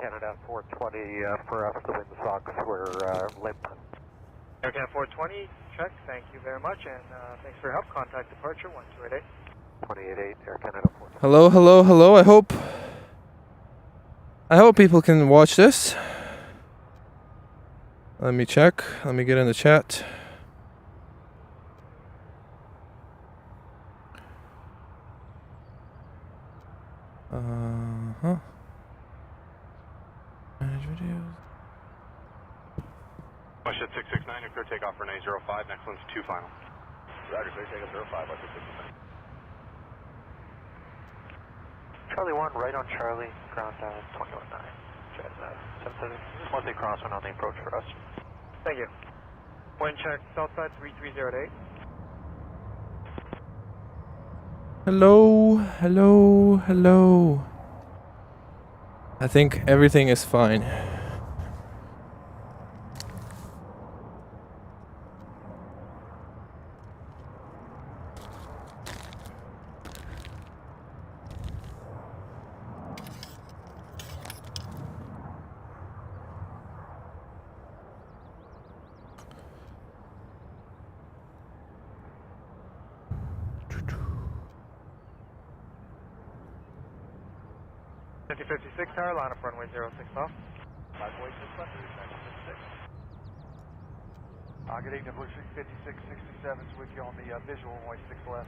Canada 420 for us, the wind sucks, we're limp. Air Canada 420, check, thank you very much, and thanks for your help. Contact departure 1288. 288, Air Canada 420. Hello, hello, hello. I hope people can watch this. Let me check. Let me get in the chat. Manage videos. Push at 669, clear takeoff for 905, next one's 2 final. Roger, clear takeoff 05, West 669. Charlie 1, right on Charlie, ground 219. Jet 770, just once they cross one on the approach for us. Thank you. Wind check, south side 3308. Hello, hello, hello. I think everything is fine. Fifty 56 tower, line up runway 06 off. 5 6 left, 56. Targeting to Bush 5667 with you on the visual, runway 6 left.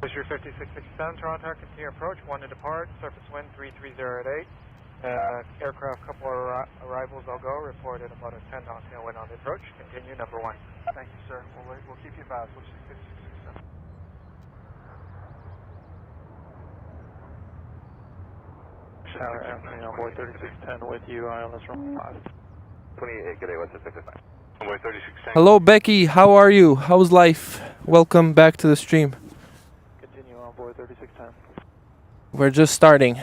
Fisher 5667, Toronto, continue approach, 1 to depart, surface wind 33088. Aircraft couple arrivals, I'll go, reported about a 10 knot tailwind on the approach. Continue, number 1. Thank you, sir. We'll keep you advised. Bush 5667. Tower Anthony on board 3610 with you, ILS runway 5. 28, good day, what's the 69? Runway 3610. Hello, Becky. How are you? How's life? Welcome back to the stream. Continue on board 3610. We're just starting.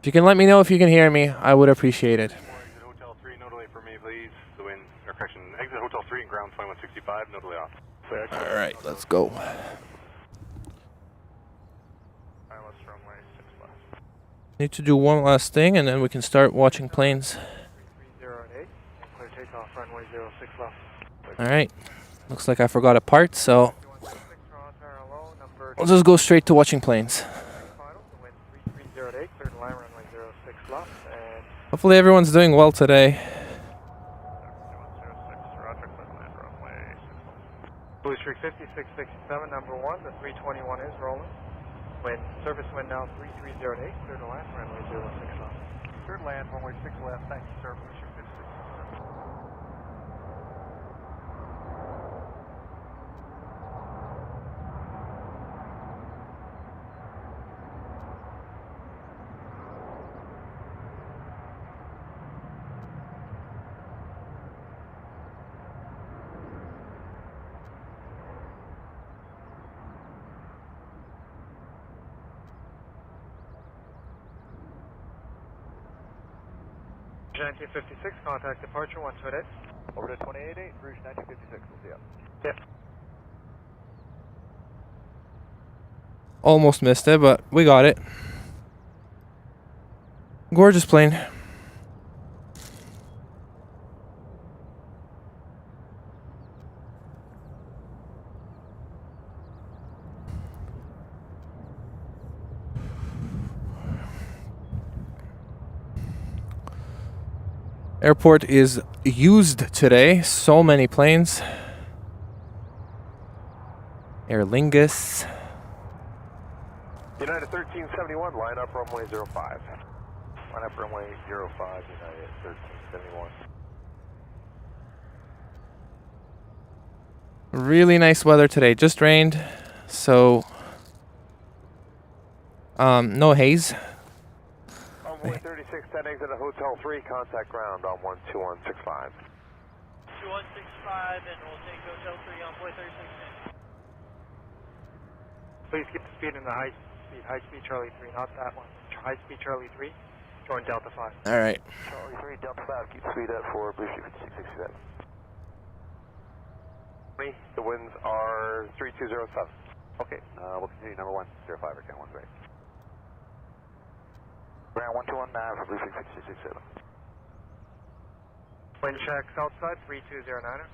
If you can let me know if you can hear me, I would appreciate it. Exit Hotel 3, no delay for me, please. The wind, or correction, exit Hotel 3 and ground 2165, no delay off. Alright, let's go. ILS runway 6 left. Need to do one last thing and then we can start watching planes. 3308, and clear takeoff runway 06 left. Alright. Looks like I forgot a part, so 2166, Toronto, hello, number we'll just go straight to watching planes. final, the wind 3308, clear to line runway 06 left, and Hopefully everyone's doing well today. Blue Streak 5667, number 1, the 321 is rolling. Wind, surface wind now 3308, clear to land, runway 06 left. Clear to land, runway 6 left. Thank you, sir. Bush 5667. Rouge 1956, contact departure 128. Over to 288, Rouge 1956. We'll see you. Yep. Almost missed it, but we got it. Gorgeous plane. Airport is used today. So many planes. Aer Lingus. United 1371, line up runway 05. Line up runway 05, United 1371. Really nice weather today. Just rained, so no haze. Runway 3610, exit at Hotel 3, contact ground on 12165. 2165, and we'll take Hotel 3 on board 3610. Please keep the speed in the high speed Charlie 3, not that one. High speed Charlie 3, join Delta 5. All right. Charlie 3, Delta 5, keep speed up for Blue Streak 5667. The winds are 3207. Okay, we'll continue number 105, Air 1 great. Ground 121 nav, briefing 6667. Wind check outside 3209er.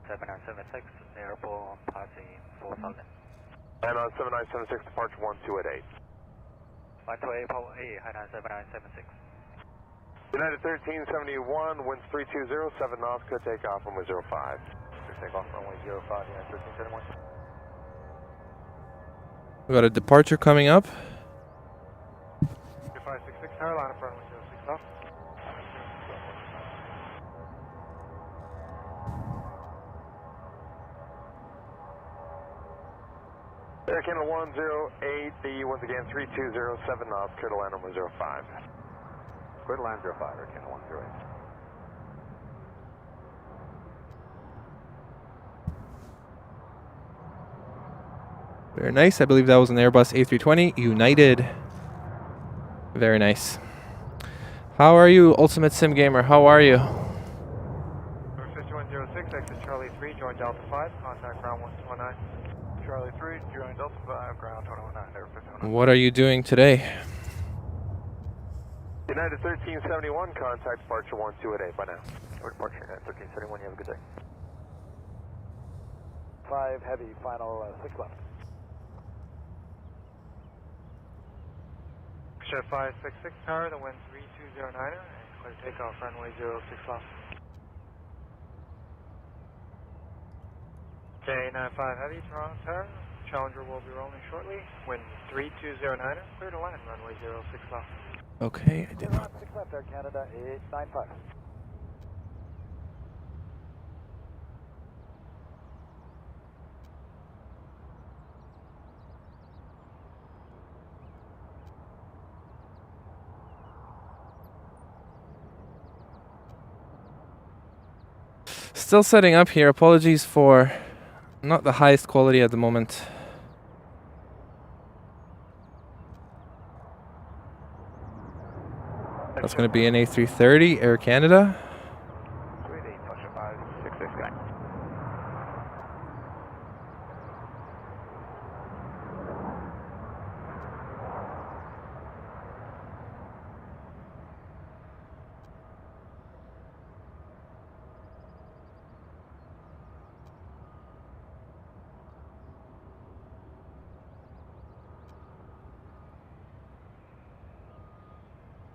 7976, airborne passing 4000. And on 7976, departure 1288. 128, Paul A, Hainan 7976. United 1371, winds 320, 7 knots, could take off runway 05. Take off runway 05, United 1371. We got a departure coming up. 2566 tower, line up runway 06 off. Air Canada 108, the once again 320, 7 knots, clear to land runway 05. Clear to land 05, Air Canada 108. Very nice. I believe that was an Airbus A320 United. Very nice. How are you, Ultimate Sim Gamer? How are you? Number 5106, exit Charlie 3, join Delta 5, contact ground 119. Charlie 3, join Delta 5, ground 219, Air 1509. What are you doing today? United 1371, contact departure 1288. Bye now. Departure, United 1371, you have a good day. 5 heavy, final 6 left. Share 566 tower, the wind 3209er, and clear takeoff runway 06 left. K95 heavy, Toronto tower, Challenger will be rolling shortly, wind 3209er, clear to land runway 06 left. Okay, I did not. 6 left, Air Canada 895. Still setting up here. Apologies for not the highest quality at the moment. That's going to be an A330 Air Canada. 566 guy.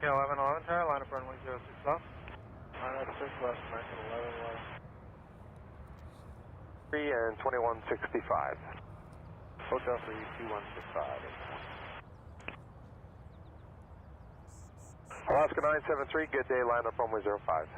Okay, 1111 tower, line up runway 06 left. Line up 6 left, American 11 left. 3 and 2165. Hotel 3, 2165. Alaska 973, good day, line up runway 05.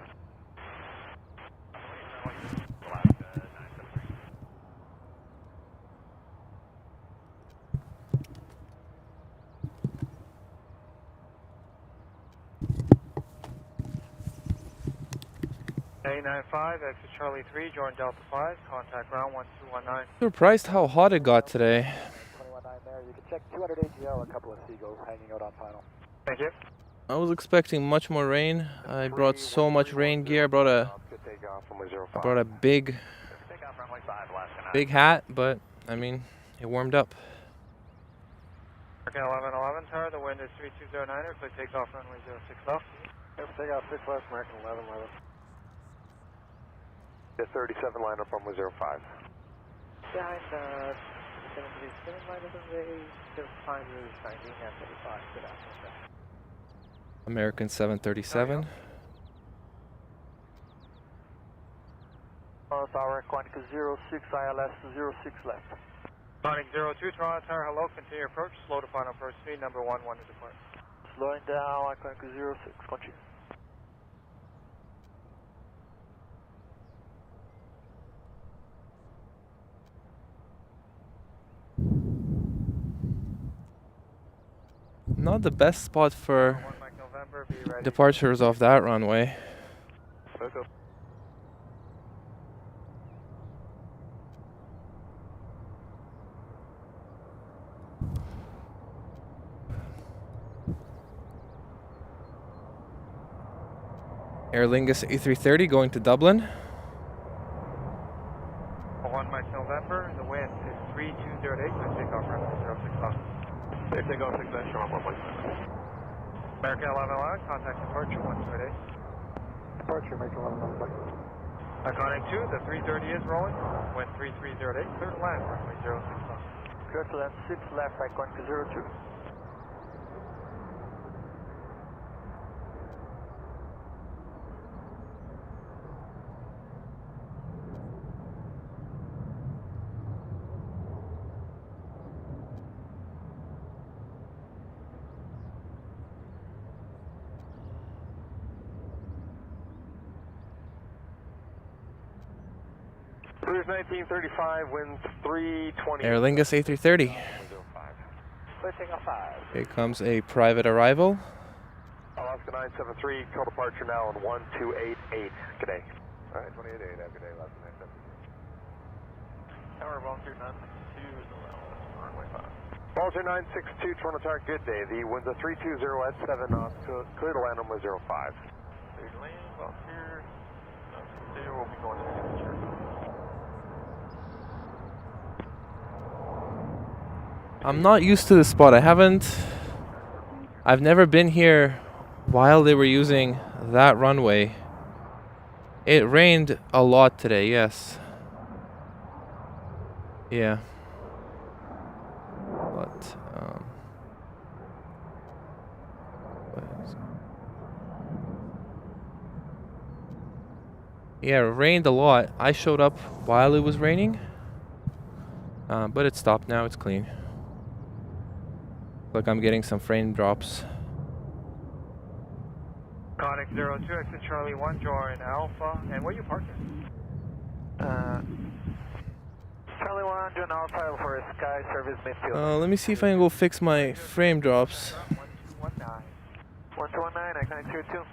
A95, exit Charlie 3, join Delta 5, contact ground 1219. Surprised how hot it got today. 219 there. You can check 200 ATL, a couple of seagulls hanging out on final. Thank you. I was expecting much more rain. I brought so much rain gear. I brought a big hat, but I mean, it warmed up. Okay, 1111 tower, the wind is 3209er, clear takeoff runway 06 left. Take off 6 left, American 11 left. The 37, line up runway 05. Behind 737 line of the way, 05 is 19 and 35. Good afternoon. American 737. Tower, Quantica 06, ILS 06 left. Sonic 02, Toronto tower, hello, continue approach, slow to final approach speed, number 11 to depart. Slowing down, Quantica 06, continue. Not the best spot for November, be ready. departures off that runway. Go. Aer Lingus A330 going to Dublin. 1 Mike November, the wind is 3208, and takeoff runway 06 left. Safe takeoff 6 dash, show 1.7. American 11 contact departure 128. Departure, American 11 flight. Iconic 2, the 330 is rolling, wind 3308, clear to land, runway 06 left. Clear to land 6 left, iconic 02. Cruise 1935, winds 320. Aer Lingus A330. Clear takeoff 5. Here comes a private arrival. Alaska 973, call departure now on 1288. Good day. Alright, 288, have a good day, Alaska 973. Tower Volunteer 962 is the runway 5. Volunteer 962, Toronto Tower, good day. The winds are 320 at 7 knots, clear to land runway 05. Clear to land, Volunteer 962, we'll be going to the temperature. I'm not used to this spot. I've never been here while they were using that runway. It rained a lot today, yes. Yeah. But, yeah, it rained a lot. I showed up while it was raining. But it stopped now, it's clean. Look, I'm getting some frame drops. Conic 02, exit Charlie 1, join Alpha, and where you parked it? Charlie 1, join Alpha for a sky service midfield. Let me see if I can go fix my frame drops. 1219. 1219, iconic 22.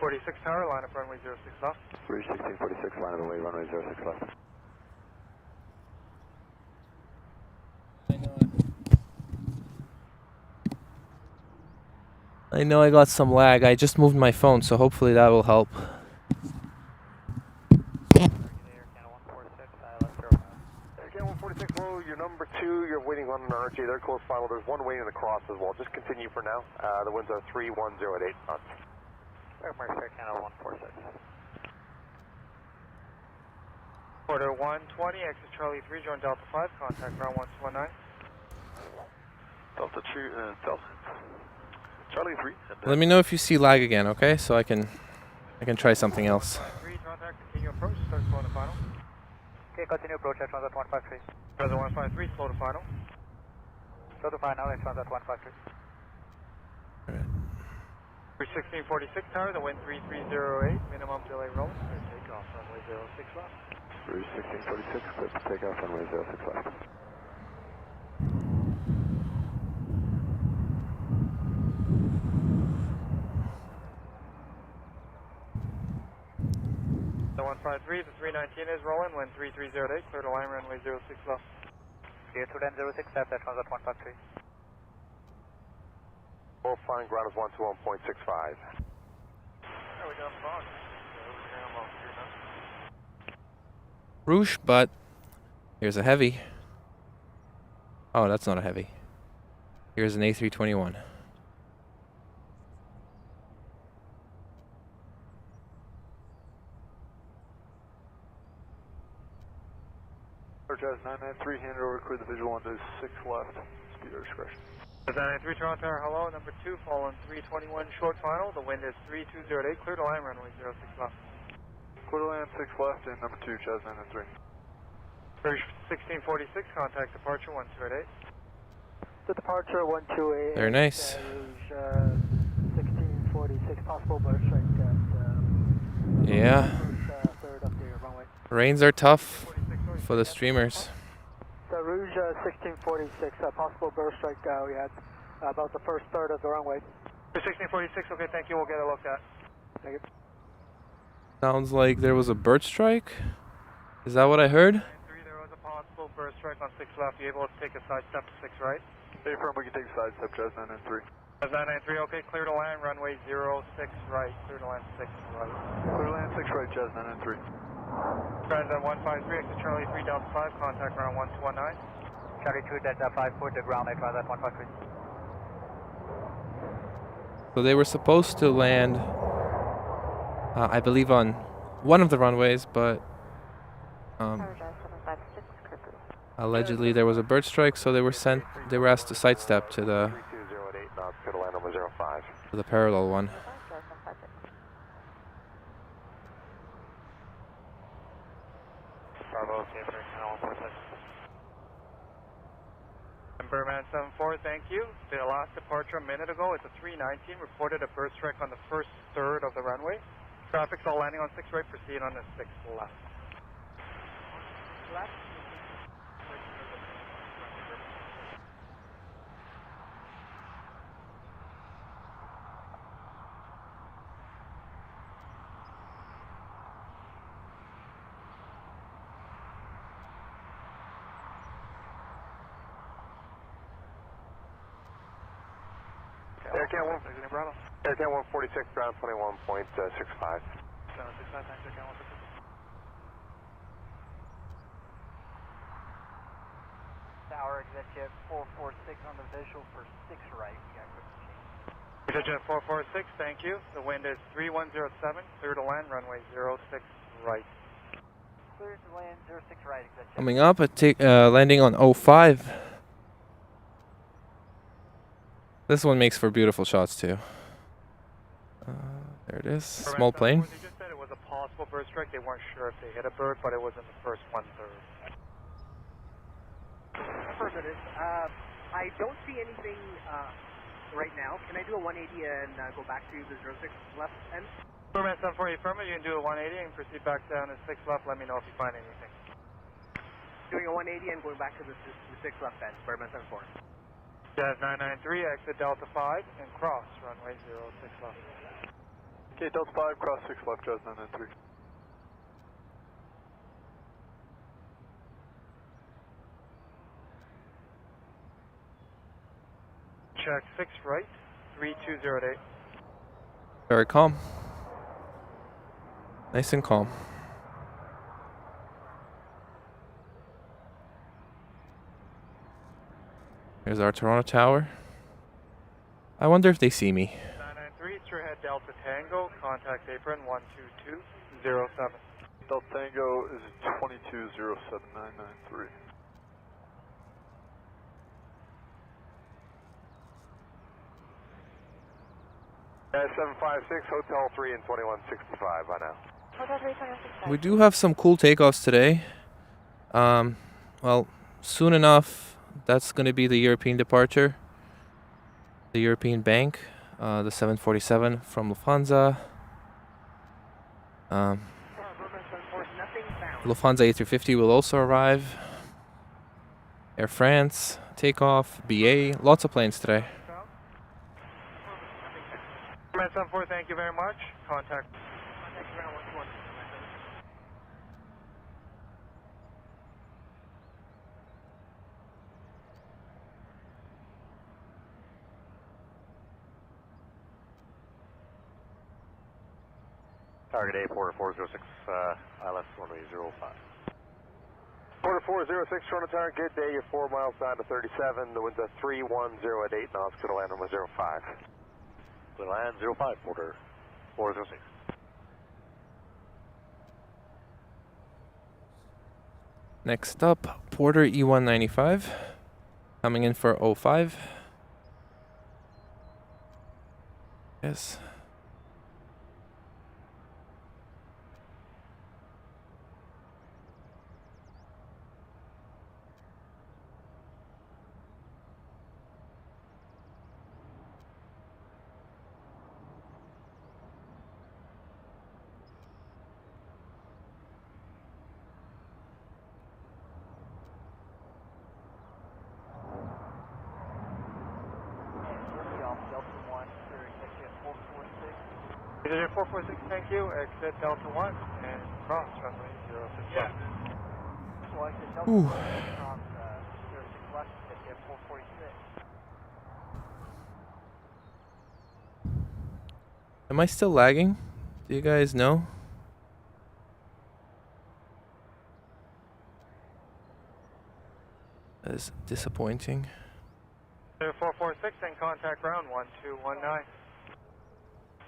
Bridge 46 tower, line up runway 06 left. Bridge 1646, line of the way, runway 06 left. I know I got some lag. I just moved my phone, so hopefully that will help. Again, 146, low, you're number 2, you're waiting on an RJ, they're close final, there's one waiting across as well, just continue for now. The winds are 310 at 8 knots. Mercer Canada 146. Quarter 120, exit Charlie 3, join Delta 5, contact ground 119. Delta 2, Delta. Charlie 3. Let me know if you see lag again, okay? So I can try something else. 3, contact, continue approach, start slow to final. Okay, continue approach at transit 153. Transit 153, slow to final. Slow to final, at transit 153. Alright. Bridge 1646 tower, the wind 3308, minimum delay roll. Clear takeoff, runway 06 left. Bridge 1646, clear to take off, runway 06 left. The 153, the 319 is rolling, wind 3308, clear to line runway 06 left. Clear to land 06 left at transit 153. Full flying ground is 121.65. There we go, fog. Roosh, but here's a heavy. Oh, that's not a heavy. Here's an A321. Jazz 993, hand over, clear the visual on 6 left, speed or discretion. 993 Toronto Tower, hello, number 2, following 321 short final, the wind is 3208, clear to line runway 06 left. Clear to land 6 left and number 2, Jazz 993. Bridge 1646, contact departure 1288. The departure 128. Very nice. Rouge 1646. 1646, possible burst strike at Yeah. first third of the runway. Rains are tough for the streamers. So Rouge 1646, possible burst strike, we had about the first third of the runway. 1646, okay, thank you, we'll get it looked at. Thank you. Sounds like there was a bird strike. Is that what I heard? 3, there was a possible burst strike on 6 left. You able to take a side step to 6 right? Hey, firm, we can take side step, Jazz 993. Jazz 993, okay, clear to land, runway 06 right, clear to land 6 right. Clear land 6 right, Jazz 993. Transat 153, exit Charlie 3 Delta 5, contact ground 1219. Charlie 2 Delta 5 for the ground, Transat 153. So they were supposed to land, I believe, on one of the runways, but allegedly there was a bird strike, so they were asked to sidestep to the parallel one. Bravo, Berman 74, thank you. The last departure a minute ago, it's a 319, reported a bird strike on the first third of the runway. Traffic's all landing on 6 right, proceed on the 6 left. Left? Aircan 146, ground 21.65. Tower exit 446 on the visual for 6 right. We got quick change. Exit 446, thank you. The wind is 3107, clear to land, runway 06 right. Clear to land 06 right, exit. Coming up, landing on 05. This one makes for beautiful shots too. There it is, small plane. They just said it was a possible bird strike. They weren't sure if they hit a bird, but it was in the first 1/3. Affirmative. I don't see anything right now. Can I do a 180 and go back to the 06 left end? Berman 748, affirmative. You can do a 180 and proceed back down to 6 left. Let me know if you find anything. Doing a 180 and going back to the 6 left end. Berman 74. Jazz 993, exit Delta 5 and cross runway 06 left. Okay, Delta 5, cross 6 left, Jazz 993. Check 6 right, 3208. Very calm. Nice and calm. Here's our Toronto Tower. I wonder if they see me. 993, Spearhead Delta Tango, contact apron 12207. Delta Tango is 2207993. Yeah, 756, Hotel 3 and 2165 by now. Hotel 3, 2165. We do have some cool takeoffs today. Well, soon enough, that's going to be the European departure. The European Bank, the 747 from Lufthansa. Lufthansa A350 will also arrive. Air France, takeoff, BA, lots of planes today. Berman 74, thank you very much. Contact. ground 121. Target A, Porter 406, ILS runway 05. Porter 406, Toronto Tower, good day. You're 4 miles down to 37. The wind's at 310 at 8 knots. Clear to land runway 05. Clear to land 05, Porter 406. Next up, Porter E195, coming in for 05. Yes. Leader 446, thank you. Exit Delta 1 and cross runway 06 left. So I said Delta Ooh. 1 cross 06 left, get 446. Am I still lagging? Do you guys know? That is disappointing. Leader 446 and contact ground 1219.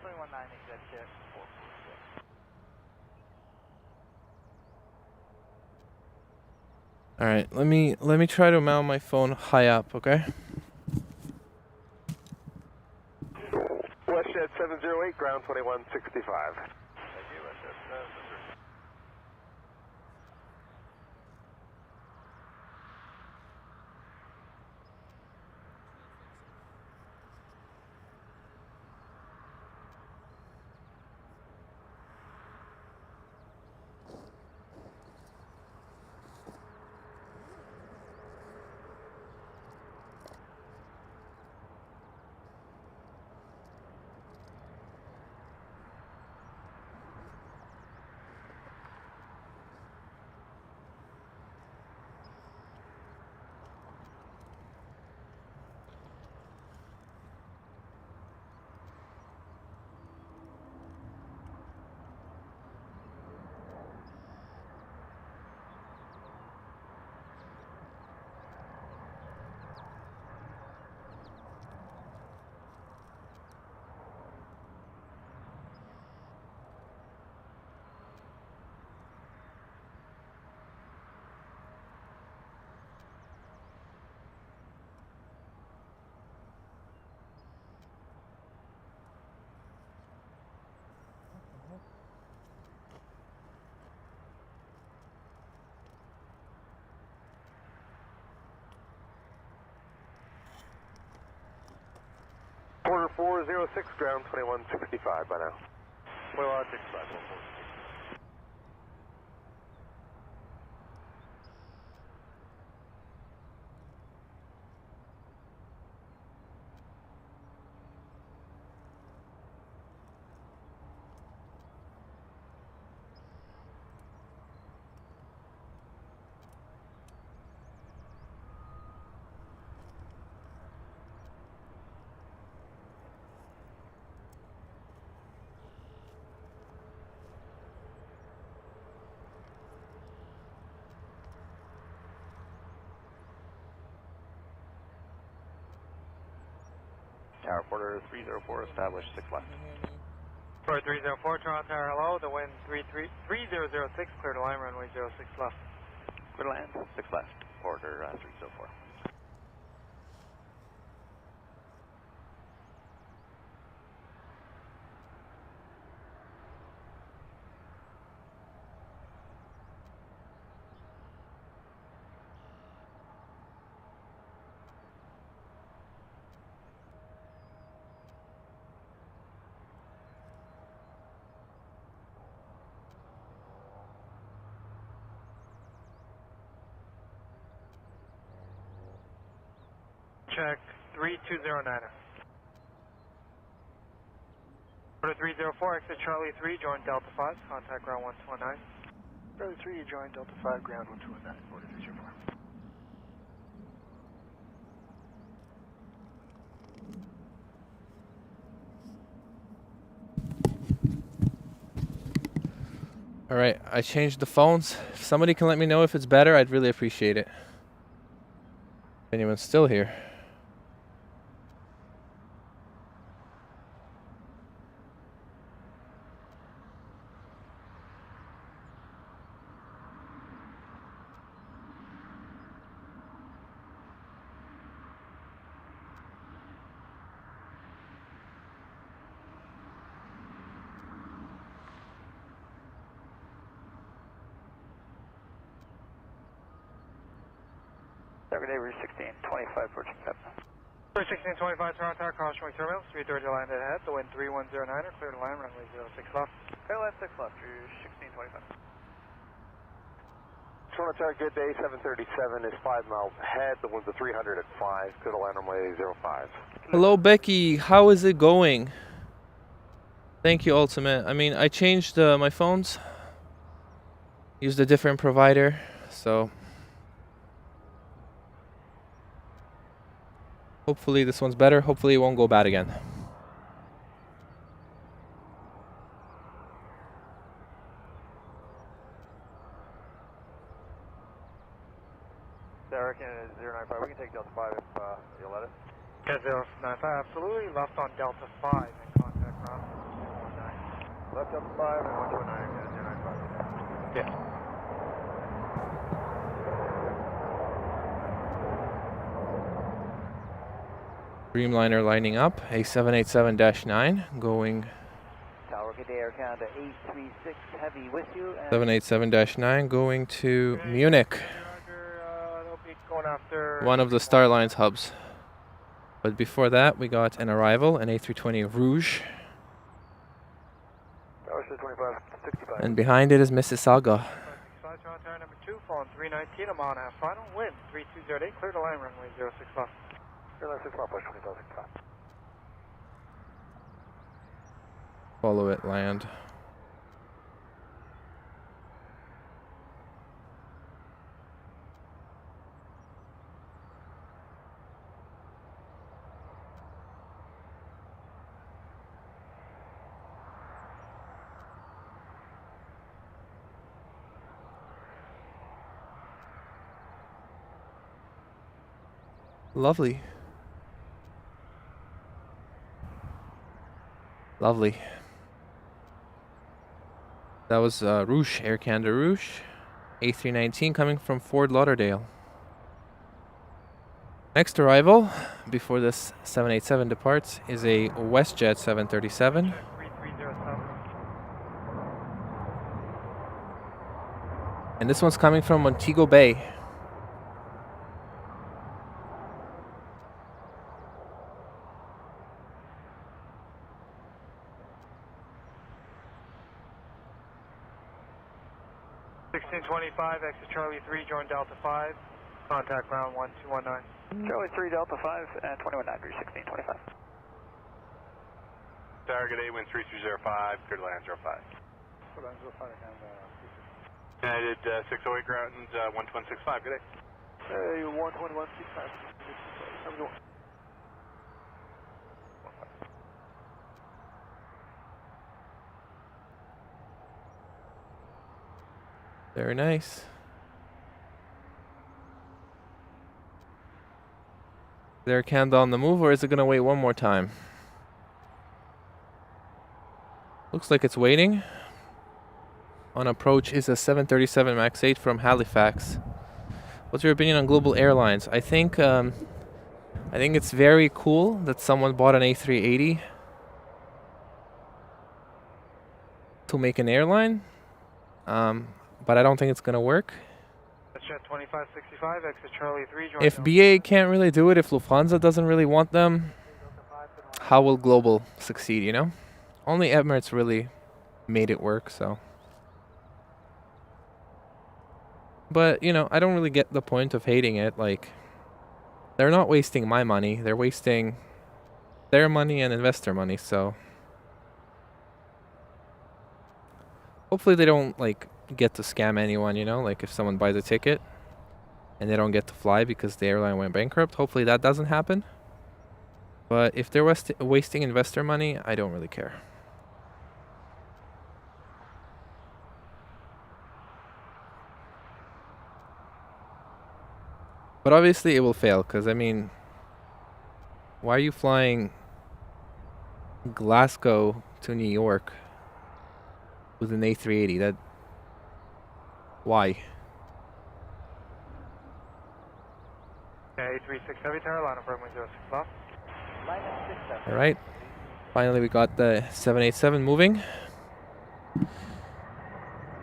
219 exit 446. All right, let me try to mount my phone high up, okay? WestJet 708, ground 2165. Thank you, WestJet 708. Quarter 406, ground 2165 by now. 2165, 146. Tower Porter 304, established 6 left. For 304, Toronto Tower, hello. The wind 3006, clear to line runway 06 left. Clear to land, 6 left. Porter 304. Check 3209er. Porter 304, exit Charlie 3, join Delta 5, contact ground 129. Charlie 3, you join Delta 5, ground 1219, Porter 304. All right, I changed the phones. If somebody can let me know if it's better, I'd really appreciate it. If anyone's still here. Saturday, Route 1625, approaching Captain. Route 1625, Toronto Tower, cross runway terminal, 330 landed ahead, the wind 3109er, clear to line runway 06 left. Clear left 6 left, Route 1625. Toronto Tower, good day, 737 is 5 miles ahead, the wind's a 300 at 5, clear to land runway 05. Hello, Becky. How is it going? Thank you, Ultimate. I mean, I changed my phones. Used a different provider, so hopefully this one's better. Hopefully it won't go bad again. Derek, 095, we can take Delta 5 if you'll let us. Yeah, 095, absolutely. Left on Delta 5 and contact ground 219. Left Delta 5 and 129, 095. Yeah. Dreamliner lining up, a 787-9 going Tower, good day, Air Canada 836, heavy with you. 787-9 going to Munich, They'll be going after one of the Starlines hubs. But before that, we got an arrival, an A320 Rouge. Tower 25, 65. And behind it is Mississauga. Tower number 2, phone 319, I'm on half final, wind 3208, clear to line runway 06 left. Airline 6 mile, push 20,000, copy. Follow it, land. Lovely. Lovely. That was Rouge, Air Canada Rouge, A319 coming from Fort Lauderdale. Next arrival, before this 787 departs, is a WestJet 737. 3307. And this one's coming from Montego Bay. Exit Charlie 3, join Delta 5, contact ground 1219. Charlie 3, Delta 5, and 219, 1625. Target A, wind 3305, clear to land 05. United 608 ground 12165, good day. Hey, 12165. How's it going? Very nice. Is Air Canada on the move, or is it going to wait one more time? Looks like it's waiting. On approach is a 737 MAX 8 from Halifax. What's your opinion on global airlines? I think it's very cool that someone bought an A380 to make an airline. But I don't think it's going to work. Jet 2565, exit Charlie 3, join If BA can't really do it, if Lufthansa doesn't really want them, how will Global succeed, you know? Only Emirates really made it work, so. But, you know, I don't really get the point of hating it. Like, they're not wasting my money. They're wasting their money and investor money, so. Hopefully they don't, like, get to scam anyone, you know? Like, if someone buys a ticket and they don't get to fly because the airline went bankrupt, hopefully that doesn't happen. But if they're wasting investor money, I don't really care. But obviously it will fail, because, I mean, why are you flying Glasgow to New York with an A380? That, why? A36 Heavy Tower, line up runway 06 left. Alright, finally we got the 787 moving.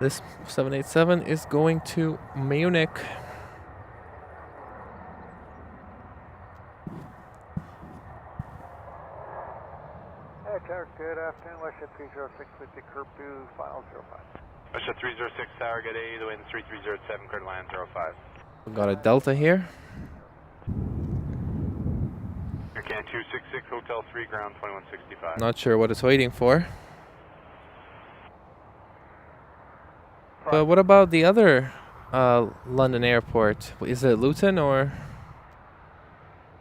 This 787 is going to Munich. Good afternoon, WestJet 306 with the Kerpu, file 05. WestJet 306, Tower, get A, the wind 3307, clear to land 05. We got a Delta here. Aircan 266, Hotel 3, ground 2165. Not sure what it's waiting for. But what about the other London airport? Is it Luton or?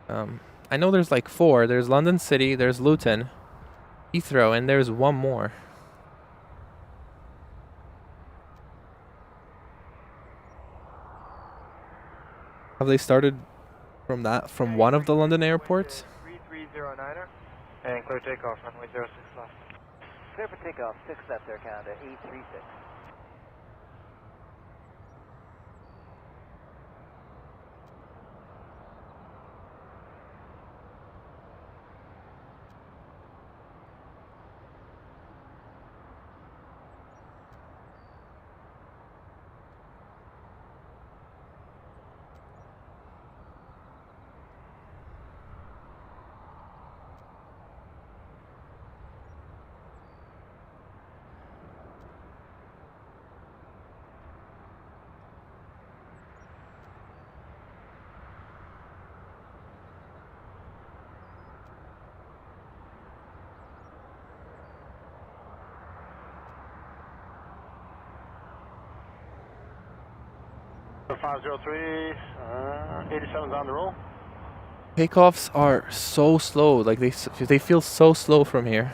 I know there's like 4. There's London City, there's Luton, Heathrow, and there's one more. Have they started from one of the London airports? 3309er. And clear takeoff, runway 06 left. Clear for takeoff, 6 left Air Canada, 836. So 503, 87's on the roll. Takeoffs are so slow. Like they feel so slow from here.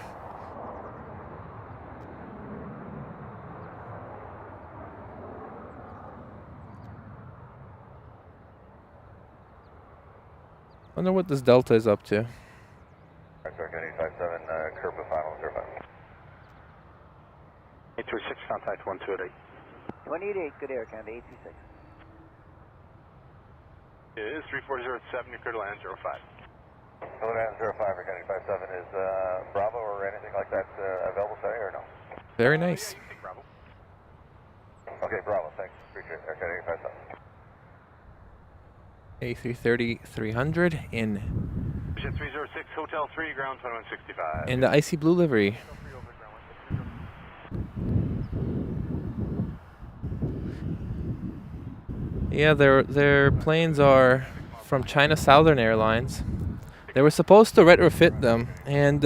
Wonder what this Delta is up to. American 857, curve with final 05. 836, contact 1288. 288, good Air Canada, 826. It is 3407, you clear to land 05. Clear to land 05, American 857. Is Bravo or anything like that available today or no? Very nice. Yeah, you can take Bravo. Okay, Bravo, thanks. Appreciate it. American 857. A330-300 in 306, Hotel 3, ground 2165. the icy blue livery. Yeah, their planes are from China Southern Airlines. They were supposed to retrofit them, and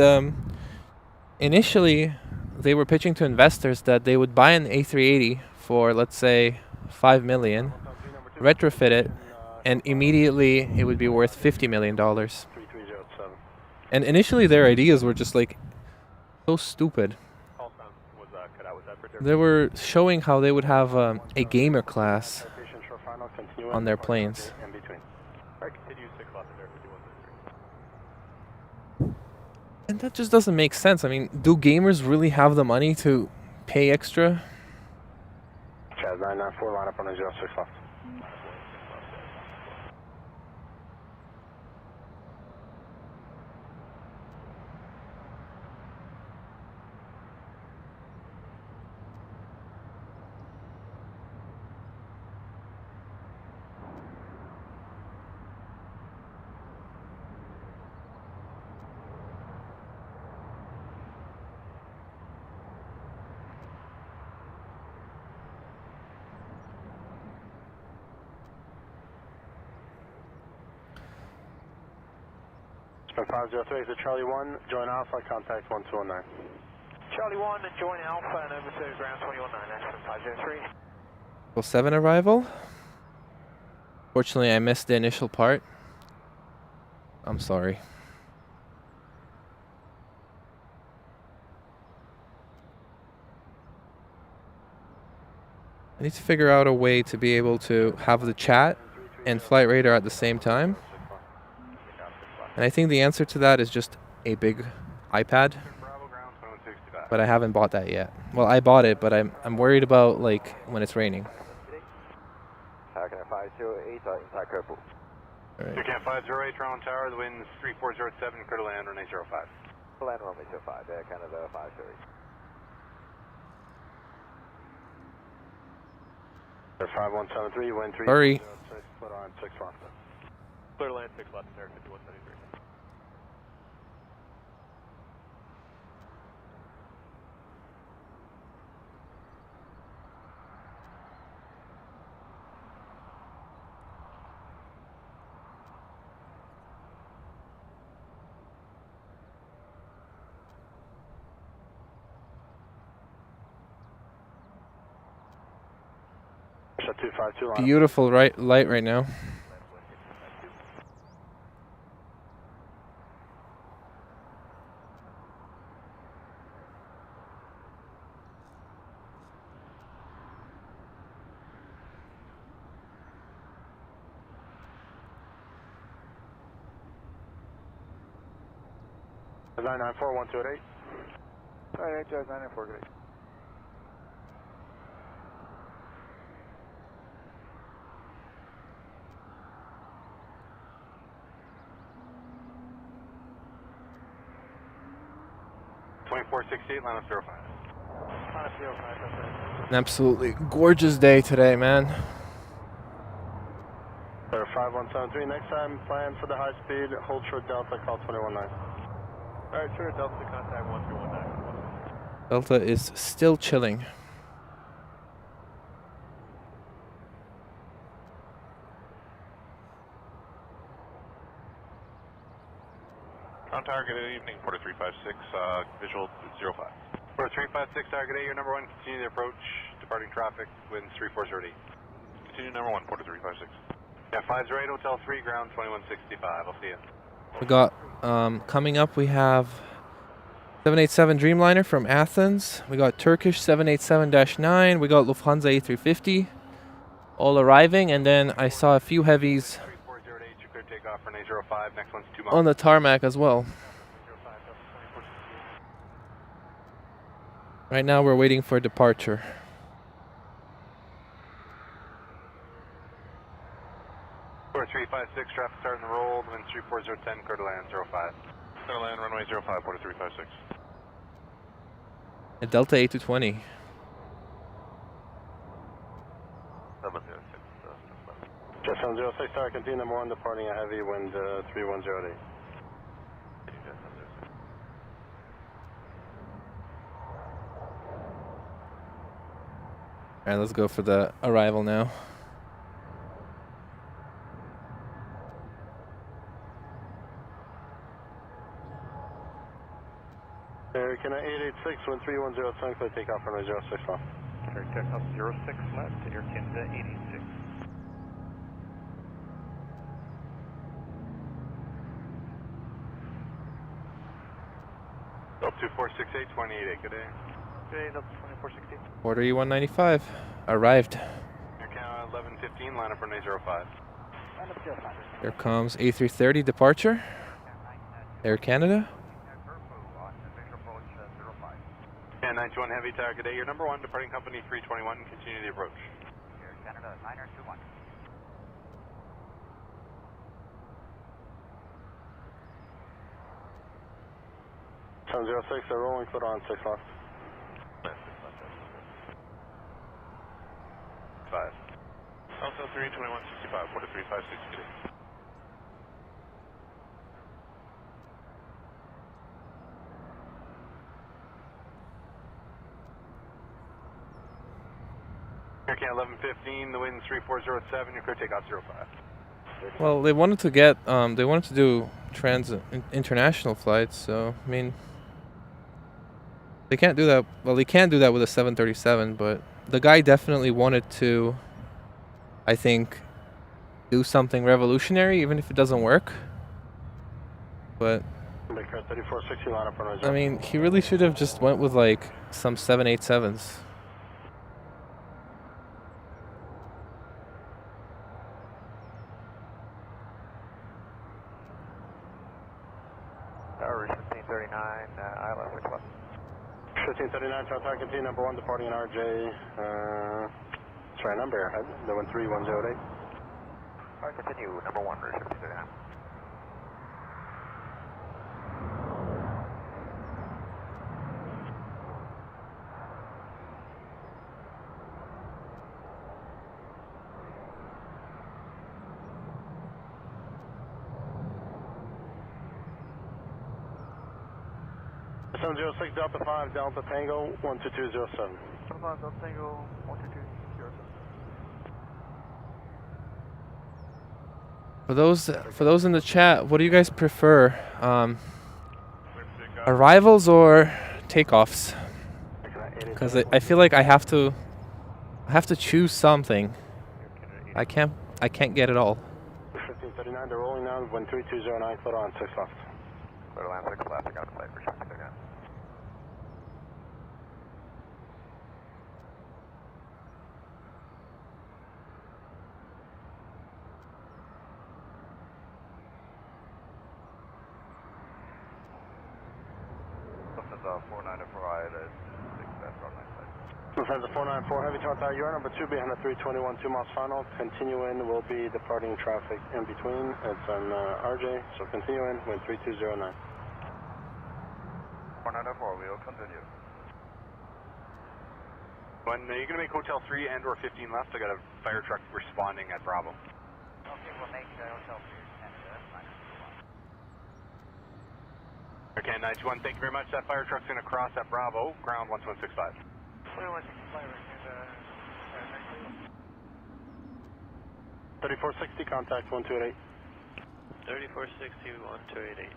initially they were pitching to investors that they would buy an A380 for, let's say, $5 million, retrofit it, and immediately it would be worth $50 million. And initially their ideas were just like so stupid. They were showing how they would have a gamer class on their planes. And that just doesn't make sense. I mean, do gamers really have the money to pay extra? Chaz 994, line up on a 06 left. Spin 503 to Charlie 1, join Alpha, contact 1219. Charlie 1, join Alpha and over to ground 219, Aspen 503. 7 arrival. Fortunately, I missed the initial part. I'm sorry. I need to figure out a way to be able to have the chat and flight radar at the same time. And I think the answer to that is just a big iPad. But I haven't bought that yet. Well, I bought it, but I'm worried about like when it's raining. Hurricane 508, inside Kerpool. Right. Hurricane 508, Toronto Tower, the wind's 3407, clear to land, runway 05. Land runway 05, Air Canada 530. 5173, wind 3. Sorry. Put on 6 left. Clear to land 6 left, Air 5173. 252 line. Beautiful light right now. up. 994-1288. Alright, Jazz 994, good. line up 05. Line up 05, that's right. An absolutely gorgeous day today, man. Sir, 5173. Next time, plan for the high speed. Hold short Delta, call 219. Alright, sure, Delta contact 1319. Delta is still chilling. On target, good evening, Porter 356, visual 05. Porter 356, target A, your number 1, continue the approach, departing traffic, winds 3408. Continue number 1, Porter 356. Yeah, 508, Hotel 3, ground 2165, I'll see you. We got, coming up, we have 787 Dreamliner from Athens. We got Turkish 787-9. We got Lufthansa A350 all arriving. And then I saw a few heavies 3408, you clear takeoff for 805, next one's 2 miles. on the tarmac as well. Right now we're waiting for departure. Porter 356, traffic starting to roll, winds 34010, clear to land 05. Clear to land, runway 05, Porter 356. A Delta A220. 706. Just 706, tower, continue number 1, departing a heavy, wind 3108. Alright, let's go for the arrival now. Can I 886, wind 3107, clear takeoff for 06 left. Clear takeoff 06 left, Air Canada 86. Up 2468, 288, good day. Good day, Delta 2460. Order E195 arrived. Air Canada 1115, line up for 05. Line up 05. Here comes A330 departure. Air Canada. And 921 heavy, tower, good day, your number 1, departing company 321, continue the approach. Air Canada 921. 706, they're rolling, clear on 6 left. 5. Delta 32165, Porter 356, good day. Air Canada 1115, the wind's 3407, your clear takeoff 05. Well, they wanted to get, they wanted to do international flights, so, I mean, they can't do that. Well, they can't do that with a 737, but the guy definitely wanted to, I think, do something revolutionary, even if it doesn't work. But, I mean, he really should have just went with, like, some 787s. Tower 1539, ILS 6 left. 1539, Tower, continue number 1, departing in RJ, sorry, number airhead, the 13108. Alright, continue, number 1, Rouge 1539. Seven 706 Delta 5 Delta Tango 12207. Delta 5 Delta Tango 12207. For those in the chat, what do you guys prefer? Arrivals or takeoffs? Because I feel like I have to choose something. I can't get it all. 1539, they're rolling now, wind 3209, clear on 6 left. Clear to land 6 left, I got a flight for 1539. Lufthansa 494I, that's 6 left, wrong line side. Lufthansa 494, heavy tower, you are number 2 behind the 321, 2 miles final. Continue in will be departing traffic in between. It's on RJ, so continue in, wind 3209. 494, we will continue. When are you going to make Hotel 3 and or 15 left? I got a fire truck responding at Bravo. Okay, we'll make Hotel 3 and that's fine. Okay, 91, thank you very much. That fire truck's going to cross at Bravo, ground 1165. 3460, contact 1288. 3460, 1288.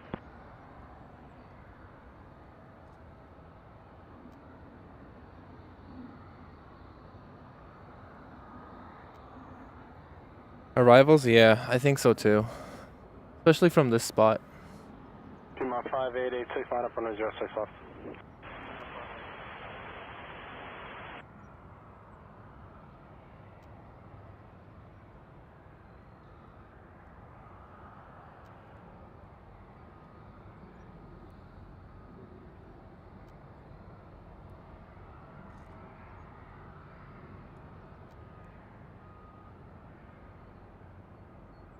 Arrivals? Yeah, I think so too. Especially from this spot. Pima 5886, line up on 06 left.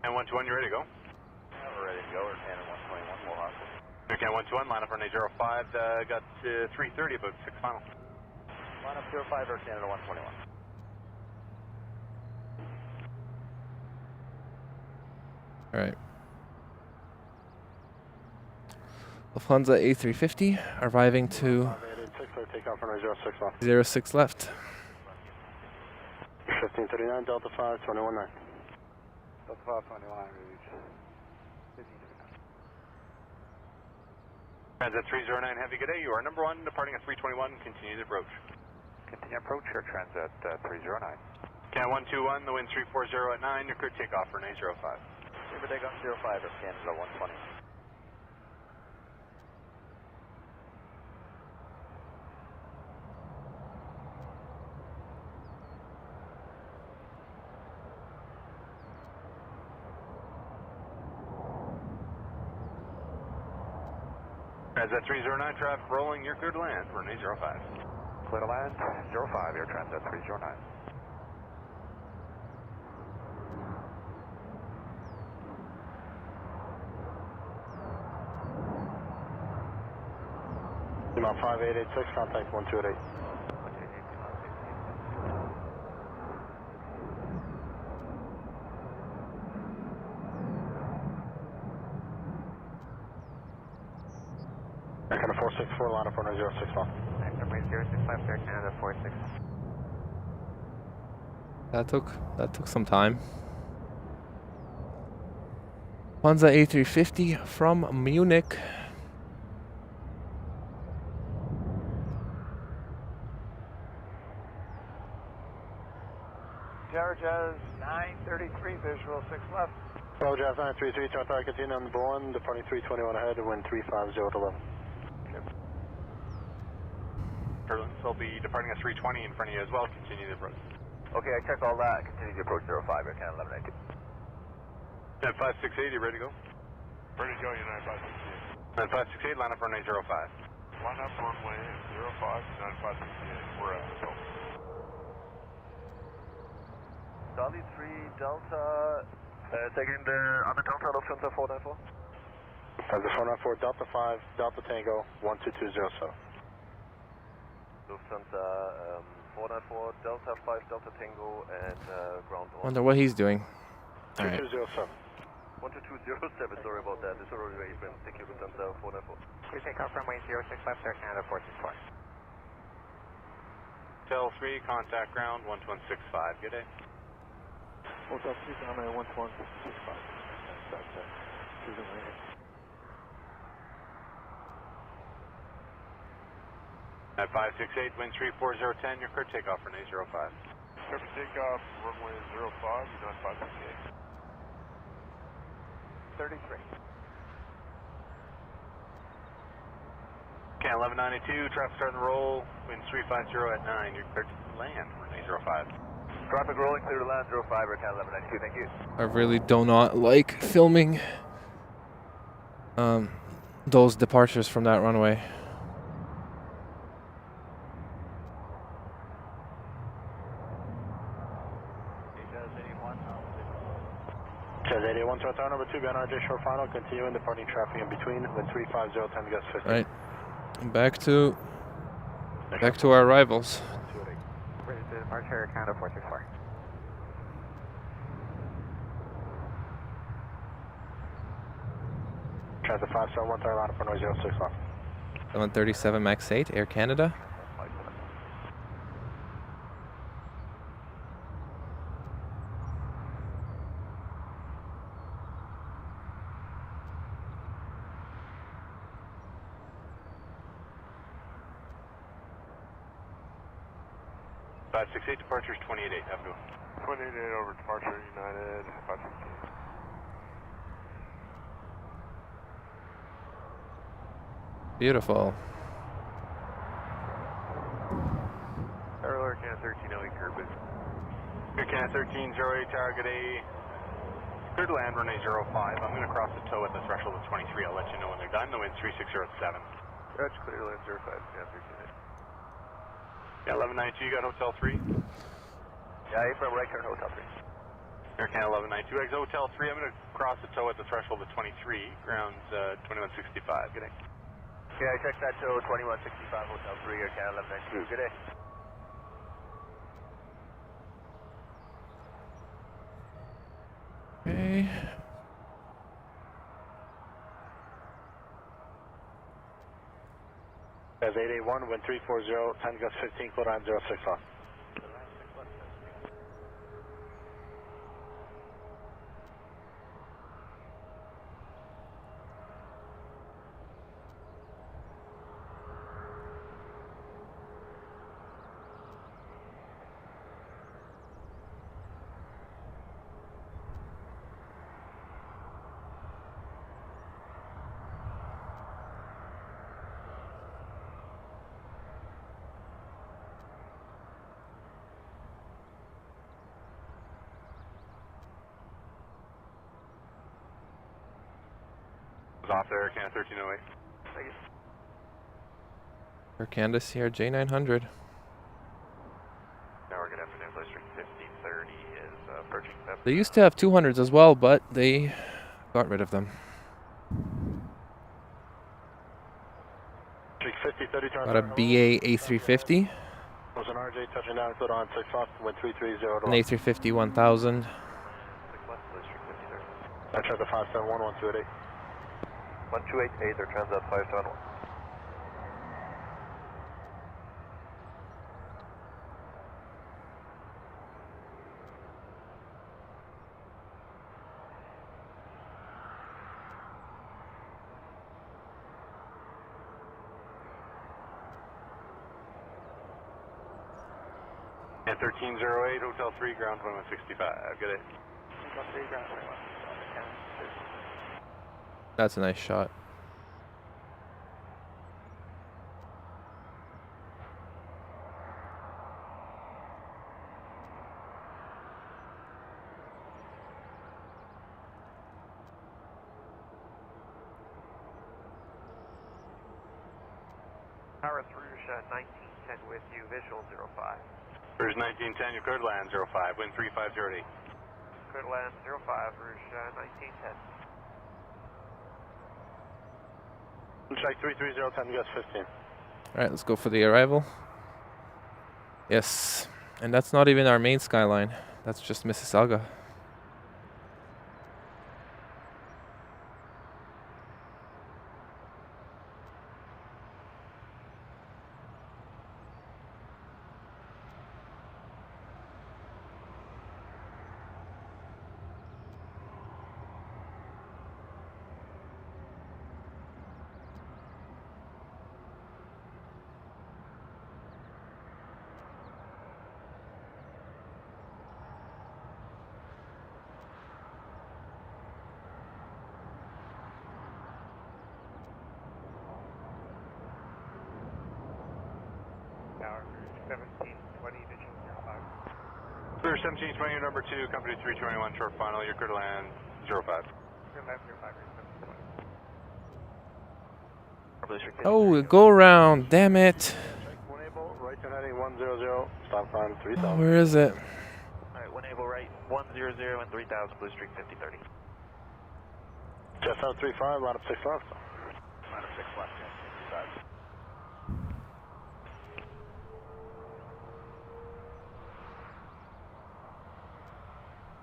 And 121, you ready to go? Yeah, we're ready to go. We're Canada 121, we'll hustle. Okay, 121, line up on 05, got 330, about 6 final. Line up 05, Air Canada 121. Alright. Lufthansa A350 arriving to 5886, clear takeoff on 06 left. 06 left. 1539, Delta 5, 219. Delta 521, reach 1539. Transit 309, heavy, good day. You are number 1, departing at 321, continue the approach. Continue approach, Air Transit 309. Can 121, the wind 340 at 9, your clear takeoff for an A05. Clear takeoff 05, Air Canada 120. Transit 309, traffic rolling, you're clear to land for an A05. Clear to land, 05, Air Transit 309. Pima 5886, contact 1288. Canada 464, line up on 06 left. Number 065, Air Canada 46. That took some time. Lufthansa A350 from Munich. Tower Jazz 933, visual 6 left. Hello, Jazz 933, Tower continue number 1, departing 321 ahead, wind 350 at 11. Turbulence will be departing at 320 in front of you as well, continue the approach. Okay, I checked all that, continue the approach 05, Air Canada 1192. 9568, you ready to go? Ready to go, you're 9568. 9568, line up for an A05. Line up runway 05, 9568. We're at the top. Charlie 3 Delta, second on the Delta Lufthansa 494. Lufthansa 494, Delta 5, Delta Tango 12207. Lufthansa 494, Delta 5, Delta Tango and ground on. Wonder what he's doing. Alright. 2207. 12207, sorry about that. It's already ready, friend. Thank you, Lufthansa 494. Please take off runway 06 left, Air Canada 464. Hotel 3, contact ground 1165. Good day. Hotel 3 down at 1165. At 568, wind 34010, your clear takeoff for an A05. Traffic takeoff, runway 05, you're on 558. 33. Can 1192, traffic starting to roll, winds 350 at 9, you're clear to land, runway 05. Traffic rolling, clear to land, 05, Aircan 1192, thank you. I really do not like filming those departures from that runway. Jazz 81 to tower number 2, beyond RJ short final, continuing departing traffic in between, wind 350, 10 gust 50. Right. Back to our rivals. Ready to departure, Canada 464. Transit 571, tower line for noise 06 off. 737 MAX 8, Air Canada. Five 6 8, departures 28 8, have a go. 28 over departure, United, 568. Beautiful. Air Canada 1308, Kirby. Air Canada 1308, target A, clear to land, runway 05. I'm going to cross the tow at the threshold of 23. I'll let you know when they're done. The wind's 360 at 7. That's clear to land 05, yeah, 1308. Yeah, 1192, you got Hotel 3? Yeah, from right turn Hotel 3. Air Canada 1192, exit Hotel 3. I'm going to cross the tow at the threshold of 23. Grounds 2165. Good day. Yeah, I checked that tow, 2165, Hotel 3, Air Canada 1192. Good day. Okay. As 881, wind 340, 10 gust 15, clear line 06 off. Off there, Air Canada 1308. Thank you. Air Canada CRJ 900. Now we're going to have an LIVESTREAM 1530 is approaching them. They used to have 200s as well, but they got rid of them. 50, 30, Got a BA A350, was an RJ touching down, clear on 6 off, wind 330 to an A350 1000. 6 left, LIVESTREAM 5030. I tried the 571, 1288. 1288, or Transat 571. And 1308, Hotel 3, ground 2165. Good day. That's a nice shot. Paris Rouge 1910 with you, visual 05. Rouge 1910, you're clear to land 05, wind 3508. Clear to land 05, Rouge 1910. Check 330, 10 gust 15. Alright, let's go for the arrival. Yes. And that's not even our main skyline. That's just Mississauga. 1720, ditching 05. Clear 1720, number 2, company 321, short final, you're clear to land 05. Clear land 05, 1720. Oh, go around, damn it. One able, right turn heading 100, stop climb 3000. Where is it? Alright, 1 able right, 100 and 3000, Blue Streak 5030. Jet 735, line up 6 left. Line up 6 left, yeah, 35.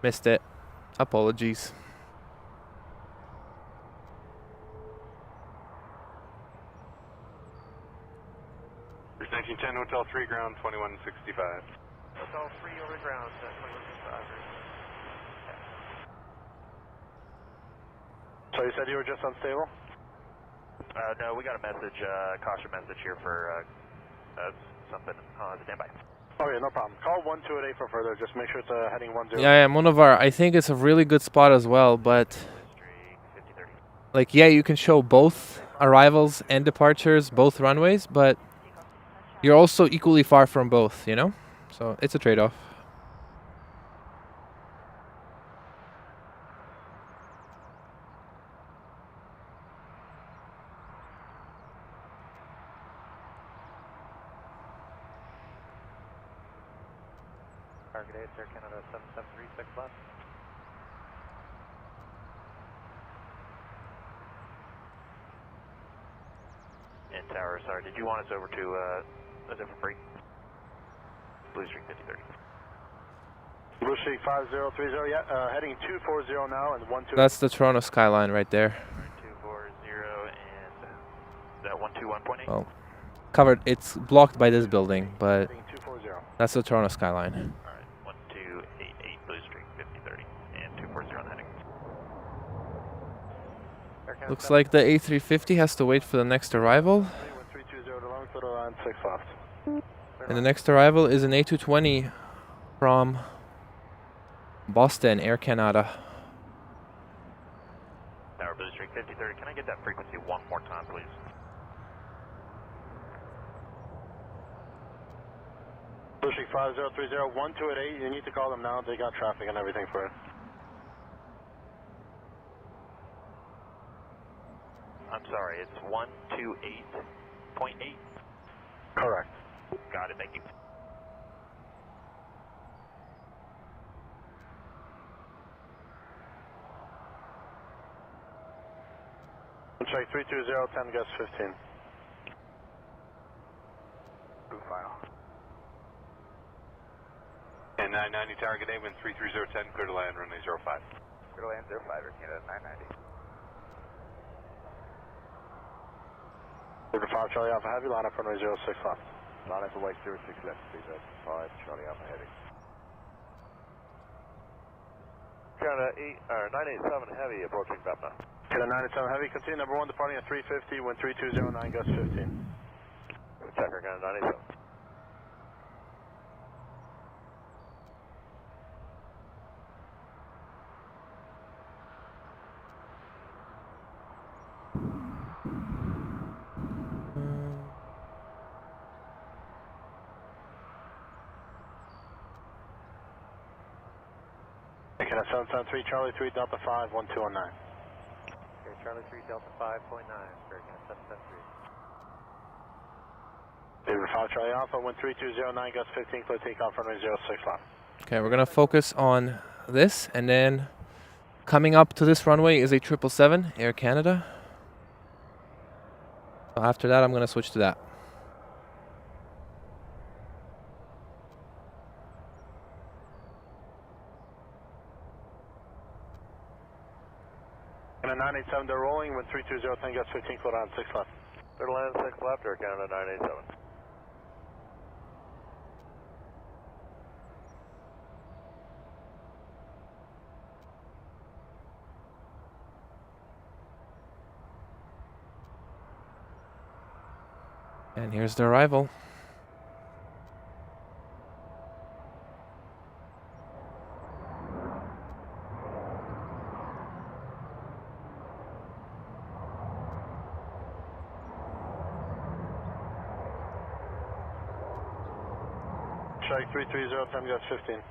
Missed it. Apologies. There's 1910, Hotel 3, ground 2165. Hotel 3 over ground, 2165. So you said you were just unstable? No, we got a message, caution message here for something on standby. Oh yeah, no problem. Call 1288 for further, just make sure it's heading 10. Yeah, one of our, I think it's a really good spot as well, but like, yeah, you can show both arrivals and departures, both runways, but you're also equally far from both, you know? So it's a trade-off. Target 8, Air Canada 7736 left. And Tower, sorry, did you want us over to a different break? Blue Streak 5030. Blue Streak 5030, yeah, heading 240 now and 128. That's the Toronto skyline right there. 240 and is that 121.8? Well, covered, it's blocked by this building, but Heading 240. that's the Toronto skyline. Alright, 1288 Blue Streak 5030 and 240 on heading. Looks like the A350 has to wait for the next arrival. 1320 to long, total line 6 left. And the next arrival is an A220 from Boston, Air Canada. Tower Blue Streak 5030, can I get that frequency one more time, please? Blue Streak 5030, 1288, you need to call them now, they got traffic and everything for it. I'm sorry, it's 128.8? Correct. Got it, thank you. Check 320, 10 gust 15. Blue file. And 990, Tower, good day, wind 33010, clear to land, runway 05. Clear to land 05, Air Canada 990. Over 5 Charlie Alpha Heavy, line up runway 06 left. Line up for white 06 left, please, 5 Charlie Alpha heading. Canada 987 Heavy approaching Vepna. Canada 987 Heavy, continue number 1 departing at 350, wind 3209 gust 15. Checker, Canada 97. Canada 773 Charlie 3 Delta 5 1219. Okay, Charlie 3 Delta 5.9, Air Canada 773. Over 5 Charlie Alpha, wind 3209 gust 15, clear takeoff runway 06 left. Okay, we're gonna focus on this, and then coming up to this runway is a 777 Air Canada. So after that, I'm gonna switch to that. Canada 987, they're rolling, wind 320 10 gust 15, clear on 6 left. Clear to land 6 left, Air Canada 987. And here's the arrival. Strike 330, time got 15.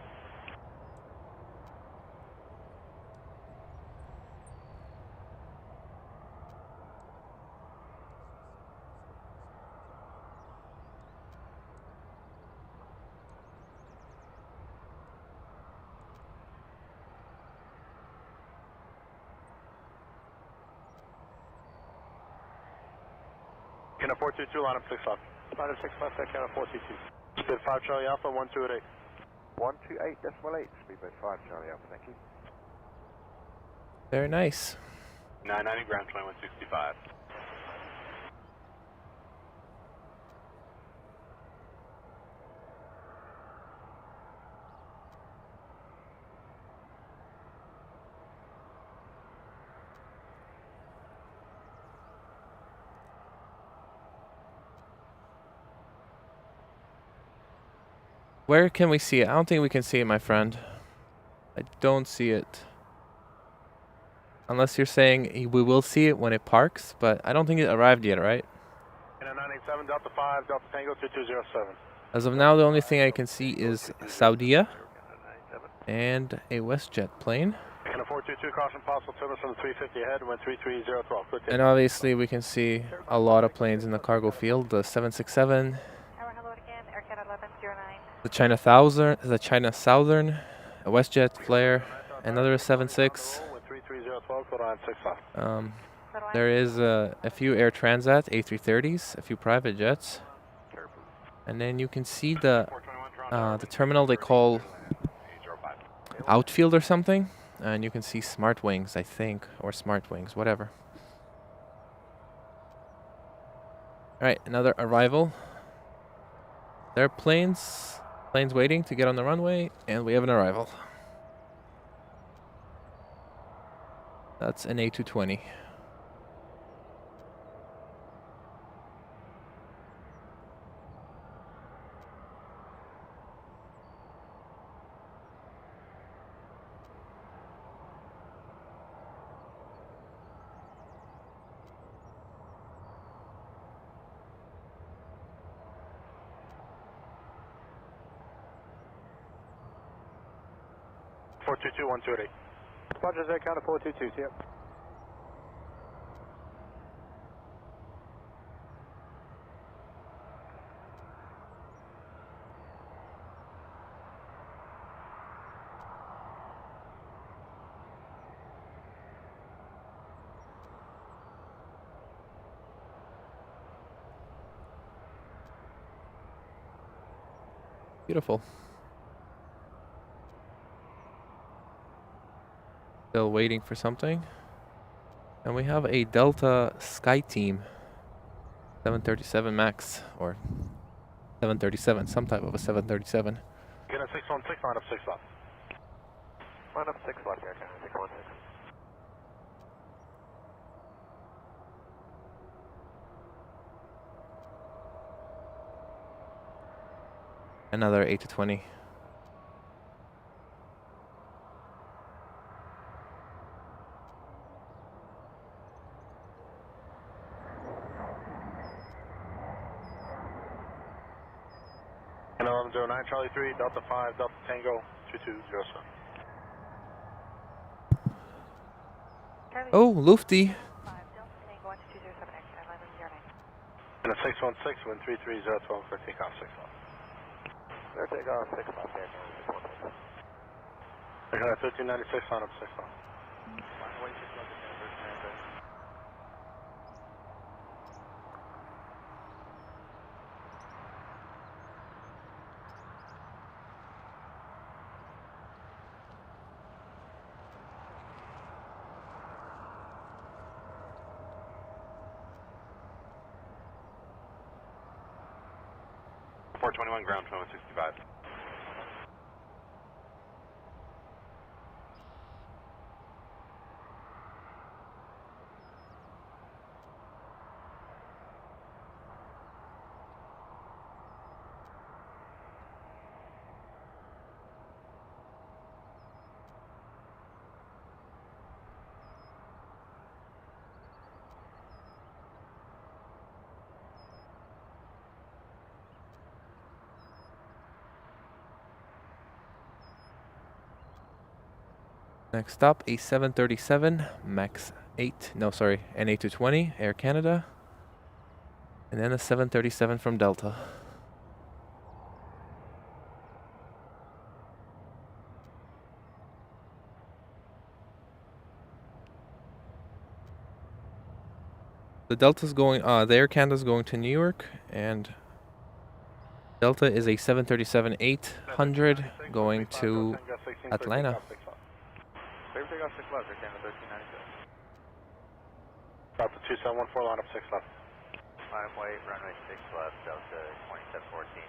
Can 422 line up 6 off. Line up 6 left, that count 422. Speed 5 Charlie Alpha, 128. 128.8, speedbird 5 Charlie Alpha, thank you. Very nice. 990 ground 2165. Where can we see it? I don't think we can see it, my friend. I don't see it. Unless you're saying we will see it when it parks, but I don't think it arrived yet, right? 987, Delta 5, Delta Tango 2207. As of now, the only thing I can see is Saudia and a WestJet plane. Can 422, caution possible turbulence from the 350 ahead, wind 33012. And obviously we can see a lot of planes in the cargo field. The 767, the China Southern, a WestJet flare, another 76. There is a few Air Transat A330s, a few private jets, and then you can see the terminal they call outfield or something, and you can see Smart Wings, I think, or Smart Wings, whatever. All right, another arrival. There are planes waiting to get on the runway, and we have an arrival. That's an A220. Four two two 128. Roger, that count of 422, yep. Beautiful. Still waiting for something. And we have a Delta Sky Team 737 MAX, or 737, some type of a 737. Get a 616, line up 6 left. Line up 6 left here, 616. Another 8-20. And 1109, Charlie 3, Delta 5, Delta Tango 2207. Oh, Lufty. And a 616, wind 33012 for takeoff 6 left. Clear takeoff 6 left there, 616. I got a 1396, line up 6 left. Ground 2165. Next up, a 737 MAX 8. No, sorry, an A220 Air Canada. And then a 737 from Delta. The Delta's going, the Air Canada's going to New York, and Delta is a 737-800 going to Atlanta. Clear for takeoff 6 left, Air Canada 1396. Delta 2714, line up 6 left. Line up wait, runway 6 left, Delta 2714.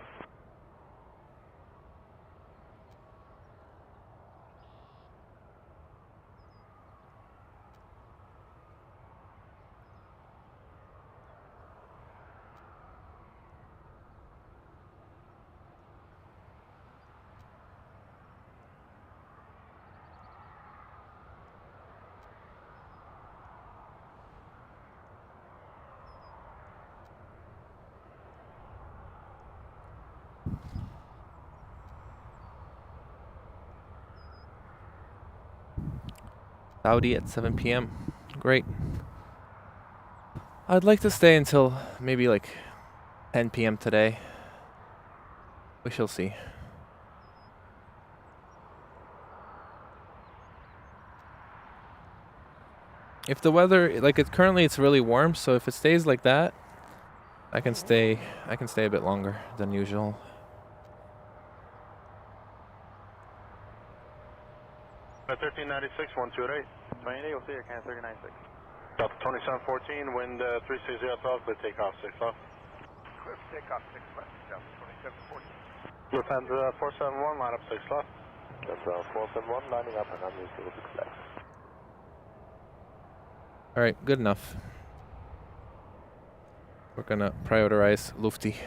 Saudi at 7 p.m. Great. I'd like to stay until maybe like 10 p.m. today. We shall see. If the weather, like currently it's really warm, so if it stays like that, I can stay a bit longer than usual. At 1396, 128. 28, you'll see Air Canada 1396. Delta 2714, wind 360 12, clear takeoff 6 left. Clear for takeoff 6 left, Delta 2714. Lufthansa 471, line up 6 left. Delta 471, lining up and runway 06 left. Alright, good enough. We're gonna prioritize Lufti.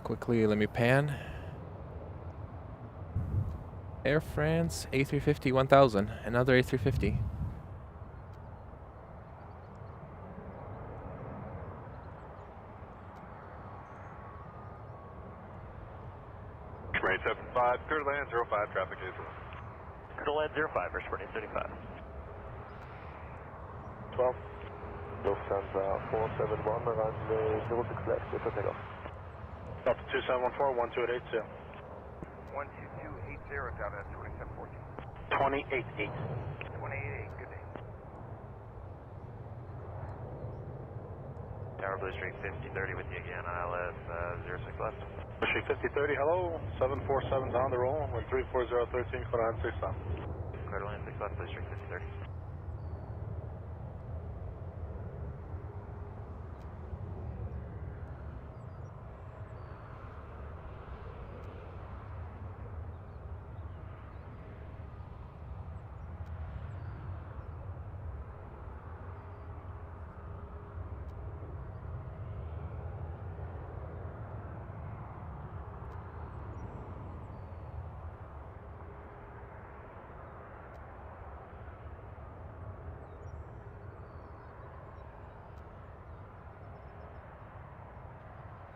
Quickly, let me pan. Air France A350 1000, another A350. Rate 75, clear to land 05, traffic is Clear to land 05, first boarding 35. 12. Lufthansa 471, runway 06 left, clear for takeoff. Delta 2714, 12882. 12280 down at 2714. 288. 288, good day. Tower Blue Streak 5030 with you again on ILS 06 left. Blue Streak 5030, hello. 747's on the roll, wind 34013, clear to land 6 left. Clear to land 6 left, Blue Streak 5030.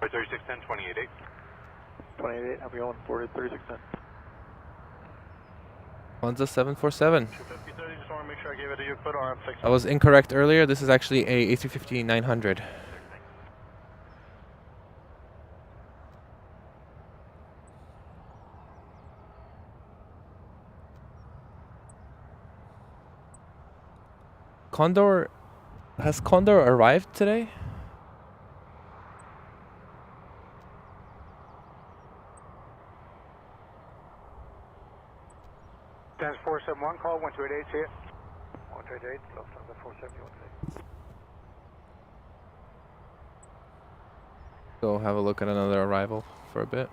Right 3610, 288. 28, have you on boarded 3610. One's a 747. 5030, just want to make sure I gave it to you. Put on 6 I was incorrect earlier. This is actually a A350 900. Condor, has Condor arrived today? Lufthansa 471, call 1288, see it. 128, Lufthansa 471. Go have a look at another arrival for a bit.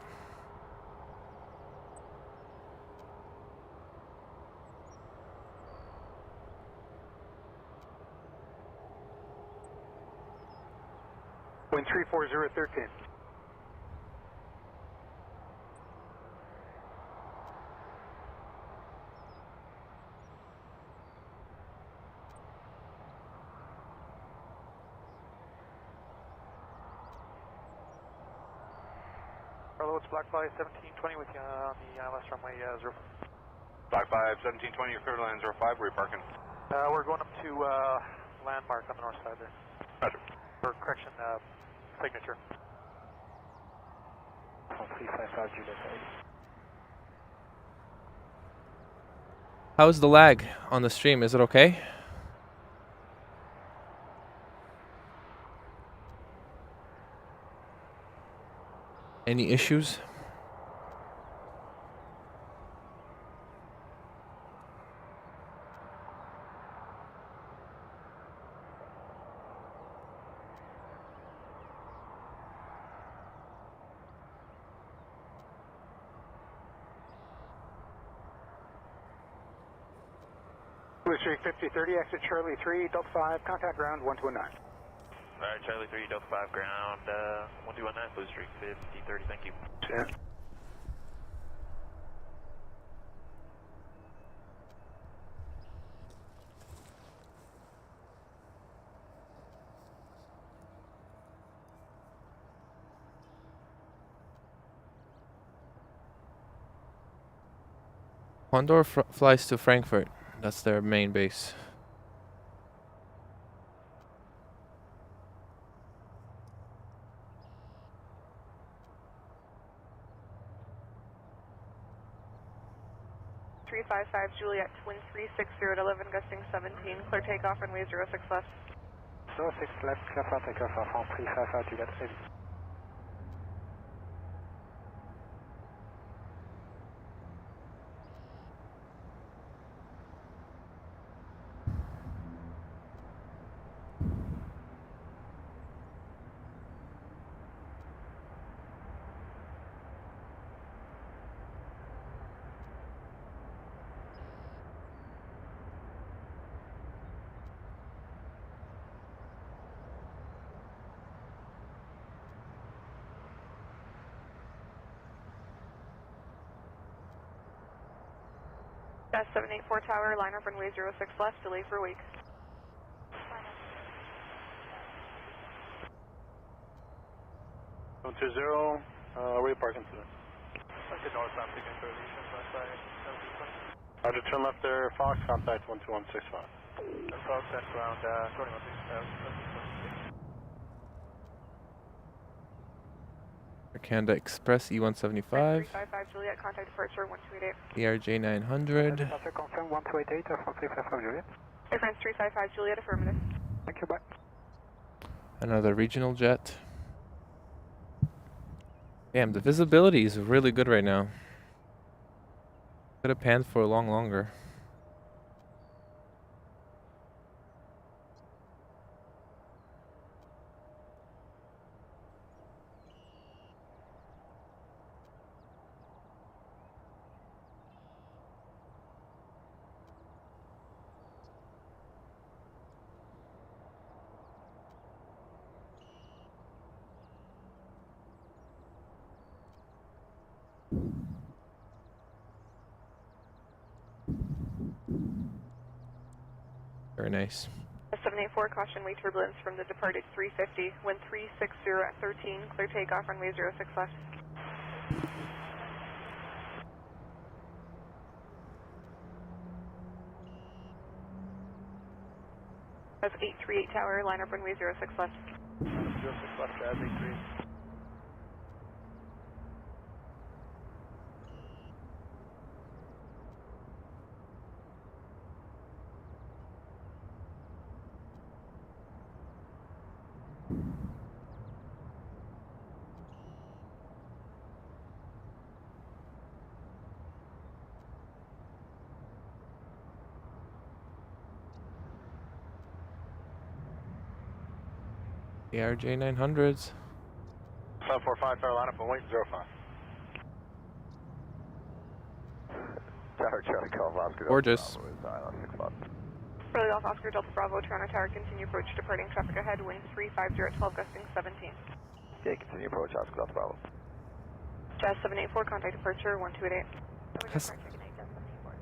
Wind 34013. Hello, it's Blackfly 1720 with you on the ILS runway 05. Blackfly 1720, you're clear to land 05. Where are you parking? We're going up to landmark on the north side there. Roger. For correction, signature. 355 Juliet 8. How's the lag on the stream? Is it okay? Any issues? Blue Streak 5030, exit Charlie 3, Delta 5, contact ground 1219. Alright, Charlie 3, Delta 5, ground 1219, Blue Streak 5030, thank you. Yeah. Condor flies to Frankfurt. That's their main base. Juliet, wind 360 at 11, gusting 17, clear takeoff, runway 06 left. 06 left, clear for takeoff for France 355 Juliet 8. Dash 784 tower, line up runway 06 left, delay for a week. One two zero. Where are you parking today? Like the northbound signature aviation, left side, 1720. Roger, turn left there, Fox, contact 12165. Fox, that's ground 2126. Canada Express E175. 355 Juliet, contact departure 1288. ERJ 900. Departure confirm 1288 from 355 Juliet. Air France 355 Juliet, affirmative. Thank you, bye. Another regional jet. Damn, the visibility is really good right now. Could have panned for longer. Very nice. 784, caution wake turbulence from the departed 350, wind 360 at 13, clear takeoff, runway 06 left. That's 838 tower, line up runway 06 left. 06 left, 838. ERJ 900s. 745 Tower, line up and wait 05. Tower Charlie, call Oscar. Gorgeous. Early Golf Oscar Delta Bravo, Toronto Tower, continue approach, departing traffic ahead, wind 350 at 12, gusting 17. Okay, continue approach, Oscar Delta Bravo. Jazz 784, contact departure 1288.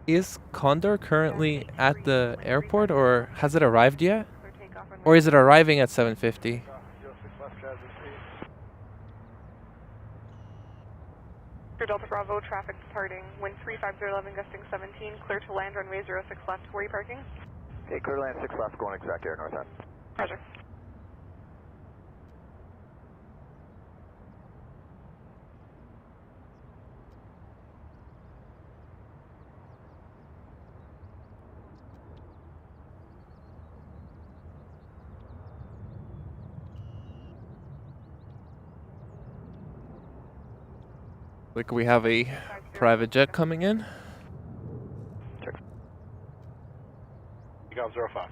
Is Condor currently at the airport, or has it arrived yet? Or is it arriving at 7:50? Delta Bravo, traffic departing, wind 35011, gusting 17, clear to land, runway 06 left. Where are you parking? Okay, clear to land 6 left, going exact air north end. Roger. Like we have a private jet coming in. Golf 05.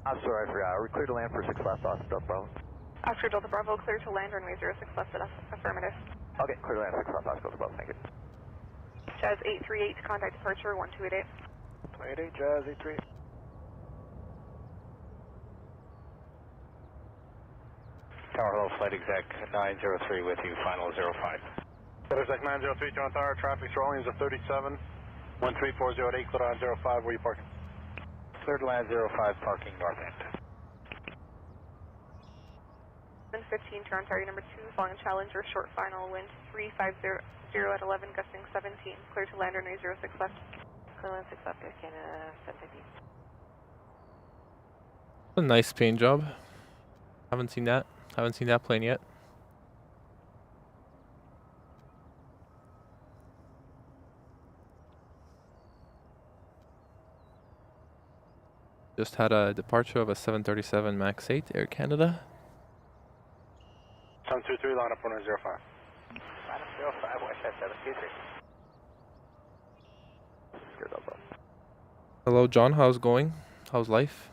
I'm sorry, I forgot. Are we clear to land for 6 left, Oscar Delta Bravo? Oscar Delta Bravo, clear to land, runway 06 left at affirmative. Okay, clear to land 6 left, Oscar Delta Bravo, thank you. Jazz 838, contact departure 1288. 28 Jazz 83. Tower, hello, flight exec 903 with you, final 05. Flight exec 903, Toronto Tower, traffic's rolling is a 37. 13408, clear on 05, where are you parking? Clear to land 05, parking north end. 15, Toronto Tower, number 2, following Challenger, short final, wind 350 at 11, gusting 17, clear to land, runway 06 left. Clear land 6 left, Air Canada 750. A nice paint job. Haven't seen that. Haven't seen that plane yet. Just had a departure of a 737 MAX 8 Air Canada. 723, line up 105. Line up 05, West 723. Hello, John. How's it going? How's life?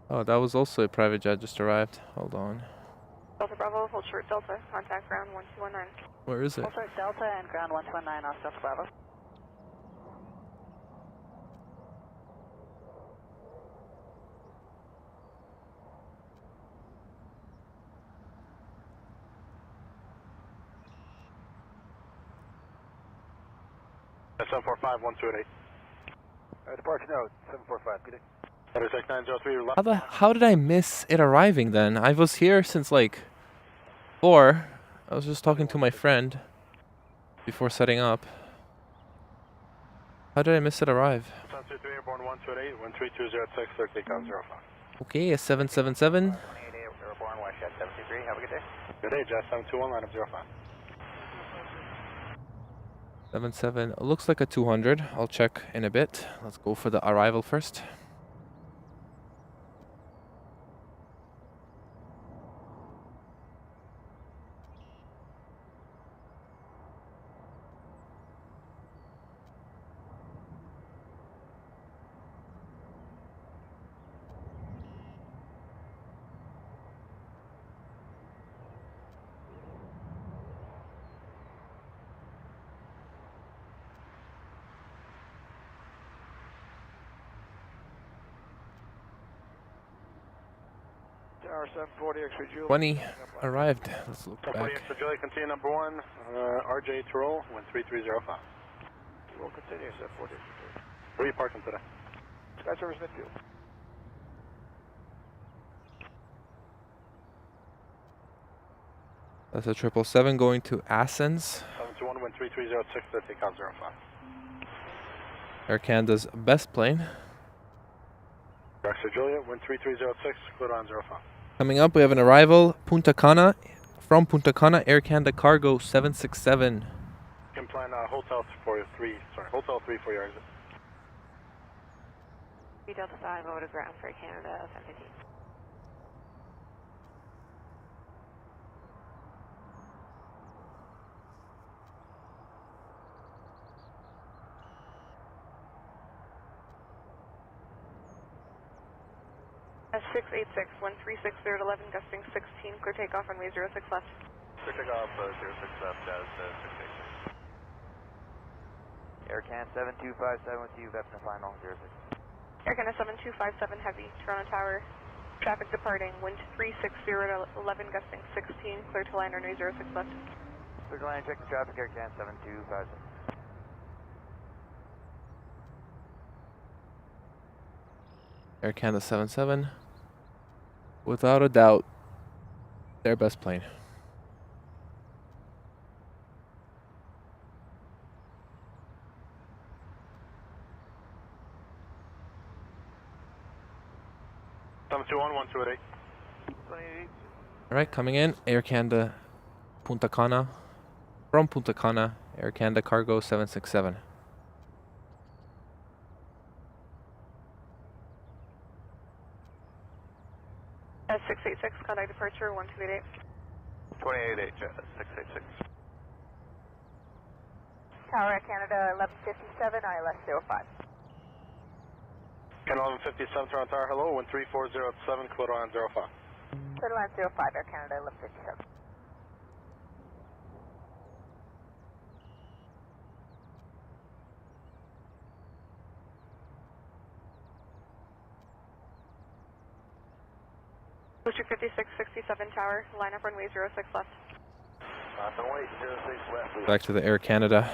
Oh, that was also a private jet just arrived. Hold on. Delta Bravo, hold short Delta, contact ground 1219. Where is it? Hold short Delta and ground 119, Oscar Delta Bravo. That's 745, 1288. Departure note, 745, good day. Flight exec 903, left. How did I miss it arriving then? I was here since like 4. I was just talking to my friend before setting up. How did I miss it arrive? 723, airborne 128, 13206, clear takeoff 05. Okay, a 777. 28 airborne, West 723, have a good day. Good day, Jazz 721, line up 05. 77. Looks like a 200. I'll check in a bit. Let's go for the arrival first. Tower 740, X-ray Julie. 20 arrived. Let's look 740, back. Extra Julie, continue number 1, RJ to roll, 13305. We'll continue 740. Where are you parking today? Sky Service midfield. That's a 777 going to Athens. 721, 13306, clear takeoff 05. Air Canada's best plane. Extra Julia, 13306, clear on 05. Coming up, we have an arrival, Punta Cana. From Punta Cana, Air Canada Cargo 767. You can plan hotel 3 for your exit. Delta 5 over to ground for Canada 750. S686, 1360 at 11, gusting 16, clear takeoff, runway 06 left. Clear takeoff 06 left, Jazz 686. Air Can 7257 with you, Vecna final 06. Air Canada 7257 Heavy, Toronto Tower. Traffic departing, wind 360 at 11, gusting 16, clear to land runway 06 left. Clear to land, check the traffic, Air Can 7257. Air Canada 77. Without a doubt, their best plane. All right, coming in, Air Canada Punta Cana. From Punta Cana, Air Canada Cargo 767. At 686, contact departure 1288. 288, Jazz 686. Tower Air Canada 1157, ILS 05. Can 1157 Toronto Tower, hello, 13407, clear to land 05. Clear to land 05, Air Canada 1157. Booster 5667 Tower, line up runway 06 left. Runway 06 left. Back to the Air Canada.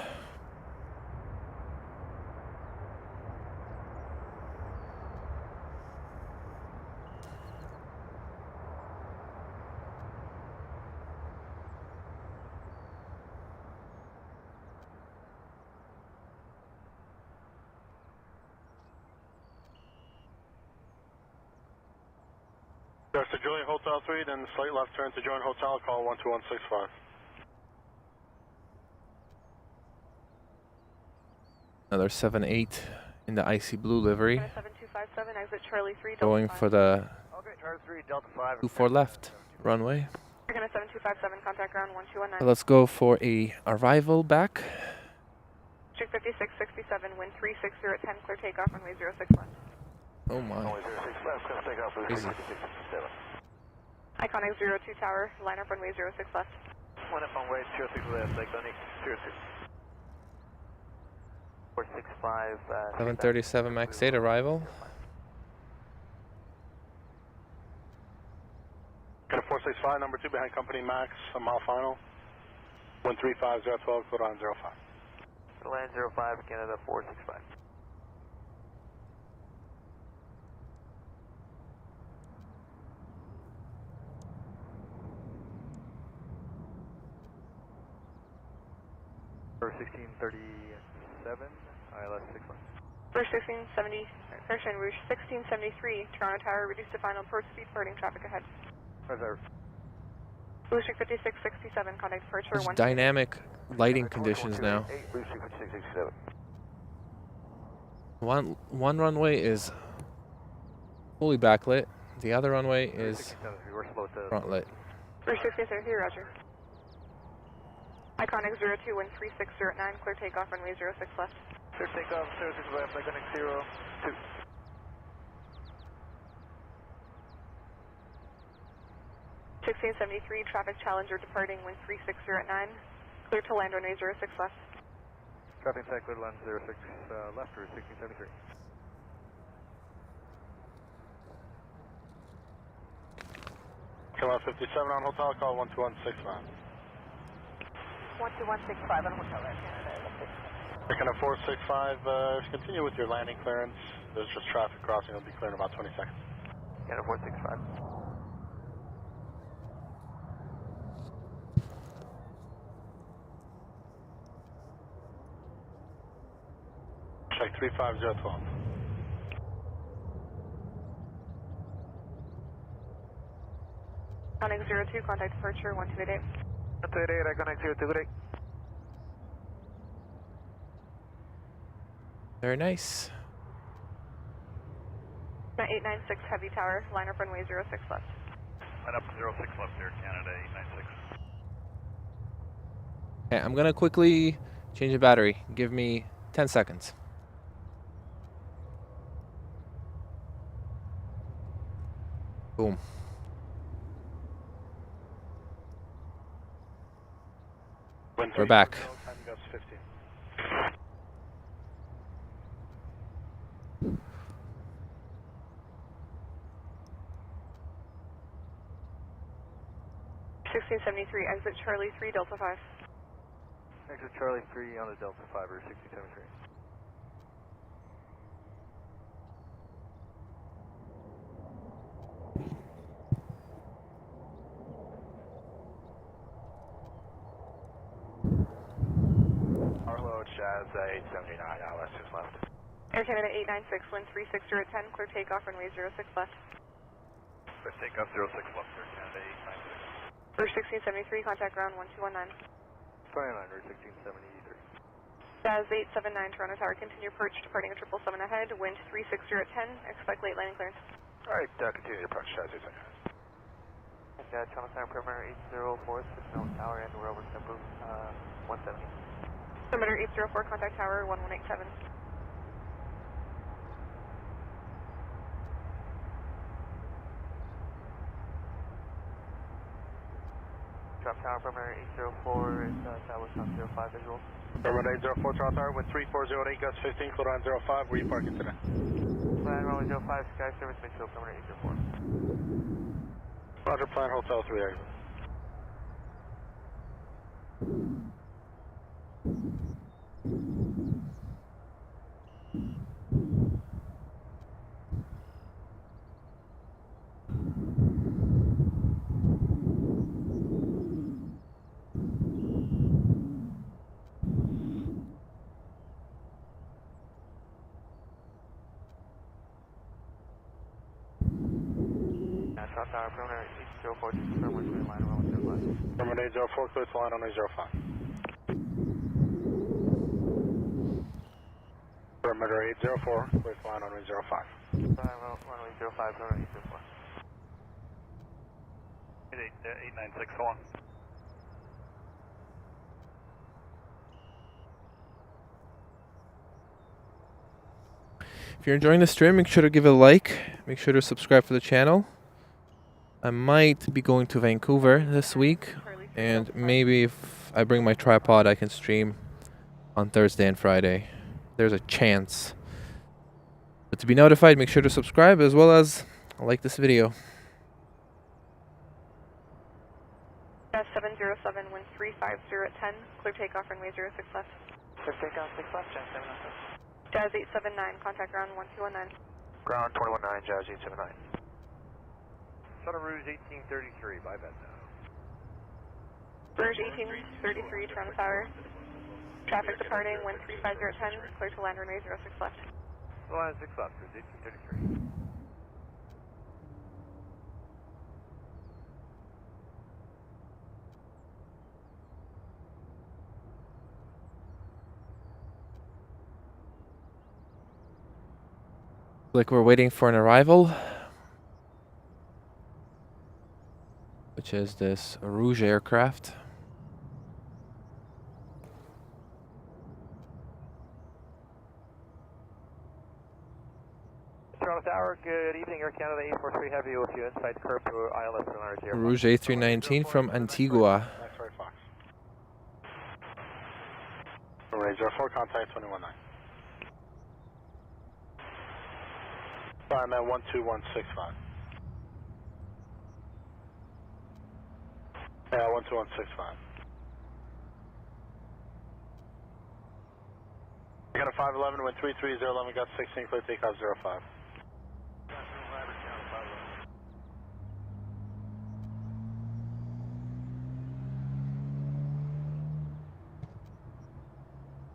There's to join Hotel 3, then slight left turn to join Hotel, call 12165. Another 78 in the icy blue livery. 7257, exit Charlie 3, Delta Going 5. for the Okay, Charlie 3, Delta 5. 24 left runway. Air Canada 7257, contact ground 1219. Let's go for a arrival back. Booster 5667, wind 360 at 10, clear takeoff runway 06 left. Oh my. Runway 06 left, going to take off for Crazy. 5667. Iconic 02 Tower, line up runway 06 left. One up on way 06 left, Iconic 06. 465. 737 MAX 8 arrival. Got a 465, number 2 behind company Max, a mile final. 135012, clear to land 05. Clear to land 05, Canada 465. For 1637, ILS 61. First 1670, correction, Rouge 1673, Toronto Tower, reduced to final approach speed, departing traffic ahead. Reserve. Booster 5667, contact departure Such 1. dynamic lighting conditions now. Booster 5667. One runway is fully backlit. The other runway is front lit. First 673, roger. Iconic 02, wind 3609, clear takeoff runway 06 left. Clear takeoff 06 left, Iconic 02. 1673, traffic challenger departing wind 360 at 9, clear to land runway 06 left. Traffic inside, clear to land 06 left, or 1673. Come on 57 on Hotel, call 12165. 12165 on Hotel Air Canada. Picking up 465, continue with your landing clearance. There's just traffic crossing, it'll be clear in about 20 seconds. Canada 465. Check 35012. Iconic 02, contact departure 1288. 1288, Iconic 02, good day. Very nice. 896 Heavy Tower, line up runway 06 left. Line up 06 left there, Canada 896. Okay, I'm gonna quickly change the battery. Give me 10 seconds. Boom. We're back. Time goes 15. Exit Charlie 3 Delta 5. Exit Charlie 3 on the Delta 5 or 1673. Arlo, Jazz 879, ILS is left. Air Canada 896, wind 360 at 10, clear takeoff, runway 06 left. Clear takeoff 06 left, Air Canada 896. First 1673, contact ground 1219. 29 or 1673. Jazz 879, Toronto Tower, continue approach, departing at 777 ahead, wind 360 at 10, expect late landing clearance. Alright, continue to approach Jazz 879. Toronto Tower, perimeter 804, Signal Tower, and we're over Tempo 170. Perimeter 804, contact tower 1187. Drop Tower, perimeter 804 is Tower 05 visual. Perimeter 804, Toronto Tower, with 340 gust 15, clear on 05, where are you parking today? Plan runway 05, Sky Service, Midfield, perimeter 804. Roger, plan Hotel 3 exit. Toronto Tower, perimeter 804, just confirm which way line runway 05. Perimeter 804, clear to line on 05. Perimeter 804, clear to line on 05. Runway 05, perimeter 804. 896, hold on. If you're enjoying the stream, make sure to give it a like. Make sure to subscribe for the channel. I might be going to Vancouver this week, and maybe if I bring my tripod, I can stream on Thursday and Friday. There's a chance. But to be notified, make sure to subscribe as well as like this video. 707, wind 350 at 10, clear takeoff, runway 06 left. Clear takeoff 6 left, Jazz 707. Jazz 879, contact ground 1219. Ground 219, Jazz 879. Shuttle Rouge 1833, bye bed now. Rouge 1833, Toronto Tower. Traffic departing, wind 350 at 10, clear to land runway 06 left. Line 6 left, Rouge 1833. Like we're waiting for an arrival, which is this Rouge aircraft. Toronto Tower, good evening, Air Canada 843 Heavy with you inside curb to ILS for Rouge A319 from Antigua. That's right, Fox. Perimeter 804, contact 219. Fireman 12165. Yeah, 12165. I got a 511, wind 330, 11, got 16, clear takeoff 05.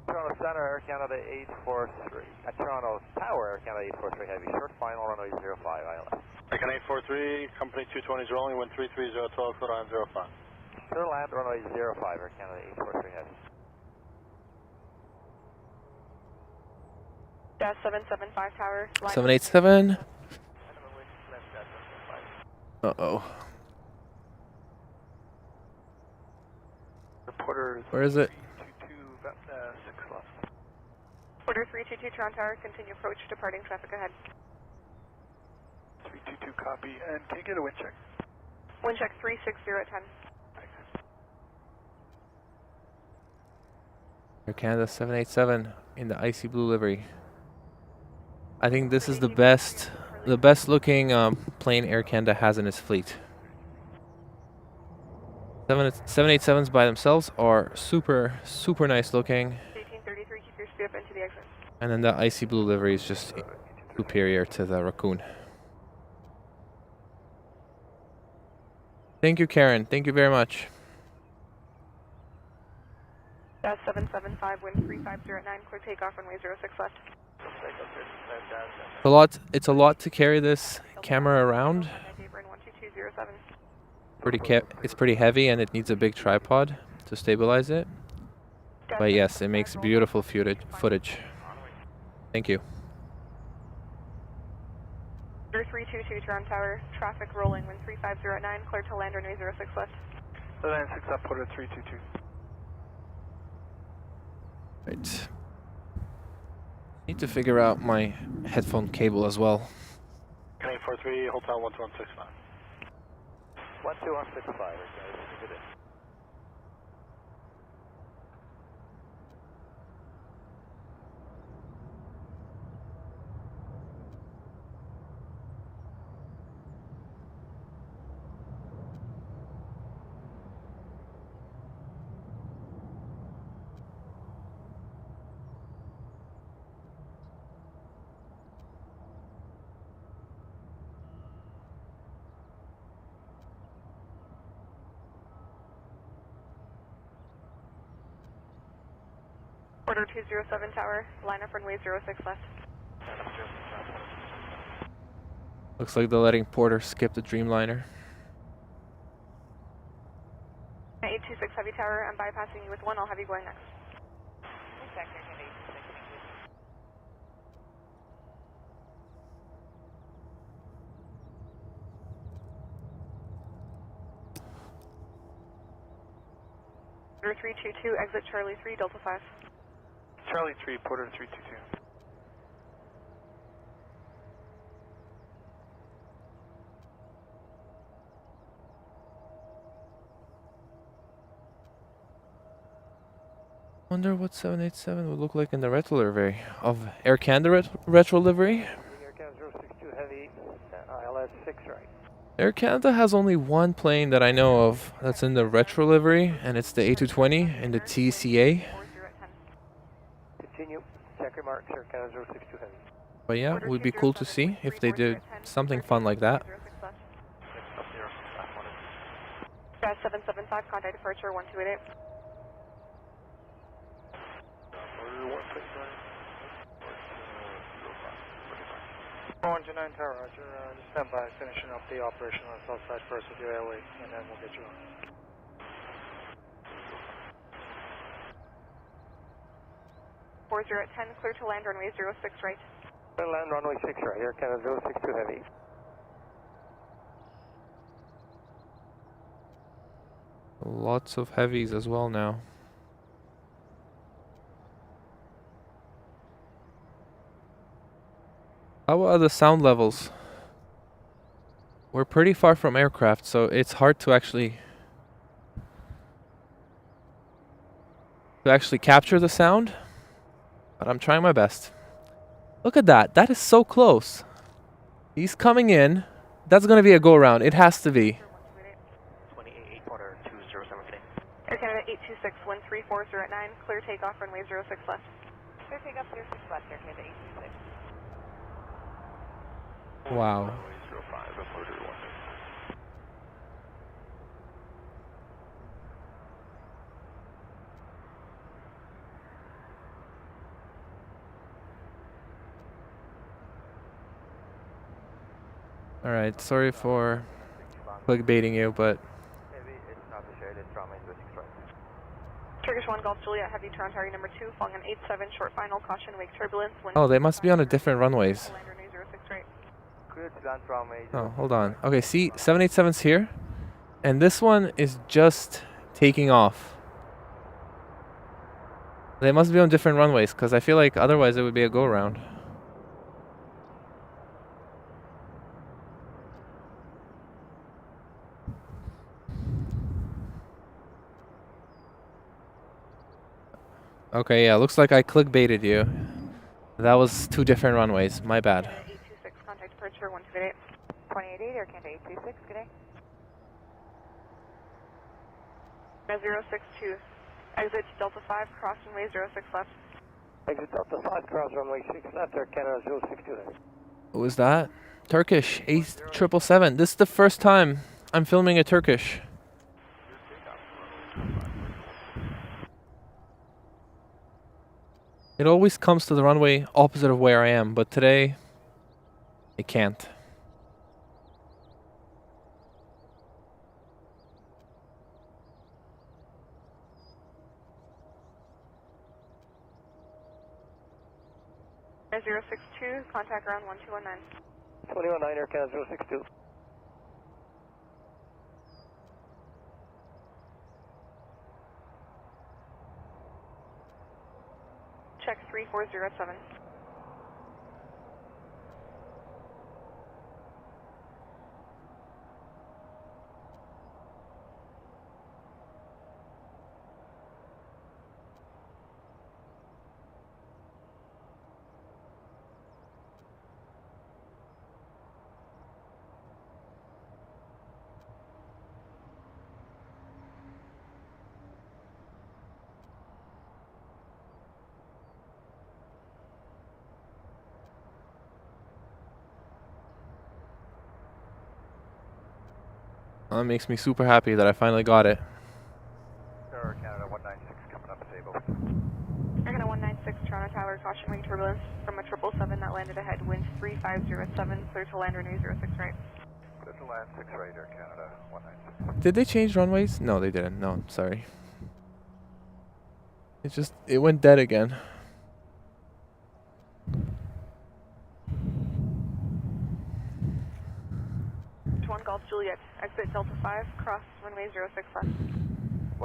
Toronto Center, Air Canada 843. Toronto Tower, Air Canada 843 Heavy, short final, runway 05, ILS. Icon 843, company 220 is rolling, wind 330, 12, clear on 05. Clear land, runway 05, Air Canada 843 Heavy. Jazz 775 Tower. 787. Uh-oh. Reporter. Where is it? 6 left. Order 322 Toronto Tower, continue approach, departing traffic ahead. 322 copy, and can you get a wind check? Wind check 360 at 10. Air Canada 787 in the icy blue livery. I think this is the best looking plane Air Canada has in its fleet. 787s by themselves are super nice looking. 1833, keep your speed up into the exit. And then the icy blue livery is just superior to the Raccoon. Thank you, Karen. Thank you very much. 775, wind 3509, clear takeoff, runway 06 left. It's a lot to carry this camera around. It's pretty heavy and it needs a big tripod to stabilize it. But yes, it makes beautiful footage. Thank you. 322 Toronto Tower, traffic rolling, wind 3509, clear to land, runway 06 left. Land 6 up, port 322. Right. Need to figure out my headphone cable as well. Canadian 43, hotel 12165. 12165, okay, good in. Order 207 Tower, line up runway 06 left. Looks like they're letting Porter skip the Dreamliner. 826 Heavy Tower, I'm bypassing you with 1, I'll have you going next. Order 322, exit Charlie 3, Delta 5. Charlie 3, Porter 322. Wonder what 787 would look like in the retro livery of Air Canada retro livery. Air Canada 062 Heavy, ILS 6 right. Air Canada has only one plane that I know of that's in the retro livery, and it's the A220 in the TCA. Continue, check remarks, Air Canada 062 Heavy. But yeah, it would be cool to see if they did something fun like that. 775, contact departure 1288. 429 Tower, Roger. Just stand by, finishing up the operation on the south side first with your airway, and then we'll get you on. 40 at 10, clear to land runway 06 right. Clear land runway 6 right, Air Canada 062 Heavy. Lots of heavies as well now. How are the sound levels? We're pretty far from aircraft, so it's hard to actually capture the sound, but I'm trying my best. Look at that. That is so close. He's coming in. That's going to be a go-around. It has to be. 28 Porter 207 today. Air Canada 826, 134 at 9, clear takeoff runway 06 left. Clear takeoff 06 left, Air Canada 826. Wow. Alright, sorry for clickbaiting you, but Turkish 1 Golf Juliet, heavy Toronto Tower number 2, falling on 87, short final, caution, wake turbulence. oh, they must be on a different runways. Oh, hold on. Okay, see, 787's here, and this one is just taking off. They must be on different runways, because I feel like otherwise it would be a go-around. Okay, yeah, looks like I clickbaited you. That was 2 different runways. My bad. 826, contact departure 128. 288, Air Canada 826, good day. 062. Exit Delta 5, cross runway 06 left. Exit Delta 5, cross runway 6 left, Air Canada 062. Who was that? Turkish 8777. This is the first time I'm filming a Turkish. It always comes to the runway opposite of where I am, but today it can't. Air 062, contact ground 1219. 219, Air Canada 062. Check 3407. That makes me super happy that I finally got it. Air Canada 196 coming up stable. Air Canada 196, Toronto Tower, caution wing turbulence from a 777 that landed ahead, wind 3507, clear to land runway 06 right. Clear to land 6 right, Air Canada 196. Did they change runways? No, they didn't. No, sorry. It went dead again. One Golf Juliet, exit Delta 5, cross runway 06 left.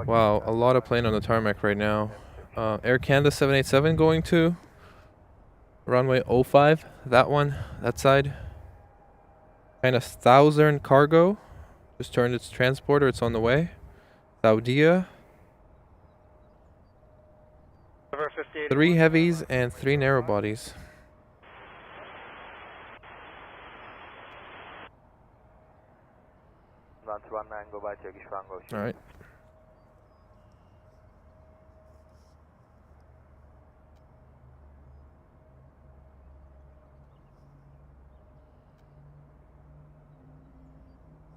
Wow, a lot of plane on the tarmac right now. Air Canada 787 going to runway 05. That one, that side. Kind of Southern Cargo. Just turned its transporter. It's on the way. Saudia. 3 heavies and 3 narrow bodies. All right.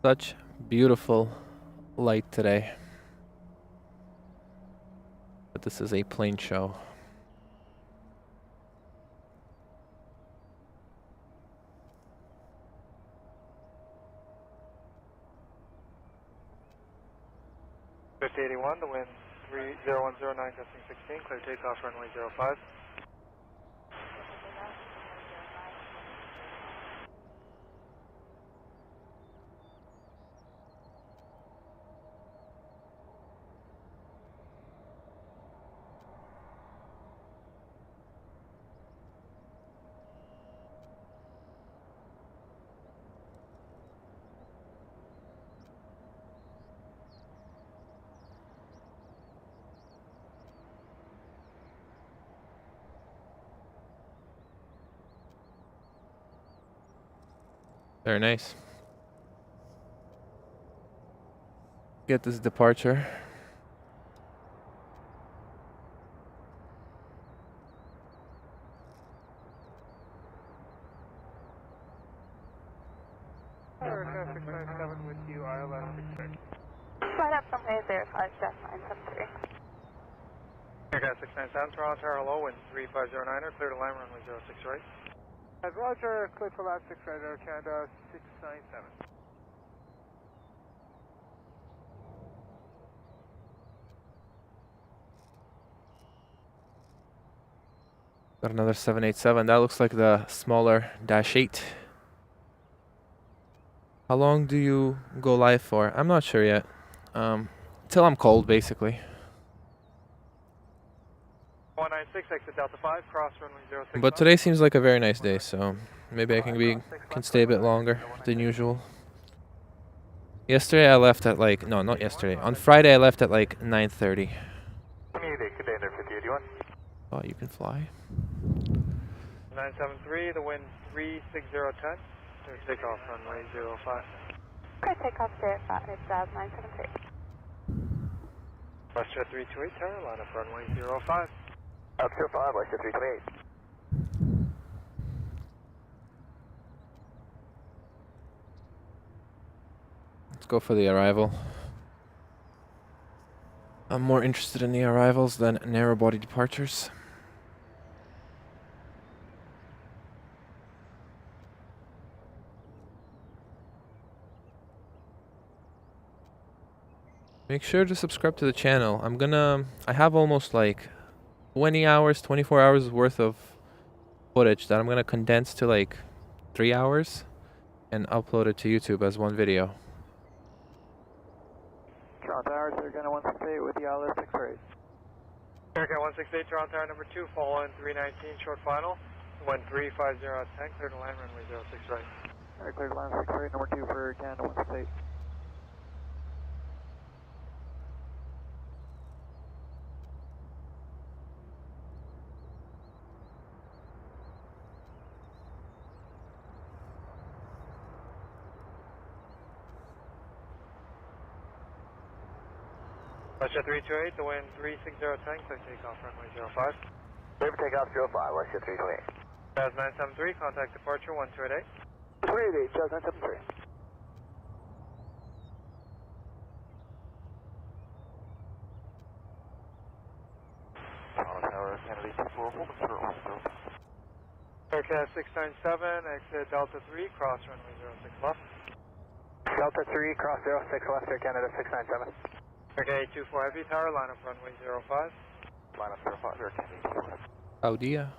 Such beautiful light today. But this is a plane show. The wind 30109, gusting 16, clear takeoff runway 05. Very nice. Get this departure. With you, ILS 66. Slide up runway 05-973. Air 697, Toronto Tower, hello, wind 3509, clear to land runway 06 right. Roger, clear for land 6 right, Air Canada 697. Got another 787. That looks like the smaller Dash 8. How long do you go live for? I'm not sure yet. Till I'm cold, basically. 196, exit Delta 5, cross runway 06. But today seems like a very nice day, so maybe I can stay a bit longer than usual. Yesterday I left at like, no, not yesterday. On Friday I left at like 9:30. 28, good day, there 5081. Oh, you can fly. 973, the wind 36010. Take off runway 05. Okay, take off there at 5. It's 973. WestJet 328 tower, line up runway 05. Up 05, WestJet 328. Let's go for the arrival. I'm more interested in the arrivals than narrow body departures. Make sure to subscribe to the channel. I have almost like 20 hours, 24 hours worth of footage that I'm gonna condense to like 3 hours and upload it to YouTube as one video. Toronto Tower, Aircana 168 with the ILS 648. Aircana 168, Toronto Tower number 2, fall in 319, short final. Wind 350 at 10, clear to land runway 06 right. Alright, clear to land 6 right, number 2 for Canada 168. WestJet 328, the wind 360 at 10, clear takeoff runway 05. Clear for takeoff 05, WestJet 328. Jazz 973, contact departure 1288. 288, Jazz 973. Toronto Tower, Canada 24, hold the short line, go. Aircraft 697, exit Delta 3, cross runway 06 left. Delta 3, cross 06 left, Air Canada 697. Aircraft 824 Heavy Tower, line up runway 05. Line up 05, Air Canada 84. Oh dear.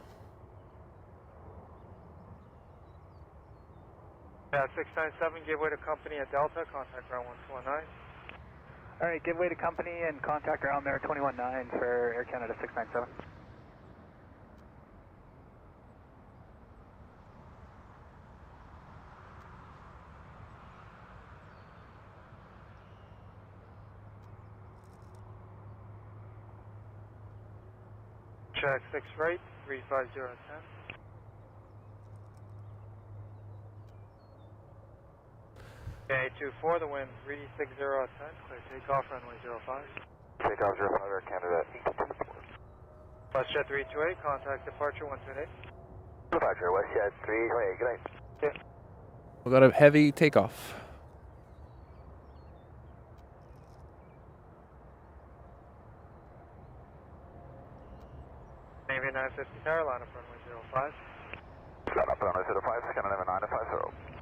Yeah, 697, give way to company at Delta, contact ground 119. Alright, give way to company and contact ground there 219 for Air Canada 697. Check 6 right, 350 at 10. Okay, 824, the wind 360 at 10, clear takeoff runway 05. Takeoff 05, Air Canada 824. WestJet 328, contact departure 128. Departure, WestJet 328, good night. Yeah. We got a heavy takeoff. Navy 950 tower, line up runway 05. Line up runway 05, Canada 950.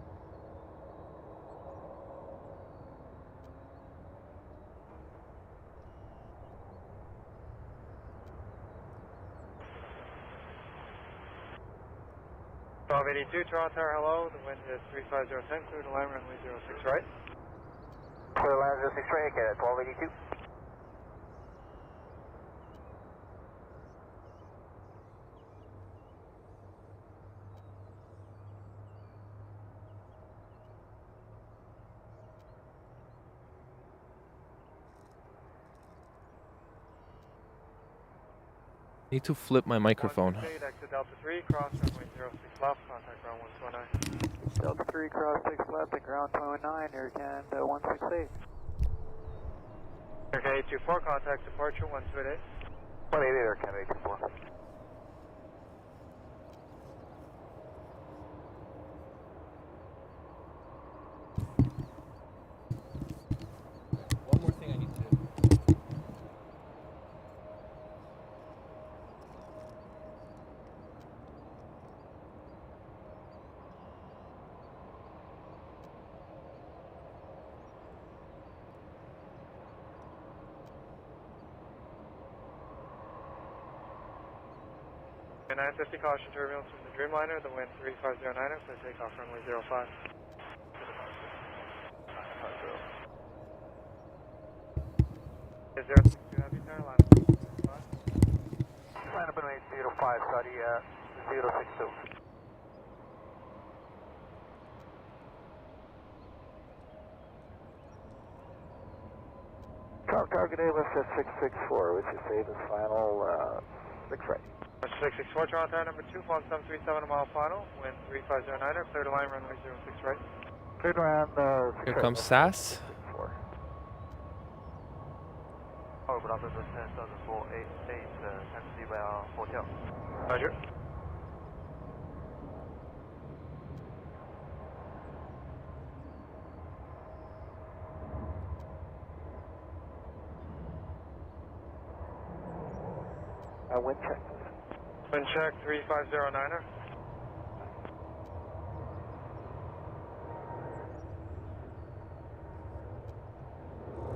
Twelve 82, Toronto Tower, hello. The wind is 350 at 10, clear to land runway 06 right. Clear land 06 right, Canada 1282. Need to flip my microphone. Exit Delta 3, cross runway 06 left, contact ground 129. Delta 3, cross 6 left at ground 209, Air Canada 168. Aircraft 824, contact departure 128. 188, Air Canada 84. One more thing I need to do. Okay, 950, caution turbulence from the Dreamliner, the wind 3509, clear takeoff runway 05. Is 062 Heavy Tower, line up 05. Line up runway 05, Saudi 062. Target A, left at 664, which is safe as final 6 right. 664, Toronto Tower number 2, phone 737 a mile final, wind 3509er, clear to line, runway 06 right. Cleared around Here comes SAS. Oh, good afternoon, 10,488, taxi by our hotel. Roger. Wind check. Wind check 3509er.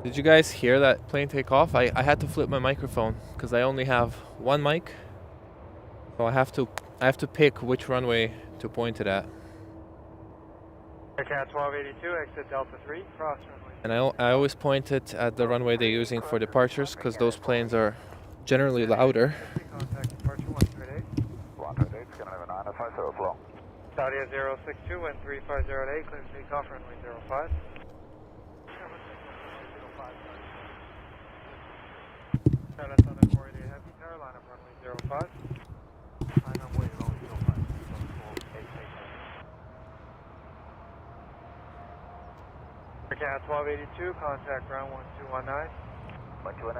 Did you guys hear that plane take off? I had to flip my microphone because I only have one mic. So I have to pick which runway to point it at. Aircat 1282, exit Delta 3, cross runway. And I always point it at the runway they're using for departures because those planes are generally louder. Contact departure 138. 138, it's going to have a 950 flow. Saudi 062, wind 3508, clear takeoff, runway 05. Charlotte Southern 488 Heavy, tower, line up runway 05. Line up way, runway 05. Aircat 1282, contact ground 1219.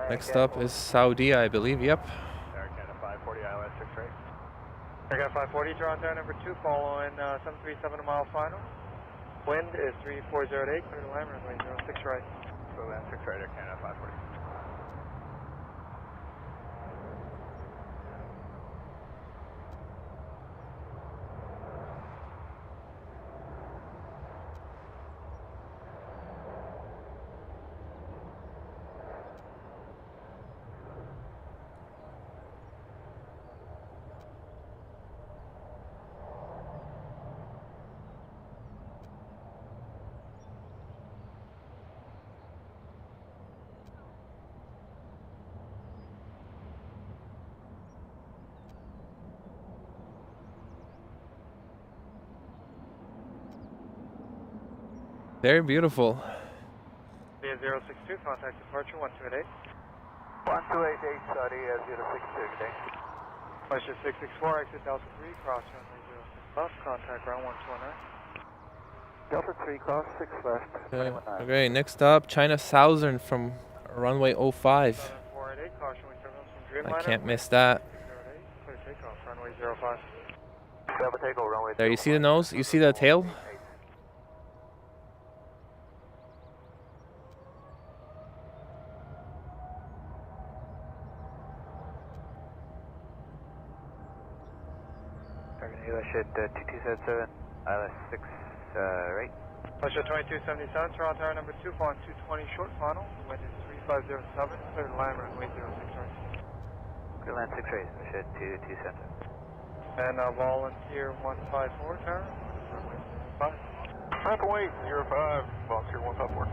Next up is Saudi, I believe. Yep. Aircat 540, ILS 6 right. Aircat 540, Toronto Tower number 2, following 737 a mile final. Wind is 3408, clear to line, runway 06 right. So land 6 right, Aircat 540. Very beautiful. Via 062, contact departure 1288. 1288, Saudi 062, good day. Question 664, exit Delta 3, cross runway 06 left, contact ground 1219. Delta 3, cross 6 left. Okay, next up, China Southern from runway 05. 7488, caution wind turbulence from Dreamliner. I can't miss that. 08, clear takeoff, runway 05. Delta takeoff, runway 05. There, you see the nose? You see the tail? Should 2277, ILS 6 right. Russia 2277, Toronto Tower number 2, phone 220 short final. Wind is 3507, clear to land runway 06 right. Clear land 6 right, Russia 227. And volunteer 154 tower, runway 05. 5.05, volunteer 154.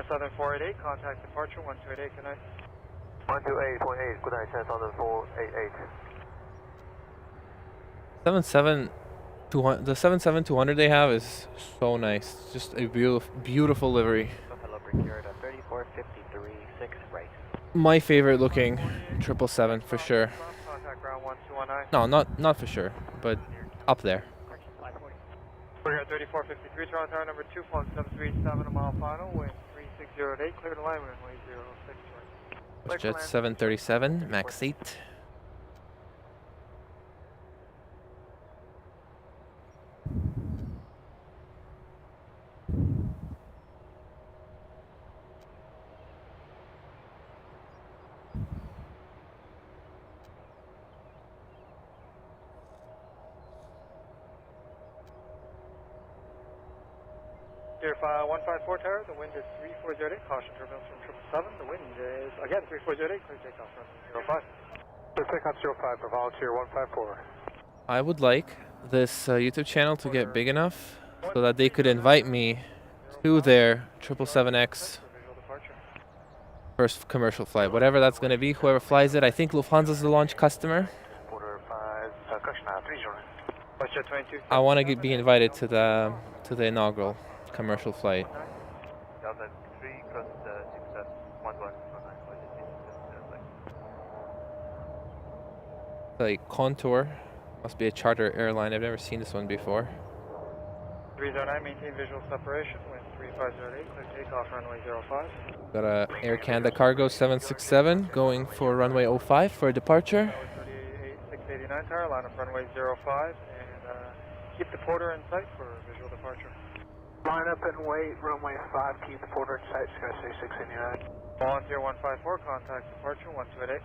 Southern 488, contact departure 1288, good night. 128.8, good night, 10,488. 77200. The 77200 they have is so nice. Just a beautiful livery. Hello, Brickyard 3453, 6 right. My favorite looking 777 for sure. Contact ground 1219. No, not for sure, but up there. We're here at 3453, Toronto Tower number 2, phone 737 a mile final, wind 3608, clear to line runway 06 right. Jet 737, max 8. Here 154 tower, the wind is 3408, caution turbulence from 777, the wind is again 3408, clear takeoff runway 05. Takeoff 05 for volunteer 154. I would like this YouTube channel to get big enough so that they could invite me to their 777X first commercial flight, whatever that's going to be, whoever flies it. I think Lufthansa's the launch customer. I want to be invited to the inaugural commercial flight. Delta 3, cross 67, 11, Like Contour, must be a charter airline. I've never seen this one before. 309, maintain visual separation, wind 3508, clear takeoff, runway 05. Got a Air Canada Cargo 767 going for runway 05 for departure. 689 tower, line up runway 05, and keep the porter in sight for visual departure. Line up and wait, runway 5, keep the porter in sight, Sky 689. Volunteer 154, contact departure 1288.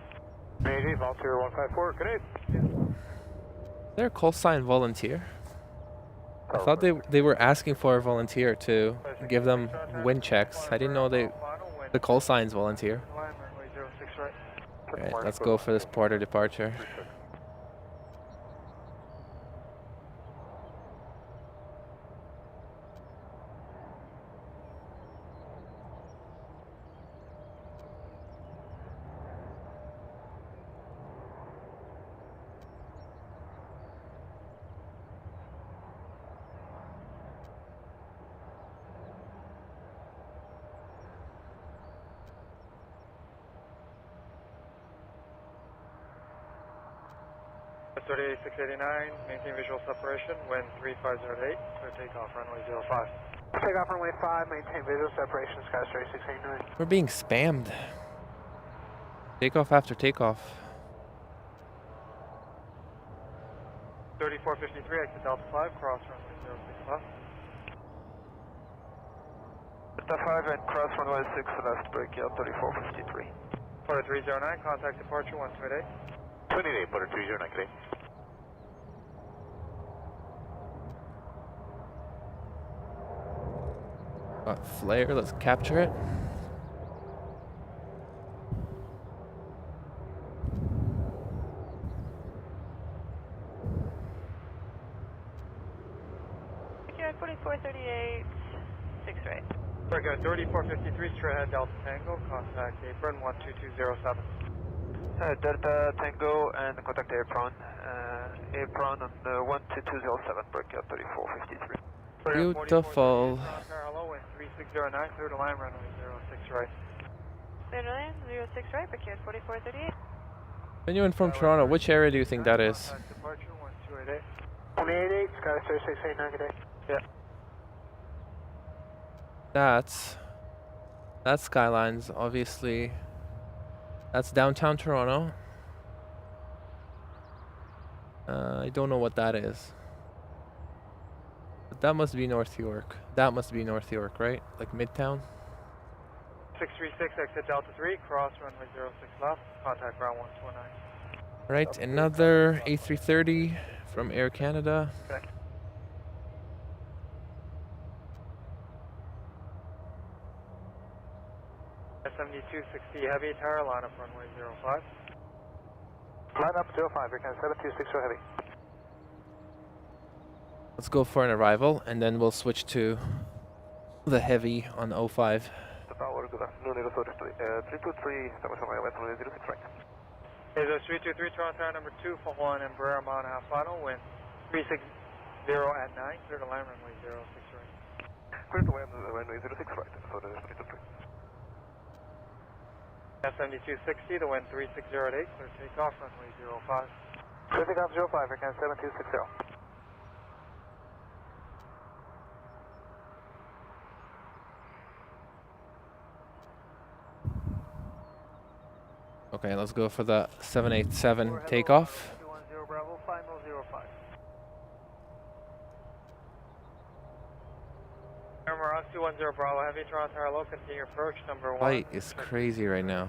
Mayday, volunteer 154, good day. Is there a call sign volunteer? I thought they were asking for a volunteer to give them wind checks. I didn't know the call signs volunteer. Alright, let's go for this porter departure. Thirty-eight 689, maintain visual separation, wind 3508, clear takeoff, runway 05. Takeoff runway 5, maintain visual separation, Sky 689. We're being spammed. Takeoff after takeoff. 3453, exit Delta 5, cross runway 06 left. Delta 5 and cross runway 6 left, break out 3453. Porter 309, contact departure 1288. 28, Porter 309, good day. Got flare, let's capture it. Secure 4438, 6 right. Breakout 3453, straight ahead Delta Tango, contact apron 12207. Delta Tango and contact apron. Apron on 12207, breakout 3453. Beautiful. Hello, wind 3609, clear to line runway 06 right. Clear to line 06 right, breakout 4438. Anyone from Toronto, which area do you think that is? Contact departure 1288. 288, Sky 689, good day. Yeah. That's Skylines, obviously. That's downtown Toronto. I don't know what that is. But that must be North York. That must be North York, right? Like Midtown? 636, exit Delta 3, cross runway 06 left, contact ground 129. Right, another A330 from Air Canada. Okay. S7260 heavy tower, line up runway 05. Line up 05, Air Canada 7260 heavy. Let's go for an arrival, and then we'll switch to the heavy on 05. Tower, good afternoon, 323, estamos on my way, 06 right. Is 323, Toronto Tower number 2, for 1, Embraer mile and a half final, wind 360 at 9, clear to line runway 06 right. Clear to runway 06 right, so there's 323. S7260, the wind 3608, clear takeoff, runway 05. Clear takeoff 05, Air Canada 7260. Okay, let's go for the 787 takeoff. 210 Bravo, final 05. Air 210 Bravo, heavy Toronto Tower low, continue approach, number 1. Flight is crazy right now.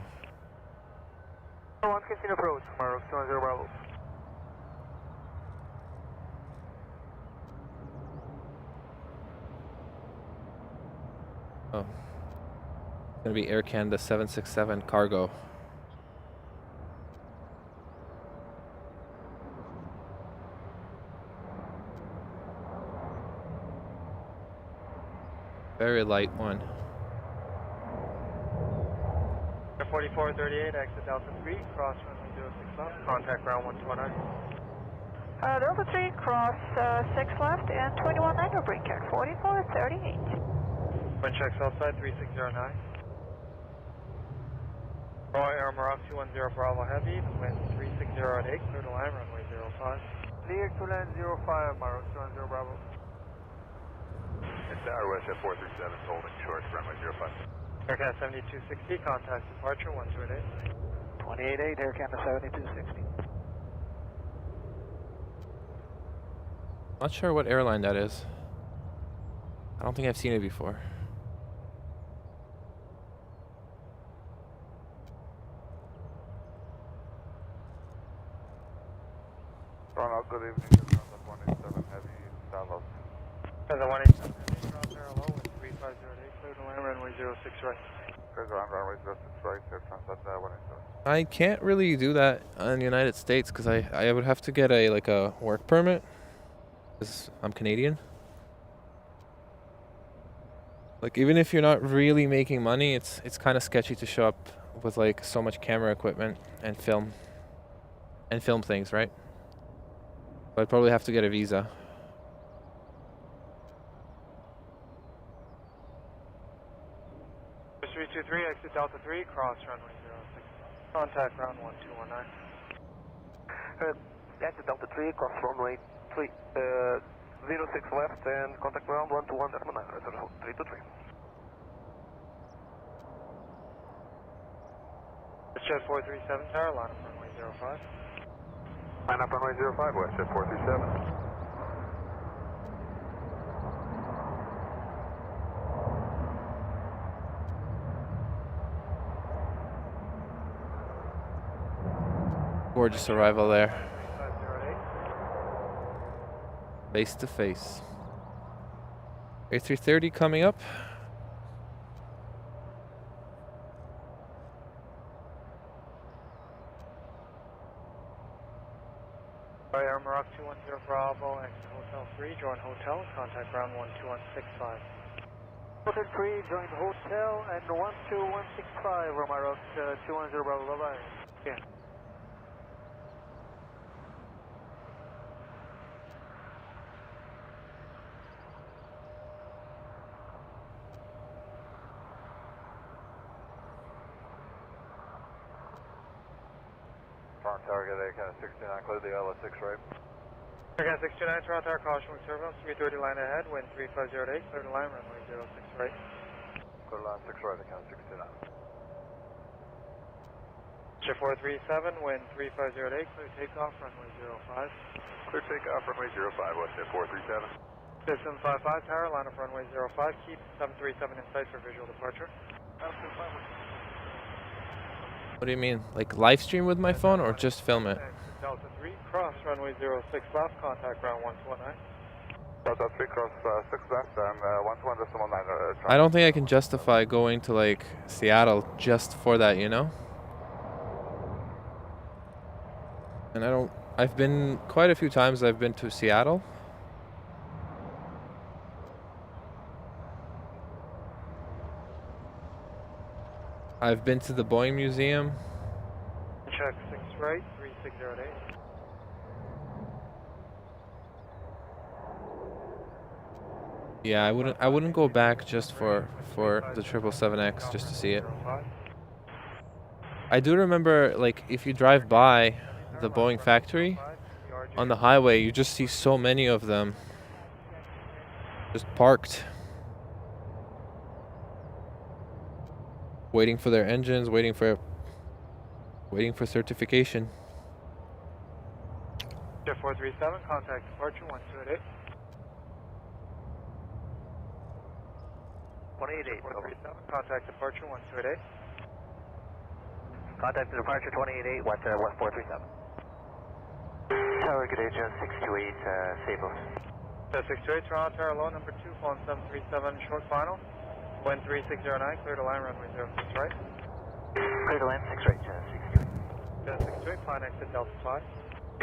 Number 1, continue approach, Maroc 210 Bravo. Oh. It's gonna be Air Canada 767 cargo. very light one. 4438, exit Delta 3, cross runway 06 left, contact ground 1219. Delta 3, cross 6 left and 219 or brake check 4438. Wind checks outside 3609. Roy Air Maroc 210 Bravo Heavy, wind 360 at 8, clear to line runway 05. Clear to land 05, Maroc 210 Bravo. It's Tower West at 437, holding short, runway 05. Air Canada 7260, contact departure 1288. 288, Air Canada 7260. Not sure what airline that is. I don't think I've seen it before. Ronald, good evening. 187 Heavy, Dallas. The 187 Heavy, cross air low, wind 3508, clear to land runway 06 right. Clear to land runway 06 right, Air Transat 187. I can't really do that in the United States because I would have to get a work permit because I'm Canadian. Like even if you're not really making money, it's kind of sketchy to show up with like so much camera equipment and film things, right? So I'd probably have to get a visa. Bus 323, exit Delta 3, cross runway 06. Contact ground 1219. Exit Delta 3, cross runway 06 left and contact ground 121 323. Jet 437 tower, line up runway 05. Line up runway 05, West Jet 437. Gorgeous arrival there. Face to face. A330 coming up. Air Maroc 210 Bravo, exit Hotel 3, join hotel, contact ground 12165. Hotel 3, join hotel and 12165, Maroc 210 Bravo, bye-bye. Yeah. Target Air Canada 69, clear the LS 6 right. Air Canada 629, Toronto Tower, caution with turbulence, 330 line ahead, wind 3508, clear to line runway 06 right. Clear line 6 right, Air Canada 69. Jet 437, wind 3508, clear takeoff, runway 05. Clear takeoff, runway 05, West Jet 437. System 55 tower, line up runway 05, keep 737 in sight for visual departure. What do you mean? Like live stream with my phone or just film it? Delta 3, cross runway 06 left, contact ground 119. Delta 3, cross 6 left and 121.19. I don't think I can justify going to like Seattle just for that, you know? And I've been quite a few times I've been to Seattle. I've been to the Boeing Museum. Check 6 right, 3608. Yeah, I wouldn't go back just for the 777X just to see it. I do remember, like, if you drive by the Boeing factory on the highway, you just see so many of them just parked, waiting for their engines, waiting for certification. Jet 437, contact departure 1288. 188. 437, contact departure 1288. Contact departure 288, West 437. Tower, good day, Jet 628, Sable. Jet 628, Toronto Tower, low number 2, phone 737, short final. Wind 3609, clear to line runway 06 right. Clear to land 6 right, Jet 628. Jet 628, plan exit Delta 5.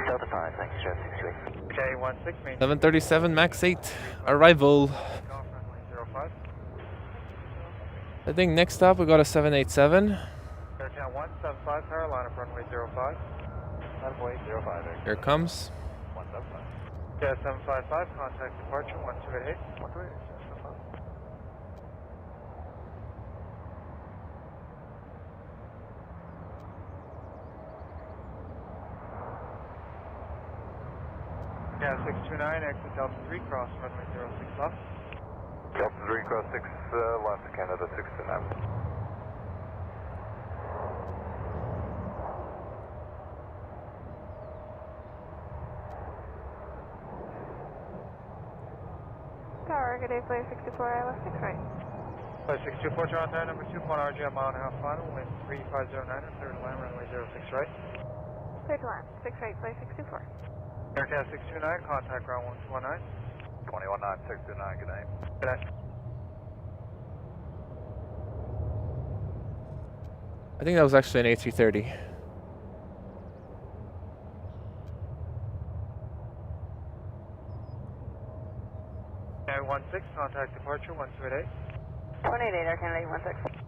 Delta 5, thanks, Jet 628. K16, main. 737 MAX 8 arrival. Off runway 05. I think next up we got a 787. Aircount 175 tower, line up runway 05. Runway 05. Here it comes. 175. Yeah, 755, contact departure 1288. 128. Yeah, 629, exit Delta 3, cross runway 06 left. Delta 3, cross 6 left, Canada 629. Tower, good day, flight 64, ILS 6 right. Flight 624, Toronto tower number 2, point RG, a mile and a half final, wind 3509, and third line, runway 06 right. Clear to land, 6 right, flight 624. Aircraft 629, contact ground 1219. 219, 629, good night. Good night. I think that was actually an A330. Air 16, contact departure 1288. 188, Air Canada 16.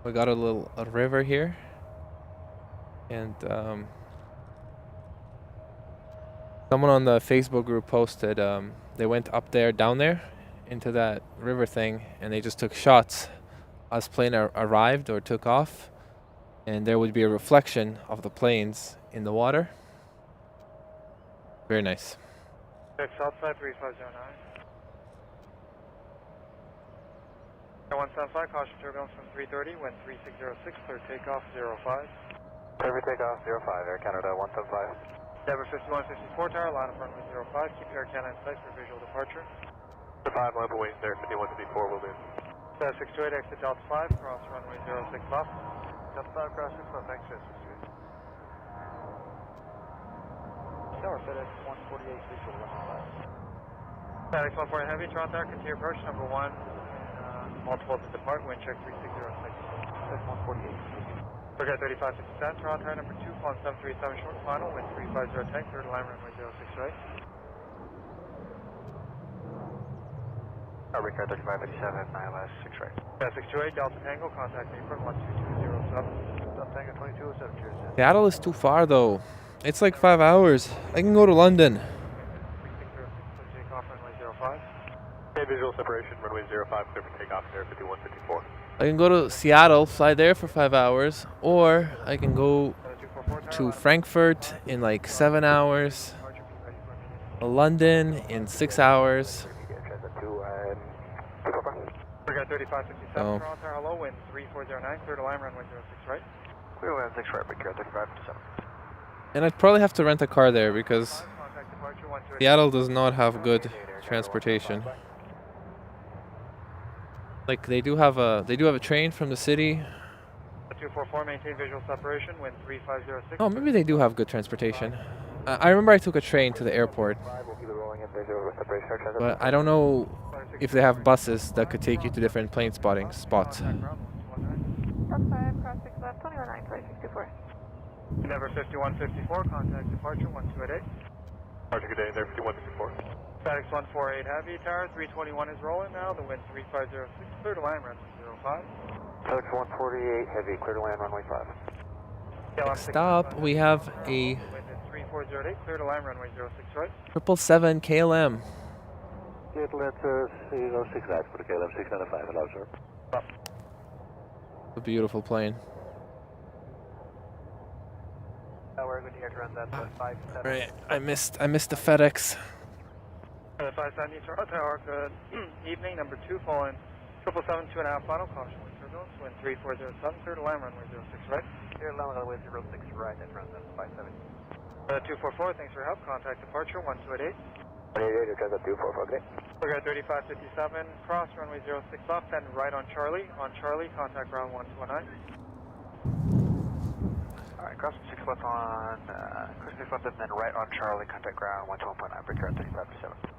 We got a river here, and someone on the Facebook group posted they went up there, down there, into that river thing, and they just took shots as plane arrived or took off, and there would be a reflection of the planes in the water. Very nice. Check Southside 3509. Air 175, caution turbulence from 330, wind 3606, clear takeoff 05. Clear takeoff 05, Air Canada 175. Endeavour 5154 tower, line up runway 05, keep Air Canada in sight for visual departure. 5, level waiting there, 5154 will be. 628, exit Delta 5, cross runway 06 left. Delta 5, cross 6 left, thanks, 628. Tower FedEx 148, visual left 5. FedEx 140 Heavy, Toronto tower, continue approach number 1. Multiple to depart, wind check 3606. FedEx 148. Forget 3557, Toronto tower number 2, flying 737 short final, wind 350 tank, third line runway 06 right. Rico 3557, ILS 6 right. Yeah, 628, Delta Tango, contact apron 12207. Delta Tango 2207, cheers. Seattle is too far though. It's like 5 hours. I can go to London. 3606, clear takeoff runway 05. Okay, visual separation, runway 05, clear for takeoff, air 5154. I can go to Seattle, fly there for 5 hours, or I can go to Frankfurt in like 7 hours, London in 6 hours. Forget 3557, Oh. Toronto tower, hello, wind 3409, clear to line runway 06 right. Clear land 6 right, Rico 3557. And I'd probably have to rent a car there because Contact departure 128. Seattle does not have good transportation. Like they do have a train from the city. 244, maintain visual separation, wind 3506. Oh, maybe they do have good transportation. I remember I took a train to the airport, but I don't know if they have buses that could take you to different plane spotting spots. Delta 5, cross 6 left, 219, flight 624. Endeavour 5154, contact departure 1288. Departure, good day, there 5154. FedEx 148 Heavy, tower 321 is rolling now, the wind 3506, clear to land runway 05. FedEx 148 Heavy, clear to land runway 5. Next up, we have a Wind is 3408, clear to land runway 06 right. 777 KLM. Get letter 06 right for the KLM 695, hello sir. A beautiful plane. We're going to get around that 57. Right, I missed the FedEx. 570 Toronto tower, good evening, number 2, following 777, 2.5 final, caution wind turbulence, wind 3407, clear to land runway 06 right. Clear to land runway 06 right, at around that 570. 244, thanks for your help, contact departure 1288. 188, you're transit 244, okay. We're at 3557, cross runway 06 left, and right on Charlie, contact ground 1219. Alright, cross 6 left on, cross 6 left and then right on Charlie, contact ground 12.9, break around 3557.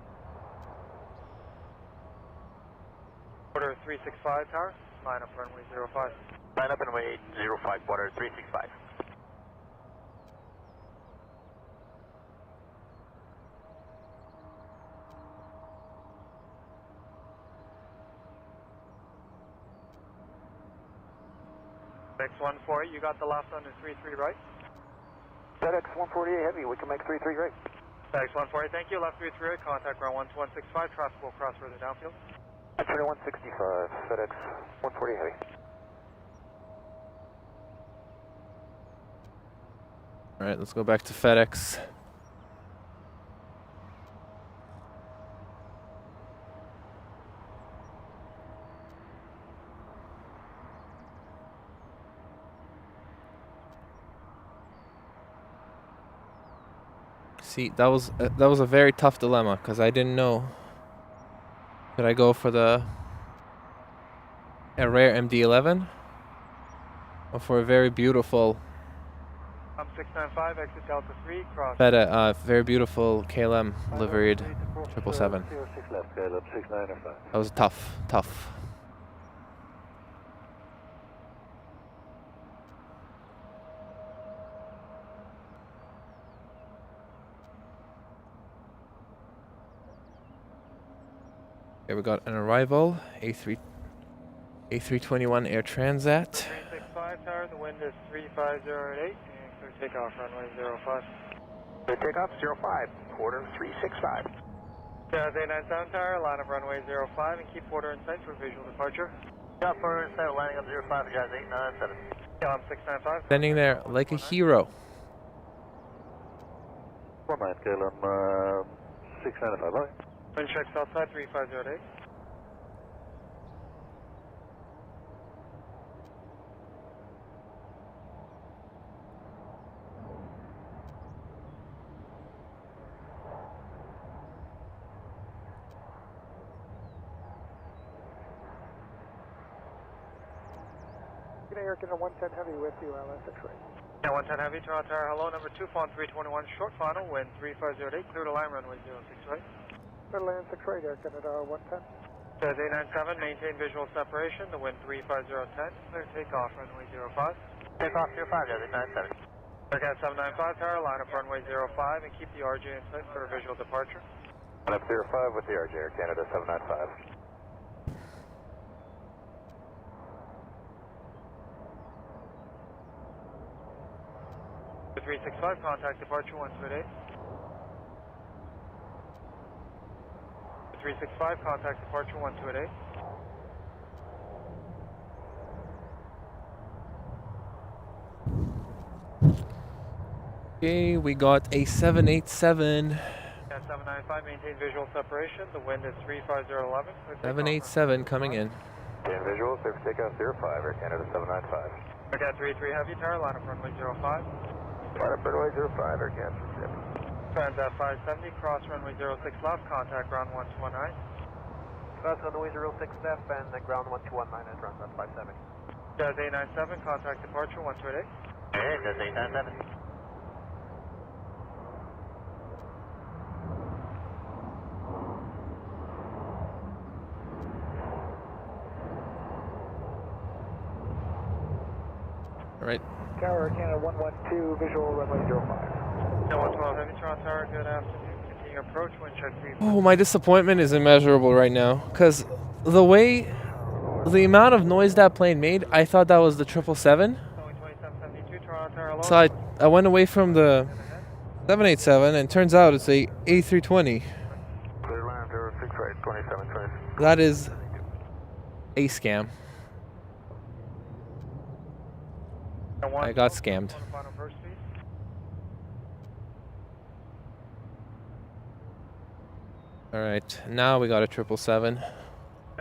Order 365 tower, line up runway 05. Line up and wait 05, water 365. FedEx 148, you got the left on the 33 right. FedEx 148 Heavy, we can make 33 right. FedEx 148, thank you. Left 33 right, contact ground 12165, traffic will cross further downfield. 2165, FedEx 148 Heavy. All right, let's go back to FedEx. See, that was a very tough dilemma because I didn't know. Should I go for a rare MD-11 or for a very beautiful 695, exit Delta 3, cross. Very beautiful KLM liveried 777. 06 left, KLM 6905. That was tough. Okay, we got an arrival, A321 Air Transat. 365 tower, the wind is 35088, and clear takeoff, runway 05. Clear takeoff 05, quarter 365. Jazz 897 tower, line up runway 05, and keep quarter in sight for visual departure. Got quarter in sight, lining up 05, Jazz 897. KLM 695. Standing there like a hero. 49, KLM 695, right? Wind checks outside 3508. Air Canada 110 Heavy with you, LS6 right. Yeah, 110 Heavy, Toronto Tower, hello, number 2, phone 321, short final, wind 3508, clear to line, runway 06 right. Clear to land 6 right, Air Canada 110. Jazz 897, maintain visual separation, the wind 35010, clear takeoff, runway 05. Takeoff 05, Jazz 897. Aircat 795 tower, line up runway 05, and keep the RJ in sight for a visual departure. Line up 05 with the RJ, Air Canada 795. 365, contact departure 128. 365, contact departure 128. Okay, we got a 787. Yeah, 795, maintain visual separation. The wind is 35011. 787 coming in. Maintain visual, surface takeoff 05, Air Canada 795. Aircat 33 Heavy tower, line up runway 05. Line up runway 05, Air Canada 7. Transat 570, cross runway 06 left, contact ground 1219. Cross runway 06 left and ground 1219 at Transat 570. Jazz 897, contact departure 128. Hey, Jazz 897. Right. Tower Canada 112, visual runway 05. Yeah, 112 Heavy, Toronto Tower, good afternoon. Continue approach, wind check 3. Oh, my disappointment is immeasurable right now. Because the amount of noise that plane made, I thought that was the 777. So I went away from the 787, and turns out it's a A320. Clear line 06 right, 2720. That is a scam. I got scammed. Alright, now we got a 777.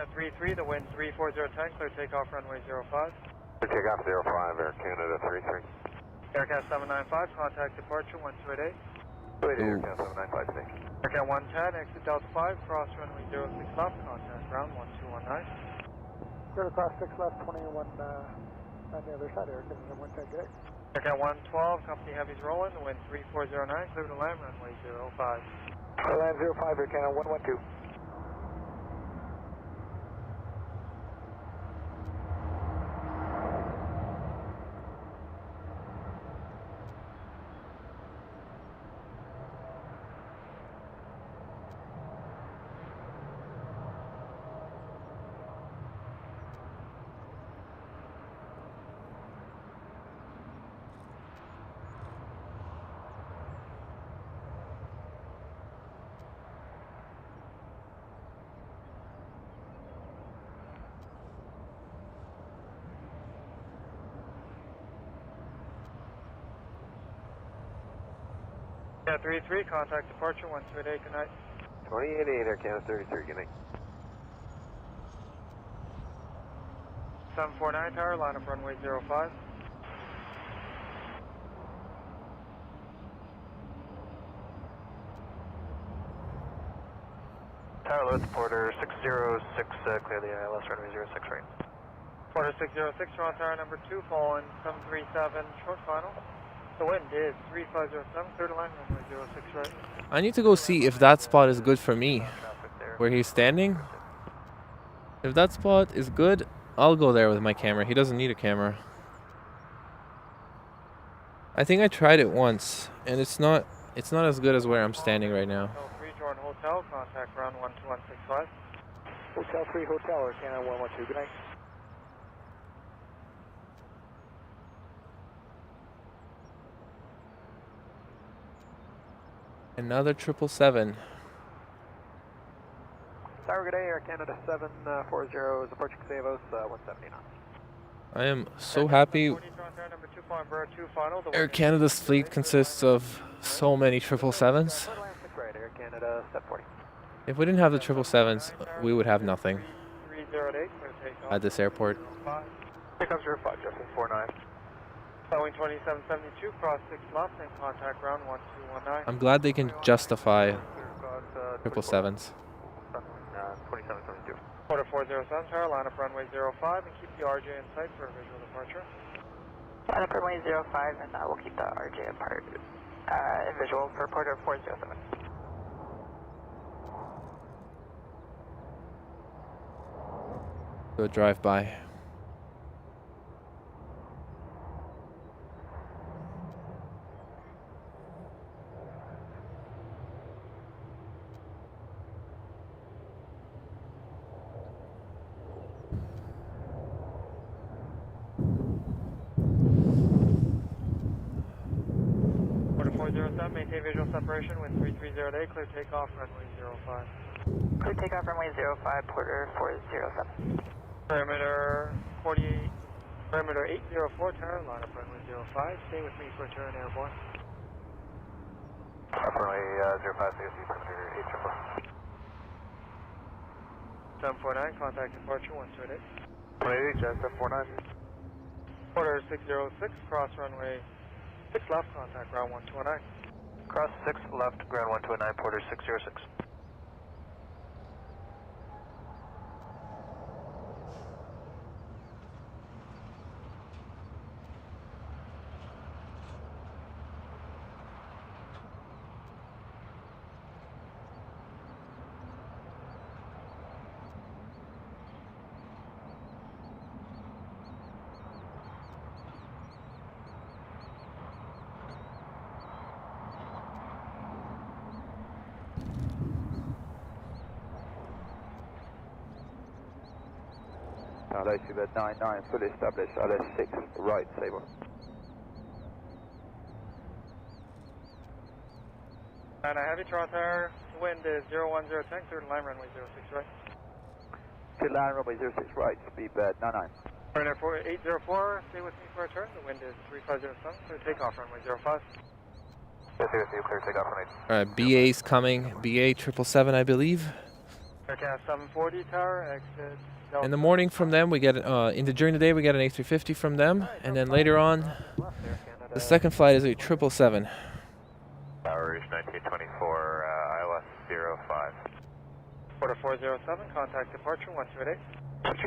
33, the wind 34010, clear takeoff runway 05. Clear takeoff 05, Air Canada 33. Aircat 795, contact departure 128. Wait, Aircat 795 today. Aircat 110, exit Delta 5, cross runway 06 left, contact ground 1219. Go to cross 6 left, 21 on the other side, Air Canada 110, good. Aircat 112, company heavies rolling, the wind 3409, clear to land, runway 05. Land 05, Air Canada 112. Canada 33, contact departure 128, good night. 28-8, Air Canada 33, good night. 749 tower, line up runway 05. Tower loads, Porter 606, clear the ILS runway 06 right. Porter 606, Toronto Tower number 2, following 737, short final. The wind is 3507, clear to line runway 06 right. I need to go see if that spot is good for me, where he's standing. If that spot is good, I'll go there with my camera. He doesn't need a camera. I think I tried it once, and it's not as good as where I'm standing right now. Hotel 3, Jordan Hotel, contact ground 12165. Hotel 3, Hotel, Air Canada 112, good night. Another 777. Tower, good day, Air Canada 740 is approaching Savos, 170 knots. I am so happy. Air Canada's fleet consists of so many 777s. Air Canada 740. If we didn't have the 777s, we would have nothing at this airport. Pickup 05, Justin 49. Boeing 2772, cross 6 left, and contact ground 1219. I'm glad they can justify 777s. 2772. Porter 407, tower, line up runway 05, and keep the RJ in sight for a visual departure. Line up runway 05, and we'll keep the RJ apart. Visual for Porter 407. Do a drive-by. Maintain visual separation with 3308, clear takeoff, runway 05. Clear takeoff, runway 05, Porter 407. Perimeter 804, tower, line up runway 05. Stay with me for a turn, airborne. Runway 05, CSC, perimeter 804. 749, contact departure 128. 188, Jazz 749. Porter 606, cross runway 6 left, contact ground 129. Cross 6 left, ground 129, Porter 606. Foundation bed 99, fully established, LS 6, right, Sable. And a heavy Toronto Tower, wind is 01010, clear to line runway 06 right. To land runway 06 right, speed bed 99. Perimeter 804, stay with me for a turn, the wind is 3507, clear takeoff runway 05. Yes, clear takeoff runway. Alright, BA's coming. BA 777, I believe. Aircraft 740 tower, exit. In the morning from them, we get during the day we get an A350 from them, and then later on, the second flight is a 777. Tower Rouge 1924, ILS 05. Porter 407, contact departure 128.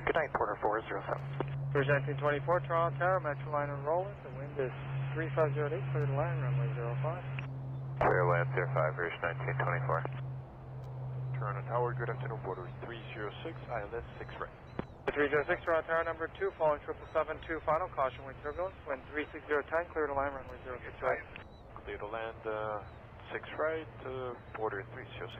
Good night, Porter 407. Rouge 1924, Toronto Tower, Metroliner rolling, the wind is 3508, clear to land, runway 05. Clear land 05, Rouge 1924. Toronto Tower, good afternoon, Porter 306, ILS 6 right. 306, Toronto Tower number 2, following 777-2, final, caution wind turbulence, wind 36010, clear to line, runway 06 right. Clear to land 6 right, Porter 306.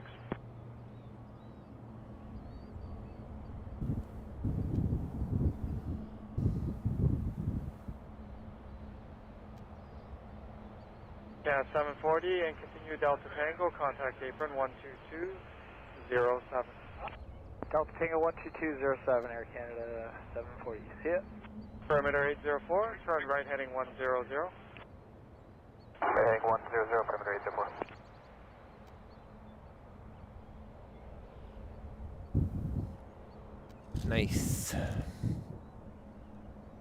Yeah, 740 and continue Delta Tango, contact apron 12207. Delta Tango 12207, Air Canada 740, see it? Perimeter 804, turn right heading 100. Right heading 100, perimeter 804. Nice.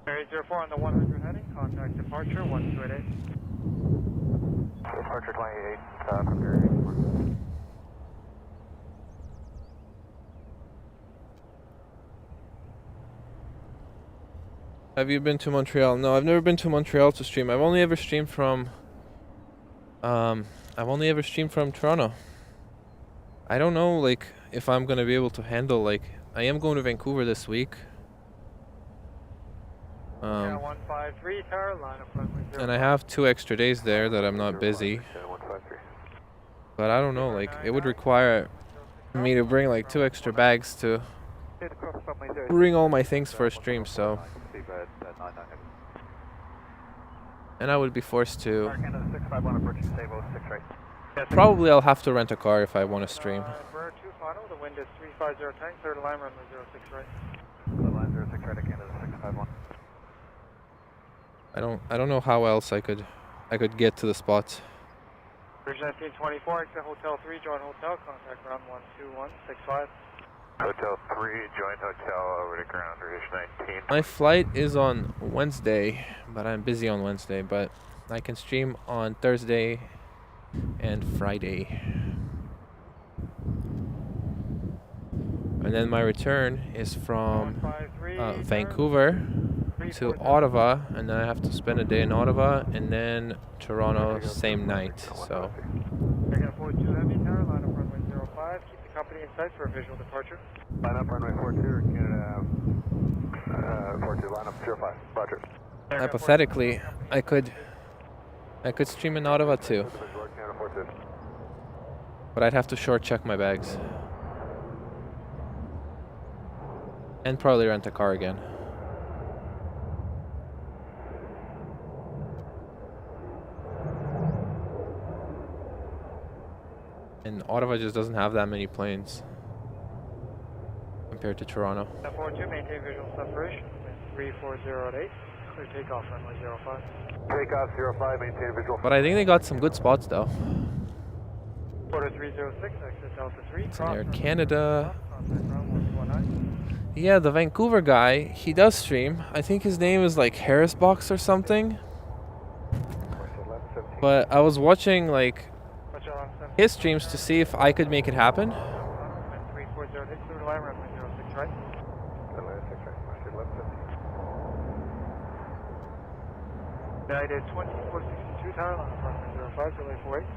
Area 04 on the 100 heading, contact departure 1288. Departure 28 from your Have you been to Montreal? No, I've never been to Montreal to stream. I've only ever streamed from Toronto. I don't know like if I'm gonna be able to handle like I am going to Vancouver this week. Yeah, 153 tower, line up runway 05. And I have 2 extra days there that I'm not busy. But I don't know, like it would require me to bring like 2 extra bags to bring all my things for a stream, so. And I would be forced to. Probably I'll have to rent a car if I want to stream. Bird 2 final, the wind is 350 tank, third line runway 06 right. line 06 right at Canada 651. I don't know how else I could get to the spots. Bridge 1924, exit Hotel 3, join hotel, contact ground 12165. Hotel 3, join hotel over to ground, Ridge 19. My flight is on Wednesday, but I'm busy on Wednesday, but I can stream on Thursday and Friday. And then my return is from Vancouver to Ottawa, and then I have to spend a day in Ottawa, and then Toronto same night. So. Again, 42 heavy tower, line up runway 05. Keep the company in sight for a visual departure. Line up runway 42, Canada 42, line up 05. Roger. Hypothetically, I could stream in Ottawa too, but I'd have to short check my bags and probably rent a car again. And Ottawa just doesn't have that many planes compared to Toronto. 42, maintain visual separation. 340 at 8. Clear takeoff runway 05. Takeoff 05, maintain visual. But I think they got some good spots though. Quarter 306, exit Delta 3. It's in Air Canada. Yeah, the Vancouver guy, he does stream. I think his name is like Harris Box or something. But I was watching like his streams to see if I could make it happen. 340, through line runway 06 right. United 2462 tower, line up runway 05, delay 48.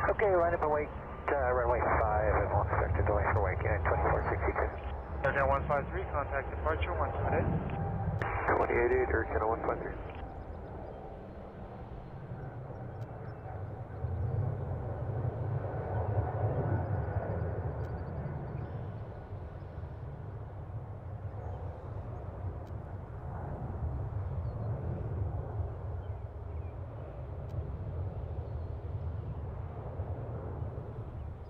Okay, line up and wait, runway 5, and we'll expect a delay for wake in 2462. Air 153, contact departure 128. 288, Air Canada 153.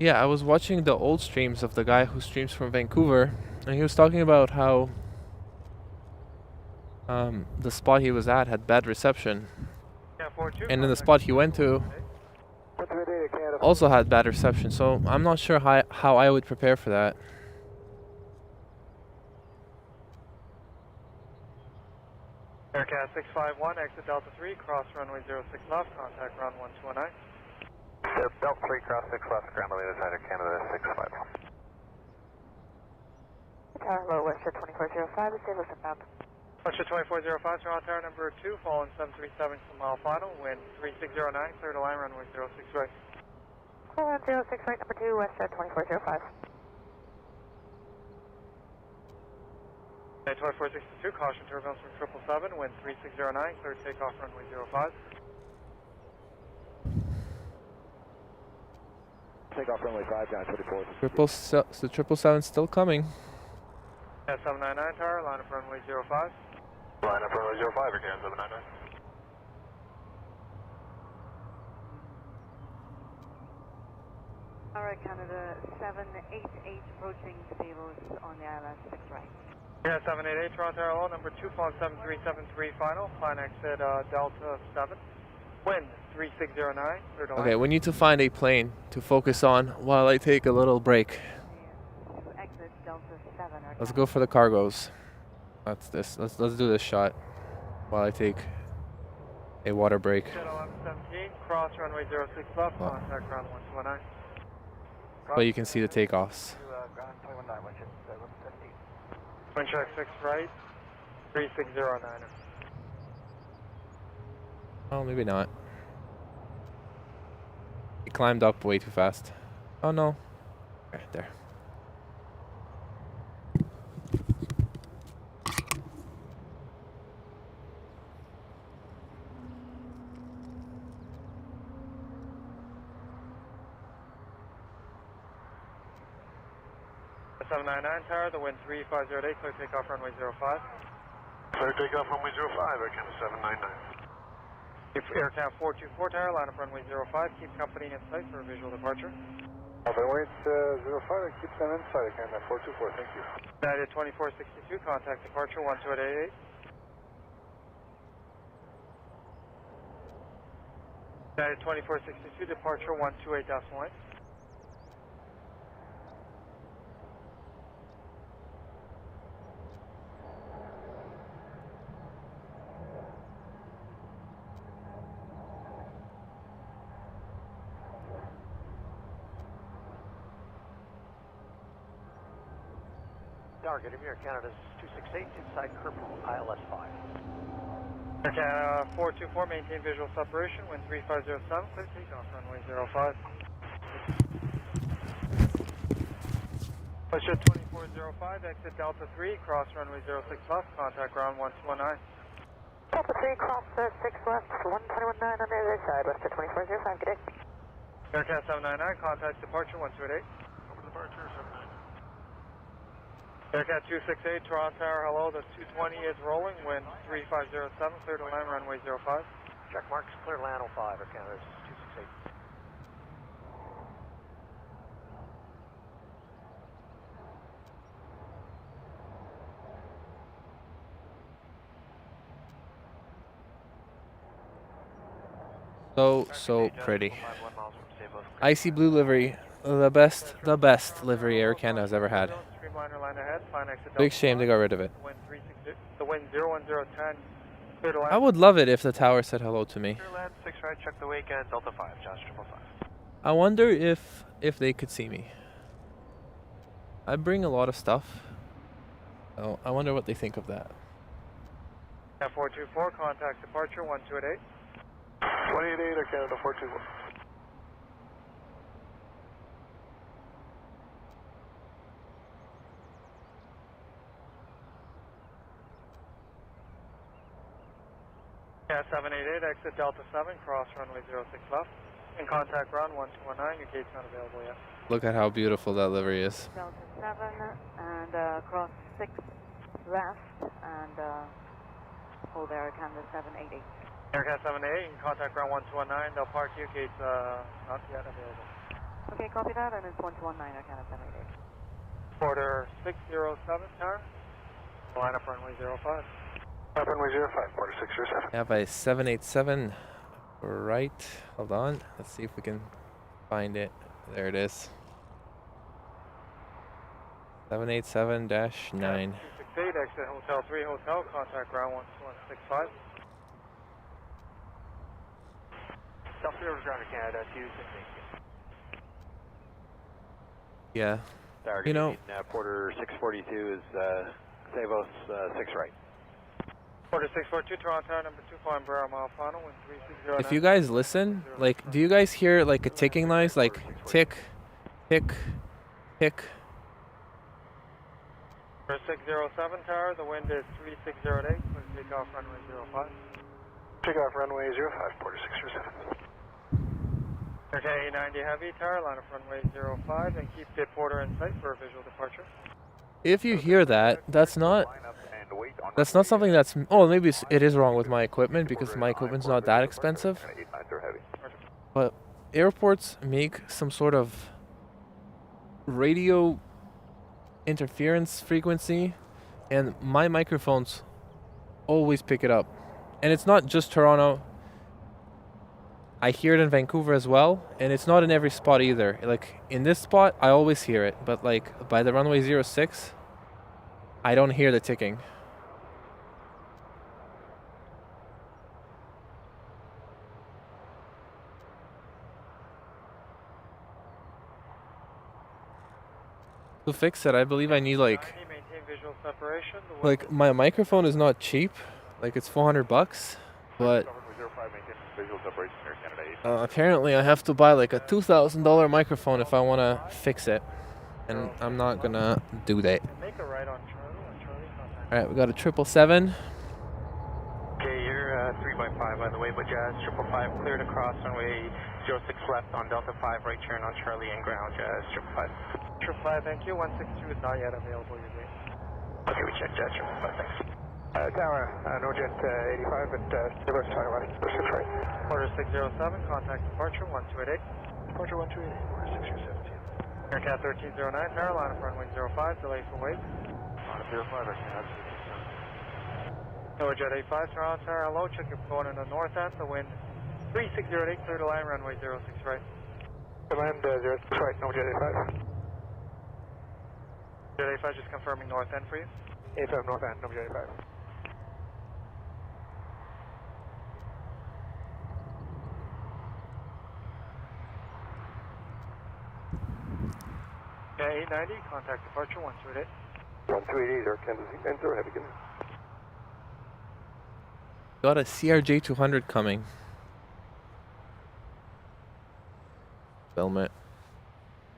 Yeah, I was watching the old streams of the guy who streams from Vancouver, and he was talking about how the spot he was at had bad reception, and then the spot he went to also had bad reception, so I'm not sure how I would prepare for that. Aircast 651, exit Delta 3, cross runway 06 left, contact ground 129. Delta 3, cross 6 left, ground on the other side of Canada 651. Tower low, Western 2405, is listen bound. Western 2405, Toronto tower number 2, falling 737 for mile final, wind 3609, clear to line runway 06 right. Clear 06 right, number 2, Western 2405. 2462, caution turbulence from 777, wind 3609, clear takeoff runway 05. Takeoff runway 5, John 24. The 777's still coming. Yeah, 799 tower, line up runway 05. Line up runway 05, again, 799. Alright, Canada 788 approaching stables on the ILS 6 right. Yeah, 788, Toronto tower low, number 2, falling 7373 final, plan exit Delta 7. Wind 3609, clear to line. Okay, we need to find a plane to focus on while I take a little break. Exit Delta 7 Let's go for the cargos. That's this. Let's do this shot while I take a water break. Jet 1117, cross runway 06 left, contact ground 129. But you can see the takeoffs. Ground 219, wind check 17. Wind check 6 right, 3609. Oh, maybe not. He climbed up way too fast. Oh no. Okay, there. The 799 tower, the wind 3508, clear takeoff runway 05. Clear takeoff runway 05, Air Canada 799. Aircraft 424 tower, line up runway 05, keep company in sight for a visual departure. Runway 05, keep them in sight, Air Canada 424, thank you. United 2462, contact departure 12888. United 2462, departure 128.1. Target of Air Canada's 268 inside Kerpel, ILS 5. Air Canada 424, maintain visual separation, wind 3507, clear takeoff runway 05. Push at 2405, exit Delta 3, cross runway 06 left, contact ground 1219. Delta 3, cross 6 left, 1219 on the other side, west of 2405, good day. Aircraft 799, contact departure 1228. Over departure 799. Aircraft 268, Toronto Tower, hello, the 220 is rolling, wind 3507, clear to land, runway 05. Check marks, clear land 05, Air Canada's 268. So pretty. Icy blue livery. The best livery Air Canada has ever had. Big shame they got rid of it. The wind 01010, clear to land. I would love it if the tower said hello to me. Clear land, 6 right, check the wake and Delta 5, Josh 555. I wonder if they could see me. I bring a lot of stuff. Oh, I wonder what they think of that. F424, contact departure 1228. 188, Air Canada 421. Yeah, 788, exit Delta 7, cross runway 06 left. In contact ground 1219, your gate's not available yet. Look at how beautiful that livery is. Delta 7 and cross 6 left and hold Air Canada 788. Aircraft 788, in contact ground 1219, they'll park you, gate's not yet available. Okay, copy that, and it's 119, Air Canada 788. Porter 607, tower, line up runway 05. Runway 05, Porter 607. I have a 787 right. Hold on. Let's see if we can find it. There it is. 787-9. 268, exit Hotel 3 Hotel, contact ground 1165. Delta 0 ground Air Canada 268. Yeah. Target You know, Porter 642 is Savos 6 right. Porter 642, Toronto, number 2, flying Barrow Mile Final, wind 3609. if you guys listen, like, do you guys hear like a ticking noise? Like tick, tick, tick. For 607 tower, the wind is 3608, please take off runway 05. Take off runway 05, Porter 607. Okay, 90 heavy tower, line up runway 05, and keep the porter in sight for a visual departure. If you hear that, that's not something that's. Oh, maybe it is wrong with my equipment because my equipment's not that expensive. But airports make some sort of radio interference frequency, and my microphones always pick it up. And it's not just Toronto. I hear it in Vancouver as well, and it's not in every spot either. Like in this spot, I always hear it, but like by the runway 06, I don't hear the ticking. To fix it, I believe I need like maintain visual separation. my microphone is not cheap, like it's $400, but apparently I have to buy like a $2,000 microphone if I want to fix it, and I'm not gonna do that. Make a right on Charlie. All right, we got a 777. Okay, you're 3x5 by the way, but Jazz 555 cleared across runway 06 left on Delta 5, right turn on Charlie and ground, Jazz 555. 555, thank you. 162 is not yet available, you're great. Okay, we check Jazz 555, thanks. Tower, no jet 85 at Silver Star West, push right. Order 607, contact departure 1288. Departure 1288, order 617. Aircat 1309, Carolina, runway 05, delay for wait. 05, Aircat. Tower jet 85, Toronto Tower, hello, check your phone in the north end, the wind 3608, clear to line, runway 06 right. Land 06 right, no jet 85. Jet 85 just confirming north end for you. 85 north end, no jet 85. Yeah, 890, contact departure 1288. 1288, Air Canada, enter, have a good night. Got a CRJ 200 coming. Film it.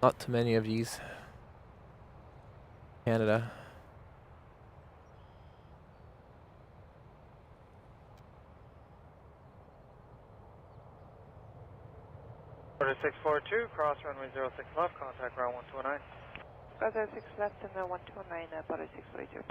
Not too many of these. Canada. Order 642, cross runway 06 left, contact ground 1209. Brother 6 left and 129, Brother 642.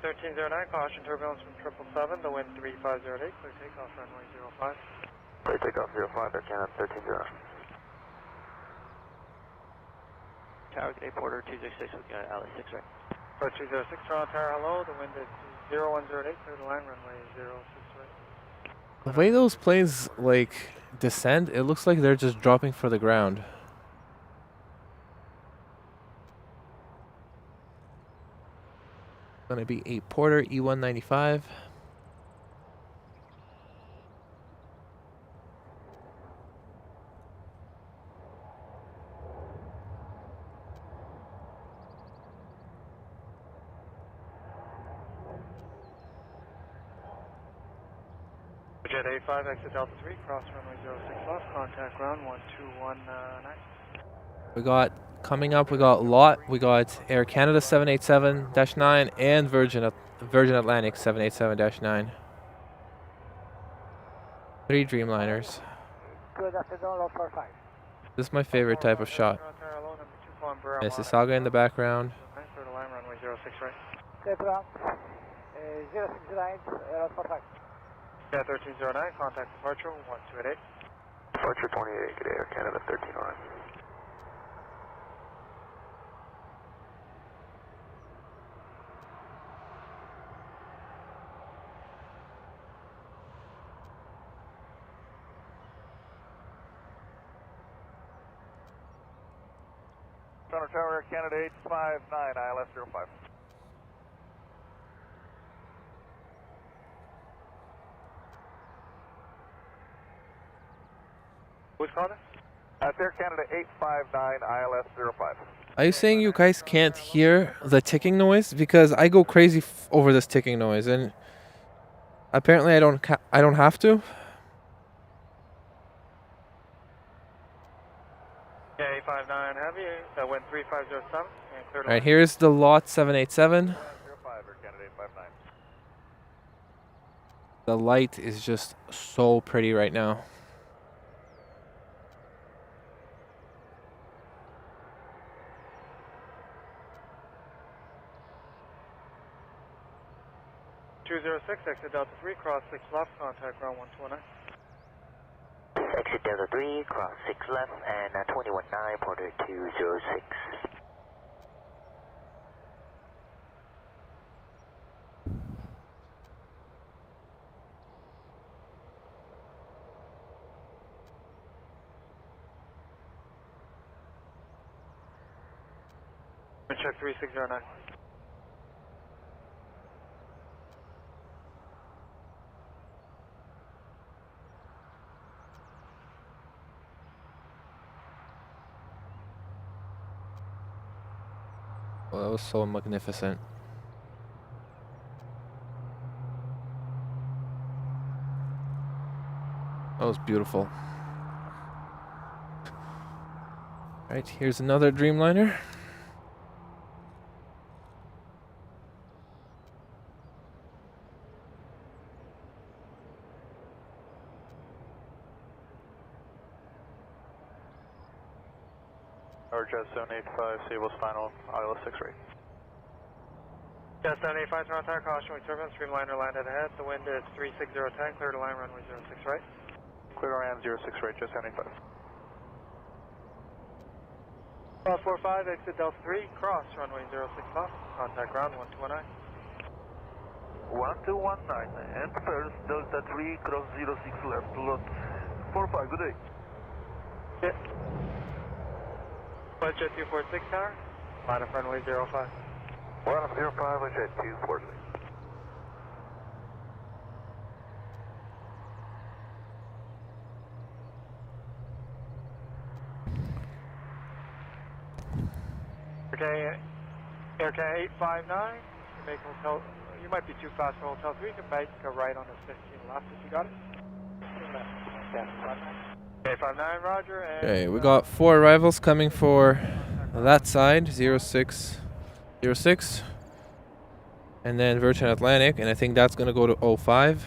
At 1309, caution turbulence from 777, the wind 3508, clear takeoff runway 05. Clear takeoff 05, Air Canada, 1309. Tower, good day, Porter 266, we got Alice 6 right. Port 206, Toronto Tower, hello, the wind is 0108, clear to line, runway 06 right. The way those planes like descend, it looks like they're just dropping for the ground. Gonna be 8 Porter E195. Jet 85, exit Delta 3, cross runway 06 left, contact ground 1219. We got coming up. We got LOT. We got Air Canada 787-9 and Virgin Atlantic 787-9. 3 Dreamliners. Good afternoon, Lot 45. This is my favorite type of shot. Mississauga in the background. Clear to line, runway 06 right. Clear to ground. 06 right, Lot 45. Yeah, 1309, contact departure 1288. Departure 28, good day, Air Canada, 1309. Toronto Tower, Air Canada 859, ILS 05. Who's calling? That's Air Canada 859, ILS 05. Are you saying you guys can't hear the ticking noise? Because I go crazy over this ticking noise, and apparently I don't have to. Yeah, 859 heavy, that went 3507 and clear to All right, here's the LOT 787. 05, Air Canada 859. The light is just so pretty right now. exit Delta 3, cross 6 left, contact ground 129. Exit Delta 3, cross 6 left, and 219, Porter 206. Check 3609. Well, that was so magnificent. That was beautiful. Alright, here's another Dreamliner. Our Jet 785, Sable's final, ILS 6 rate. Jet 785, Toronto Tower, caution, turbulence, Dreamliner landed ahead. The wind is 36010, clear to line, runway 06 right. Clear RAM 06 right, Jet 785. 45, exit Delta 3, cross, runway 06 left, contact ground 1219. 1219, and first, Delta 3, cross 06 left, lot 45, good day. Yeah. Jet 246 tower, line up runway 05. Line up 05, Jet 246. Okay, Aircan 859, you make hotel, you might be too fast for Hotel 3, you can make a right on the 15 left if you got it. Okay, 59, roger. And Okay, we got 4 arrivals coming for that side, 0606. And then Virgin Atlantic, and I think that's going to go to 05.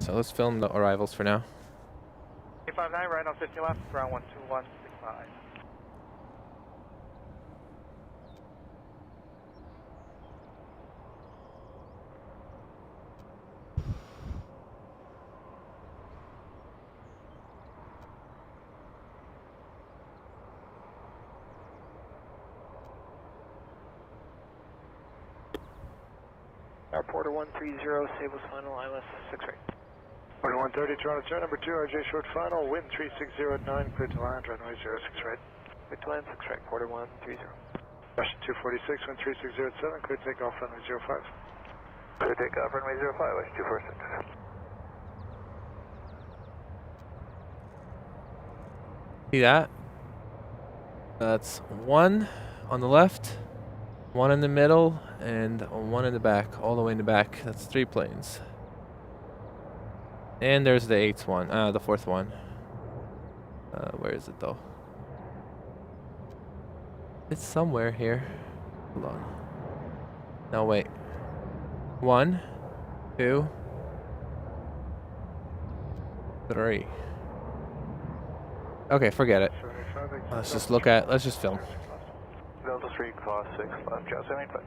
So let's film the arrivals for now. 859, right on 15 left, ground 12165. Porter 130, Sable's final, ILS 6 rate. Porter 130, Toronto Tower, number 2, RJ short final, wind 3609, clear to land, runway 06 right. Clear to land 6 right, Porter 130. Russian 246, wind 3607, clear takeoff, runway 05. Clear takeoff, runway 05, West 246. See that? That's 1 on the left, 1 in the middle, and 1 in the back, all the way in the back. That's 3 planes. And there's the 8th one, the 4th one. Where is it though? It's somewhere here. Hold on. No, wait. 1, 2, 3. Okay, forget it. Let's just look at, let's just film. Delta 3, cross 6 left, Jet 785.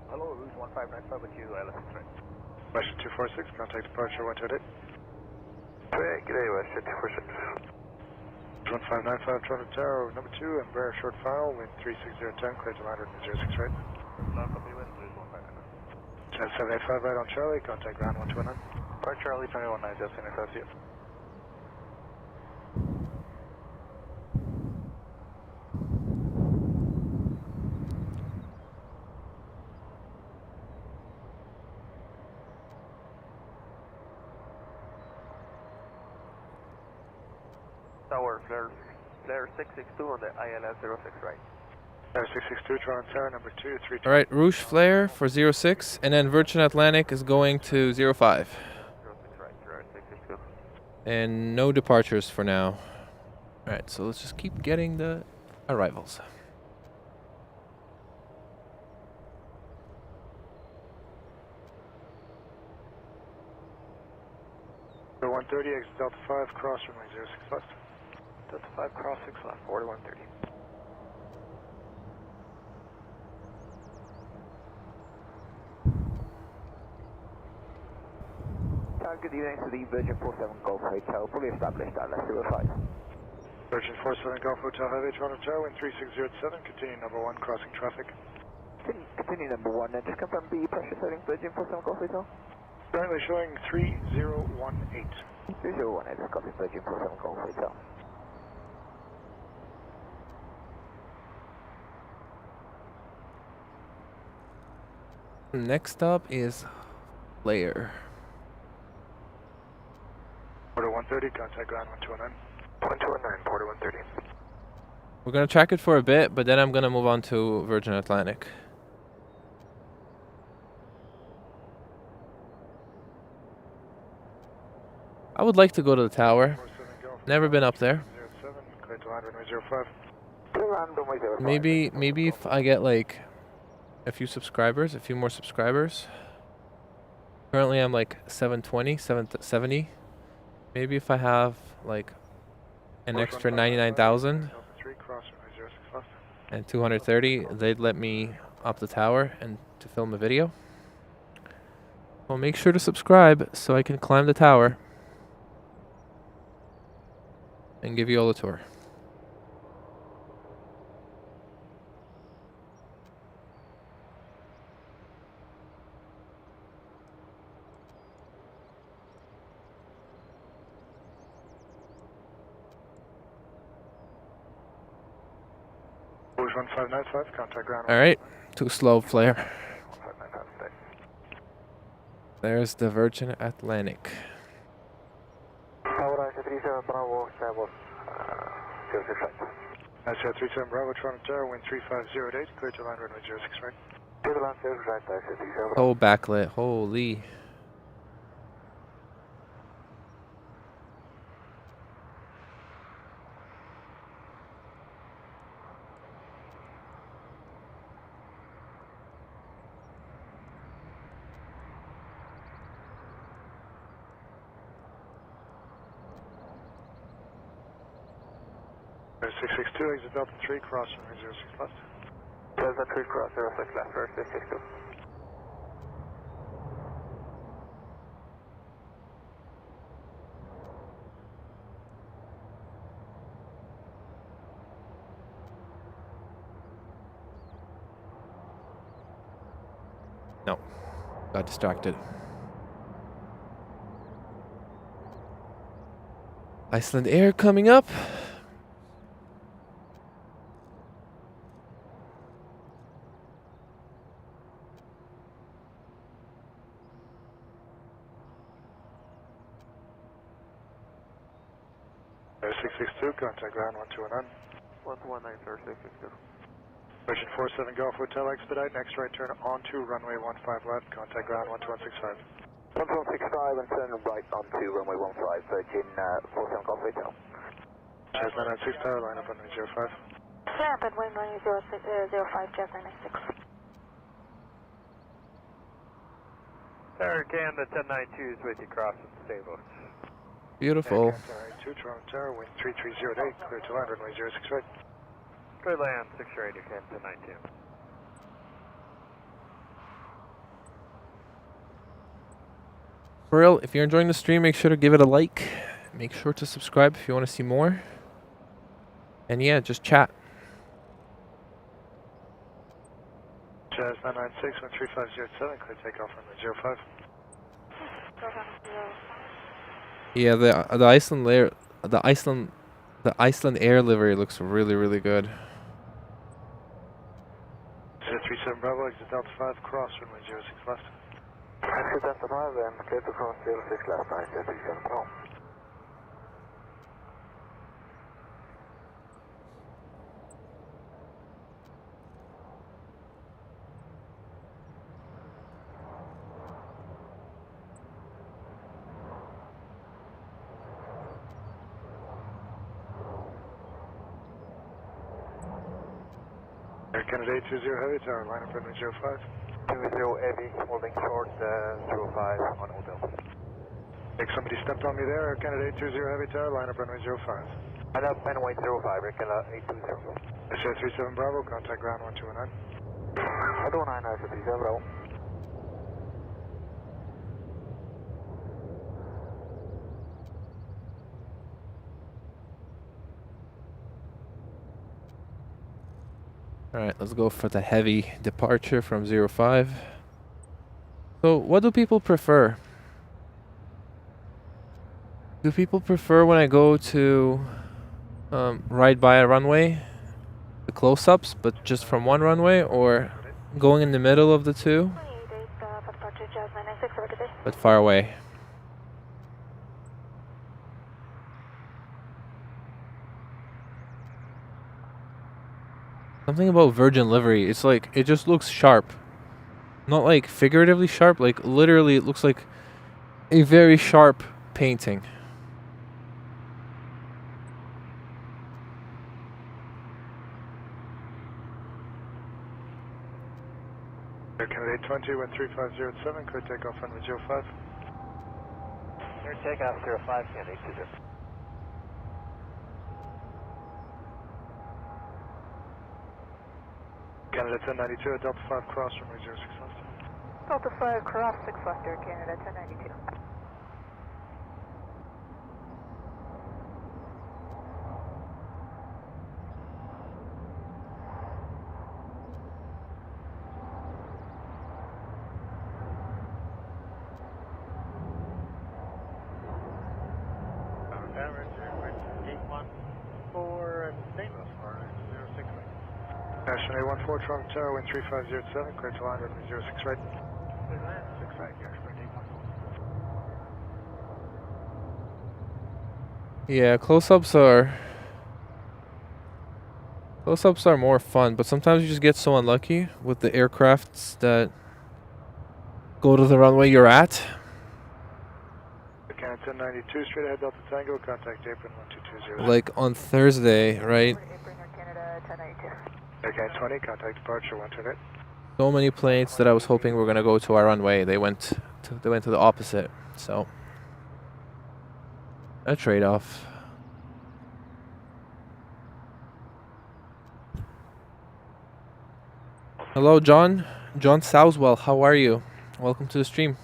Hello, Rouge 1595 with you, ILS 6 right. Russian 246, contact departure 128. Hey, g'day, West Jet 246. 1595, Toronto Tower, number 2, Embraer short final, wind 36010, clear to land, runway 06 right. Lock up your wind, Rouge 1595. Jet 785 right on Charlie, contact ground 129. Right, Charlie 219, Jet 785, see you. Tower, flare 662 on the ILS 06 right. Flare 662, Toronto Tower, number 2, 3. Alright, Rouge Flare for 06, and then Virgin Atlantic is going to 05. 06 right, flare 662. And no departures for now. Alright, so let's just keep getting the arrivals. Porter 130, exit Delta 5, cross runway 06 left. Delta 5, cross 6 left, Porter 130. good evening to the Virgin 47 Golf Hotel, fully established at less 05. Virgin 47 Golf Hotel, Heavy Toronto Tower, wind 3607, continue number 1, crossing traffic. Continue number 1, and just confirm the pressure setting, Virgin 47 Golf Hotel. Currently showing 3018. 3018, this copy Virgin 47 Golf Hotel. Next up is Flare. Porter 130, contact ground 1219. 1219, Porter 130. We're gonna track it for a bit, but then I'm gonna move on to Virgin Atlantic. I would like to go to the tower. Never been up there. Maybe if I get like a few more subscribers. Currently I'm like 720, 770. Maybe if I have like an extra 99,000 and 230, they'd let me up the tower and to film a video. Well, make sure to subscribe so I can climb the tower and give you all a tour. Bush 1595, contact ground. Alright, too slow, Flare. There's the Virgin Atlantic. Tower 37 Bravo, Shavos, 37 Bravo, Toronto Tower, wind 3508, clear to line runway 06 right. Clear to line 06 right, 37. Oh, backlit, holy. There's 662, exit Delta 3, cross runway 06 left. Delta 3, cross 06 left, first 662. No, got distracted. Iceland Air coming up. There's 662, contact ground 1219. 119, sir, 662. Virgin 47 Golf Hotel, expedite, next right turn onto runway 15 left, contact ground 12165. 12165 and turn right onto runway 15, Virgin 47 Golf Hotel. Jazz 996 tower, line up runway 05. Yeah, but wind runway 05, Jazz 996. Tower Canada 1092 is with you crossing Stavos. Beautiful. Tower 2, Toronto Tower, wind 3308, clear to line runway 06 right. Clear land 6 radio, Canada 1092. For real, if you're enjoying the stream, make sure to give it a like. Make sure to subscribe if you want to see more. And yeah, just chat. Jazz 996, 13507, clear takeoff runway 05. Yeah, the Iceland Air livery looks really good. 37 Bravo, exit Delta 5, cross runway 06 left. Exit Delta 5 and clear to cross 06 left, 937 Bravo. Air Canada 820 Heavy Tower, line up runway 05. 20 Heavy, holding short 05 on hotel. Think somebody stepped on me there, Air Canada 820 Heavy Tower, line up runway 05. I know, runway 05, Air Canada 820. SR 37 Bravo, contact ground 1219. 119, SR 37 Bravo. Alright, let's go for the heavy departure from 05. So, what do people prefer? Do people prefer when I go to ride by a runway, the close-ups, but just from one runway, or going in the middle of the two, but far away? Something about Virgin livery, it's like, it just looks sharp. Not like figuratively sharp, like literally it looks like a very sharp painting. Air Canada 20, 13507, clear takeoff runway 05. Clear takeoff 05, Canada 20. Canada 1092 at Delta 5 cross runway 06 left. Delta 5 cross 6 left, Air Canada 1092. National A14, Toronto Tower, wind 3507, clear to line runway 06 right. 6 right, Yeah, close-ups are more fun, but sometimes you just get so unlucky with the aircrafts that go to the runway you're at. Canada 1092, straight ahead Delta Tango, contact apron 1220. Like on Thursday, right? Air Canada 20, contact departure 128. So many planes that I was hoping were gonna go to our runway, they went to the opposite. So a trade-off. Hello, John. John Souswell, how are you? Welcome to the stream.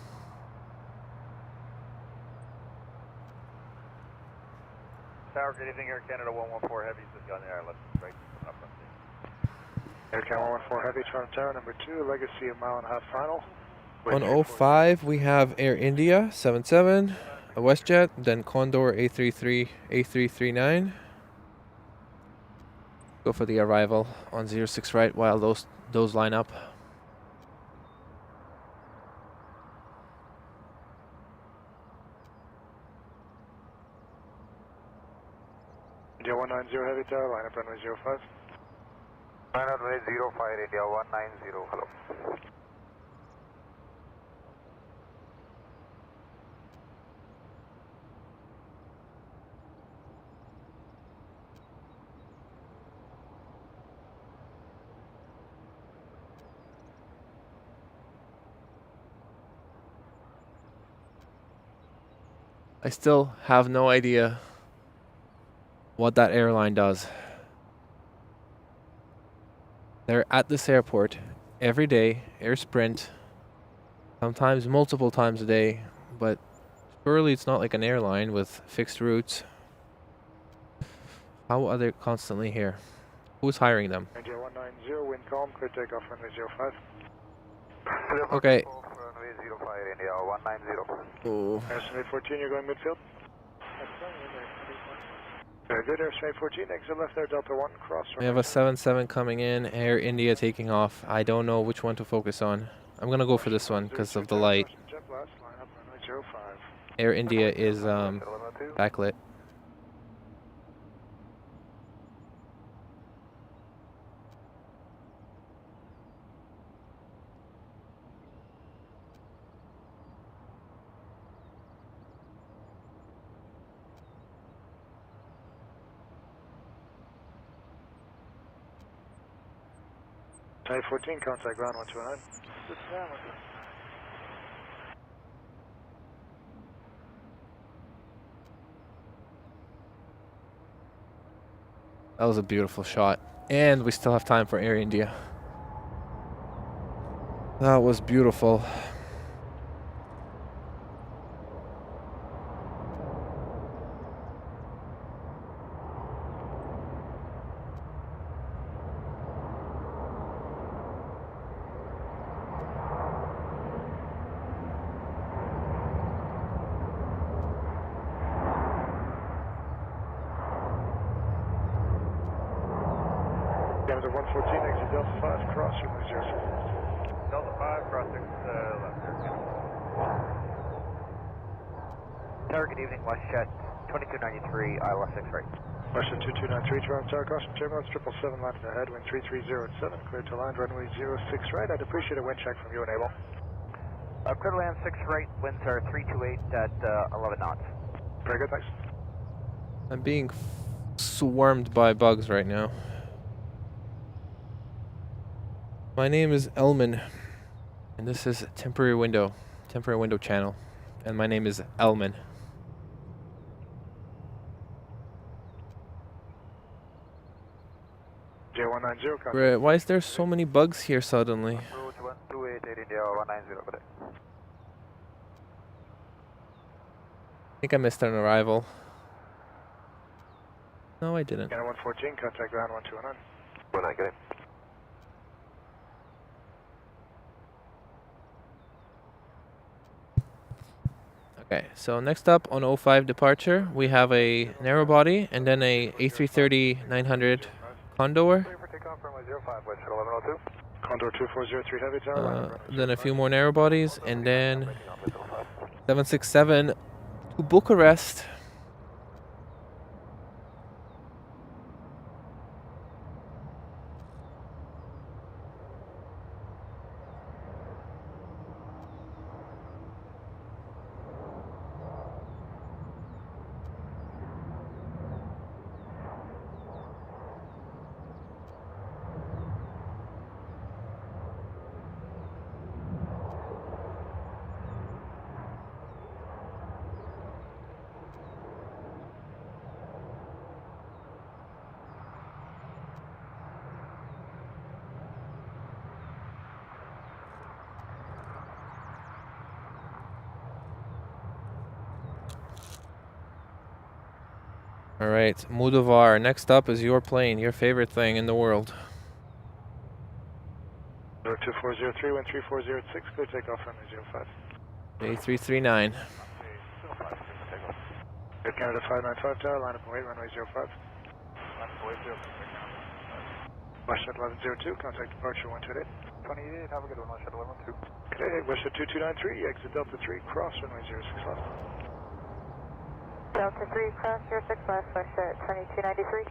Tower, good evening, Air Canada 114 Heavy, just got in the air, let's straight up front. Air Canada 114 Heavy, Toronto Tower, number 2, legacy a mile and a half final. 105, we have Air India 77, a WestJet, then Condor A33, A339. Go for the arrival on 06 right while those line up. India 190 Heavy Tower, line up runway 05. Line up runway 05, India 190, hello. I still have no idea what that airline does. They're at this airport every day, air sprint, sometimes multiple times a day, but surely it's not like an airline with fixed routes. How are they constantly here? Who's hiring them? India 190, wind calm, clear takeoff runway 05. Okay. Runway 05, India 190. Ooh. Airspace 14, you're going midfield? Very good, Airspace 14, exit left there, Delta 1, cross. We have a 77 coming in, Air India taking off. I don't know which one to focus on. I'm gonna go for this one because of the light. Air India is backlit. Type 14, contact ground 129. That was a beautiful shot. And we still have time for Air India. That was beautiful. 114, exit Delta 5, cross runway 06. Delta 5, cross 6 left. Tower, good evening, WestJet 2293, ILS 6 right. WestJet 2293, Toronto Tower, caution turbulence, 777 landing ahead, wind 330 at 7, cleared to land, runway 06 right. I'd appreciate a wind check from you and Able. Clear to land 6 right, winds are 328 at 11 knots. Very good, thanks. I'm being swarmed by bugs right now. My name is Elman, and this is temporary window channel, and my name is Elman. J190, copy. Right, why is there so many bugs here suddenly? Route 1288 India 190, good day. I think I missed an arrival. No, I didn't. Canada 114, contact ground 1219. 19, good day. Okay, so next up on 05 departure, we have a narrow body and then a A330-900 Condor. Clear for takeoff runway 05, WestJet 1102. Condor 2403 heavy tower. Then a few more narrow bodies, and then 767 to Bucharest. All right, Mudovar, next up is your plane, your favorite thing in the world. 2403, wind 3406, clear takeoff runway 05. A339. Air Canada 595 tower, line up and wait, runway 05. WestJet 1102, contact departure 128. 28, have a good one, WestJet 1102. Okay, WestJet 2293, exit Delta 3, cross runway 06 left. Delta 3, cross 06 left, WestJet 2293.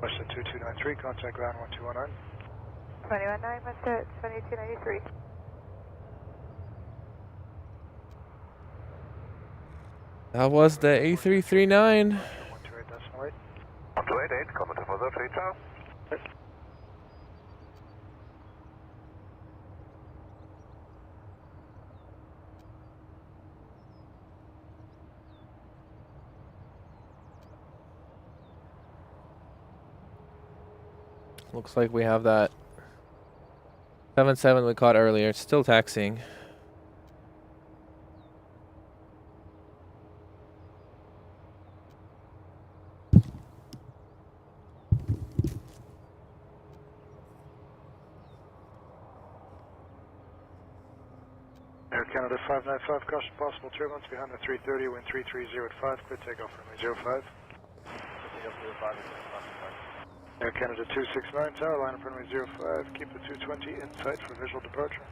WestJet 2293, contact ground 1219. 219, WestJet 2293. That was the A339. 128.8. 128, coming to further 3 tower. Looks like we have that 77 we caught earlier. It's still taxiing. Air Canada 595, caution possible turbulence behind the 330, wind 330 at 5, clear takeoff runway 05. Air Canada 269 tower, line up runway 05, keep the 220 in sight for visual departure.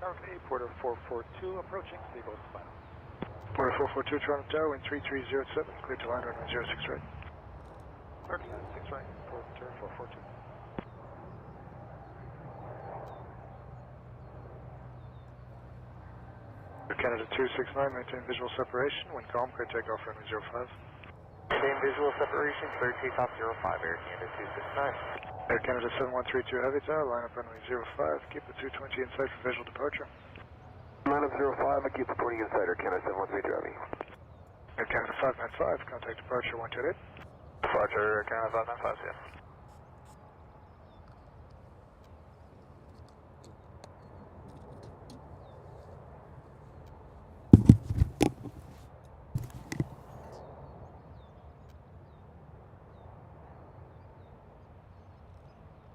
Okay, Porter 442 approaching, Seagull's final. Porter 442, Toronto Tower, wind 330 at 7, clear to land runway 06 right. Clear to land 6 right, Porter 442. Canada 269, maintain visual separation. Wind calm, clear takeoff, runway 05. Maintain visual separation, clear takeoff 05, Air Canada 269. Air Canada 7132 Heavy Tower, line up runway 05. Keep the 220 in sight for visual departure. Line up 05 and keep the 20 inside, Air Canada 7132 Heavy. Air Canada 595, contact departure 128. Departure, Air Canada 595, yes.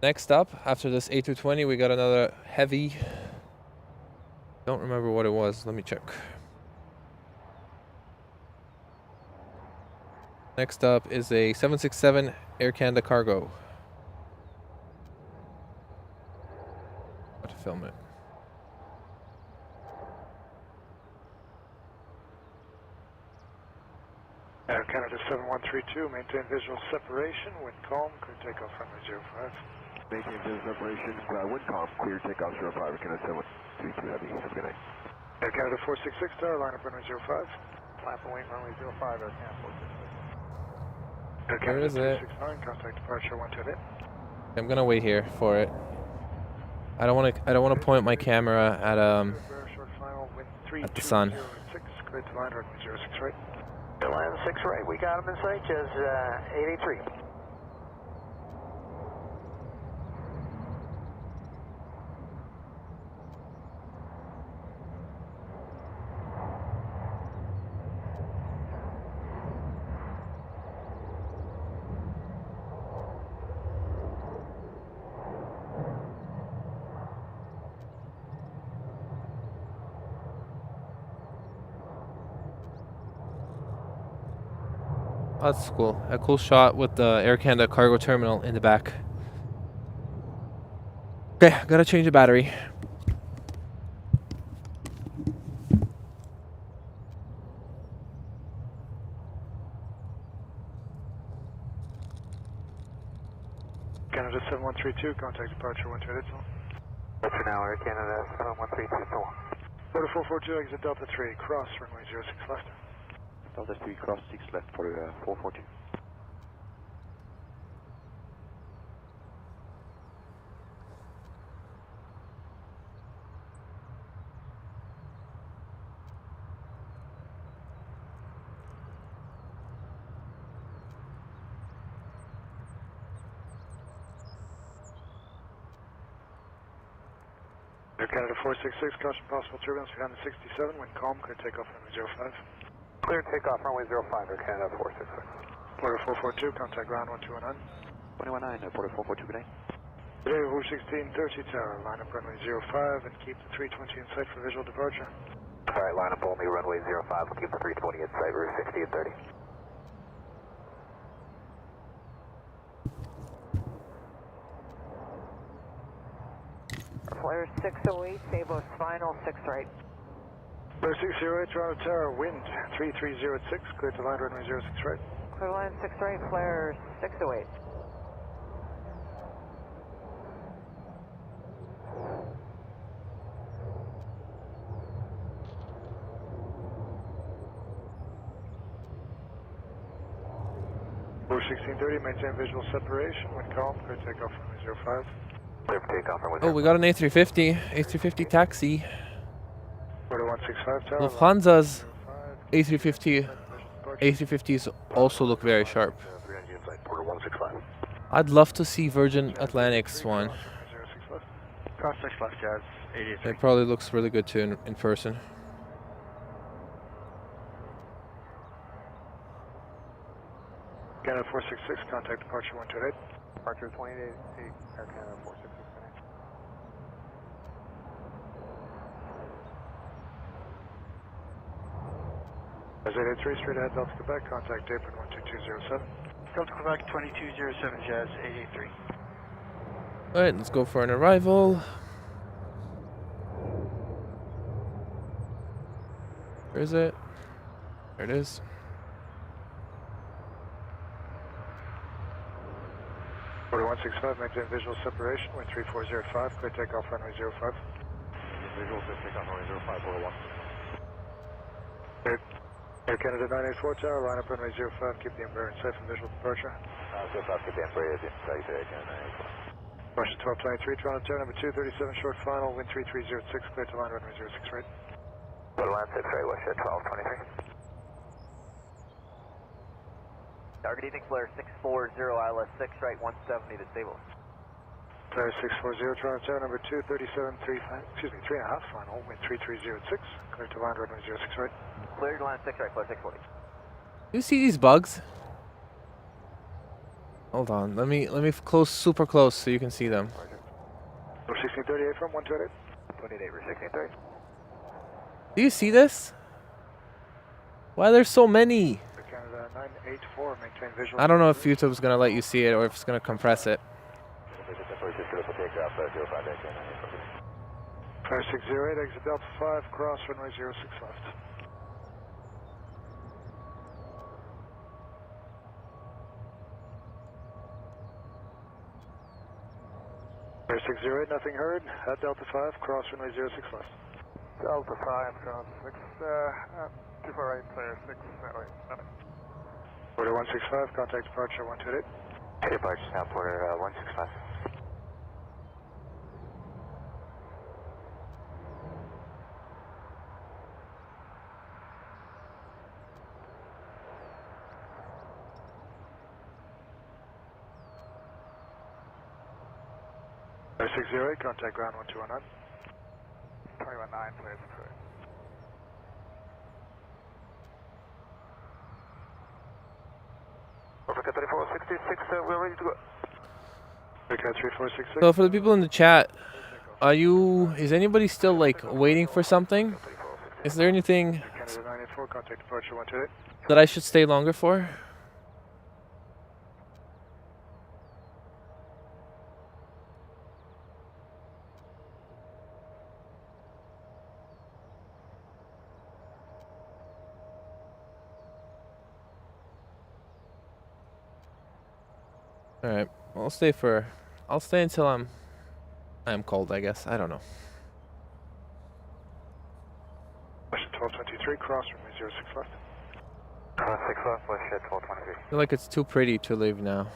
Next up, after this A220, we got another heavy. Don't remember what it was. Let me check. Next up is a 767 Air Canada Cargo. Got to film it. Air Canada 7132, maintain visual separation. Wind calm, clear takeoff runway 05. Maintain visual separation, wind calm, clear takeoff 05, Air Canada 7132 Heavy. Have a good night. Air Canada 466 Tower, line up runway 05. Flap and wing, runway 05, Air Canada 466. Air Canada 269, contact departure 128. I'm gonna wait here for it. I don't want to point my camera at the sun. Clear to line runway 06 right. Line 6 right, we got him in sight, just 883. That's cool. A cool shot with the Air Canada cargo terminal in the back. Okay, gotta change the battery. Canada 7132, contact departure 128. Departure now, Air Canada 7132, so on. Order 442, exit Delta 3, cross runway 06 left. Delta 3, cross 6 left for 442. Air Canada 466, caution possible turbulence behind the 67, wind calm, clear takeoff runway 05. Clear takeoff runway 05, Air Canada 466. Order 442, contact ground 1219. 219, Porter 442, good night. Today, 1630 Tower, line up runway 05 and keep the 320 in sight for visual departure. Alright, line up only runway 05, we'll keep the 320 in sight, route 60 and 30. Flare 608, Sabo final 6 right. Flare 608, Toronto Tower, wind 33006, clear to line runway 06 right. Clear line 6 right, flare 608. Blue 1630, maintain visual separation, wind calm, clear takeoff runway 05. Clear for takeoff runway 05. Oh, we got an A350. A350 taxi. Order 165 Tower. Lufthansa's A350s also look very sharp. Order 165. I'd love to see Virgin Atlantic's one. Cross 6 left, Jazz 83. It probably looks really good too in person. Canada 466, contact departure 128. Departure 28, Air Canada 466. As 883, straight ahead, Delta Quebec, contact apron 12207. Delta Quebec 2207, Jazz 883. Alright, let's go for an arrival. Where is it? There it is. Order 165, maintain visual separation, wind 3405, clear takeoff runway 05. Visual takeoff runway 05, order 165. Air Canada 984 Tower, line up runway 05, keep the Embraer in safe and visual departure. 05, keep the Embraer in sight, Air Canada 984. Russia 1223, Toronto Tower, number 237, short final, wind 3306, clear to line runway 06 right. Clear to line 6 right, Russia 1223. Target evening flare 640, ILS 6 right, 170 to stable. Flare 640, Toronto Tower, number 237, 3.5 final, wind 3306, clear to line runway 06 right. Clear to line 6 right, flare 640. You see these bugs? Hold on, let me close super close so you can see them. 1638 from 128. 28, we're 1630. Do you see this? Why are there so many? Canada 984, maintain visual. I don't know if YouTube's gonna let you see it or if it's gonna compress it. Flare 608, exit Delta 5, cross runway 06 left. Flare 608, nothing heard. At Delta 5, cross runway 06 left. Delta 5, cross 6, 248, clear 6, wait, nothing. Porter 165, contact departure 128. Departure now, Porter 165. Flare 608, contact ground 1219. 219, clear 6 right. Africa 3466, we're ready to go. Africa 3466. So for the people in the chat, is anybody still like waiting for something? Is there anything Canada 984, contact departure 128. that I should stay longer for? Alright, I'll stay until I'm cold, I guess. I don't know. Russia 1223, cross runway 06 left. 6 left, Russia 1223. I feel like it's too pretty to leave now.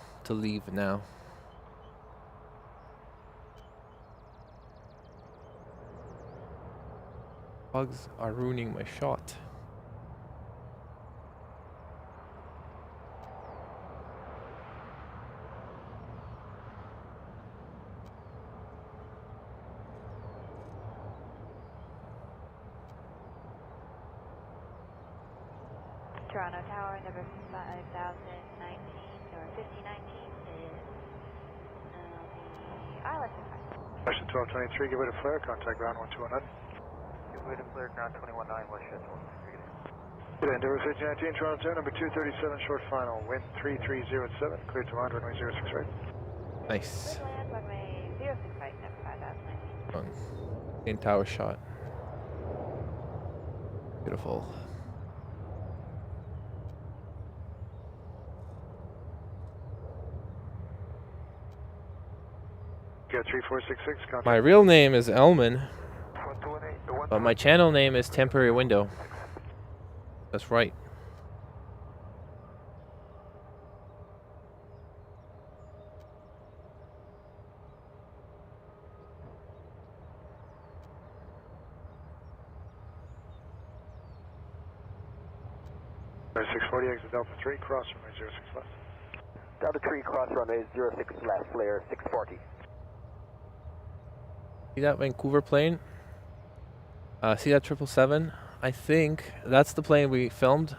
Bugs are ruining my shot. Toronto Tower, number 5019 or 5019 is the ILS. Russia 1223, give it a flare, contact ground 1219. Give it a flare, ground 219, Russia 1223. Good Endeavour 1319, Toronto Tower, number 237, short final, wind 3307, clear to line runway 06 right. Nice. Land runway 06 right, number 5019. In tower shot. Beautiful. Got 3466, contact. My real name is Elman, but my channel name is Temporary Window. That's right. Flare 640, exit Delta 3, cross runway 06 left. Delta 3, cross runway 06 left, flare 640. See that Vancouver plane? See that 777? I think that's the plane we filmed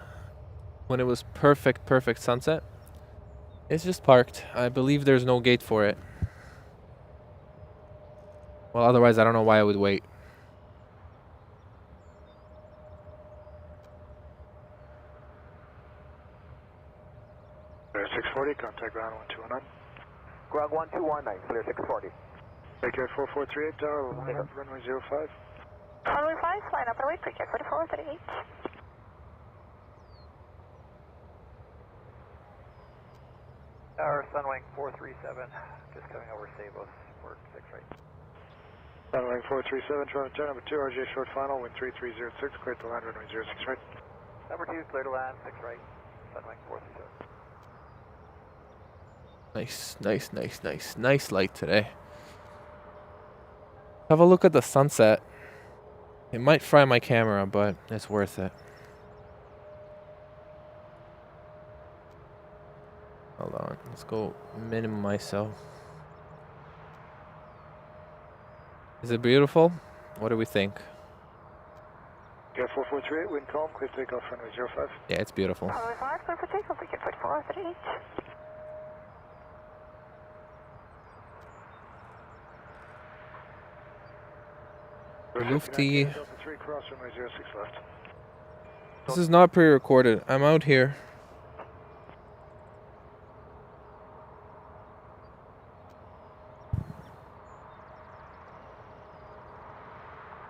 when it was perfect sunset. It's just parked. I believe there's no gate for it. Well, otherwise I don't know why I would wait. Flare 640, contact ground 1219. Ground 1219, flare 640. Take care 4438, tower, line up runway 05. Runway 5, line up and wait, pre-check 4438. Tower, Sunwing 437, just coming over Sabos, for 6 right. Sunwing 437, Toronto Tower, number 2, RJ short final, wind 3306, clear to line runway 06 right. Number 2, clear to land, 6 right, Sunwing 437. Nice, nice, nice, nice. Nice light today. Have a look at the sunset. It might fry my camera, but it's worth it. Hold on, let's go minimum myself. Is it beautiful? What do we think? Yeah, 4438, wind calm, clear takeoff, runway 05. Yeah, it's beautiful. Runway 5, clear for takeoff, we get 4438. Lufty. Delta 3, cross runway 06 left. This is not pre-recorded. I'm out here.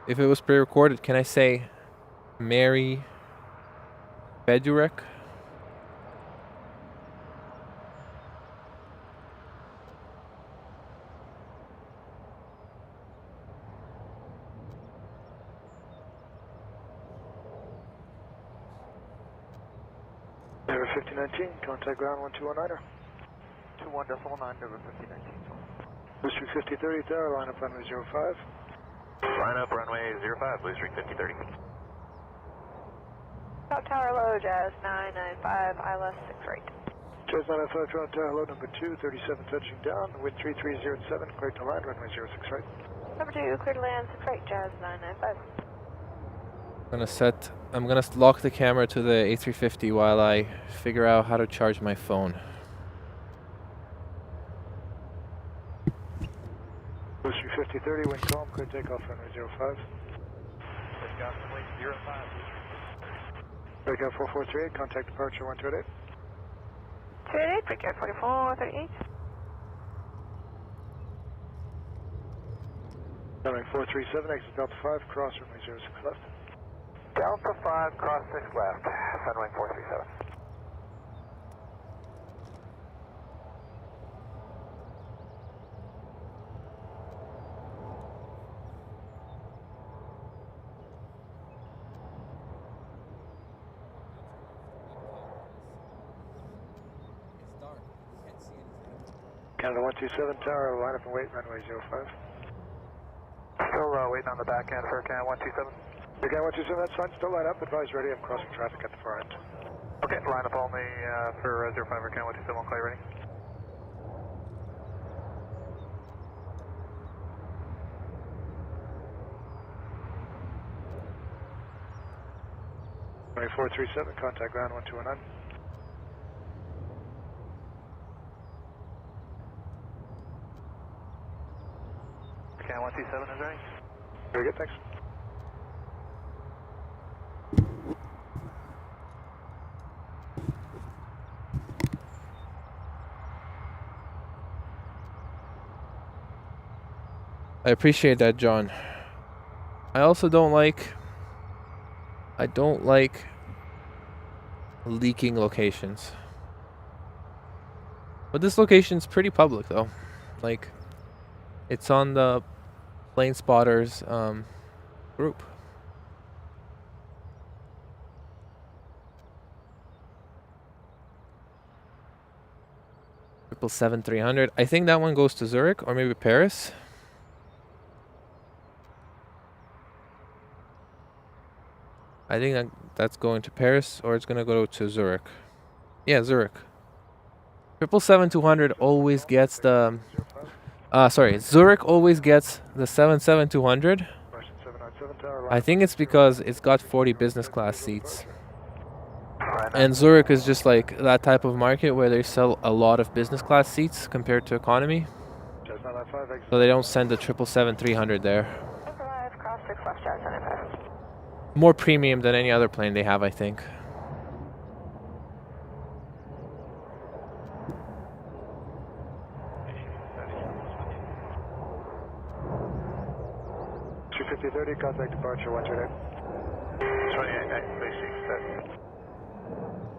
If it was pre-recorded, can I say Mary Bedurek? River 5019, contact ground 1219er. 21.9, River 5019. Booster 5030 tower, line up runway 05. Line up runway 05, Blue Streak 5030. South Tower low, Jazz 995, ILS 6 right. Jazz 995, Toronto Tower, hello, number 2, 37 touching down, wind 3307, clear to land, runway 06 right. Number 2, clear to land 6 right, Jazz 995. I'm gonna lock the camera to the A350 while I figure out how to charge my phone. Booster 5030, wind calm, clear takeoff, runway 05. Takeoff, runway 05. Breakout 4438, contact departure 128. 38, breakout 4438. Runway 437, exit Delta 5, cross runway 06 left. Delta 5, cross 6 left, Sunwing 437. Canada 127 tower, line up and wait, runway 05. Still waiting on the back end for Canada 127. Again, 127, that's fine, still line up, advise ready, I'm crossing traffic at the far end. Okay, line up only for 05 for Canada 127, clear ready. Runway 437, contact ground 1219. Canada 127 is ready. Very good, thanks. I appreciate that, John. I also don't like leaking locations. But this location's pretty public though. Like, it's on the Plane Spotters group. Triple 7-300. I think that one goes to Zurich or maybe Paris. I think that's going to Paris or it's gonna go to Zurich. Yeah, Zurich. 777-200 always gets the. Zurich always gets the 777-200. I think it's because it's got 40 business class seats. And Zurich is just like that type of market where they sell a lot of business class seats compared to economy. So they don't send the 777-300 there. Cross 6 left, Jazz 995. More premium than any other plane they have, I think. $250-30, contact departure 128. 28,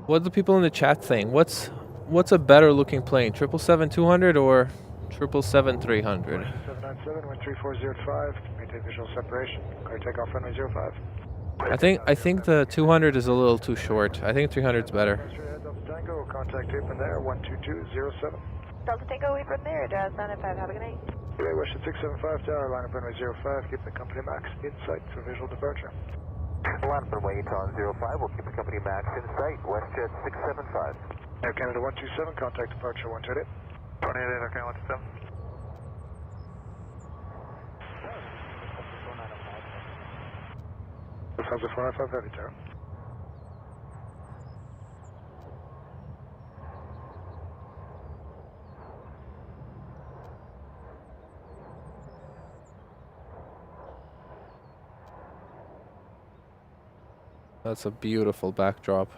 What are the people in the chat saying? What's a better looking plane? 777-200 or 777-300? 797, wind 3405, maintain visual separation, clear takeoff runway 05. I think the 200 is a little too short. I think 300 is better. Delta Tango, contact apron there, 12207. Delta Tango, apron there, Jazz 995, have a good night. Okay, Westjet 675 tower, line up runway 05, keep the company max in sight for visual departure. Line up runway on 05, we'll keep the company max in sight, WestJet 675. Air Canada 127, contact departure 128. 28 Air Canada 127. Lufthansa 495 heavy tower. That's a beautiful backdrop.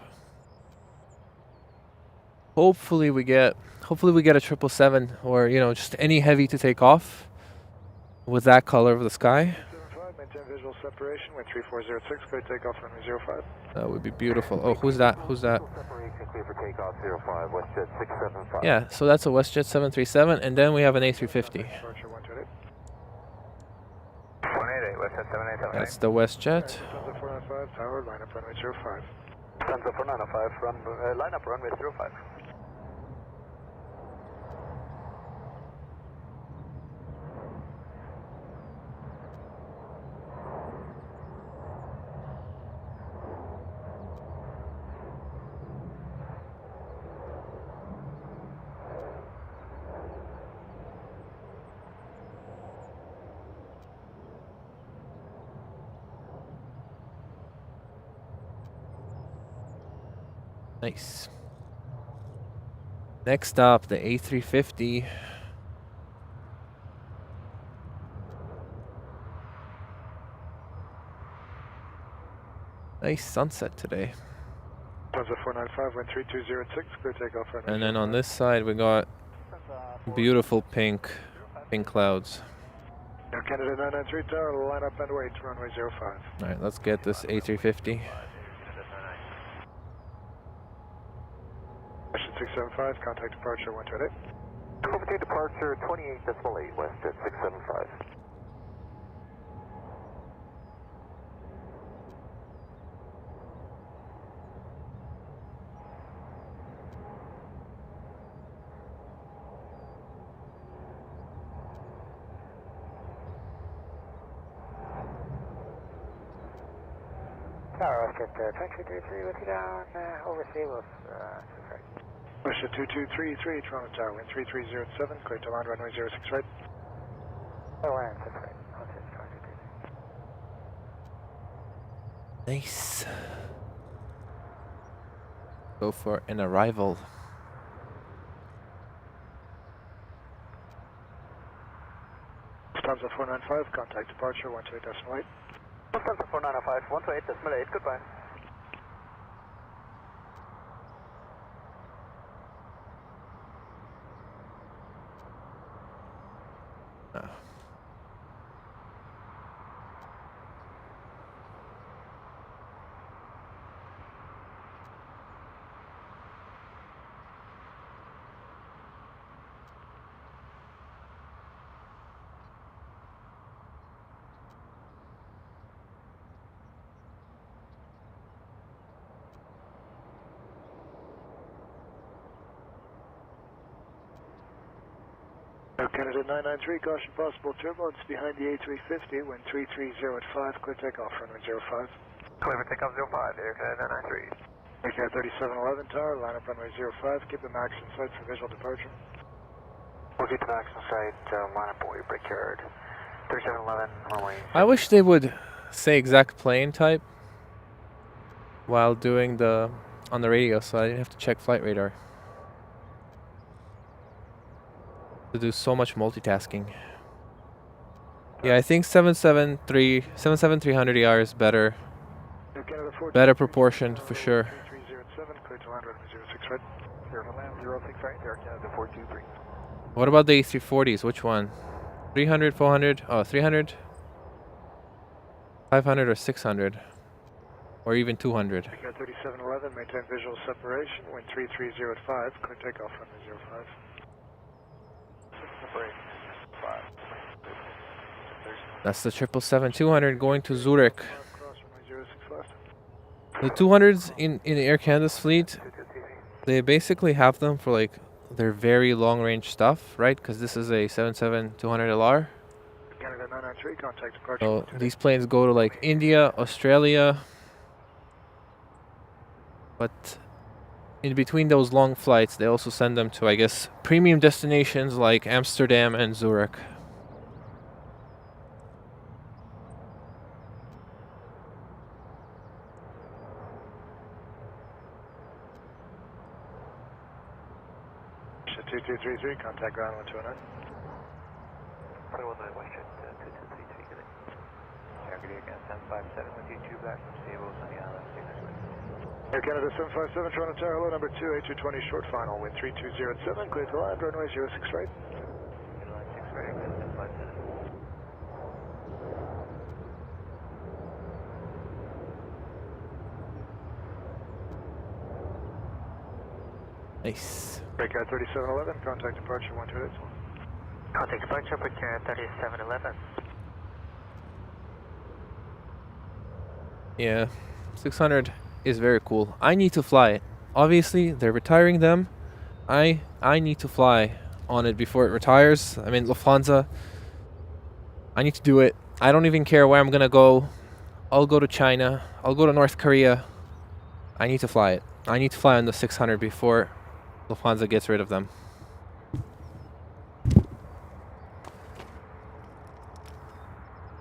Hopefully we get a 777 or just any heavy to take off with that color of the sky. 75, maintain visual separation, wind 3406, clear takeoff runway 05. That would be beautiful. Oh, who's that? Who's that? Separation clear for takeoff 05, WestJet 675. Yeah, so that's a WestJet 737, and then we have an A350. Departure 128. 188, WestJet 787. That's the WestJet. Lufthansa 495 tower, line up runway 05. Lufthansa 495, line up runway 05. Nice. Next up, the A350. Nice sunset today. Lufthansa 495, wind 3206, clear takeoff runway. And then on this side we got beautiful pink clouds. Air Canada 993 tower, line up and wait, runway 05. Alright, let's get this A350. 675, contact departure 128. Overtake departure 28.8, WestJet 675. Tower, WestJet 2333 with you down, oversea with, sorry. Westjet 2233, Toronto Tower, wind 3307, clear to land runway 06 right. Oh, land 6 right. Nice. Go for an arrival. Lufthansa 495, contact departure 128.8. Lufthansa 495, 128.8, goodbye. Air Canada 993, caution possible turbulence behind the A350, wind 330 at 5, clear takeoff runway 05. Clear for takeoff 05, Air Canada 993. Air Canada 3711 tower, line up runway 05, keep the max in sight for visual departure. We'll keep the max in sight, line up buoy brickyard. 3711, runway. I wish they would say exact plane type while doing on the radio, so I didn't have to check flight radar. To do so much multitasking. Yeah, I think 77300ER is better. Better proportioned for sure. 3307, clear to land runway 06 right. Clear to land 06 right, Air Canada 423. What about the A340s? Which one? 300, 400? Oh, 300? 500 or 600? Or even 200? 3711, maintain visual separation, wind 330 at 5, clear takeoff runway 05. That's the 777-200 going to Zurich. Cross runway 065. The 200s in Air Canada's fleet, they basically have them for like their very long range stuff, right? Because this is a 77-200LR. Canada 993, contact departure. So these planes go to like India, Australia. But in between those long flights, they also send them to, I guess, premium destinations like Amsterdam and Zurich. Ship 2233, contact ground 1209. 21 West Jet 2233, good day. Target again 757 with you, 2 black from Sable, Sunny Island, Air Canada 757, Toronto Tower, hello, number 2, A220, short final, wind 3207, clear to land, runway 06 right. Line 6 right, again 757. Nice. Breakout 3711, contact departure 128. Contact departure, Breakout 3711. Yeah, 600 is very cool. I need to fly it. Obviously, they're retiring them. I need to fly on it before it retires. I mean, Lufthansa. I need to do it. I don't even care where I'm gonna go. I'll go to China. I'll go to North Korea. I need to fly it. I need to fly on the 600 before Lufthansa gets rid of them.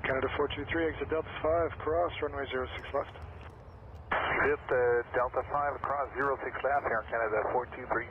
Canada 423, exit Delta 5, cross, runway 06 left. Hit Delta 5 across 06 left here, Canada 423.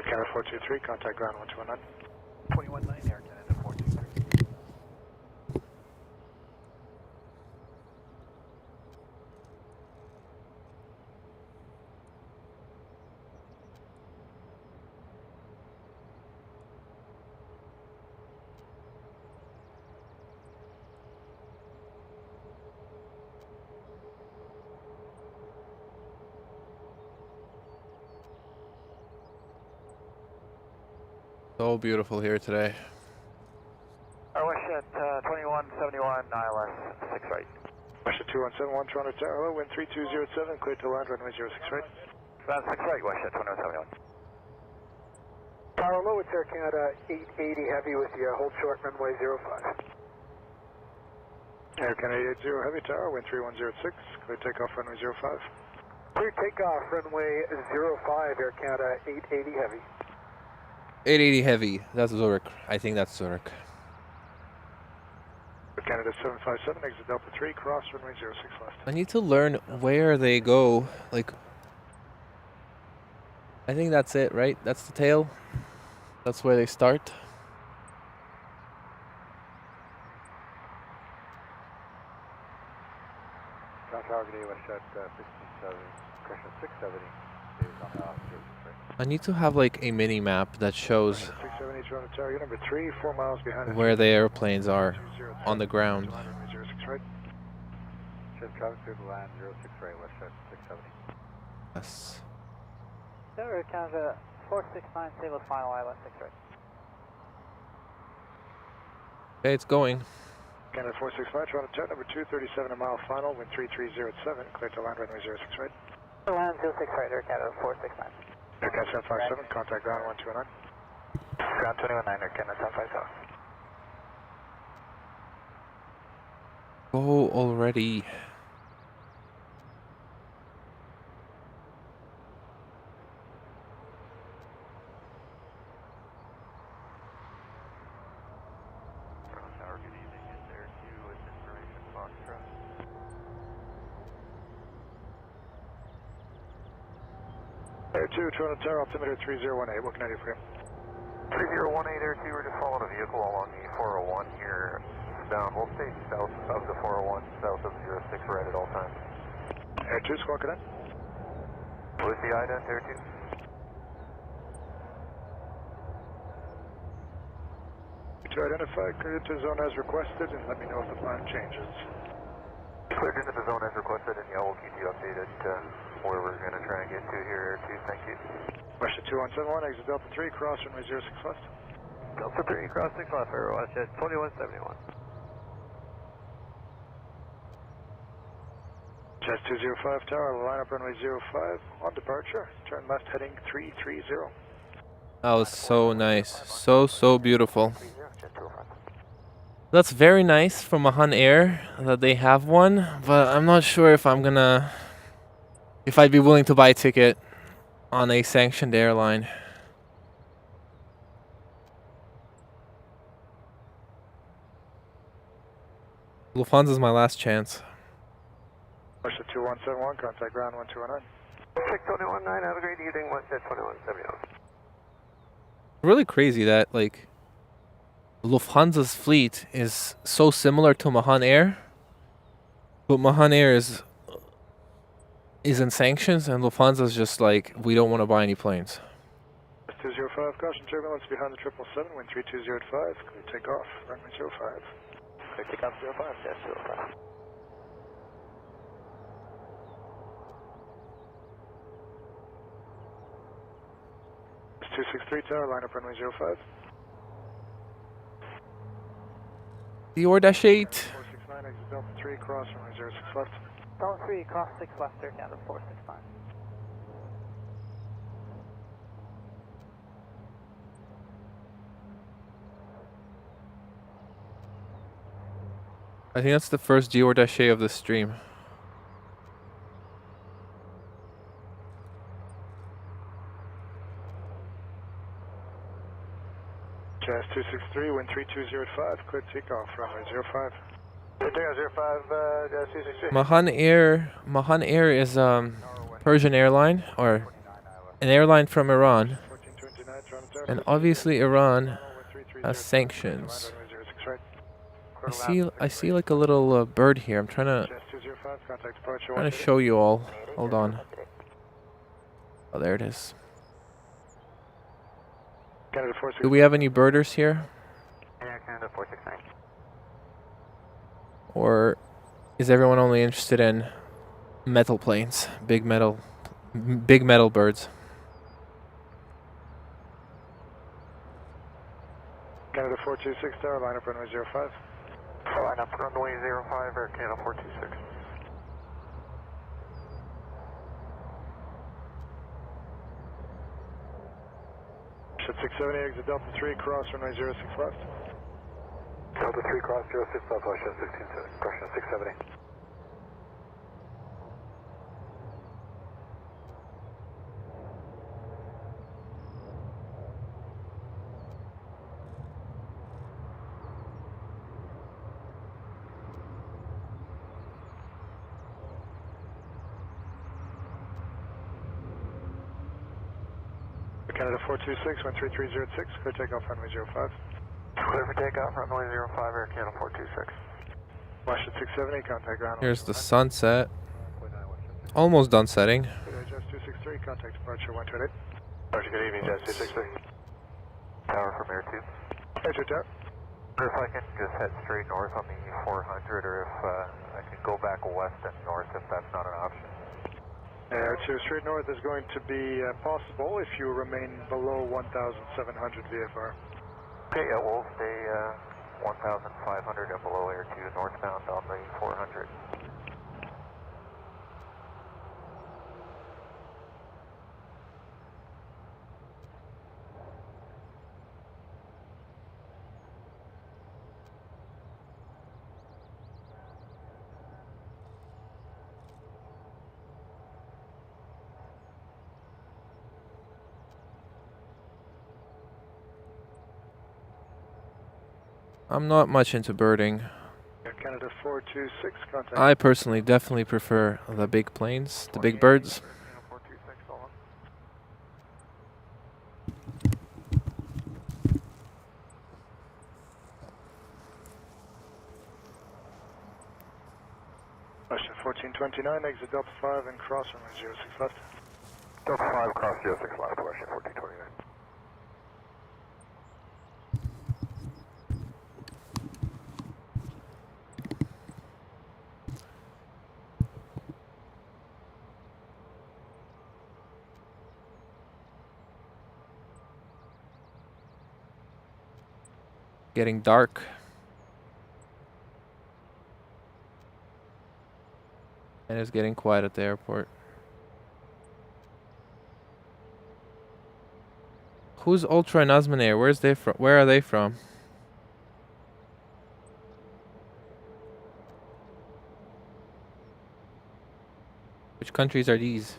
Canada 423, contact ground 129. 21-9 Air Canada 423. So beautiful here today. West Jet 2171, ILS 6 right. West Jet 2171, Toronto Tower, hello, wind 3207, clear to land, runway 06 right. Ground 6 right, West Jet 2171. Tower low, it's Air Canada 880 heavy with you, hold short, runway 05. Air Canada 80 heavy tower, wind 3106, clear takeoff, runway 05. Clear takeoff, runway 05, Air Canada 880 heavy. 880 heavy. That's Zurich. I think that's Zurich. Canada 757, exit Delta 3, cross runway 06 left. I need to learn where they go. Like, I think that's it, right? That's the tail. That's where they start. Target West Jet 157, correction 670 is on the officer. I need to have like a mini map that shows 670 Toronto Tower, number 3, 4 miles behind where the airplanes are on the ground. 06 right. Ship traffic clear to land 06 right, West Jet 670. Yes. Air Canada 469, stable final ILS 6 right. Okay, it's going. Canada 465, Toronto Tower, number 2, 37 a mile final, wind 3307, clear to land runway 06 right. Land 06 right, Air Canada 469. Air Canada 757, contact ground 129. Ground 21-9, Air Canada 757. Go already. Tower, good evening. It's Air 2 with Air 2, Toronto Tower, altimeter 3018. What can I do for you? 3018 Air 2, we're just following a vehicle along the 401 here. Down, we'll stay south of the 401, south of 06 right at all times. Air 2, squawk it in. Lucy ident, Air 2. To identify, cleared into zone as requested, and let me know if the plan changes. Cleared into the zone as requested, and yeah, we'll keep you updated where we're going to try and get to here, Air 2, thank you. Russia 2171, exit Delta 3, cross runway 06 left. Delta 3, cross 6 left, watch at 2171. Jazz 205 Tower, line up runway 05, on departure, turn left heading 330. That was so nice. So beautiful. That's very nice from Mahan Air that they have one, but I'm not sure if I'd be willing to buy a ticket on a sanctioned airline. Lufthansa's my last chance. Russia 2171, contact ground 1219. 6119, have a great evening, watch at 2171. Really crazy that like Lufthansa's fleet is so similar to Mahan Air, but Mahan Air is in sanctions and Lufthansa's just like, we don't want to buy any planes. 205, caution turbulence behind the 777, wind 3205, clear takeoff, runway 05. Clear takeoff 05, Jazz 205. It's 263 Tower, line up runway 05. Dior Dash 8. 469, exit Delta 3, cross runway 06 left. Delta 3, cross 6 left, Air Canada 469. I think that's the first Dior Dash 8 of the stream. Jazz 263, wind 3205, clear takeoff, runway 05. Clear takeoff 05, Jazz 263. Mahan Air is Persian airline, or an airline from Iran. And obviously Iran has sanctions. I see like a little bird here. I'm trying to show you all. Hold on. Oh, there it is. Do we have any birders here? Air Canada 469. Or is everyone only interested in metal planes, big metal birds? Canada 426 Tower, line up runway 05. Line up runway 05, Air Canada 426. Ship 670, exit Delta 3, cross runway 06 left. Delta 3, cross 06 left, Russia 670. Canada 426, 13306, clear takeoff runway 05. Clear for takeoff, runway 05, Air Canada 426. Washington 670, contact ground. Here's the sunset. Almost done setting. Jazz 263, contact departure 128. Roger, good evening, Jazz 263. Tower from Air 2. Air 2 Tower. If I can just head straight north on the 400, or if I can go back west and north if that's not an option. Air 2 straight north is going to be possible if you remain below 1,700 VFR. Okay, yeah, we'll stay 1,500 and below Air 2 northbound on the 400. I'm not much into birding. Canada 426, contact. I personally definitely prefer the big planes, the big birds. 1429, exit Delta 5 and cross runway 06 left. Delta 5, cross 06 left, Washington 1429. Getting dark. And it's getting quiet at the airport. Who's Ultra and Osmanair? Where's they from? Where are they from? Which countries are these?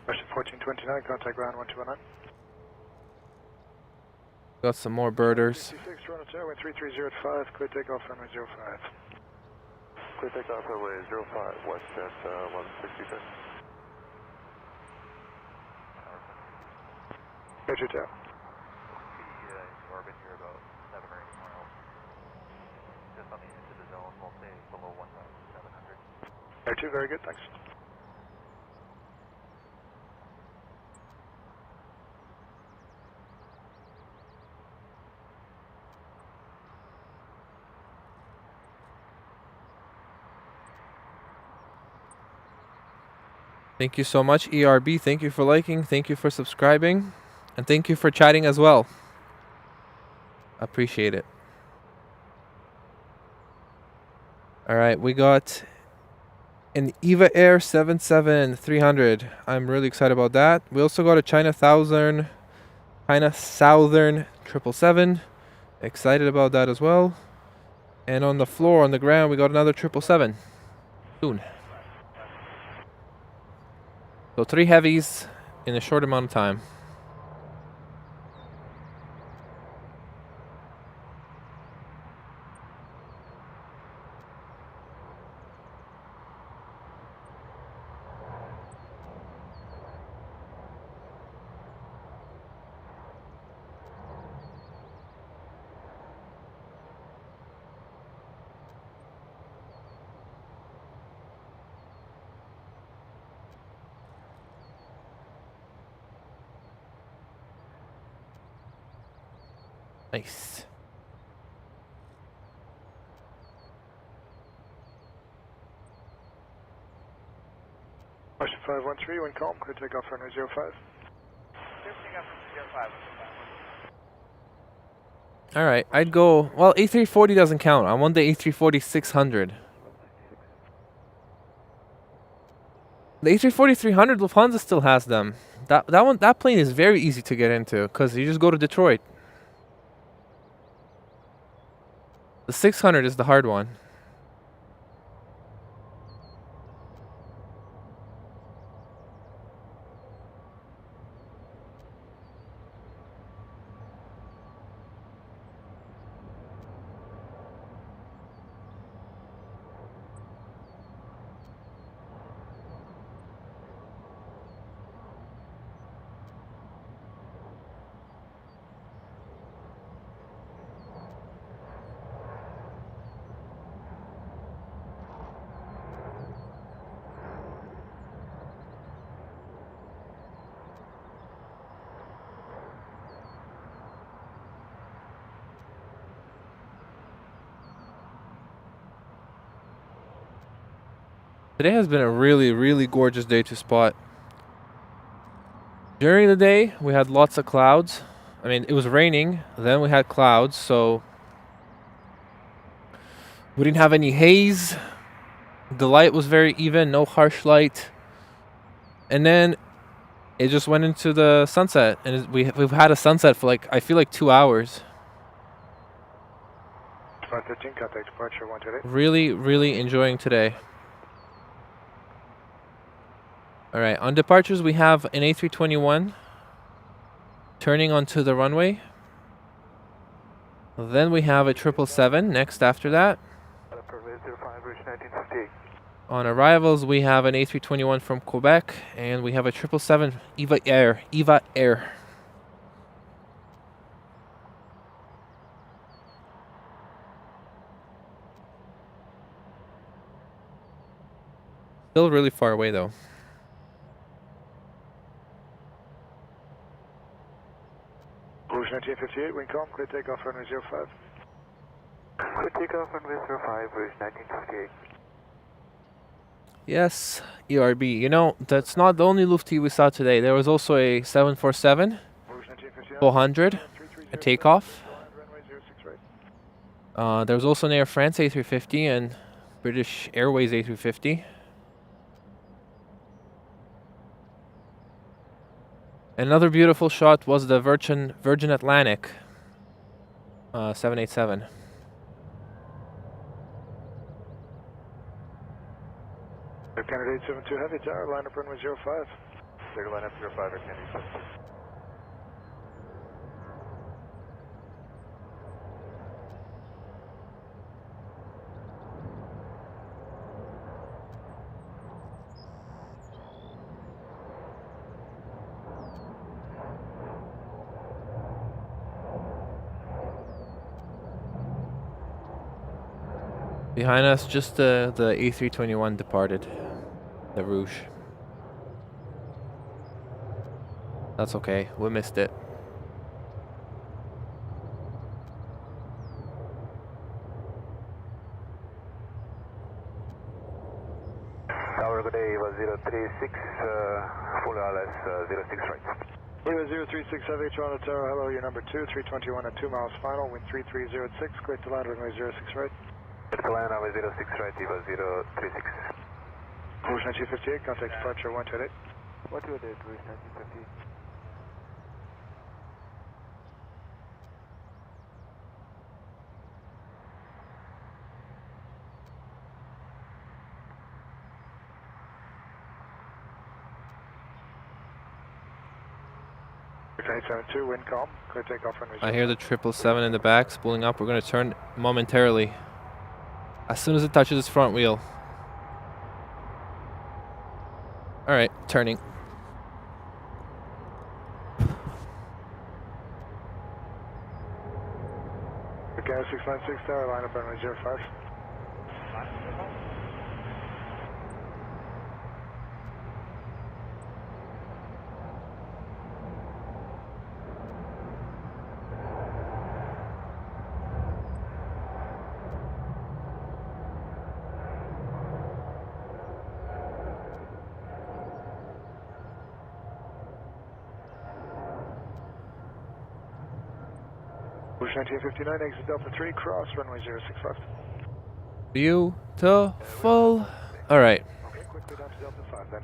Russian 1429, contact ground 1219. Got some more birders. 66, Toronto Tower, wind 330 at 5, clear takeoff runway 05. Clear takeoff runway 05, west at 1166. Roger, Tower. Orbit here about 7 or 8 miles. Just on the edge of the zone, we'll stay below 1,700. Air 2, very good, thanks. Thank you so much, ERB. Thank you for liking. Thank you for subscribing. And thank you for chatting as well. Appreciate it. All right, we got an Eva Air 77-300. I'm really excited about that. We also got a China Southern 777. Excited about that as well. And on the floor, on the ground, we got another 777. Soon. So 3 heavies in a short amount of time. Nice. Russian 513, wind calm, clear takeoff runway 05. Clear takeoff runway 05. All right, I'd go. Well, A340 doesn't count. I want the A340-600. The A340-300, Lufthansa still has them. That plane is very easy to get into because you just go to Detroit. The 600 is the hard one. Today has been a really, really gorgeous day to spot. During the day, we had lots of clouds. I mean, it was raining, then we had clouds, so we didn't have any haze. The light was very even, no harsh light. And then it just went into the sunset, and we've had a sunset for I feel like 2 hours. 513, contact departure 128. Really, really enjoying today. All right, on departures, we have an A321 turning onto the runway. Then we have a 777 next after that. On arrivals, we have an A321 from Quebec, and we have a 777 Eva Air. Eva Air. Still really far away, though. Rouge 1958, wind calm, clear takeoff runway 05. Clear takeoff runway 05, Rouge 1958. Yes, ERB. You know, that's not the only Lufti we saw today. There was also a 747, 400, a takeoff. There was also an Air France A350 and British Airways A350. Another beautiful shot was the Virgin Atlantic 787. Candidate 72 Heavy Tower, line up runway 05. Clear to line up 05, Air Canada 72. Behind us, just the A321 departed. The Rouge. That's okay. We missed it. Tower, good day, Eva 036, full ILS 06 right. Eva 036 Heavy Toronto Tower, hello, you're number 2, 321 at 2 miles final, wind 3306, clear to land runway 06 right. Clear to land runway 06 right, Eva 036. Rouge 1958, contact departure 128. 128, Rouge 1958. Rouge 972, wind calm, clear takeoff runway 05. I hear the 777 in the back spooling up. We're going to turn momentarily. As soon as it touches its front wheel. Alright, turning. Canada 696 Tower, line up runway 05. Rouge 1959, exit Delta 3, cross runway 06 left. Beautiful. Alright.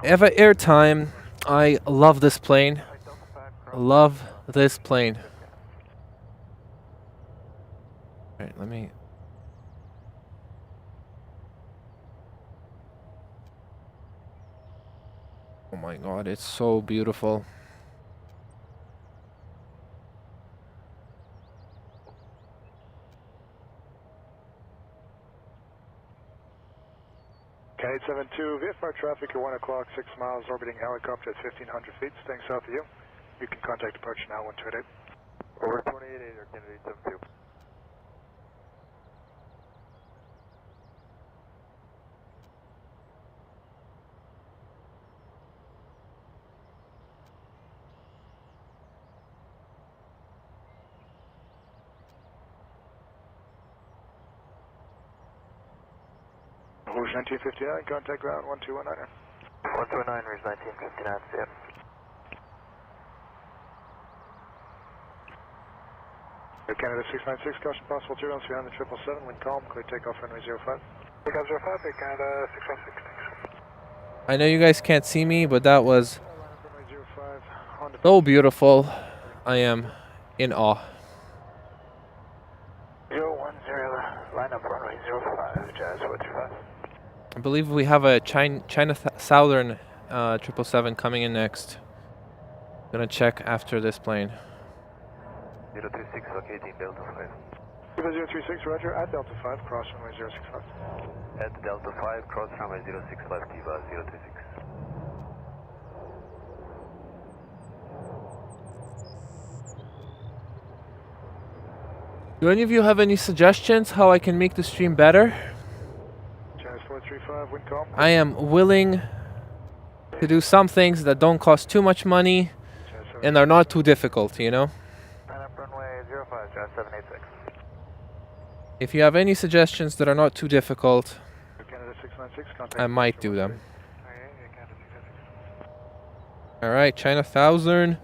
Eva Air time. I love this plane. Love this plane. Alright, let me... Oh my god, it's so beautiful. Canada 72, VFR traffic at 1 o'clock, 6 miles, orbiting helicopter at 1,500 feet, staying south of you. You can contact departure now, 128. Over 28, Air Canada 72. Rouge 1959, contact ground 1219. 129, Rouge 1959, see ya. Air Canada 696, caution possible turbulence behind the 777, wind calm, clear takeoff runway 05. Takeoff 05, Air Canada 696. I know you guys can't see me, but that was so beautiful. I am in awe. 010, line up runway 05, Jazz 425. I believe we have a China Southern 777 coming in next. Gonna check after this plane. 036, locating Delta 5. 036, roger, at Delta 5, cross runway 065. At Delta 5, cross runway 06 left, Eva 026. Do any of you have any suggestions how I can make the stream better? Channel 435, wind calm. I am willing to do some things that don't cost too much money and are not too difficult, you know? Runway 05, Jazz 786. If you have any suggestions that are not too difficult, Canada 696, contact I might do them. Alright, China 1000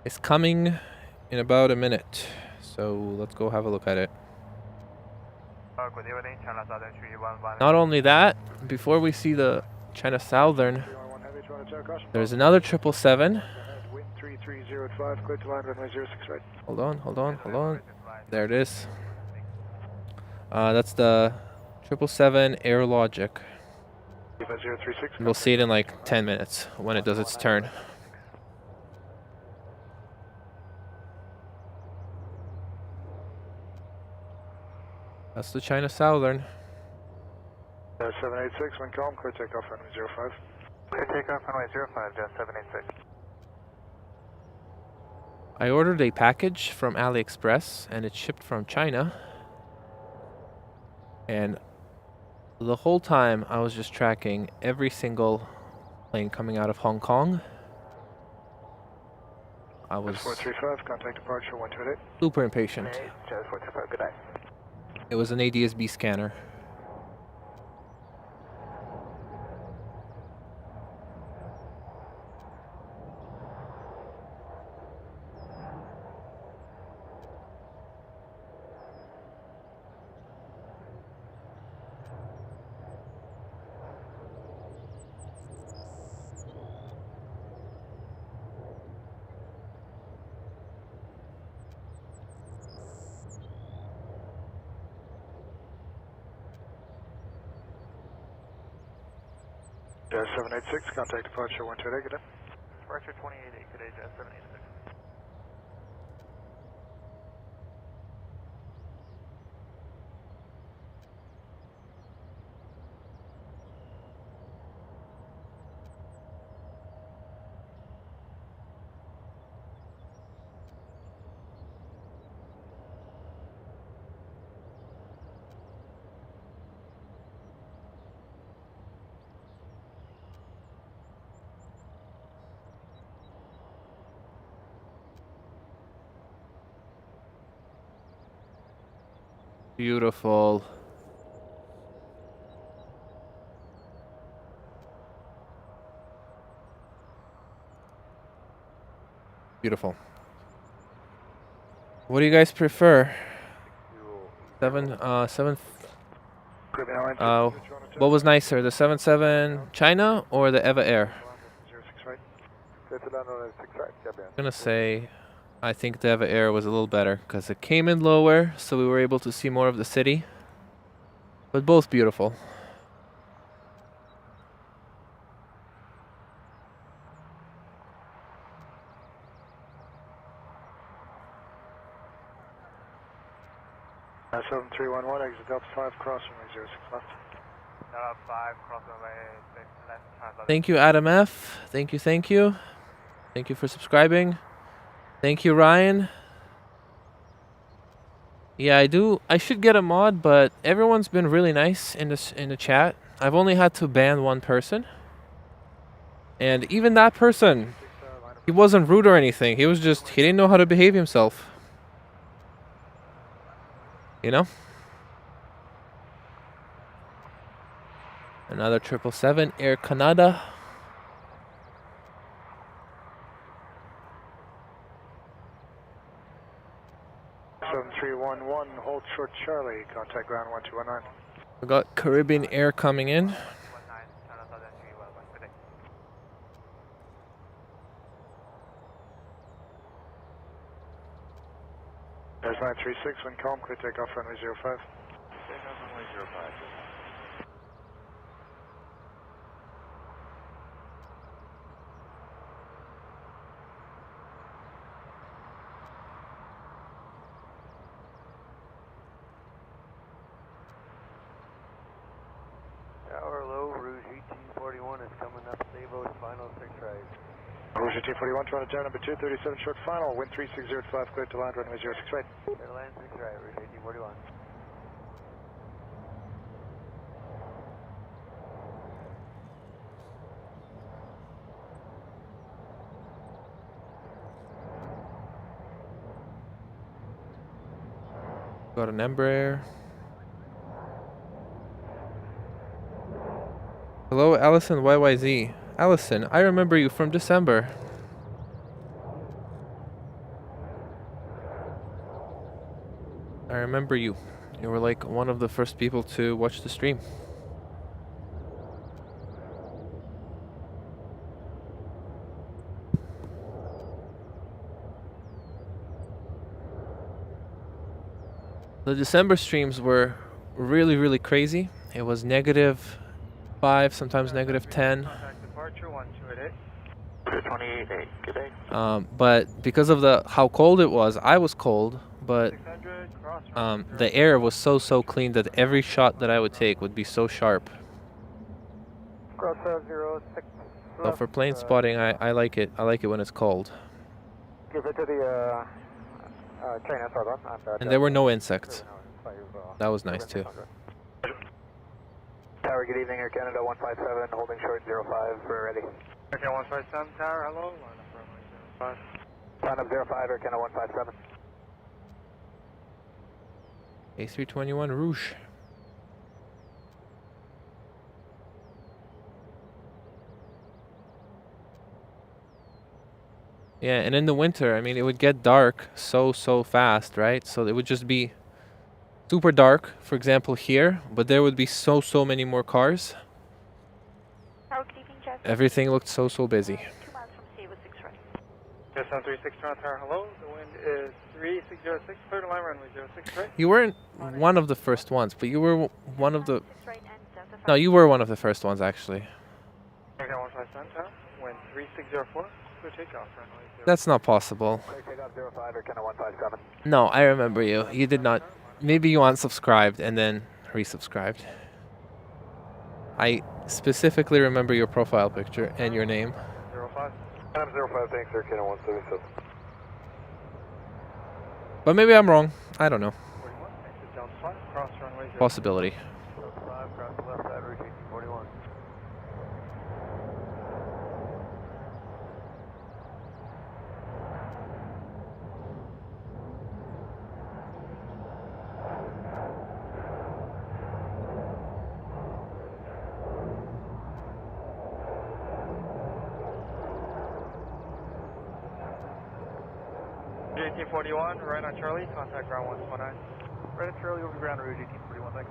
is coming in about a minute. So let's go have a look at it. Not only that, before we see the China Southern, there's another 777. Hold on. There it is. That's the 777 Air Logic. We'll see it in like 10 minutes when it does its turn. That's the China Southern. 786, wind calm, clear takeoff runway 05. Clear takeoff runway 05, Jazz 786. I ordered a package from AliExpress and it's shipped from China. And the whole time I was just tracking every single plane coming out of Hong Kong. I was 435, contact departure 128. super impatient. Jazz 425, good night. It was an ADS-B scanner. Jazz 786, contact departure 128, good day. Departure 288, good day, Jazz 786. Beautiful. Beautiful. What do you guys prefer? What was nicer, the 77 China or the Eva Air? I'm gonna say I think the Eva Air was a little better because it came in lower, so we were able to see more of the city. But both beautiful. Jazz 7311, exit Delta 5, cross runway 06 left. Delta 5, cross runway 6 left. Thank you, Adam F. Thank you. Thank you for subscribing. Thank you, Ryan. Yeah, I should get a mod, but everyone's been really nice in the chat. I've only had to ban one person. And even that person, he wasn't rude or anything. He didn't know how to behave himself. You know? Another 777 Air Canada. Hold short Charlie, contact ground 1219. We got Caribbean Air coming in. There's 936, wind calm, clear takeoff runway 05. Takeoff runway 05. final 6 right. Rouge T41, Toronto Tower number 237 short final, wind 3605, clear to land, runway 06 right. Clear to land 6 right, Rouge T41. Got an Embraer. Hello, Allison YYZ. Allison, I remember you from December. I remember you. You were like one of the first people to watch the stream. The December streams were really crazy. It was -5, sometimes -10. Contact departure 1288. 228, good day. But because of how cold it was, I was cold, but the air was so clean that every shot that I would take would be so sharp. Cross 06. So for plane spotting, I like it. I like it when it's cold. Give it to the trainer, And there were no insects. That was nice too. Tower, good evening, Air Canada 157, holding short 05, we're ready. Air Canada 157 Tower, hello, line up runway 05. Line up 05, Air Canada 157. A321 Rouge. Yeah, and in the winter, I mean, it would get dark so fast, right? So it would just be super dark, for example, here, but there would be so many more cars. Everything looked so busy. 2 miles from sea with 6 right. Yes, 736 Toronto Tower, hello. The wind is 3606, clear to line runway 06 right. You weren't one of the first ones, but you were one of the... No, you were one of the first ones, actually. Air Canada 157 Tower, wind 3604, clear takeoff runway 06. That's not possible. Clear takeoff 05, Air Canada 157. No, I remember you. You did not... Maybe you unsubscribed and then resubscribed. I specifically remember your profile picture and your name. 05. I'm 05, thanks, Air Canada 177. But maybe I'm wrong. I don't know. 41, exit Delta 5, cross runway 06. Possibility. Delta 5, cross the left side, Rouge 41. J1841, right on Charlie, contact ground 119. Right at Charlie, over ground, Rouge 1841, thanks.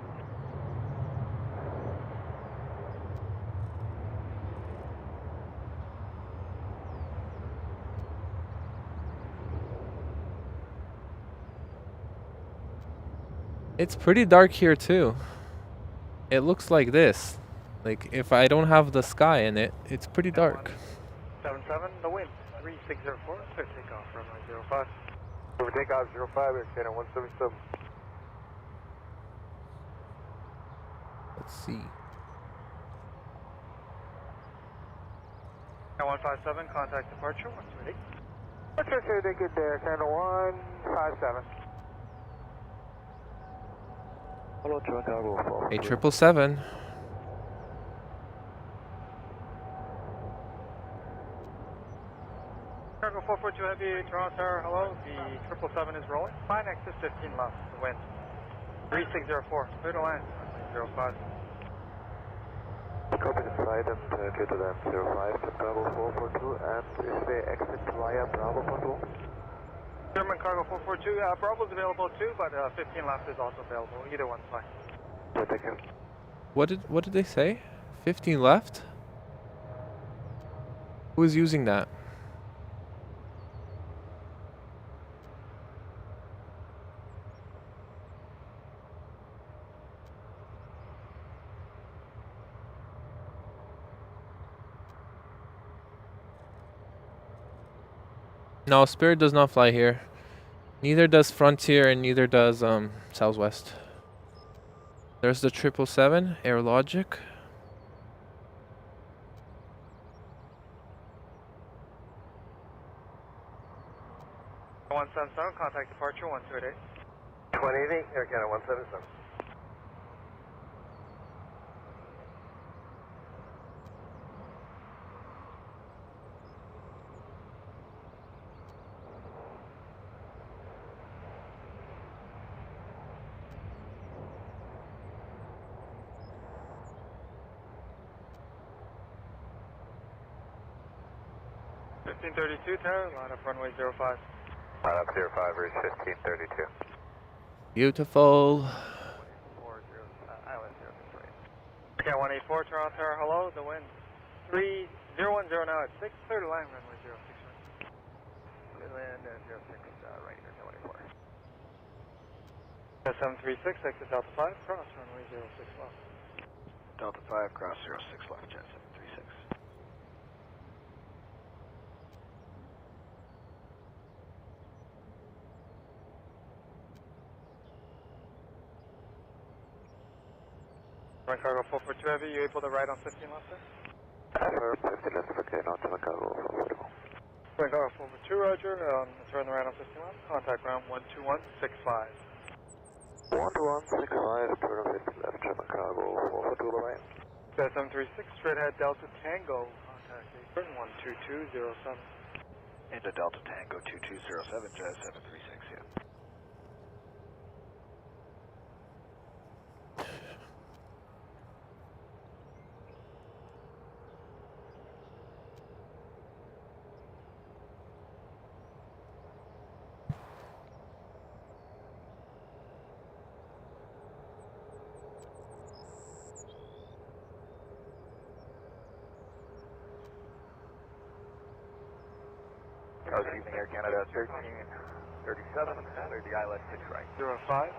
It's pretty dark here too. It looks like this. Like if I don't have the sky in it, it's pretty dark. 77, the wind 3604, clear takeoff runway 05. Over takeoff 05, Air Canada 177. Let's see. Air 157, contact departure 128. Departure, they get there, Canada 157. Hello, Toronto, A777. Cargo 442 Heavy, Toronto Tower, hello. The 777 is rolling. Fine, exit 15 left, the wind 3604, clear to land, 05. Copy the flight and clear to land 05 to Bravo 442, and if they exit via Bravo 42? German Cargo 442, Bravo's available too, but 15 left is also available. Either one's fine. Thank you. What did they say? 15 left? Who is using that? No, Spirit does not fly here. Neither does Frontier and neither does Southwest. There's the 777, Air Logic. 128. 180, Air Canada 177. Tower, line up runway 05. Line up 05, reach 1532. Beautiful. Okay, 184, Toronto Tower, hello, the wind 3010 now at 6, clear to line runway 06 right. Clear land 06 right here, 184. 736, exit Delta 5, cross runway 06 left. Delta 5, cross 06 left, jet 736. Run cargo 442 heavy, you able to ride on 15 left there? Affirm, 50 left, okay, not to Chicago, 441. Run cargo 442, roger, turn the right on 15 left, contact ground 12165. 12165, turn on 50 left, Chicago, 442 right. 736, straight ahead Delta Tango, contact apron 12207. Into Delta Tango 2207, jet 736, yeah. Evening Air Canada 1337, clear the ILS 6 right. 05,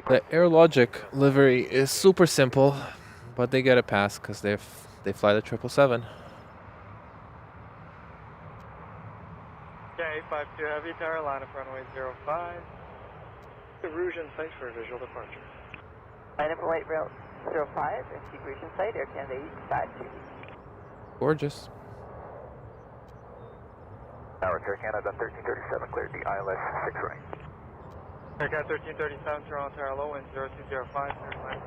The AirLogic livery is super simple, but they get a pass because they fly the 777. Okay, 52 heavy tower, line up runway 05. The Rouge in sight for visual departure. Line up light route 05, integration site, Air Canada 852. Gorgeous. Tower Air Canada 1337, cleared the ILS 6 right. Air Canada 1337, Toronto Tower, low wind 0205, clear line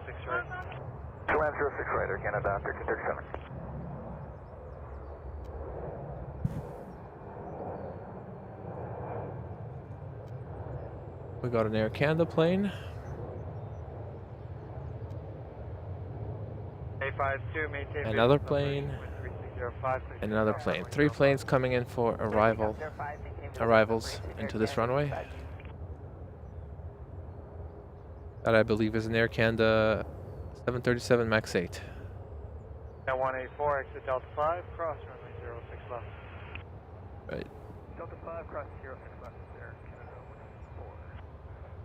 06 right. Clear land 06 right, Air Canada 1337. We got an Air Canada plane. A52, maintain Another plane. And another plane. 3 planes coming in for arrivals into this runway. That I believe is an Air Canada 737 MAX 8. At 184, exit Delta 5, cross runway 06 left. Right. Delta 5, cross 06 left, Air Canada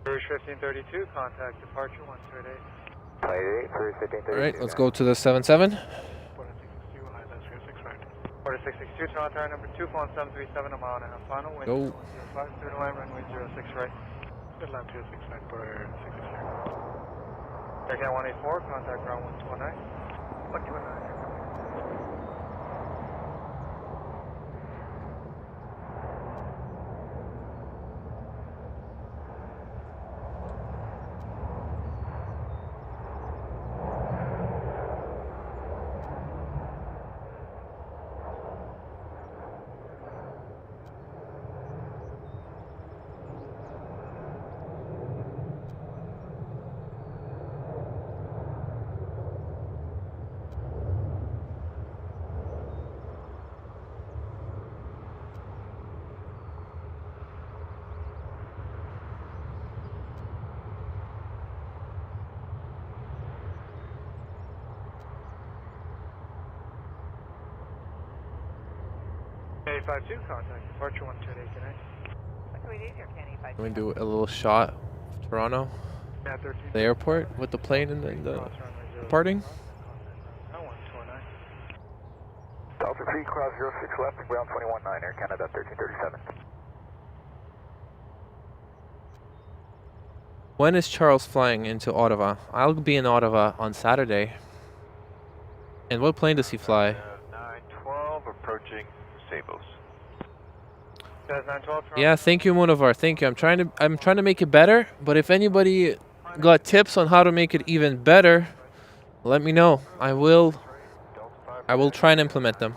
184. Rouge 1532, contact departure 128. Rouge 1532. Alright, let's go to the 77. 4662, Toronto Tower number 2, phone 737, a mile and a half final, wind Go. 105, clear to line runway 06 right. Good land 269 for 66. Air Canada 184, contact ground 129. 129. A52, contact departure 128 tonight. What do we do here, Kenny? Can we do a little shot of Toronto? Yeah, 13. The airport with the plane and the departing? Delta 3, cross 06 left, ground 219, Air Canada 1337. When is Charles flying into Ottawa? I'll be in Ottawa on Saturday. And what plane does he fly? 912, approaching Sabos. Jazz 912. Yeah, thank you, Munavar. Thank you. I'm trying to make it better, but if anybody got tips on how to make it even better, let me know. I will try and implement them.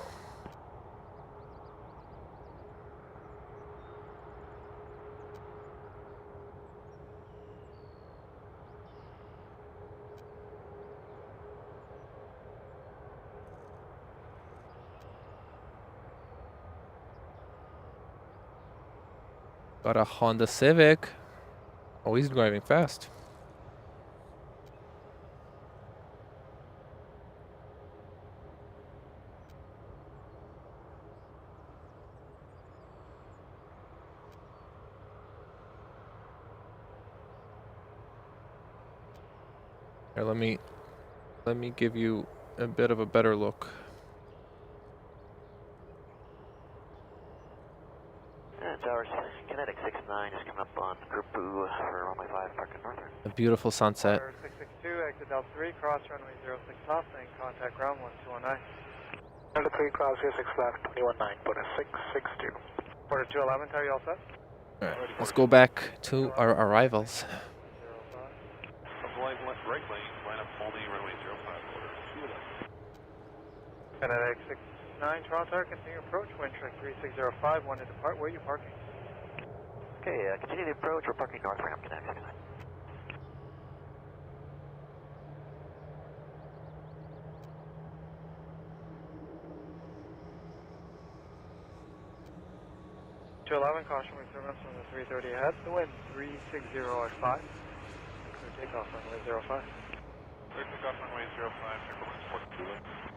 Got a Honda Civic. Oh, he's driving fast. Here, let me give you a bit of a better look. Towers, Kinetic 69 is coming up on Group Boo for runway 5, parking north. A beautiful sunset. 662, exit Delta 3, cross runway 06 left, and contact ground 1219. Delta 3, cross 06 left, 219, put a 662. Quarter 211, are you all set? Alright, let's go back to our arrivals. From right lane, line up holding runway 05, quarter 211. Kinetic 69, Toronto, continue approach, wind track 3605, 1 to depart, where are you parking? Okay, continue the approach, we're parking north ramp, Kinetic 69. Caution with turbulence from the 330 ahead. The wind 360 at 5. Clear takeoff runway 05. Clear takeoff runway 05, circle winds 42.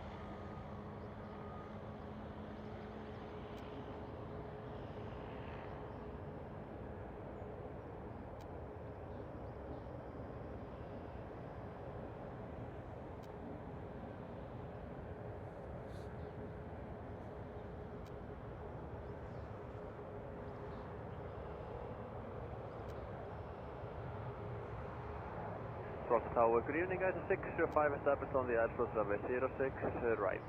Frost Tower, good evening guys, 605 established on the Alpha runway 06, right.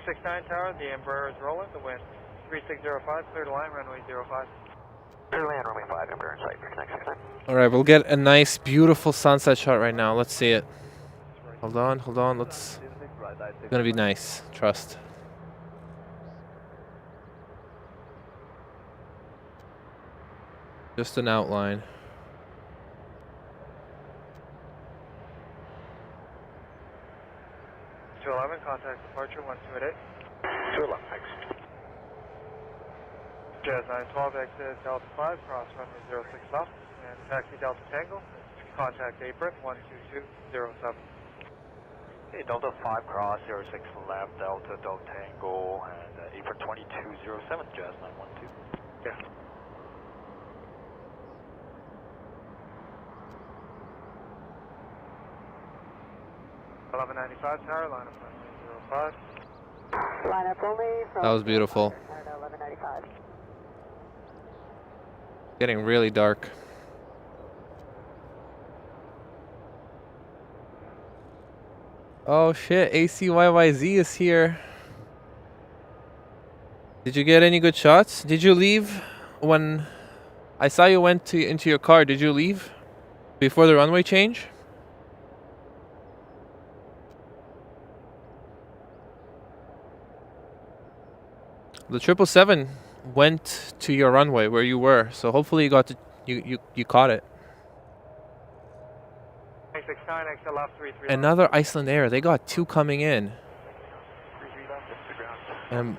Six-nine Tower, the Embraer is rolling, the wind 3605, clear to line, runway 05. Clear land, runway 5, Embraer in sight for Kinetic 69. Alright, we'll get a nice, beautiful sunset shot right now. Let's see it. Hold on, let's... It's gonna be nice, trust. Just an outline. Contact departure 1288. 211, thanks. Jazz 912, exit Delta 5, cross runway 06 left, and taxi Delta Tango. Contact apron 12207. Okay, Delta 5, cross 06 left, Delta Tango, and apron 2207, Jazz 912. Yeah. 1195 Tower, line up runway 05. Line up only from... That was beautiful. 1195. Getting really dark. Oh shit, ACYYZ is here. Did you get any good shots? Did you leave when I saw you went into your car? Did you leave before the runway change? The 777 went to your runway where you were, so hopefully you got to you caught it. 669, exit left 33. Another Iceland Air. They got two coming in. And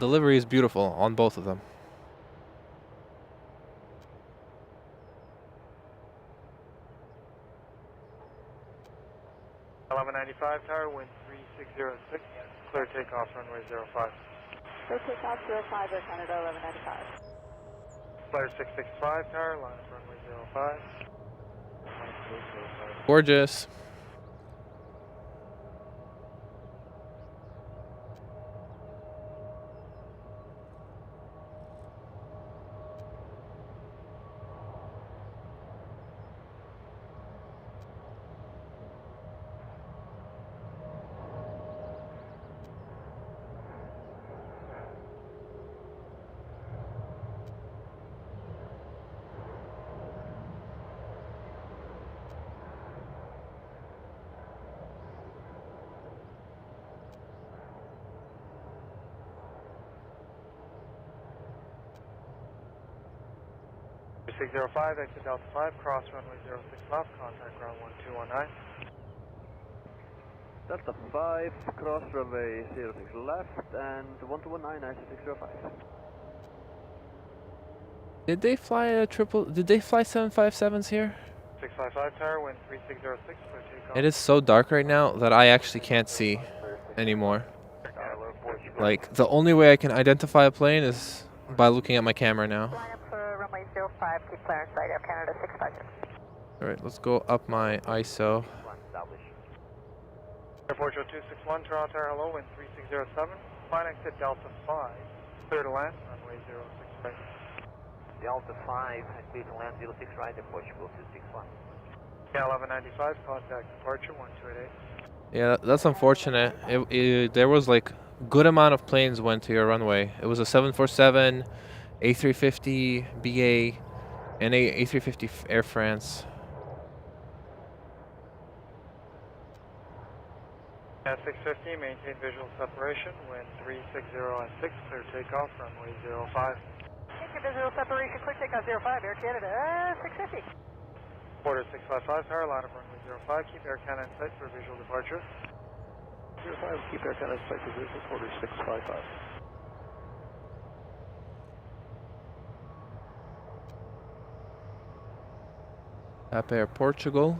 the livery is beautiful on both of them. Tower, wind 3606, clear takeoff runway 05. Clear takeoff 05 Air Canada 1195. Flyer 665 Tower, line up runway 05. Gorgeous. 3605, exit Delta 5, cross runway 06 left, contact ground 1219. Delta 5, cross runway 06 left, and 1219, ISO 605. Did they fly a triple? Did they fly 757s here? 655 tower, wind 3606, clear takeoff. It is so dark right now that I actually can't see anymore. Like, the only way I can identify a plane is by looking at my camera now. Line up for runway 05, keep clearance side, Air Canada 650. Alright, let's go up my ISO. Airport 261, Toronto Tower, hello, wind 3607, fine exit Delta 5, clear to land, runway 06 right. Delta 5, clear to land 06 right, Portugal 261. Yeah, 1195, contact departure 1288. Yeah, that's unfortunate. There was like good amount of planes went to your runway. It was a 747, A350 BA, and A350 Air France. At 650, maintain visual separation, wind 360 at 6, clear takeoff, runway 05. Maintain visual separation, clear takeoff 05, Air Canada 650. Quarter 655 tower, line up runway 05, keep Air Canada in sight for visual departure. 05, keep Air Canada in sight for visual, quarter 655. Up Air Portugal.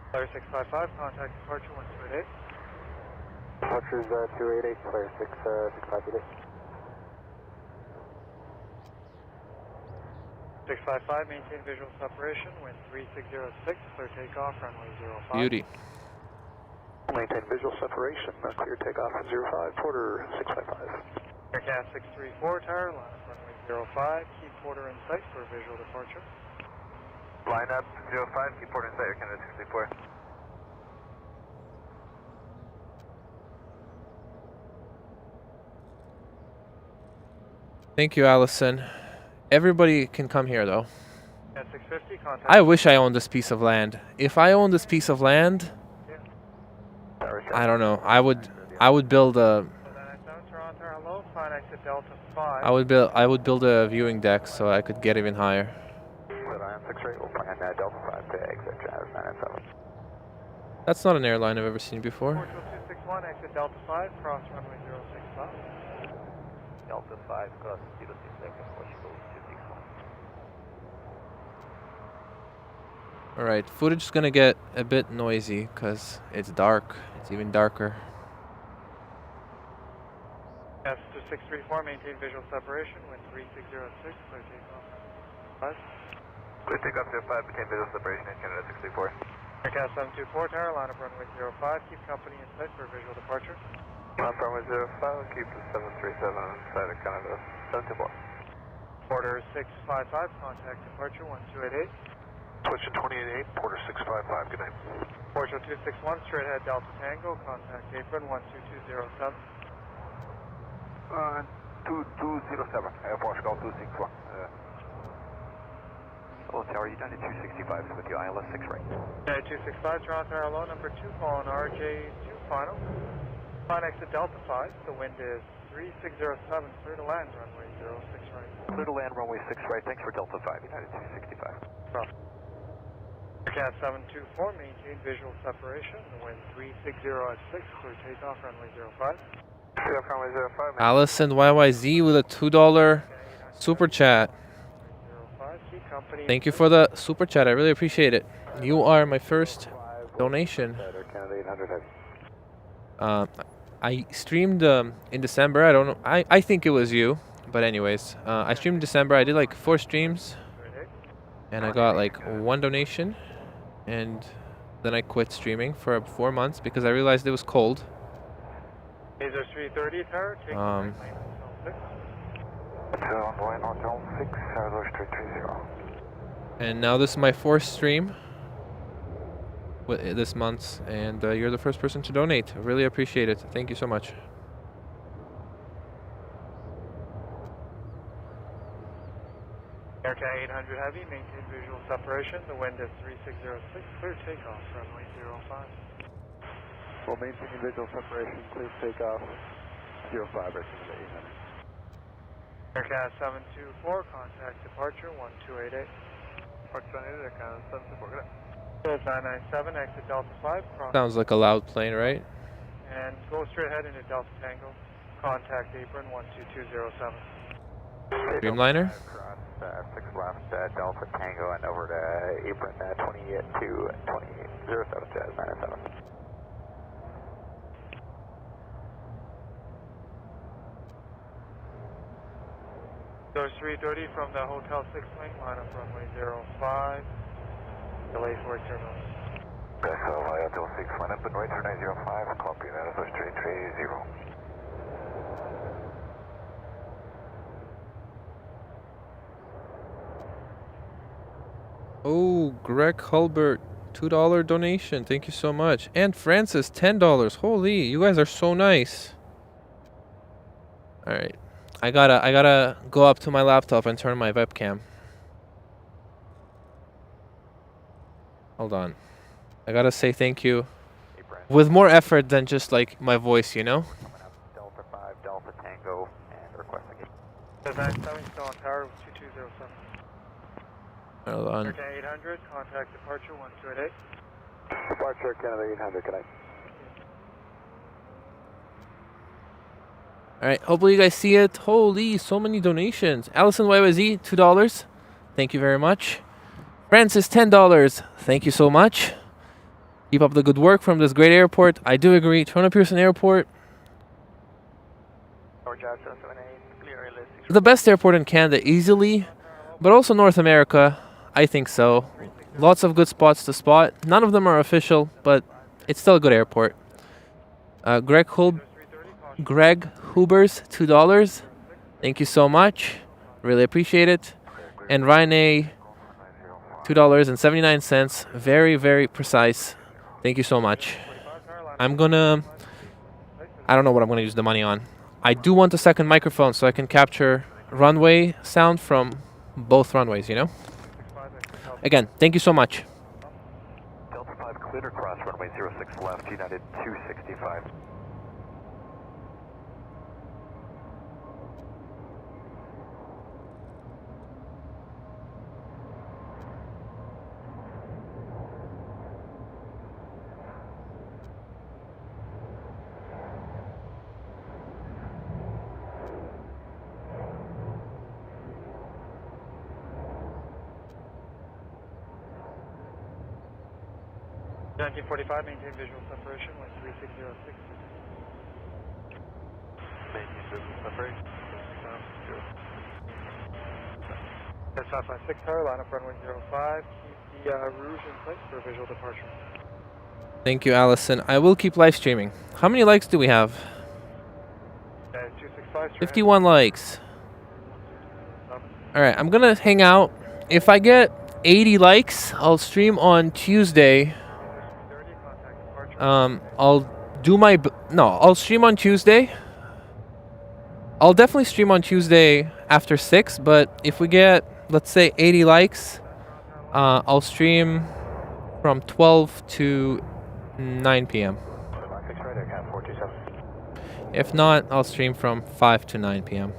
Clear 655, contact departure 1288. Departure is 288, clear 658. 655, maintain visual separation, wind 3606, clear takeoff, runway 05. Beauty. Maintain visual separation, clear takeoff at 05, quarter 655. Aircast 634 tower, line up runway 05, keep Porter in sight for visual departure. Line up 05, keep Porter in sight, Air Canada 64. Thank you, Allison. Everybody can come here, though. At 650, contact. I wish I owned this piece of land. If I owned this piece of land, I don't know. I would build a. Hello, fine exit Delta 5. I would build a viewing deck so I could get even higher. We'll plan Delta 5 to exit Jazz 997. That's not an airline I've ever seen before. 261, exit Delta 5, cross runway 06 left. Delta 5, cross 06 left, Portugal 261. Alright, footage is gonna get a bit noisy because it's dark. It's even darker. S2634, maintain visual separation, wind 3606, clear takeoff. 5. Clear takeoff 05, maintain visual separation in Canada 64. Aircast 724 tower, line up runway 05, keep company in sight for visual departure. Line up runway 05, keep the 737 on side of Canada 74. Porter 655, contact departure 1288. Switch to 288, Porter 655, good night. Porter 261, straight ahead Delta Tango, contact apron 12207. 2207, Portugal 261. Hello, Tower, you down to 265 with your ILS 6 right. 265, Toronto Tower, hello, number 2, calling RJ2 final. Fine exit Delta 5, the wind is 3607, clear to land, runway 06 right. Clear to land, runway 6 right, thanks for Delta 5, United 265. Aircast 724, maintain visual separation, the wind 360 at 6, clear takeoff, runway 05. Runway 05. Allison YYZ with a $2 super chat. Thank you for the super chat. I really appreciate it. You are my first donation. I streamed in December. I don't know. I think it was you. But anyways, I streamed in December. I did like 4 streams. And I got like 1 donation. And then I quit streaming for 4 months because I realized it was cold. Laser 330 tower, take Um, Hotel 6, Air Street 30. And now this is my 4th stream this month, and you're the first person to donate. I really appreciate it. Thank you so much. Aircat 800 Heavy, maintain visual separation. The wind is 3606, clear takeoff, runway 05. We'll maintain visual separation, clear takeoff, 05, right to the 800. Aircat 724, contact departure 1288. Departure 288, Aircat 724, good. 997, exit Delta 5, cross. Sounds like a loud plane, right? And go straight ahead into Delta Tango. Contact apron 12207. Streamliner? Cross 6 left, Delta Tango, and over to apron 28 to 2807, Jazz 907. Doors 330 from the Hotel 6 wing, line up runway 05. Delay for turbulence. Hotel 6, line up and right turn 905, copy, that is a straight 30. Oh, Greg Hulbert, $2 donation. Thank you so much. And Francis, $10. Holy, you guys are so nice. All right, I gotta go up to my laptop and turn my webcam. Hold on, I gotta say thank you with more effort than just like my voice, you know. Delta 5, Delta Tango, and requesting it. 970, still on tower 2207. Hold on. Aircat 800, contact departure 1288. Departure Canada 800, good night. Alright, hopefully you guys see it. Holy, so many donations. Allison YYZ, $2. Thank you very much. Francis, $10. Thank you so much. Keep up the good work from this great airport. I do agree. Toronto Pearson Airport. The best airport in Canada, easily. But also North America. I think so. Lots of good spots to spot. None of them are official, but it's still a good airport. Greg Hubers, $2. Thank you so much. Really appreciate it. And Ryan A, $2.79. Very, very precise. Thank you so much. I don't know what I'm gonna use the money on. I do want a second microphone so I can capture runway sound from both runways, you know? Again, thank you so much. Delta 5 cleared across runway 06 left, United 265. Maintain visual separation, 13606. Maintain visual separation. That's 556 tower, line up runway 05. Keep the Rouge in place for visual departure. Thank you, Allison. I will keep live streaming. How many likes do we have? 265. 51 likes. Alright, I'm gonna hang out. If I get 80 likes, I'll stream on Tuesday. I'll stream on Tuesday. I'll definitely stream on Tuesday after 6, but if we get, let's say, 80 likes, I'll stream from 12 to 9 p.m. If not, I'll stream from 5 to 9 p.m.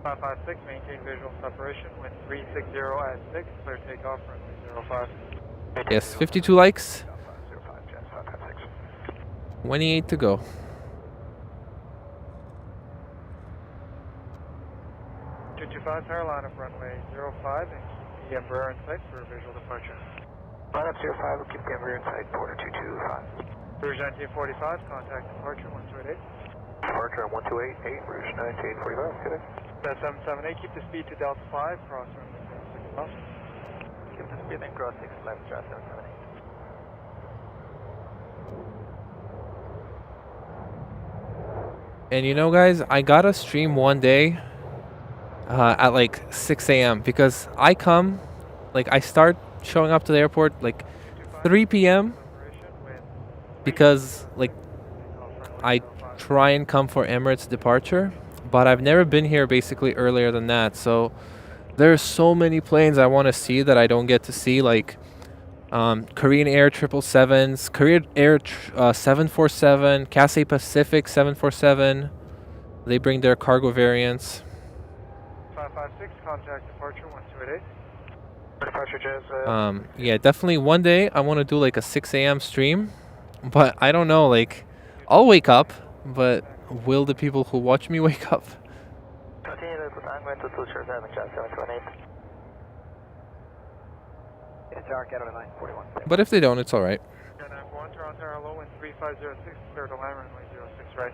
556, maintain visual separation, wind 360 at 6, clear takeoff, runway 05. Yes, 52 likes. 28 to go. Tower, line up runway 05 and keep the Embraer in sight for visual departure. Line up 05, we'll keep the Embraer in sight, Porter 225. Rouge 1945, contact departure 128. Departure 1288, Rouge 1945, good day. That's 778, keep the speed to Delta 5, cross runway 06 left. Keep the speed and cross 6 left, Jazz 778. And you know, guys, I gotta stream one day at like 6 a.m. because I start showing up to the airport like 3 p.m. because like I try and come for Emirates departure, but I've never been here basically earlier than that. So there's so many planes I want to see that I don't get to see, like Korean Air 777s, Korean Air 747, Cathay Pacific 747. They bring their cargo variants. 556, contact departure 1288. Departure Jazz. Yeah, definitely one day I want to do like a 6 a.m. stream, but I don't know, like I'll wake up, but will the people who watch me wake up? Continue to I'm going to 207, Jazz 728. Tower Canada 941. But if they don't, it's alright. One Toronto Tower, low wind 3506, clear to land runway 06 right.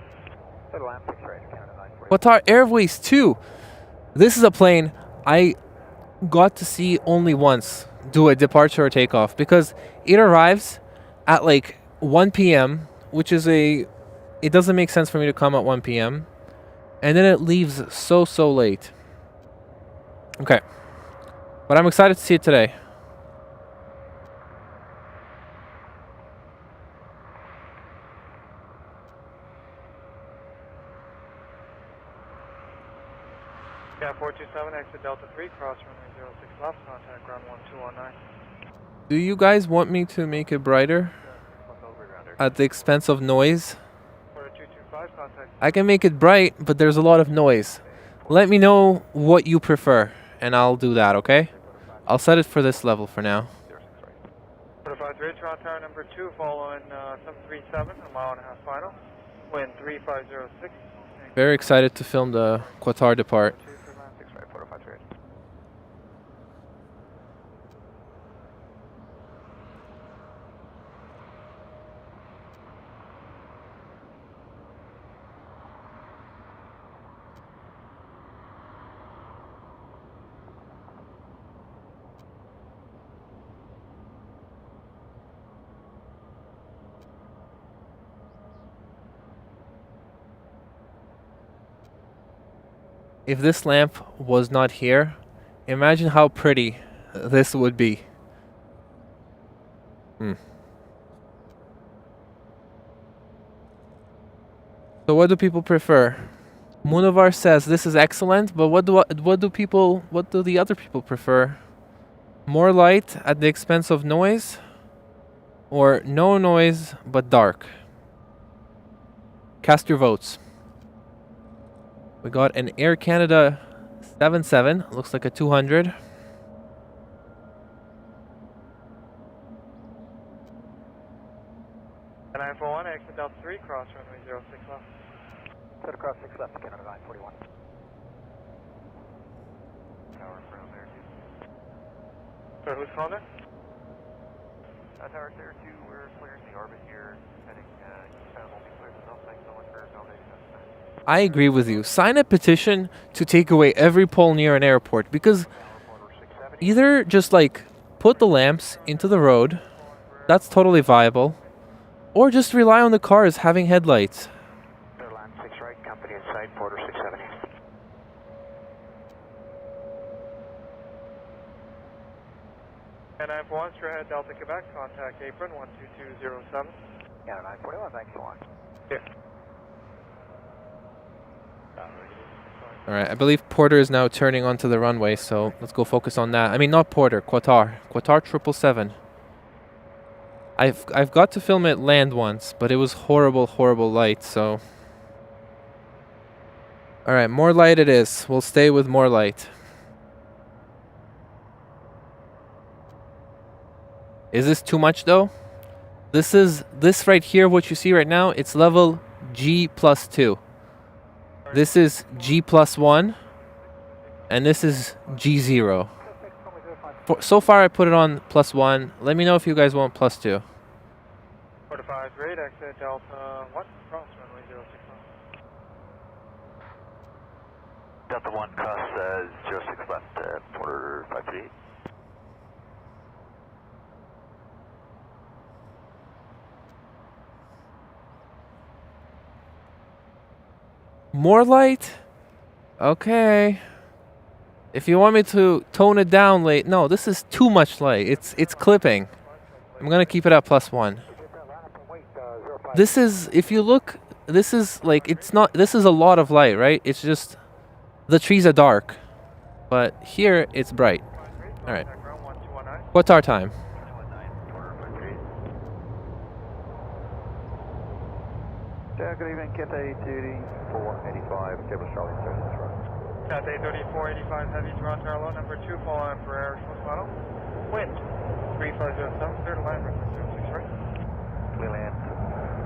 Clear to land 6 right, Canada 941. Qatar Airways 2. This is a plane I got to see only once do a departure or takeoff, because it arrives at like 1 p.m., which is it doesn't make sense for me to come at 1 p.m. and then it leaves so late. Okay. But I'm excited to see it today. Yeah, 427, exit Delta 3, cross runway 06 left, contact ground 1219. Do you guys want me to make it brighter at the expense of noise? I can make it bright, but there's a lot of noise. Let me know what you prefer, and I'll do that, okay? I'll set it for this level for now. 453, Toronto Tower number 2, following 737, a mile and a half final. Wind 3506. Very excited to film the Qatar depart. If this lamp was not here, imagine how pretty this would be. So what do people prefer? Munovar says this is excellent, but what do the other people prefer? More light at the expense of noise, or no noise but dark? Cast your votes. We got an Air Canada 77, looks like a 200. And 941, exit Delta 3, cross runway 06 left. Set across 6 left, Canada 941. Tower from there, 2. Sorry, who's calling there? Tower there, 2, we're clearing the orbit here, heading eastbound, will be clear to Delta. Thanks so much for accommodating us. I agree with you. Sign a petition to take away every pole near an airport, because either just like put the lamps into the road, that's totally viable, or just rely on the cars having headlights. Land 6 right, company inside, Porter 670. And 941, straight ahead Delta Quebec, contact apron 12207. Yeah, 941, thanks so much. Yeah. Alright, I believe Porter is now turning onto the runway, so let's go focus on that. I mean, not Porter, Qatar. Qatar 777. I've got to film it land once, but it was horrible light, so... Alright, more light it is. We'll stay with more light. Is this too much, though? This right here, what you see right now, it's level G+2. This is G+1, and this is G0. So far, I put it on +1. Let me know if you guys want +2. 45 grade, exit Delta 1, cross runway 06 left. Delta 1, cross 06 left, Porter 538. More light? Okay. If you want me to tone it down late, no, this is too much light. It's clipping. I'm gonna keep it at +1. This is, if you look this is like, it's not, this is a lot of light, right? It's just, the trees are dark. But here, it's bright. Alright. What's our time? Good evening, Cathay 3485, Cable Charlie Services Run. Cathay 3485 Heavy Toronto Tower, number 2, fall on for air final. Wind 3507, clear to land runway 06 right. We land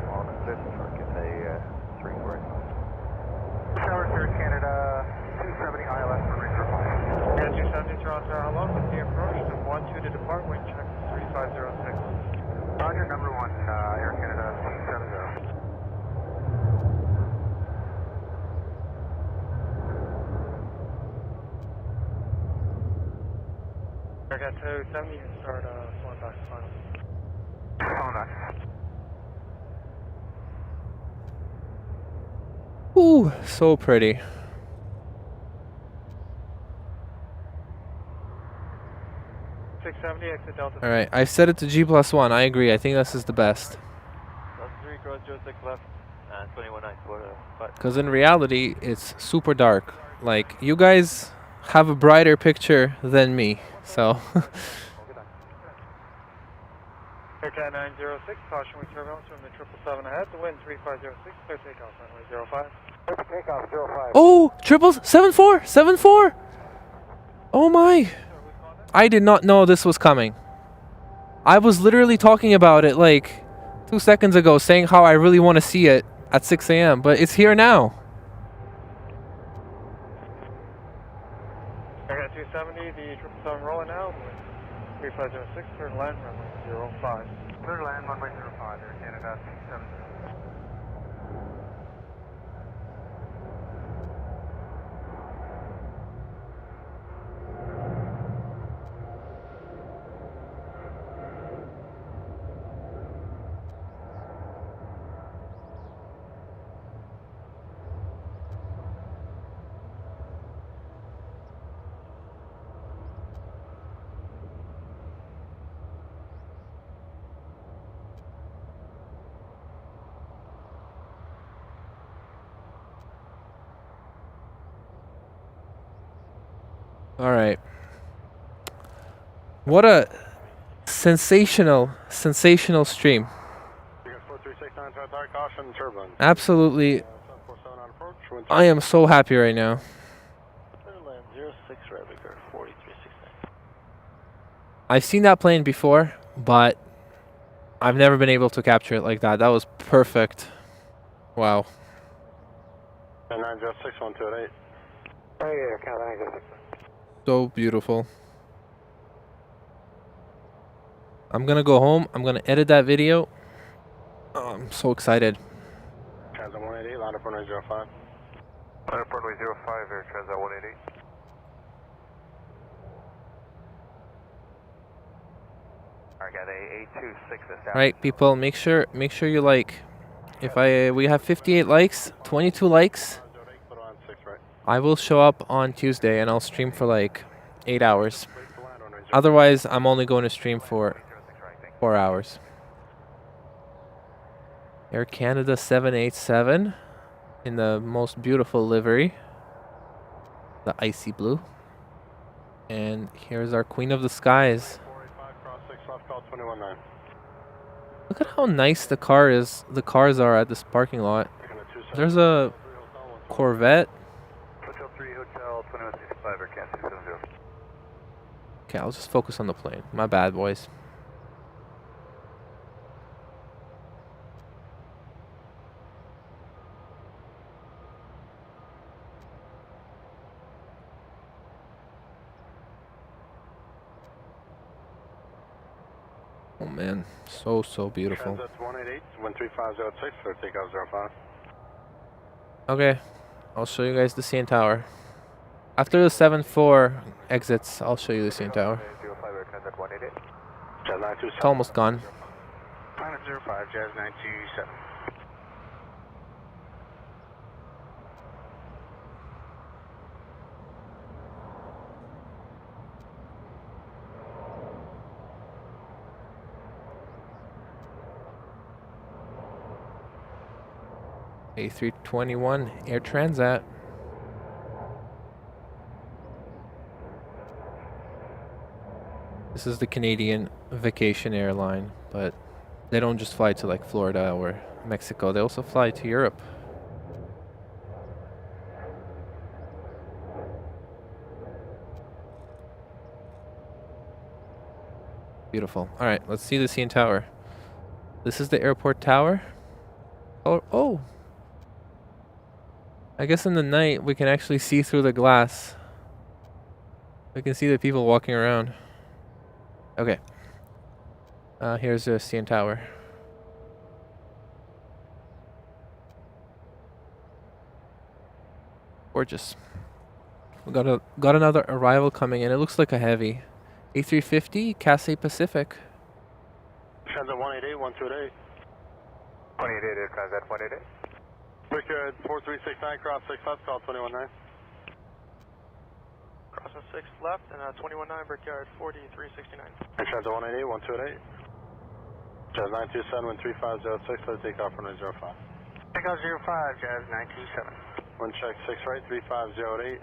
on Services for Cathay 3485. Tower 3 Canada 270 ILS runway 05. Air 270 Toronto Tower, hello, continue approach, and 12 to depart, wind check 3506. Roger, number 1, Air Canada 270. Air 270 and start flying back to final. Flying back. Ooh, so pretty. Exit Delta. Alright, I set it to G+1. I agree. I think this is the best. Delta 3, cross 06 left, and 21.9 for the... Because in reality, it's super dark. Like, you guys have a brighter picture than me, so... Air 906, caution with turbulence from the 777 ahead, the wind 3506, clear takeoff, runway 05. Clear takeoff, 05. Oh! 777! 74! Oh my! I did not know this was coming. I was literally talking about it like 2 seconds ago, saying how I really want to see it at 6 a.m., but it's here now. Air 270, the 777 rolling now, 3506, clear to land, runway 05. Clear to land, runway 05, Air Canada 270. All right. What a sensational stream. Absolutely. I am so happy right now. I've seen that plane before, but I've never been able to capture it like that. That was perfect. Wow. 906-1288. So beautiful. I'm gonna go home. I'm gonna edit that video. Oh, I'm so excited. Transat 188, line up runway 05. Line up runway 05, Air Transat 188. Alright, got a 826 established. Alright, people, make sure you like. If we have 58 likes, 22 likes, I will show up on Tuesday and I'll stream for like 8 hours. Otherwise, I'm only going to stream for 4 hours. Air Canada 787 in the most beautiful livery, the icy blue. And here's our Queen of the Skies. Look at how nice the cars are at this parking lot. There's a Corvette. Okay, I'll just focus on the plane. My bad, boys. Oh man, so beautiful. Transat 188, 13506 for takeoff 05. Okay, I'll show you guys the CN Tower. After the 7-4 exits, I'll show you the CN Tower. It's almost gone. Planet 05, Jazz 927. A321 Air Transat. This is the Canadian vacation airline, but they don't just fly to like Florida or Mexico, they also fly to Europe. Beautiful. All right, let's see the CN Tower. This is the airport tower. Oh, I guess in the night we can actually see through the glass. We can see the people walking around. Okay. Here's the CN Tower. Gorgeous. We got another arrival coming in. It looks like a heavy. A350 Cathay Pacific. Transat 188, 128. 188, Air Transat 188. Brickyard 4369, cross 6 left, call 219. Crossing 6 left and 219 Brickyard 4369. Air Transat 188, 128. Jazz 927, wind 3506, let's take off runway 05. Take off 05, Jazz 927. Wind check 6 right, 3508.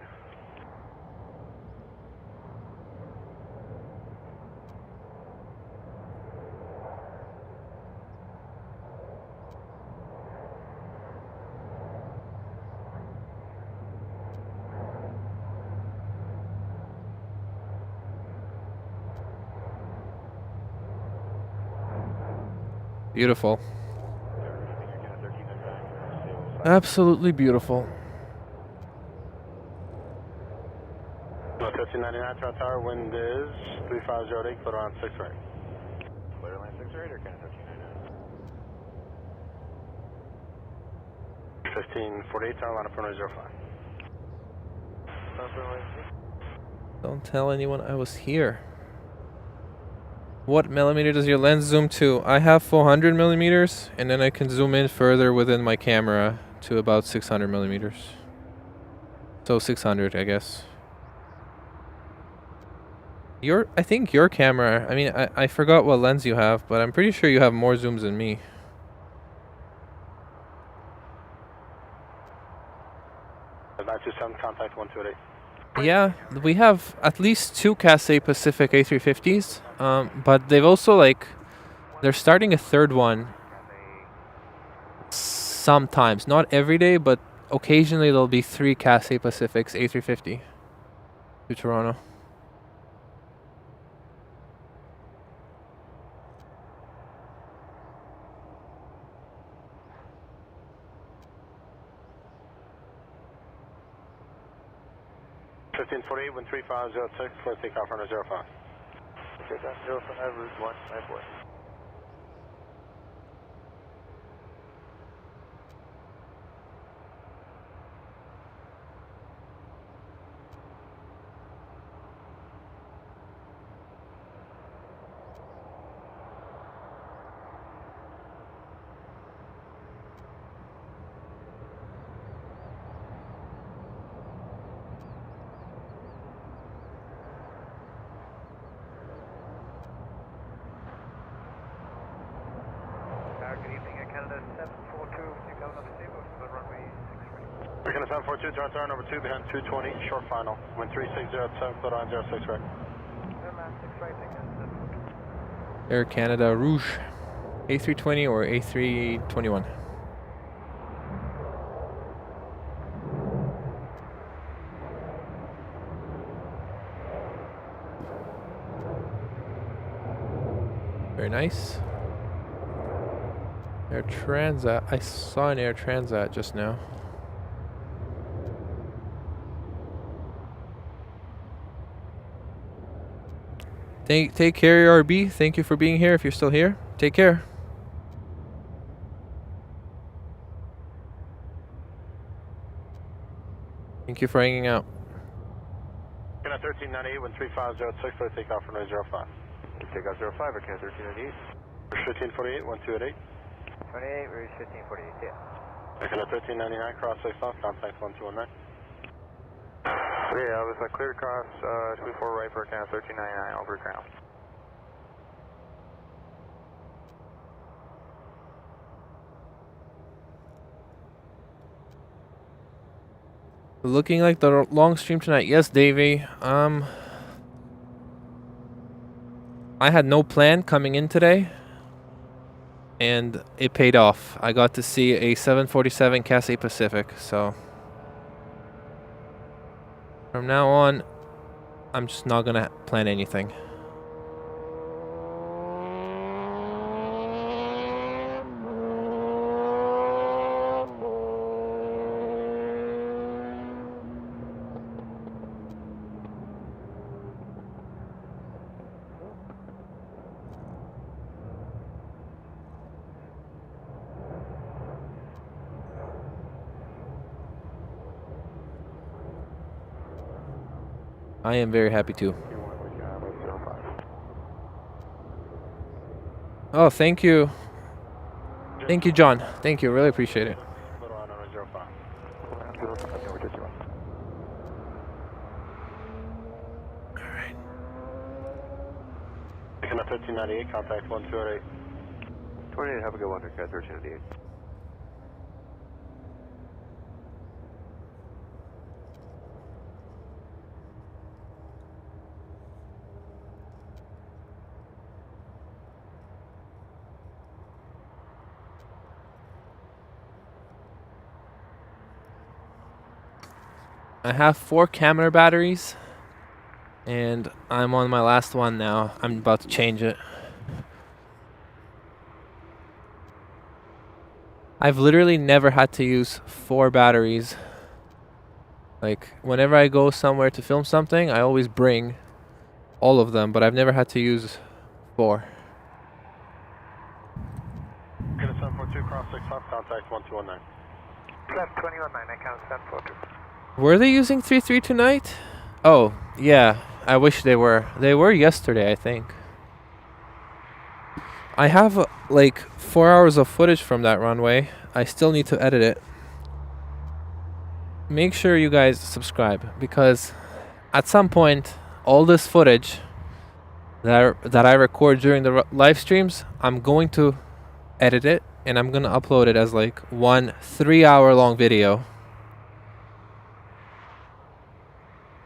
Beautiful. Absolutely beautiful. 1599 Toronto Tower, wind is 3508, clear on 6 right. Clear line 6 right, or Canada 1399? 1548, tower line up runway 05. Don't tell anyone I was here. What millimeter does your lens zoom to? I have 400 millimeters, and then I can zoom in further within my camera to about 600 millimeters. So 600, I guess. I think your camera, I mean, I forgot what lens you have, but I'm pretty sure you have more zooms than me. Contact 128. Yeah, we have at least 2 Cathay Pacific A350s, but they've also they're starting a third one sometimes, not every day, but occasionally there'll be 3 Cathay Pacifics A350 to Toronto. Wind 3506 for takeoff runway 05. Okay, that's 05, route 194. Good evening, Canada 742, you coming up stable to the runway 6 right. Canada 742, Toronto Tower number 2 behind 220, short final. Wind 3607, clear on 06 right. Clear line 6 right, Canada 742. Air Canada Rouge. A320 or A321. Very nice. Air Transat. I saw an Air Transat just now. Take care, RB. Thank you for being here. If you're still here, take care. Thank you for hanging out. Canada 1398, wind 3506 for takeoff runway 05. Takeoff 05 or Canada 1398? 1548, 1288. 28, route 1548, yeah. Canada 1399, cross 6 left, contact 1219. Okay, I was clear across 24 right for Canada 1399 over ground. Looking like the long stream tonight. Yes, Davey. I had no plan coming in today, and it paid off. I got to see a 747 Cathay Pacific, so from now on, I'm just not gonna plan anything. I am very happy too. Oh, thank you. Thank you, John. Thank you. Really appreciate it. Alright. Picking up 1398, contact 1208. 28, have a good one, Rick, 1398. I have 4 camera batteries, and I'm on my last one now. I'm about to change it. I've literally never had to use 4 batteries. Like, whenever I go somewhere to film something, I always bring all of them, but I've never had to use 4. Get a 742, cross 6 off, contact 1219. Left 219, I count 742. Were they using 3-3 tonight? Oh, yeah. I wish they were. They were yesterday, I think. I have like 4 hours of footage from that runway. I still need to edit it. Make sure you guys subscribe, because at some point, all this footage that I record during the live streams, I'm going to edit it, and I'm going to upload it as like one 3-hour long video.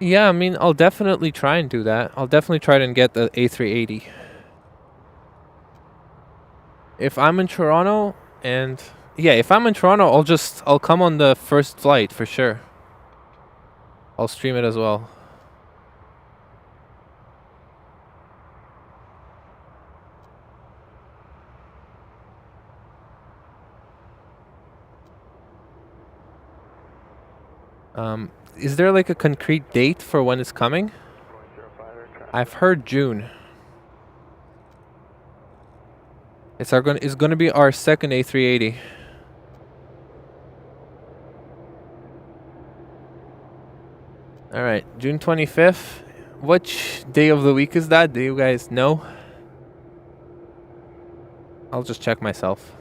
Yeah, I mean, I'll definitely try and do that. I'll definitely try and get the A380. If I'm in Toronto, and yeah, if I'm in Toronto, I'll come on the first flight for sure. I'll stream it as well. Is there like a concrete date for when it's coming? I've heard June. It's gonna be our second A380. All right, June 25th. Which day of the week is that? Do you guys know? I'll just check myself.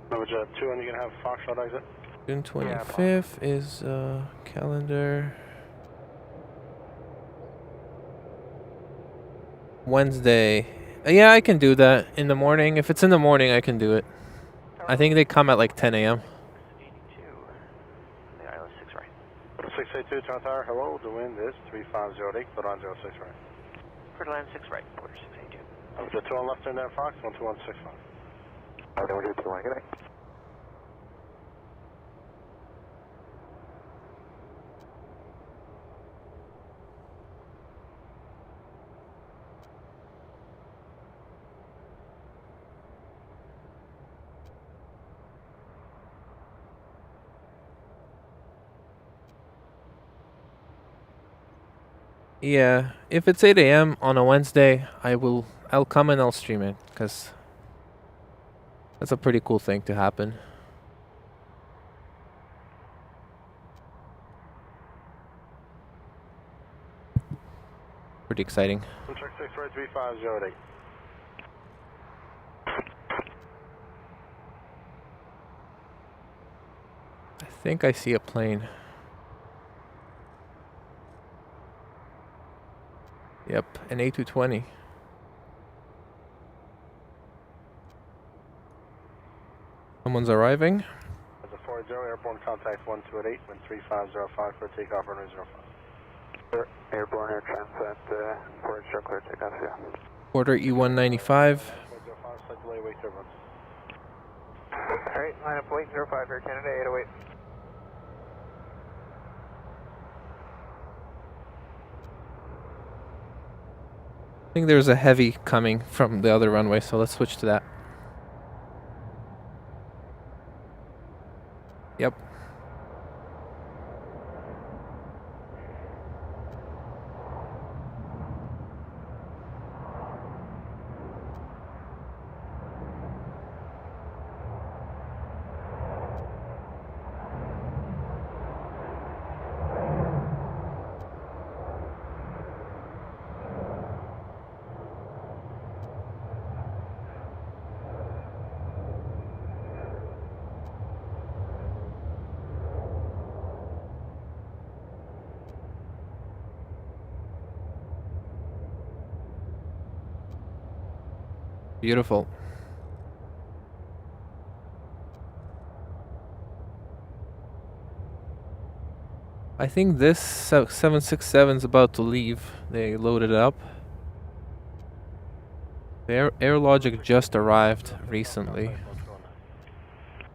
Number jet 2, and you're going to have Foxtrot exit? June 25th is calendar. Wednesday. Yeah, I can do that in the morning. If it's in the morning, I can do it. I think they come at like 10 a.m. 82. The island 6 right. 682, Tower Tower, hello, the wind is 3508, put on 06 right. Quarter land 6 right, quarter 682. Number jet 2 on left turn there, Fox, 12165. Okay, we're good, 2-1, good night. Yeah, if it's 8 a.m. on a Wednesday, I'll come and I'll stream it, because that's a pretty cool thing to happen. Pretty exciting. Check 6 right, 3508. I think I see a plane. Yep, an A220. Someone's arriving. As a 40, airborne contact 1288, wind 3505, clear takeoff, runway 05. Airborne air transit, for instruct clear takeoff, yeah. Quarter E195. 05, slight delay, wake turbulence. Alright, line up wait 05 Air Canada 808. I think there's a heavy coming from the other runway, so let's switch to that. Yep. Beautiful. I think this 767 is about to leave. They loaded it up. The AirLogic just arrived recently.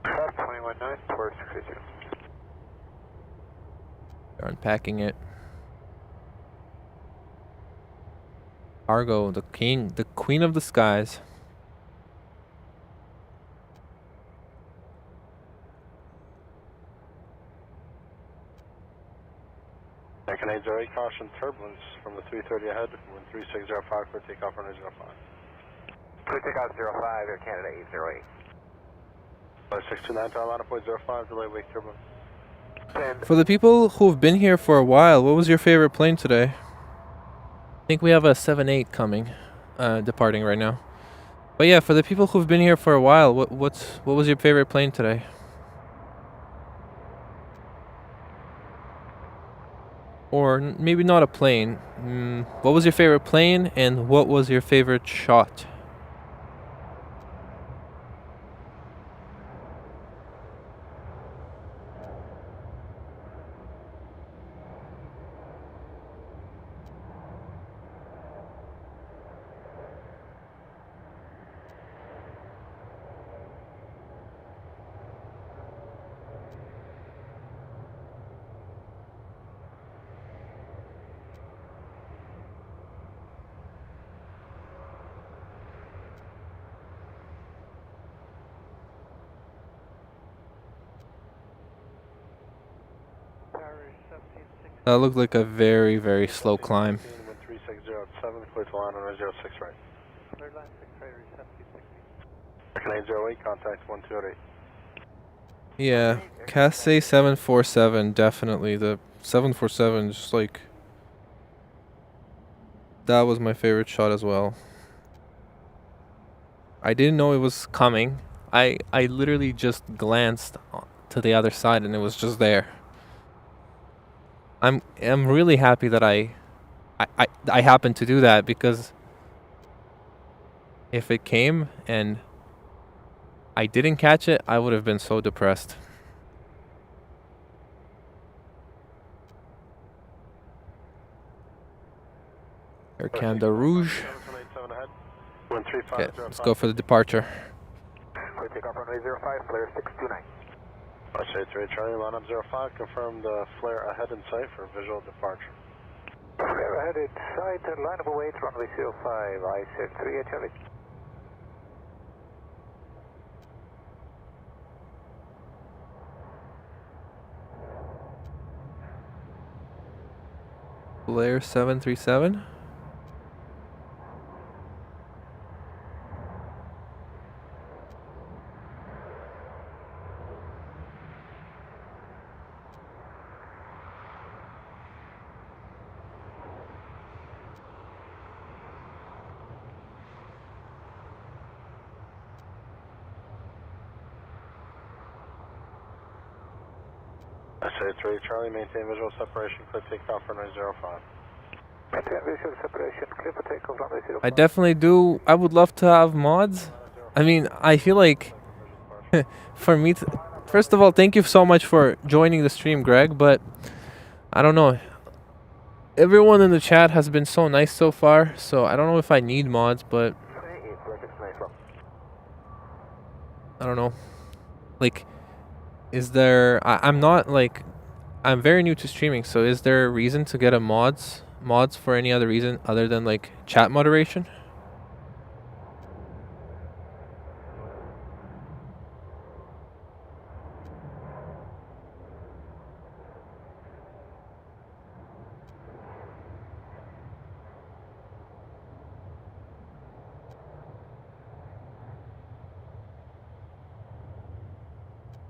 219, towards 682. They're unpacking it. Cargo, the queen of the skies. Canadian 08, caution turbulence from the 330 ahead, wind 3605, clear takeoff, runway 05. Clear takeoff 05, Air Canada 808. 629, line up point 05, delay, wake turbulence. For the people who've been here for a while, what was your favorite plane today? I think we have a 7-8 coming, departing right now. But yeah, for the people who've been here for a while, what was your favorite plane today? Or maybe not a plane. What was your favorite plane and what was your favorite shot? That looked like a very, very slow climb. 3607, clear to line on 06 right. Clear line 6 right, reception 60. Canadian 08, contact 1288. Yeah, Cathay 747, definitely. The 747, just like... That was my favorite shot as well. I didn't know it was coming. I literally just glanced to the other side and it was just there. I'm really happy that I happened to do that, because if it came and I didn't catch it, I would have been so depressed. Air Canada Rouge. Okay, let's go for the departure. Clear takeoff runway 05, flare 629. Shade 3 Charlie, line up 05, confirm the flare ahead in sight for visual departure. Flare ahead in sight, line up await, runway 05, I said 3 Charlie. Flare 737. Shade 3 Charlie, maintain visual separation, clear takeoff runway 05. Maintain visual separation, clear for takeoff runway 05. I definitely do. I would love to have mods. I mean, I feel like For me, first of all, thank you so much for joining the stream, Greg. But I don't know. Everyone in the chat has been so nice so far, so I don't know if I need mods, but I don't know. Like, is there? I'm not like, I'm very new to streaming, so is there a reason to get a mods for any other reason other than like chat moderation?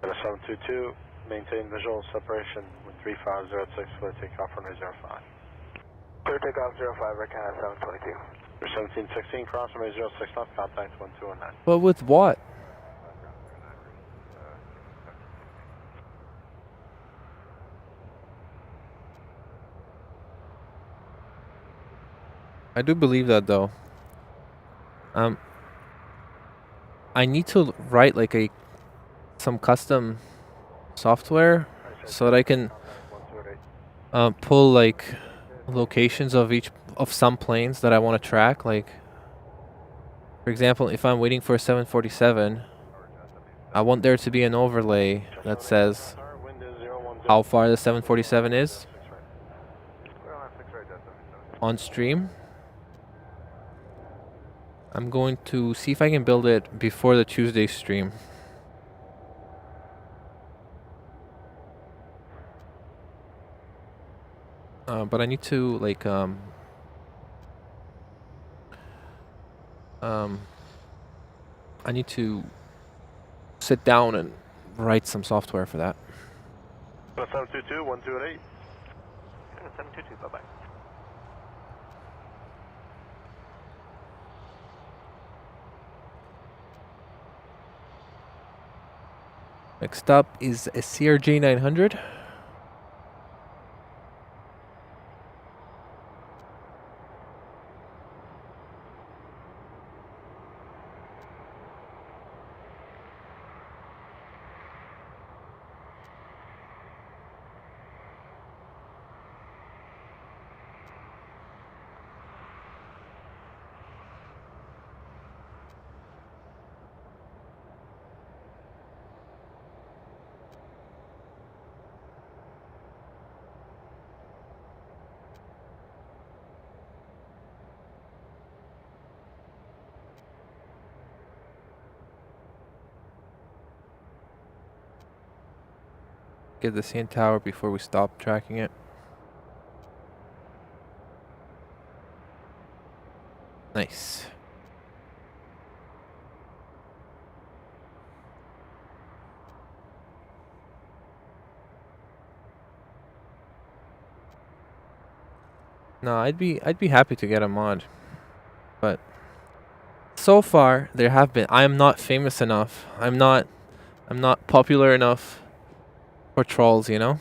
At 722, maintain visual separation with 3506 for takeoff runway 05. Clear takeoff 05, right Canada 722. For 1716, cross runway 06 left, contact 1209. But with what? I do believe that though. I need to write like some custom software so that I can pull like locations of some planes that I want to track. Like, for example, if I'm waiting for a 747, I want there to be an overlay that says how far the 747 is on stream. I'm going to see if I can build it before the Tuesday stream. But I need to like I need to sit down and write some software for that. 722, 1218. 722, bye-bye. Next up is a CRJ 900. Get the CN tower before we stop tracking it. Nice. No, I'd be happy to get a mod, but so far there have been. I am not famous enough. I'm not popular enough for trolls, you know?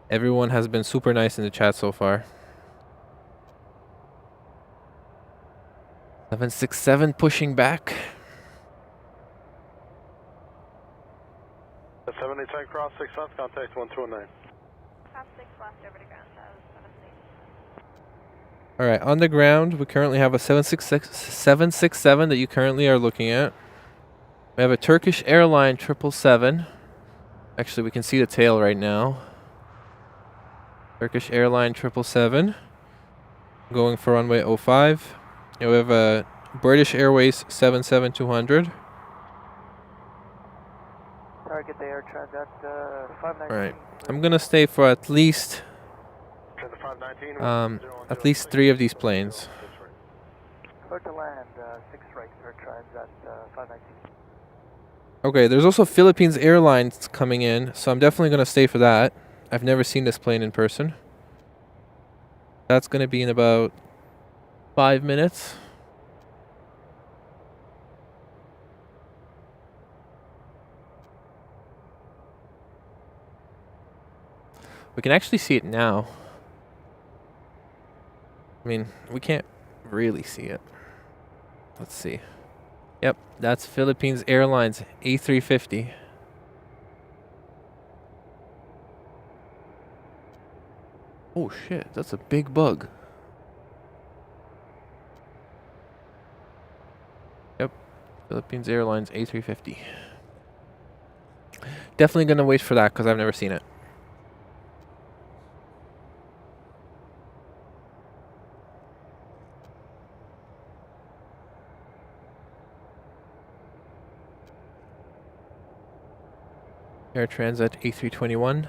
Everyone has been super nice in the chat so far. 767 pushing back. 787 cross 6 left, contact 1209. Pass 6 left over to ground, 7 Alright, on the ground, we currently have a 767 that you currently are looking at. We have a Turkish airline 777. Actually, we can see the tail right now. Turkish airline 777. Going for runway 05. And we have a British Airways 77200. Target the air transat 519. Alright, I'm gonna stay for at least 3 of these planes. Clear to land 6 right for transat 519. Okay, there's also Philippines Airlines coming in, so I'm definitely gonna stay for that. I've never seen this plane in person. That's gonna be in about 5 minutes. We can actually see it now. I mean, we can't really see it. Let's see. Yep, that's Philippines Airlines A350. Oh shit, that's a big bug. Yep, Philippines Airlines A350. Definitely gonna wait for that because I've never seen it. Air Transat A321.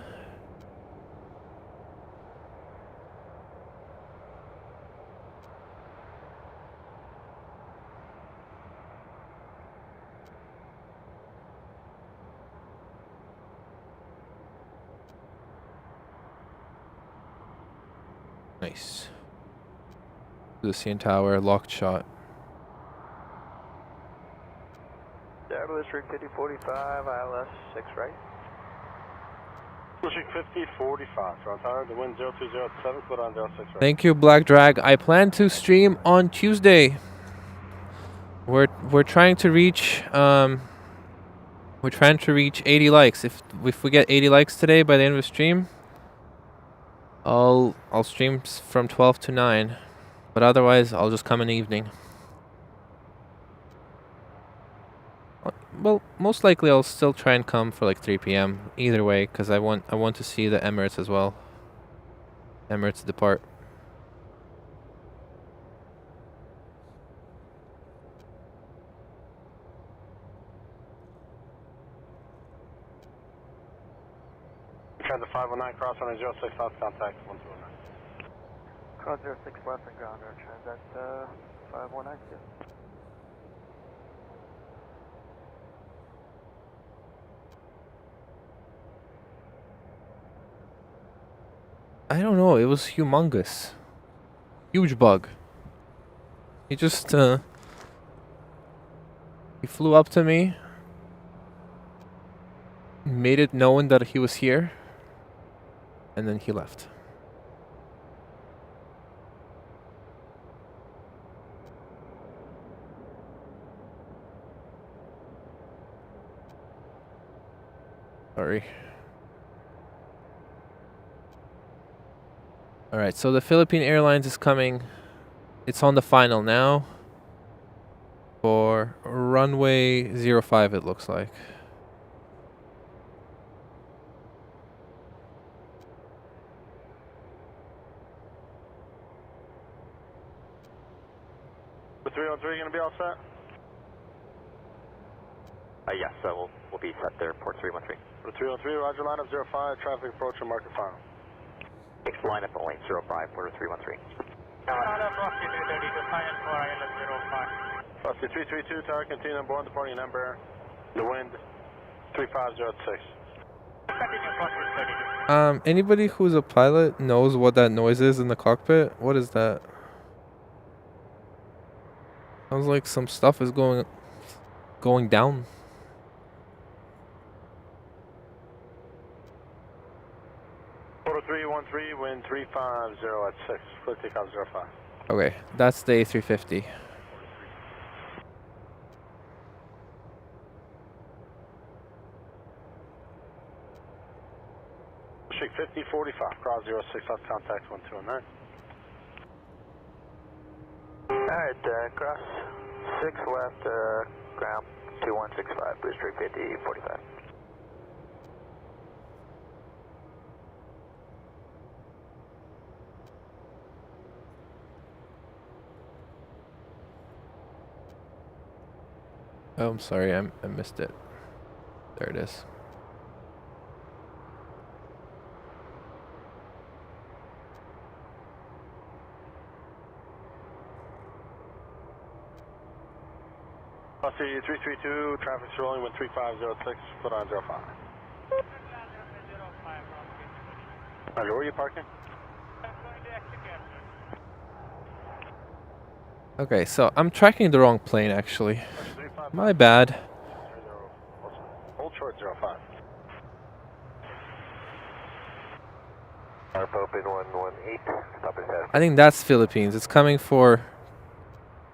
Nice. The CN Tower, locked shot. Blue 5045, ILS 6 right. Blue 5045, Toronto Tower, the wind 0207, clear on 06 right. Thank you, Black Drag. I plan to stream on Tuesday. We're trying to reach 80 likes. If we get 80 likes today by the end of the stream, I'll stream from 12 to 9. But otherwise, I'll just come in the evening. Well, most likely I'll still try and come for like 3 p.m. Either way, because I want to see the Emirates as well. Emirates depart. Transit 519, cross on 06, south contact 1209. Cross 06 left and ground, Air Transat 519. I don't know, it was humongous. Huge bug. He just, he flew up to me, made it known that he was here, and then he left. Sorry. Alright, so the Philippine Airlines is coming. It's on the final now. For runway 05, it looks like. The 303 going to be all set? Yes, we'll be set there, port 313. For the 303, roger, line up 05, traffic approach and market final. Next line up on lane 05, port 313. Frosty 330 to silent for ILS 05. Frosty 332, tower, continue on board, departing number, the wind 3506. Continue Frosty 32. Anybody who's a pilot knows what that noise is in the cockpit? What is that? Sounds like some stuff is going down. Photo 313, wind 350 at 6, clear takeoff 05. Okay, that's the A350. Shake 5045, cross 06, south contact 1209. Alright, cross 6 left, ground 2165, Blue Streak 5045. Oh, I'm sorry, I missed it. There it is. Frosty 332, traffic's rolling, wind 3506, foot on 05. Roger, where are you parking? Okay, so I'm tracking the wrong plane actually. My bad. Hold short 05. Arpo Open 118, stop his head. I think that's Philippines. It's coming for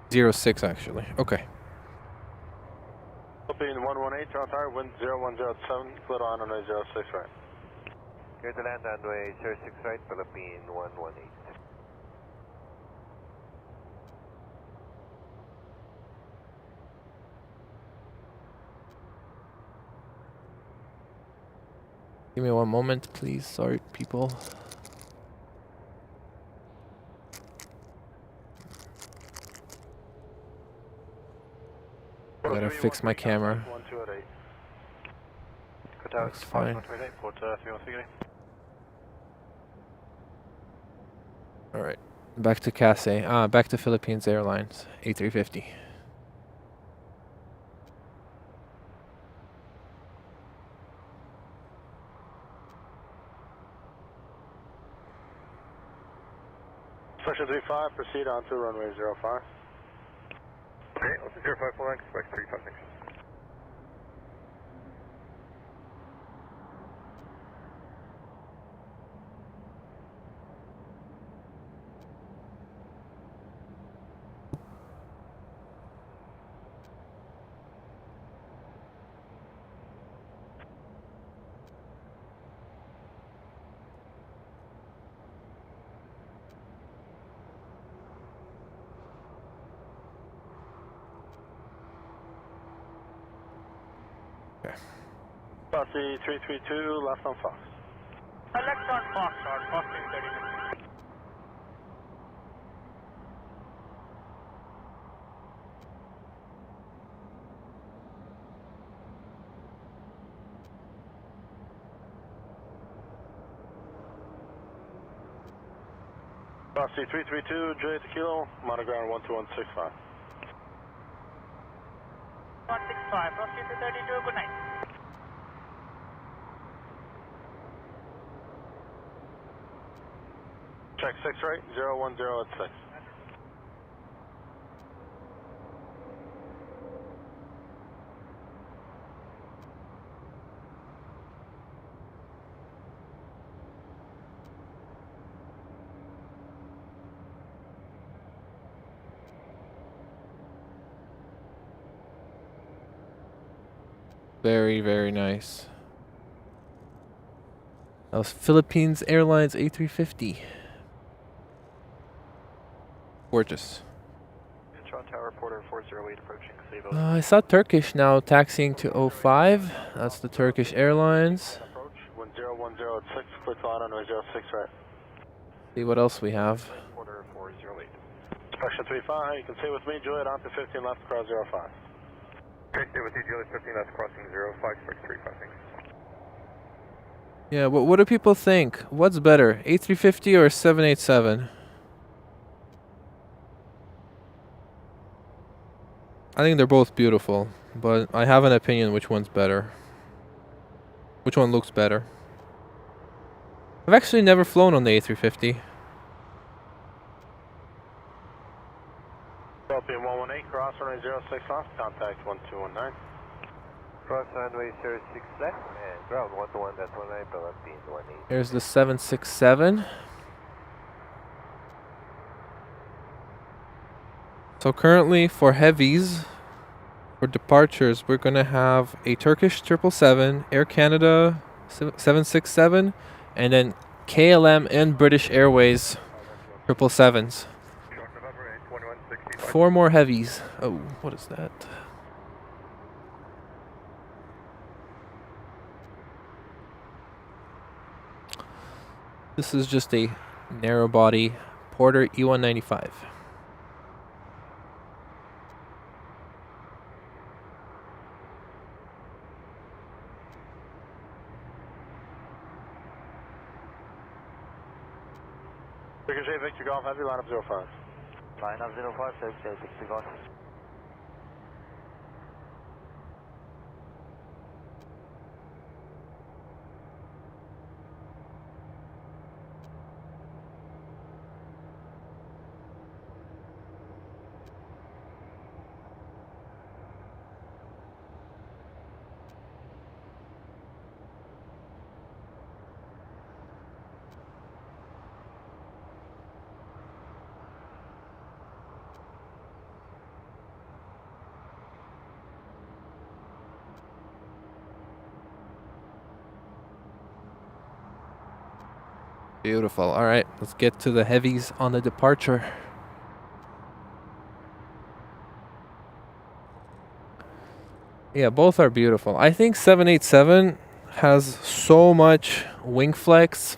06 actually. Okay. Philippine 118, Toronto Tower, wind 0107, clear on runway 06 right. Clear to land runway 06 right, Philippine 118. Give me one moment, please. Sorry, people. I gotta fix my camera. Looks fine. Alright. Back to Cathay. Back to Philippines Airlines. A350. Section 35, proceed on to runway 05. Okay, let's 05 full length, expect 356. Bossy 332, left on Fox. Left on Fox, crossing 30 minutes. Bossy 332, Juliet Kilo, monoground 12165. 165, proceed to 32, good night. Check 6 right, 010 at 6. Very, very nice. That was Philippines Airlines A350. Gorgeous. Toronto Tower, Porter 408 approaching Sable. I saw Turkish now taxiing to 05. That's the Turkish Airlines. Approach, 1010 at 6, click on runway 06 right. See what else we have. Porter 408. Section 35, you can stay with me, Juliet, on to 15 left, cross 05. Okay, stay with you, Juliet 15, that's crossing 05, expect 356. Yeah, what do people think? What's better, A350 or 787? I think they're both beautiful, but I have an opinion which one's better. Which one looks better? I've actually never flown on the A350. Philippine 118, cross runway 06 off, contact 1219. Cross runway 06 left, and ground 121, that's 19, Philippine 18. Here's the 767. So currently for heavies, for departures, we're going to have a Turkish 777, Air Canada 767, and then KLM and British Airways 777s. 4 more heavies. Oh, what is that? This is just a narrow body Porter E195. Ricochet Victor Golf, heavy, line up 05. Line up 05, Victor Golf. Beautiful. All right, let's get to the heavies on the departure. Yeah, both are beautiful. I think 787 has so much wing flex.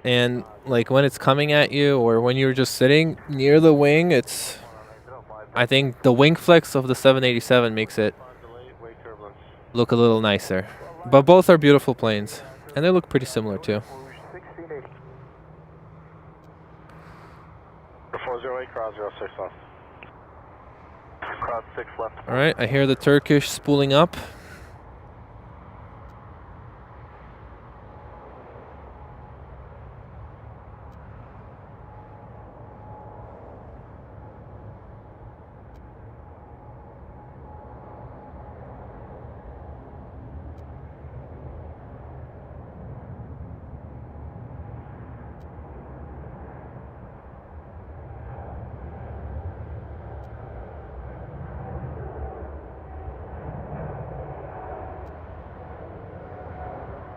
And like when it's coming at you or when you're just sitting near the wing, I think the wing flex of the 787 makes it look a little nicer. But both are beautiful planes. And they look pretty similar too. 408, cross 06 left. Cross 6 left. Alright, I hear the Turkish spooling up.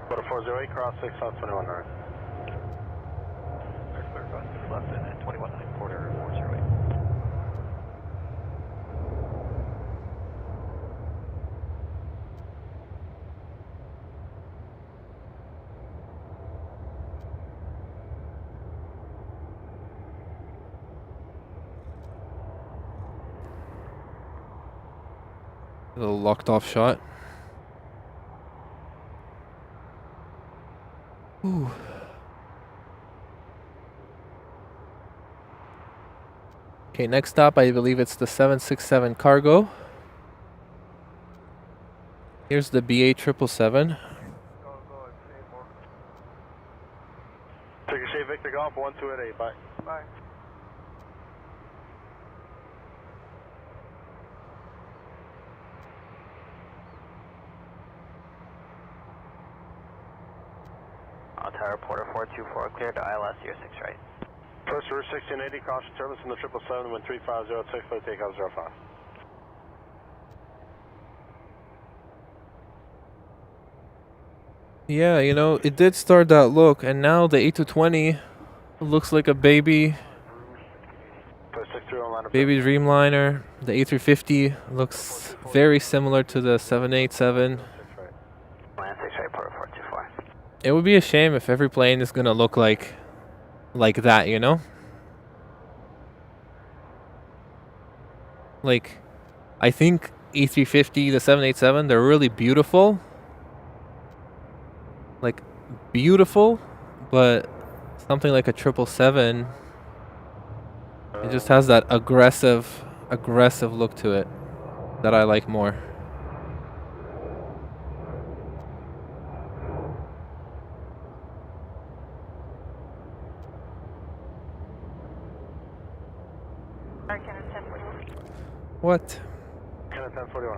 Quarter 408, cross 6 left, 21 right. Clear cross 6 left and 21 9, quarter 408. A little locked off shot. Ooh. Okay, next stop, I believe it's the 767 cargo. Here's the BA 777. Take a shave, Victor Golf, 1288, bye. Bye. Tower Porter 424, clear to ILS 06 right. First route 1680, caution turbulence in the 777, wind 3506, flight takeoff 05. Yeah, you know, it did start that look, and now the A220 looks like a baby Dreamliner. The A350 looks very similar to the 787. It would be a shame if every plane is gonna look like that, you know? Like, I think A350, the 787, they're really beautiful. Like, beautiful, but something like a 777, it just has that aggressive look to it that I like more. What? Canada 1041.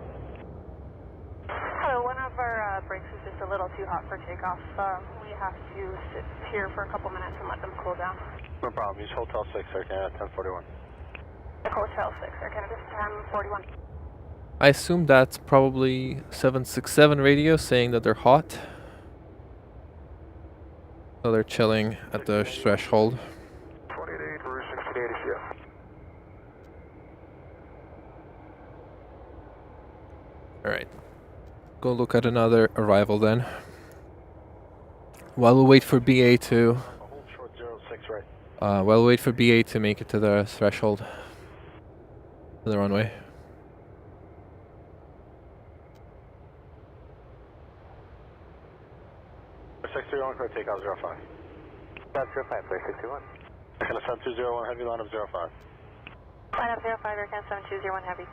Hello, one of our brakes is just a little too hot for takeoff. We have to sit here for a couple minutes and let them cool down. No problem, use Hotel 6, Air Canada 1041. Hotel 6, Air Canada 1041. I assume that's probably 767 radio saying that they're hot. So they're chilling at the threshold. 28, Rouge 1680 CF. Alright. Go look at another arrival then. While we wait for BA to... Hold short 06 right. while we wait for BA to make it to the threshold. To the runway. Six-three-one, clear takeoff 05. Stop 05, clear 621. Canada 7201, heavy line of 05. Line up 05, Air Canada 7201 heavy.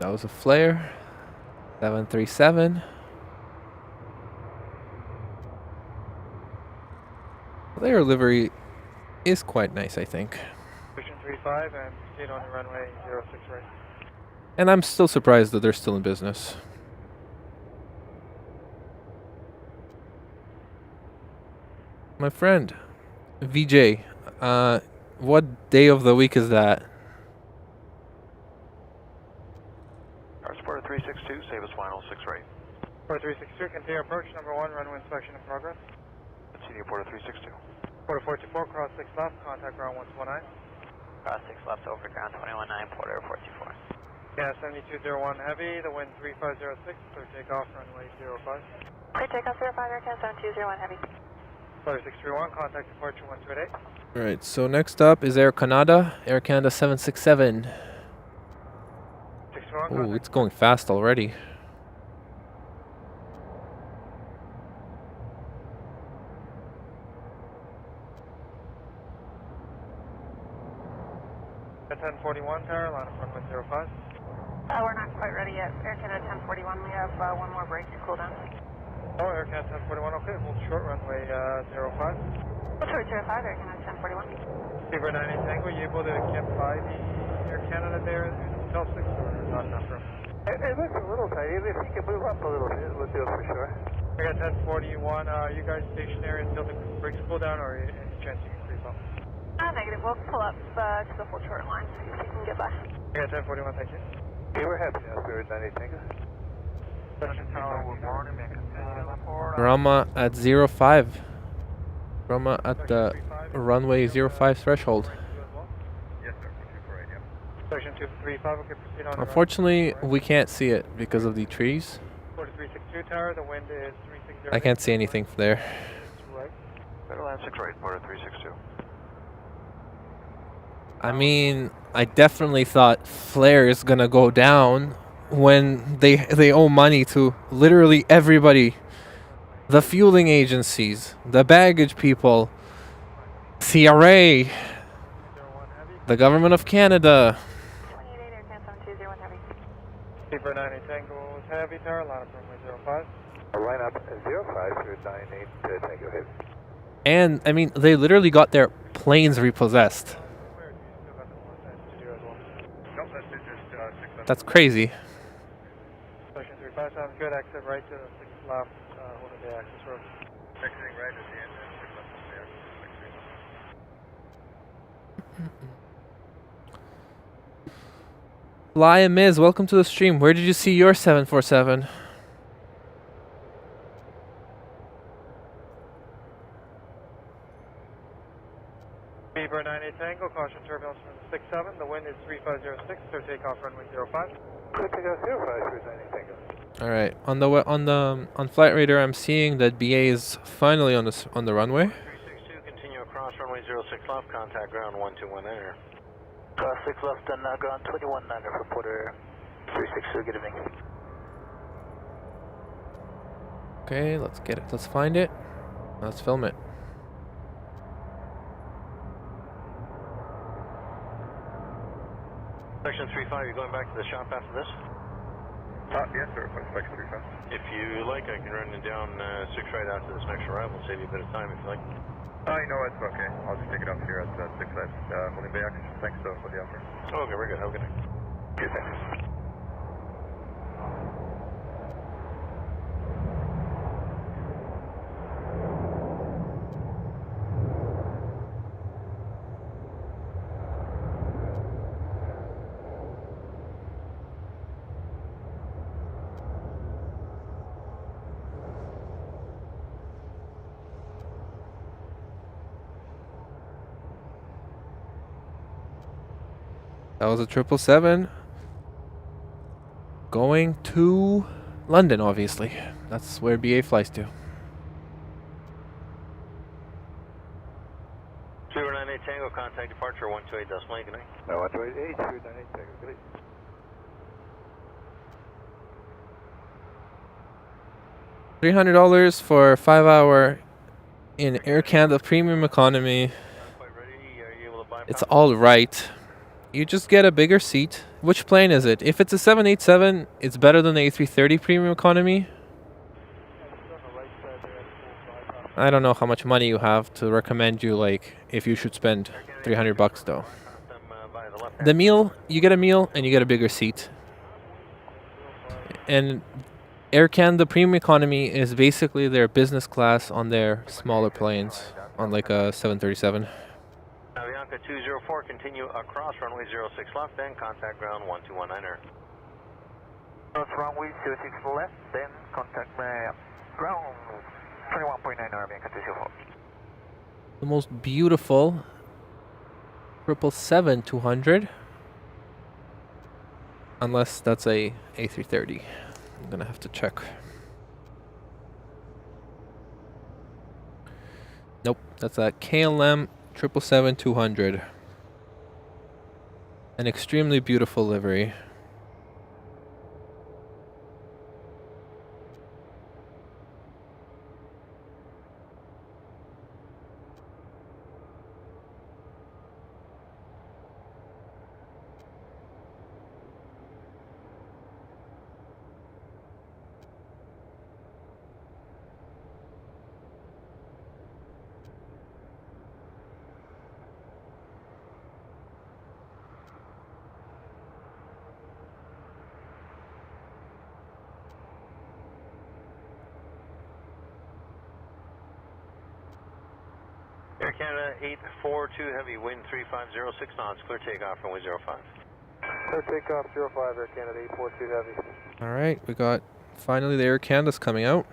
That was a flare. 737. Their livery is quite nice, I think. Vision 35 and proceed on the runway 06 right. And I'm still surprised that they're still in business. My friend, VJ, what day of the week is that? Sport 362, save us final 6 right. Port 362, continue approach number 1, runway inspection in progress. Continue Port 362. Port 424, cross 6 left, contact ground 119. Cross 6 left over ground 219, Port 424. Yeah, 7201 heavy, the wind 3506, clear takeoff, runway 05. Clear takeoff 05, Aircan 7201 heavy. Port 631, contact departure 128. Alright, so next up is Air Canada, Air Canada 767. Oh, it's going fast already. At 1041 tower, line up runway 05. We're not quite ready yet. Air Canada 1041, we have one more break to cool down. Oh, Air Canada 1041, okay, hold short runway 05. What's short 05, Air Canada 1041? Fever 90 Tango, you able to get by the Air Canada there in Hotel 6 or not enough room? It looks a little tight. If you can move up a little bit, we'll do it for sure. I got 1041, are you guys stationary until the brakes cool down or any chance you can creep up? Negative, we'll pull up to the full short line, see if we can get by. I got 1041, thank you. Okay, we're happy now, Spirit 90 Tango. Brahma at 05. Brahma at the runway 05 threshold. Yes, sir. 248, yeah. Section 235, okay, proceed on. Unfortunately, we can't see it because of the trees. 4362 tower, the wind is 360. I can't see anything from there. Right. Better land 6 right, Port 362. I mean, I definitely thought flare is gonna go down when they owe money to literally everybody. The fueling agencies, the baggage people, CRA, the government of Canada. 28 Aircan 7201 heavy. Fever 90 Tango heavy tower, line up runway 05. Line up 05, Spirit 98 Tango heavy. And, I mean, they literally got their planes repossessed. That's crazy. Section 35 sounds good, exit right to the 6 left, holding the access road. Exiting right at the end, 6 left on the access. Lion Miz, welcome to the stream. Where did you see your 747? Fever 90 Tango, caution turbulence from 67. The wind is 3506, clear takeoff runway 05. Clear takeoff 05, Spirit 90 Tango. All right, on Flight Radar, I'm seeing that BA is finally on the runway. 362, continue across runway 06 left, contact ground 121 enter. Cross 6 left and ground 21 niner for Porter 362, good evening. Okay, let's get it. Let's find it. Let's film it. Section 35, you're going back to the shop after this? Yes, sir. Section 35. If you like, I can run it down 6 right after this next arrival, save you a bit of time if you like. No, it's okay. I'll just take it off here at 6 left. Holding back. Thanks for the offer. Oh, okay, very good. Have a good night. Yes, thanks. That was a 777 going to London, obviously. That's where BA flies to. 098 Tango, contact departure 128 decimal, good night. No, 128, 098 Tango, good night. $300 for 5-hour in Air Canada Premium Economy. It's all right. You just get a bigger seat Which plane is it? If it's a 787, it's better than the A330 Premium Economy. I don't know how much money you have to recommend you, like, if you should spend $300 though. The meal, you get a meal and you get a bigger seat. And Air Canada Premium Economy is basically their business class on their smaller planes, on like a 737. Avianca 204, continue across runway 06 left, then contact ground 1219er. Cross runway 06 left, then contact ground 21.9 Avianca 204. The most beautiful 777-200. Unless that's a A330. I'm gonna have to check. Nope, that's a KLM 777-200. An extremely beautiful livery. Air Canada 842 heavy, wind 3506 knots, clear takeoff runway 05. Clear takeoff 05, Air Canada 842 heavy. Alright, we got finally the Air Canada's coming out.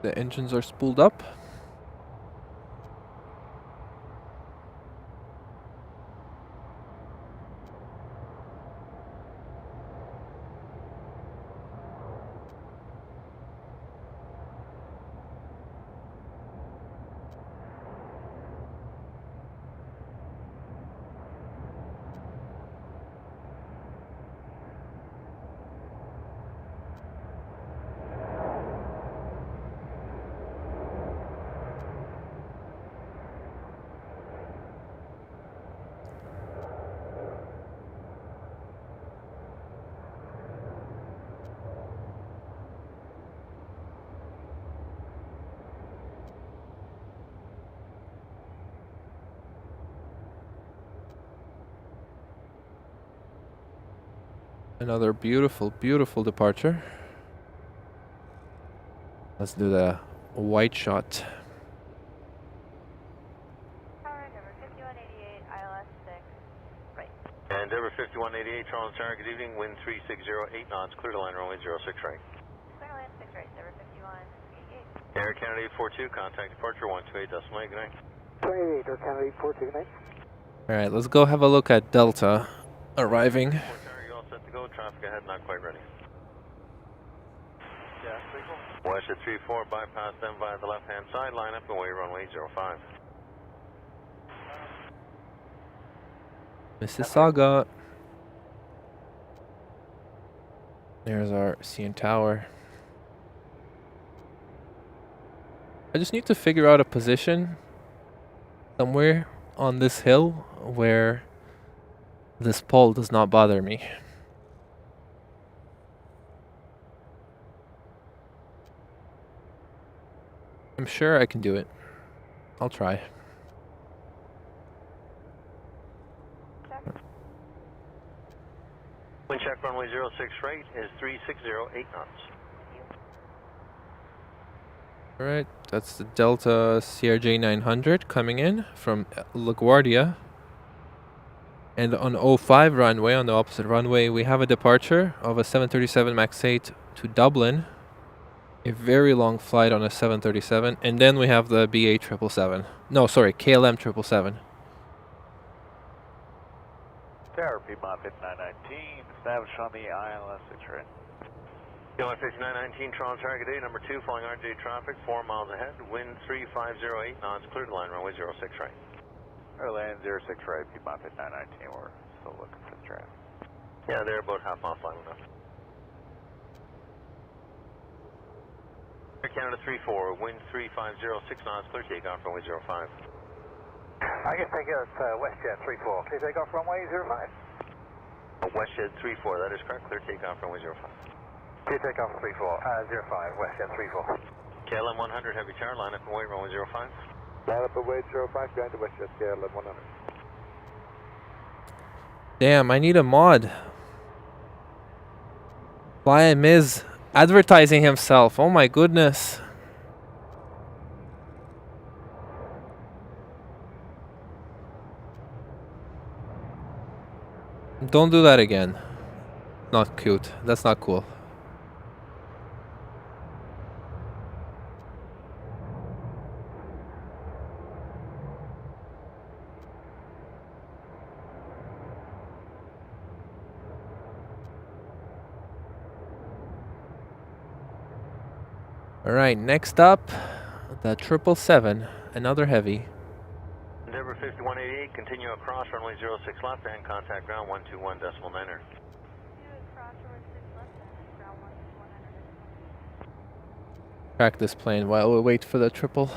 The engines are spooled up. Another beautiful, beautiful departure. Let's do the white shot. Tower number 5188, ILS 6, right. And Endeavour 5188, Toronto Tower, good evening, wind 3608 knots, clear to line runway 06 right. Clear to land 6 right, Endeavour 5188. Air Canada 842, contact departure 128 decimal 8, good night. 28, Air Canada 842, good night. Alright, let's go have a look at Delta arriving. You all set to go, traffic ahead, not quite ready. Yeah, West at 34, bypass them via the left-hand side, line up and wait runway 05. Mississauga. There's our CN Tower. I just need to figure out a position somewhere on this hill where this pole does not bother me. I'm sure I can do it. I'll try. Wind check runway 06 right is 3608 knots. Alright, that's the Delta CRJ 900 coming in from LaGuardia. And on 05 runway, on the opposite runway, we have a departure of a 737 MAX 8 to Dublin. A very long flight on a 737. And then we have the BA 777. No, sorry, KLM 777. Tower Piedmont 5919, established on the ILS 6 right. KLM 5919, Toronto target day, number 2, following RJ traffic, 4 miles ahead, wind 3508 knots, clear to line runway 06 right. Land 06 right, Piedmont 5919, we're still looking for the traffic. Yeah, they're about half mile flying enough. Air Canada 3-4, wind 350, 6 knots, clear takeoff, runway 05. I can take us WestJet 3-4. Clear takeoff runway 05. WestJet 3-4, that is correct, clear takeoff, runway 05. Clear takeoff 3-4, 05, WestJet 3-4. KLM 100, heavy tower, line up and wait, runway 05. Line up and wait 05, behind the WestJet KLM 100. Damn, I need a mod. Fly Miz advertising himself. Oh my goodness. Don't do that again. Not cute. That's not cool. Alright, next up, the 777, another heavy. Endeavour 5188, continue across, runway 06 left, and contact ground 121.9er. Track this plane while we wait for the triple.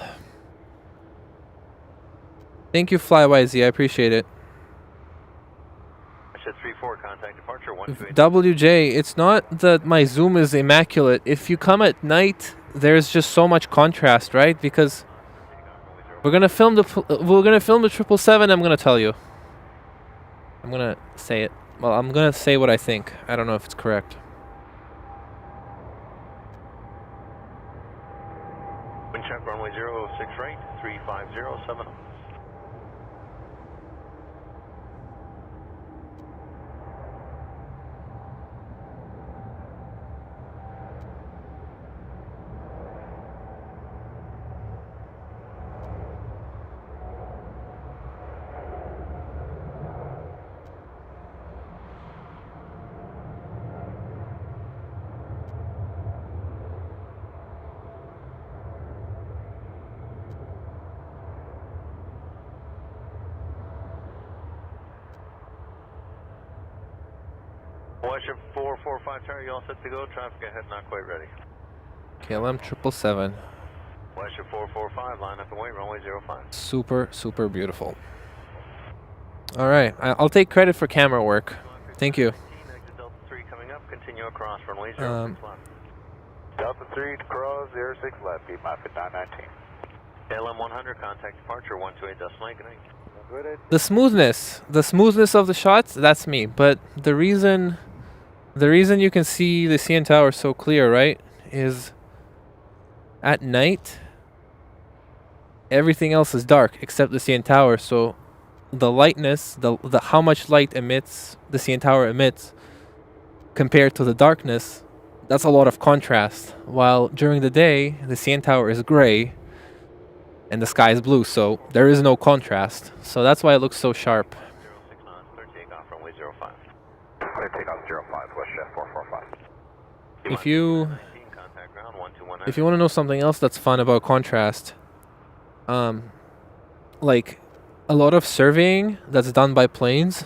Thank you, FlyYZ, I appreciate it. I said 3-4, contact departure 128. WJ, it's not that my zoom is immaculate. If you come at night, there's just so much contrast, right? Because we're gonna film the 777. I'm gonna tell you. I'm gonna say it. Well, I'm gonna say what I think. I don't know if it's correct. Wind check runway 06 right, 350, 7. Western 445 tower, you all set to go? Traffic ahead, not quite ready. KLM 777. Western 445, line up and wait, runway 05. Super, super beautiful. Alright, I'll take credit for camera work. Thank you. Exit Delta 3 coming up, continue across, runway 06 left. Delta 3 to cross 06 left, beat my 919. KLM 100, contact departure 128.8, good night. The smoothness of the shots, that's me. But the reason you can see the CN Tower so clear, right, is at night everything else is dark except the CN Tower. So the lightness, the how much light emits the CN Tower emits compared to the darkness, that's a lot of contrast. While during the day the CN Tower is gray and the sky is blue, so there is no contrast. So that's why it looks so sharp. 06 knots, clear takeoff, runway 05. Clear takeoff 05, WestJet 445. If you Contact ground 121. If you want to know something else that's fun about contrast, like a lot of surveying that's done by planes,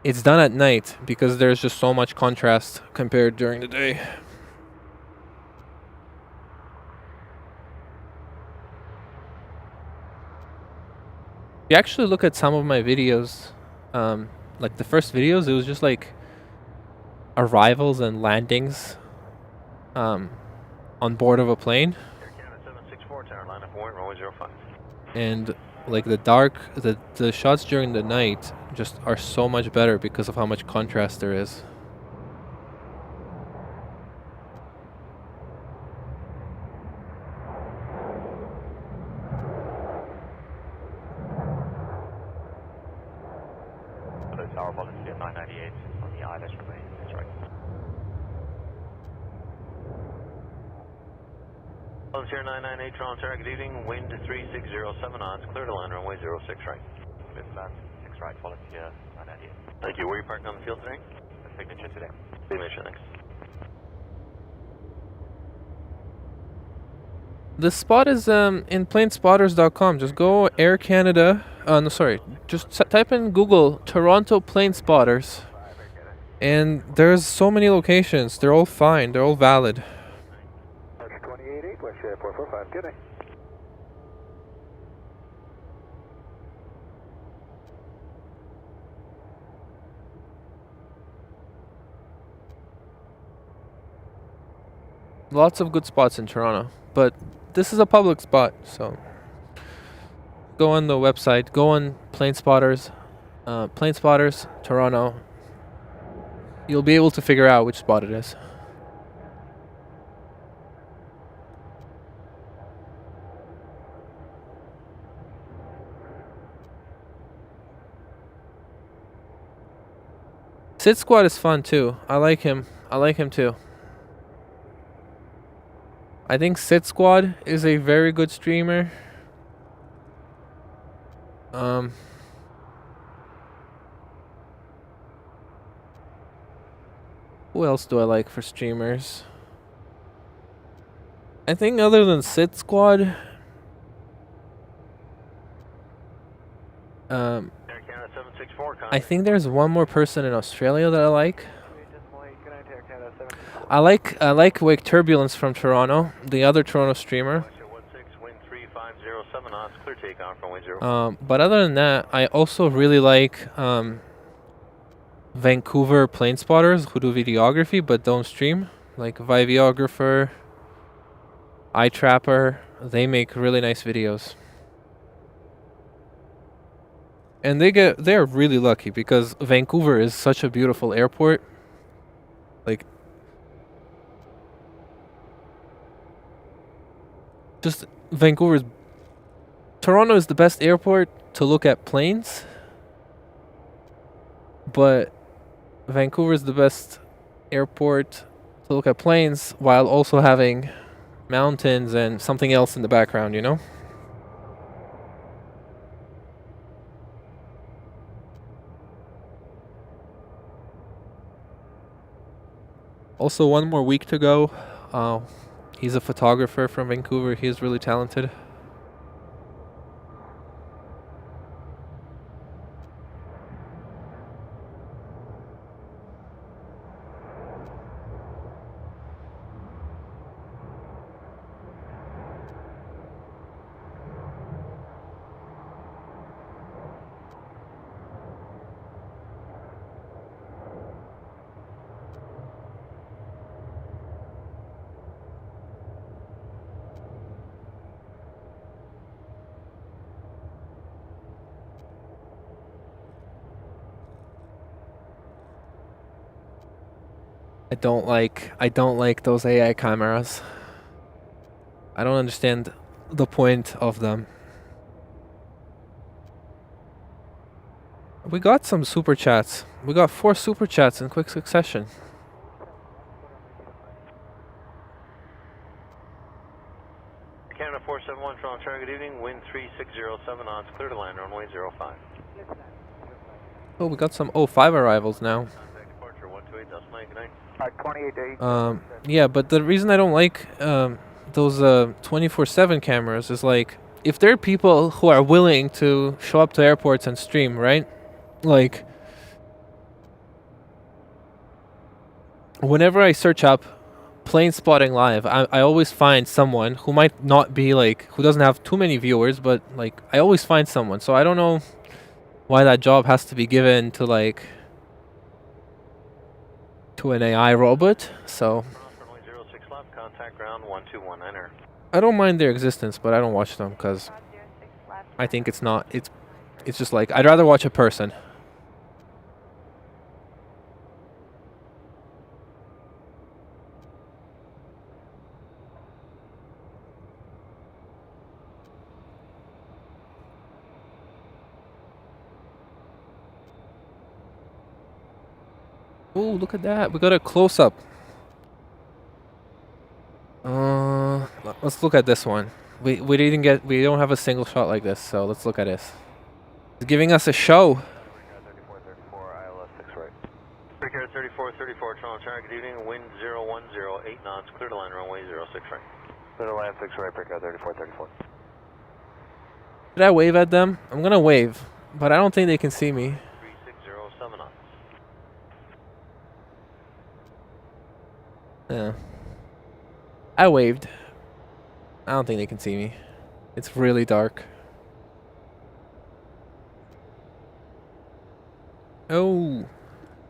it's done at night because there's just so much contrast compared during the day. If you actually look at some of my videos, like the first videos, it was just like arrivals and landings on board of a plane. Air Canada 764 tower, line up and wait, runway 05. And like the shots during the night just are so much better because of how much contrast there is. Tower volunteer 998 on the ILS runway, that's right. Volunteer 998, Toronto Tower, good evening, wind 3607 knots, clear to land, runway 06 right. Clear to land, 6 right, volunteer 998. Thank you, where are you parking on the field today? Signature today. Signature, thanks. The spot is in planespotters.com. Just go Air Canada. No, sorry. Just type in Google Toronto Plane Spotters, and there's so many locations. They're all fine. They're all valid. March 28, Good day. Lots of good spots in Toronto, but this is a public spot, so go on the website, go on Plane Spotters, Toronto. You'll be able to figure out which spot it is. Sid Squad is fun too. I like him. I like him too. I think Sid Squad is a very good streamer. Who else do I like for streamers? I think other than Sid Squad, I think there's one more person in Australia that I like. I like Wake Turbulence from Toronto, the other Toronto streamer. But other than that, I also really like Vancouver plane spotters who do videography but don't stream, like Viveographer, iTrapper. They make really nice videos. And they're really lucky because Vancouver is such a beautiful airport. Like, just Toronto is the best airport to look at planes, but Vancouver is the best airport to look at planes while also having mountains and something else in the background, you know? Also, one more week to go. He's a photographer from Vancouver. He's really talented. I don't like those AI cameras. I don't understand the point of them. We got some super chats. We got 4 super chats in quick succession. Canada 471, Toronto Tower, good evening. Wind 3607 knots, clear to land, runway 05. Oh, we got some 05 arrivals now. Departure 128, that's 99. 28 to 8. Yeah, but the reason I don't like those 24/7 cameras is like, if there are people who are willing to show up to airports and stream, right? Like, whenever I search up plane spotting live, I always find someone who might not be like, who doesn't have too many viewers, but like, I always find someone. So I don't know why that job has to be given to like, to an AI robot. So I don't mind their existence, but I don't watch them because I think it's just like, I'd rather watch a person. Oh, look at that. We got a close-up. Let's look at this one. We don't have a single shot like this, so let's look at this. It's giving us a show. 3434, Toronto Tower, good evening. Wind 0108 knots, clear to land, runway 06 right. Clear to land 6 right, breakout 3434. Did I wave at them? I'm gonna wave, but I don't think they can see me. 3607 knots. Yeah. I waved. I don't think they can see me. It's really dark. Oh,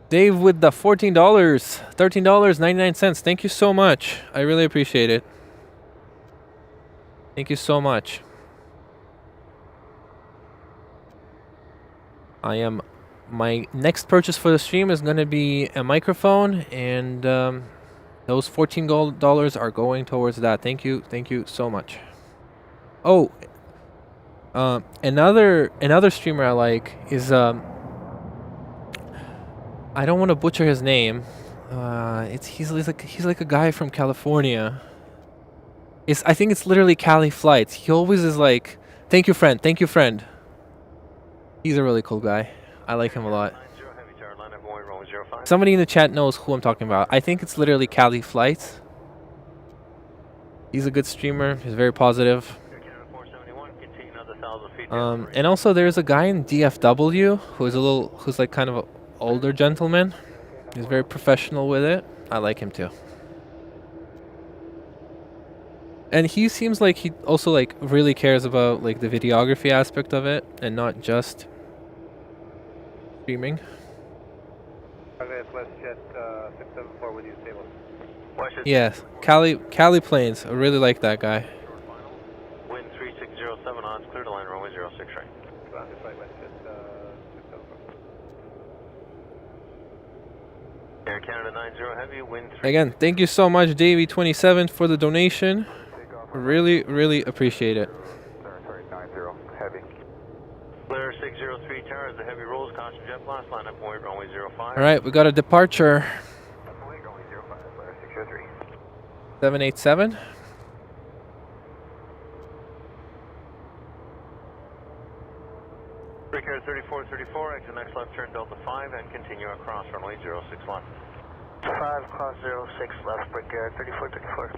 Dave with the $14, $13.99. Thank you so much. I really appreciate it. Thank you so much. My next purchase for the stream is going to be a microphone, and those $14 are going towards that. Thank you so much. Oh, another streamer I like is I don't want to butcher his name. He's like a guy from California. I think it's literally Cali Flights. He always is like, thank you friend. He's a really cool guy. I like him a lot. Somebody in the chat knows who I'm talking about. I think it's literally Cali Flights. He's a good streamer. He's very positive. And also there's a guy in DFW who's like kind of an older gentleman. He's very professional with it. I like him too. And he seems like he also like really cares about like the videography aspect of it and not just streaming. Yes, Cali Planes. I really like that guy. Wind 3607 knots, clear to line runway 06 right. Air Canada 90 heavy, wind 3. Again, thank you so much, Davey27, for the donation. Really appreciate it. Territory 90 heavy. Clear 603 tower, the heavy rolls, caution jet blast, line up point runway 05. All right, we got a departure. 787. Breaker 3434, exit next left turn Delta 5 and continue across runway 06 left. 5 cross 06 left, Breaker 3434.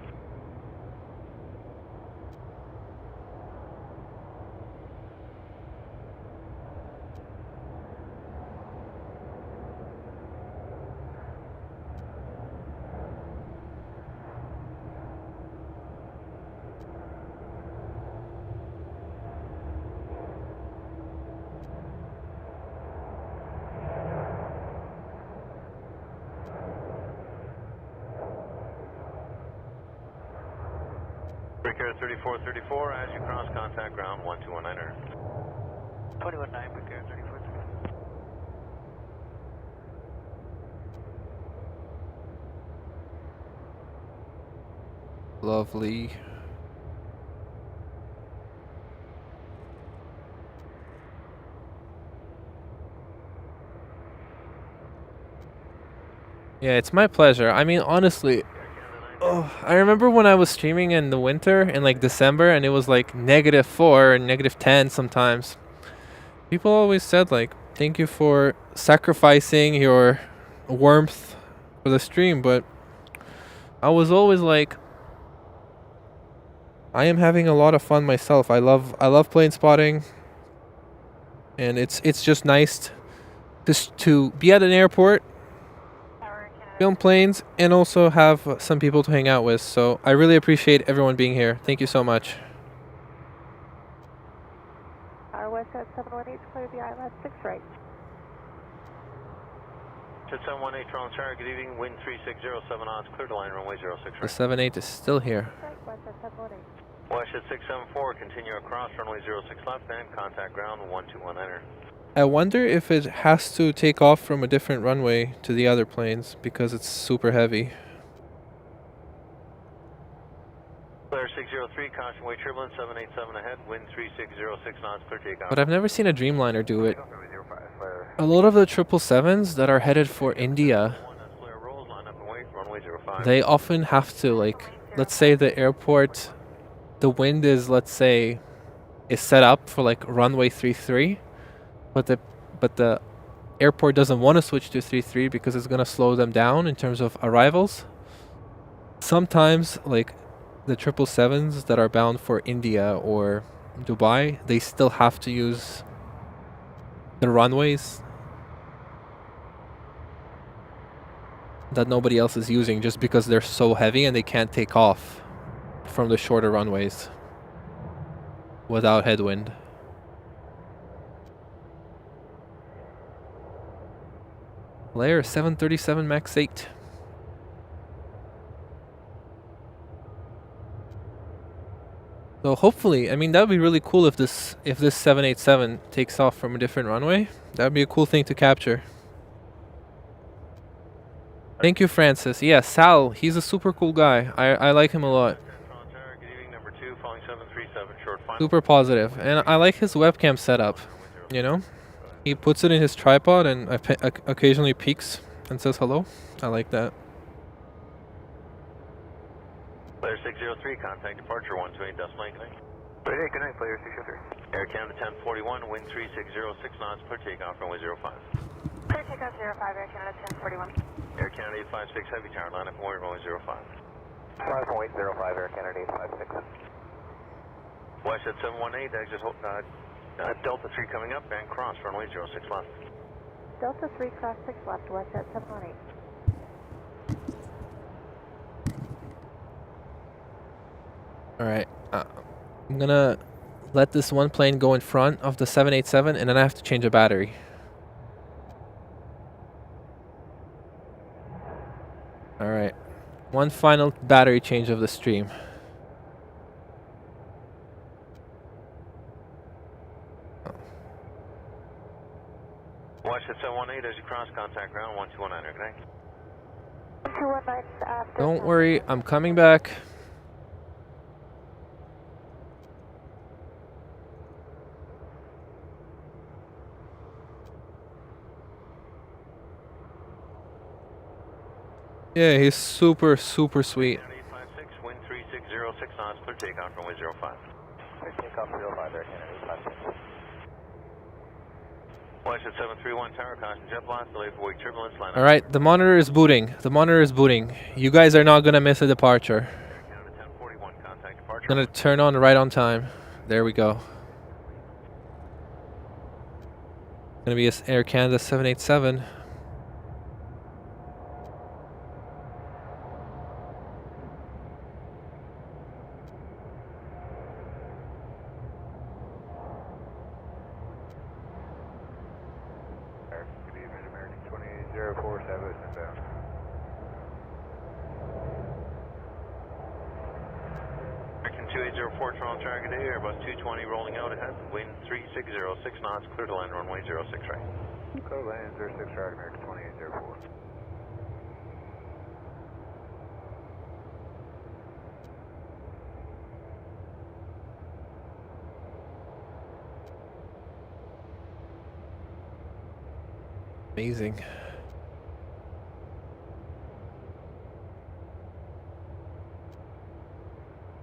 Breaker 3434, as you cross contact ground 1219er. 219, Breaker 3434. Lovely. Yeah, it's my pleasure. I mean, honestly, I remember when I was streaming in the winter in like December and it was like -4 and -10 sometimes. People always said like, thank you for sacrificing your warmth for the stream, but I was always like, I am having a lot of fun myself. I love plane spotting, and it's just nice to be at an airport, film planes, and also have some people to hang out with. So I really appreciate everyone being here. Thank you so much. Our West at 718, clear the ILS 6 right. Jet 718, Toronto Tower, good evening, wind 3607 knots, clear to line runway 06 right. The 78 is still here. West at 718. West at 674, continue across runway 06 left and contact ground 1219er. I wonder if it has to take off from a different runway to the other planes because it's super heavy. Clear 603, caution wave turbulence 787 ahead, wind 3606 knots, clear takeoff. But I've never seen a Dreamliner do it. A lot of the 777s that are headed for India, they often have to, like, let's say the airport, the wind is, let's say, is set up for like runway 33, but the airport doesn't want to switch to 33 because it's gonna slow them down in terms of arrivals. Sometimes, like the 777s that are bound for India or Dubai, they still have to use the runways that nobody else is using just because they're so heavy and they can't take off from the shorter runways without headwind. Layer 737 Max 8. So hopefully, I mean, that would be really cool if this 787 takes off from a different runway. That would be a cool thing to capture. Thank you, Francis. Yeah, Sal, he's a super cool guy. I like him a lot. Super positive, and I like his webcam setup. You know, he puts it in his tripod and occasionally peeks and says hello. I like that. Player 603, contact departure 128.8. Hey, good night, Player 603. Air Canada 1041, wind 3606 knots, clear takeoff runway 05. Clear takeoff 05, Air Canada 1041. Air Canada 856, heavy tower, line up and word runway 05. 5.05, Air Canada 856. West at 718, exit Delta 3 coming up and cross runway 06 left. Delta 3 cross 6 left, west at 718. Alright, I'm gonna let this one plane go in front of the 787 and then I have to change a battery. Alright, one final battery change of the stream. Watch at 718 as you cross contact ground 1219, good night. 219 after. Don't worry, I'm coming back. Yeah, he's super sweet. 856, wind 3606 knots, clear takeoff runway 05. Clear takeoff 05, Air Canada 856. Watch at 731 tower, caution jet blast, delay for wake turbulence, line up. Alright, the monitor is booting. The monitor is booting. You guys are not gonna miss a departure. Air Canada 1041, contact departure. Gonna turn on right on time. There we go. Gonna be a Air Canada 787. Good evening, American 2804, Savage inbound. American 2804, Toronto target A, Airbus 220 rolling out ahead, wind 3606 knots, clear to land runway 06 right. Clear land 06 right, American 2804. Amazing.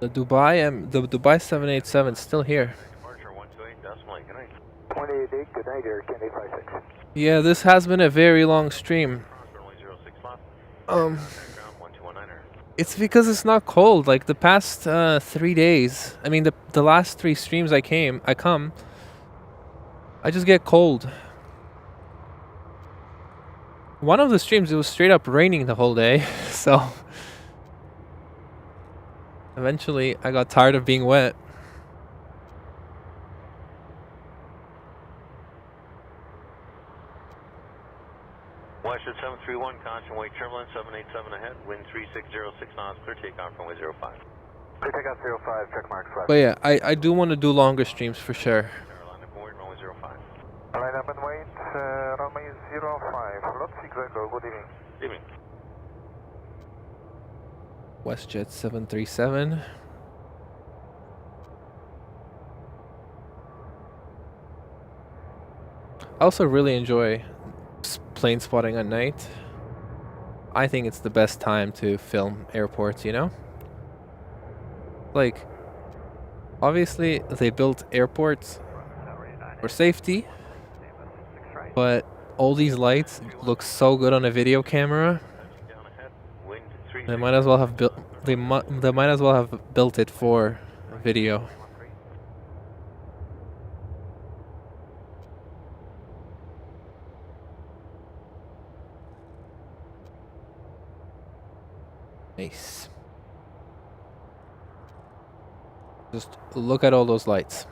The Dubai 787 is still here. Departure 128, decimal 8, good night. 28.8, good night, Air Canada 856. Yeah, this has been a very long stream. Cross runway 06 left. Um, Contact ground 1219er. It's because it's not cold. Like the past 3 days, I mean the last 3 streams I just get cold. One of the streams, it was straight up raining the whole day, so eventually I got tired of being wet. Watch at 731, caution wake turbulence 787 ahead, wind 3606 knots, clear takeoff runway 05. Clear takeoff 05, check marks left. But yeah, I do want to do longer streams for sure. Line up and wait, runway 05. Line up and wait, runway 05, lots exactly, good evening. Evening. WestJet 737. I also really enjoy plane spotting at night. I think it's the best time to film airports, you know? Like, obviously they built airports for safety, but all these lights look so good on a video camera. They might as well have built they might as well have built it for video. Nice. Just look at all those lights.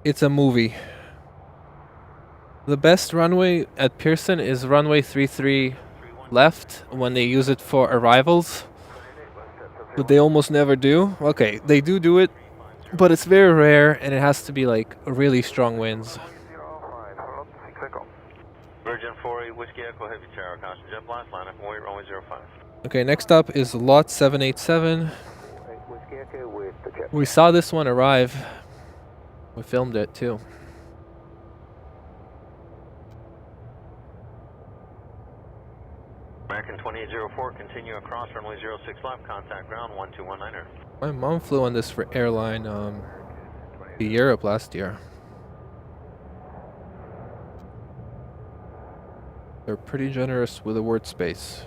It's a movie. The best runway at Pearson is runway 33 left when they use it for arrivals. But they almost never do. Okay, they do it, but it's very rare and it has to be like really strong winds. Virgin 48 Whiskey Echo Heavy Tower, caution jet blast, line up and wait, runway 05. Okay, next up is lot 787. We saw this one arrive. We filmed it too. American 2804, continue across runway 06 left, contact ground 1219er. My mom flew on this airline to Europe last year. They're pretty generous with the word space.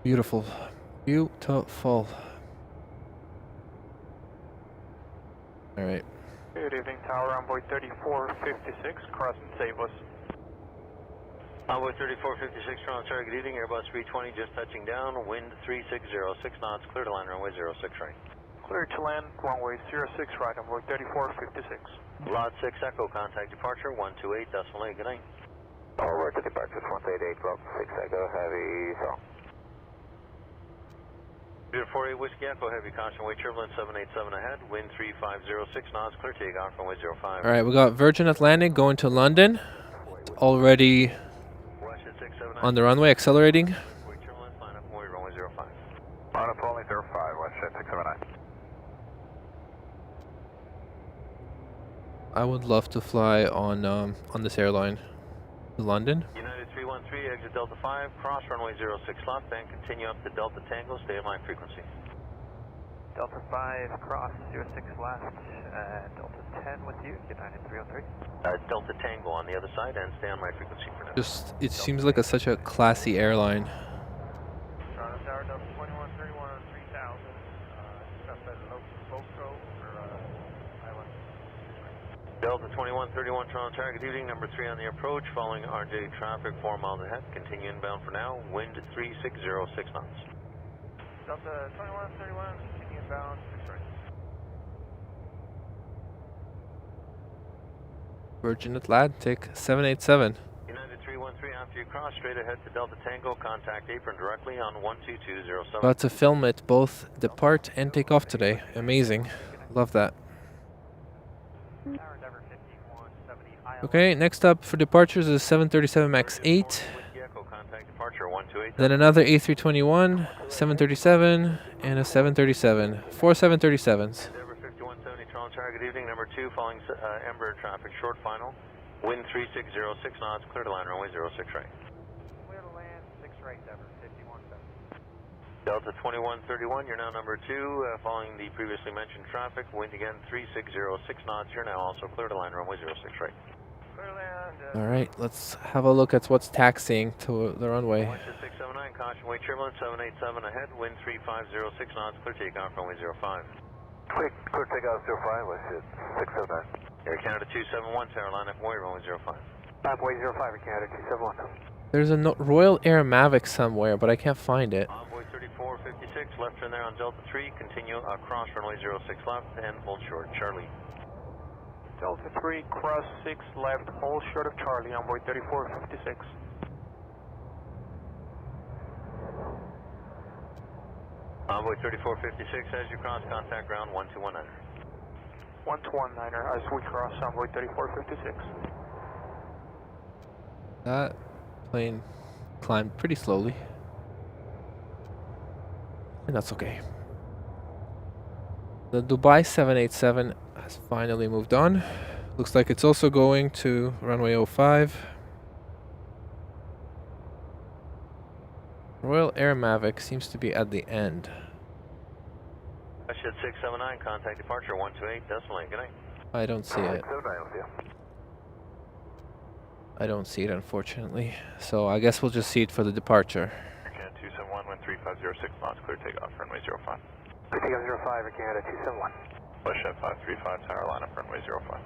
Beautiful. Beautiful. Alright. Good evening, Tower, envoy 3456, cross and save us. Envoy 3456, Toronto Tower, good evening, Airbus 320 just touching down, wind 3606 knots, clear to land runway 06 right. Clear to land, runway 06 right, envoy 3456. Lot 6 Echo, contact departure 128.8, good night. Over to departure 188, Lot 6 Echo, heavy, so. Peter 48 Whiskey Echo, heavy caution, weight turbulence 787 ahead, wind 3506 knots, clear takeoff runway 05. Alright, we got Virgin Atlantic going to London. Already on the runway, accelerating. Weight turbulence, line up, weight runway 05. Line up only 05, Westjet 679. I would love to fly on this airline to London. United 313, exit Delta 5, cross runway 06 left, then continue up to Delta Tango, stay at line frequency. Delta 5, cross 06 left, Delta 10 with you, United 303. Delta Tango on the other side and stay on my frequency for now. Just, it seems like such a classy airline. Toronto Tower, Delta 2131 on 3000, just at Loco for Island. Delta 2131 Toronto Tower, good evening, number 3 on the approach, following RJ traffic 4 miles ahead, continue inbound for now, wind 3606 knots. Delta 2131, continue inbound, 6 right. Virgin Atlantic 787. United 313, after you cross, straight ahead to Delta Tango, contact apron directly on 12207. About to film it, both depart and take off today. Amazing. Love that. Okay, next up for departures is 737 MAX 8. Then another A321, 737, and a 737. 4 737s. Endeavour 5170 Toronto Tower, good evening, number 2, following Embraer traffic, short final, wind 3606 knots, clear to land runway 06 right. Clear to land, 6 right, Endeavour 5170. Delta 2131, you're now number 2, following the previously mentioned traffic, wind again 3606 knots, you're now also clear to land runway 06 right. Alright, let's have a look at what's taxiing to the runway. 679, caution, weight turbulence 787 ahead, wind 3506 knots, clear takeoff runway 05. Clear takeoff 05, Westjet 679. Air Canada 271, tower line up, weight runway 05. Runway 05, Air Canada 271. There's a Royal Air Mavic somewhere, but I can't find it. Envoy 3456, left turn there on Delta 3, continue across runway 06 left and hold short, Charlie. Delta 3, cross 6 left, hold short of Charlie, envoy 3456. Envoy 3456, as you cross, contact ground 1219er. 1219er, as we cross envoy 3456. That plane climbed pretty slowly. And that's okay. The Dubai 787 has finally moved on. Looks like it's also going to runway 05. Royal Air Mavic seems to be at the end. Westjet 679, contact departure 128, decimal 8, good night. I don't see it. 679, with you. I don't see it, unfortunately. So I guess we'll just see it for the departure. Canada 271, wind 3506 knots, clear takeoff, runway 05. Clear takeoff 05, Canada 271. Westjet 535, tower line up, runway 05.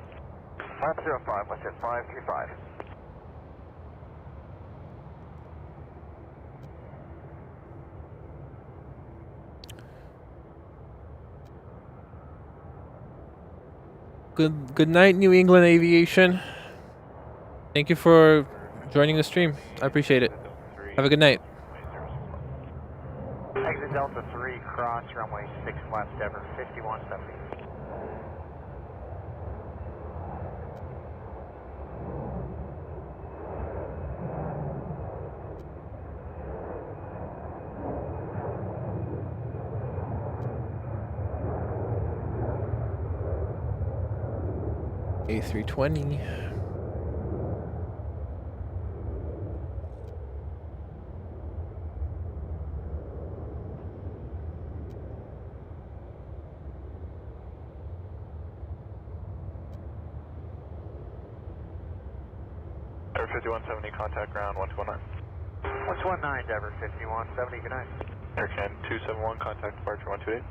505, Westjet 535. Good night, New England Aviation. Thank you for joining the stream. I appreciate it. Have a good night. Exit Delta 3, cross runway 6 left, Ever 5170. A320. Ever 5170, contact ground 1219. 119, Ever 5170, good night. Air Canada 271, contact departure 128.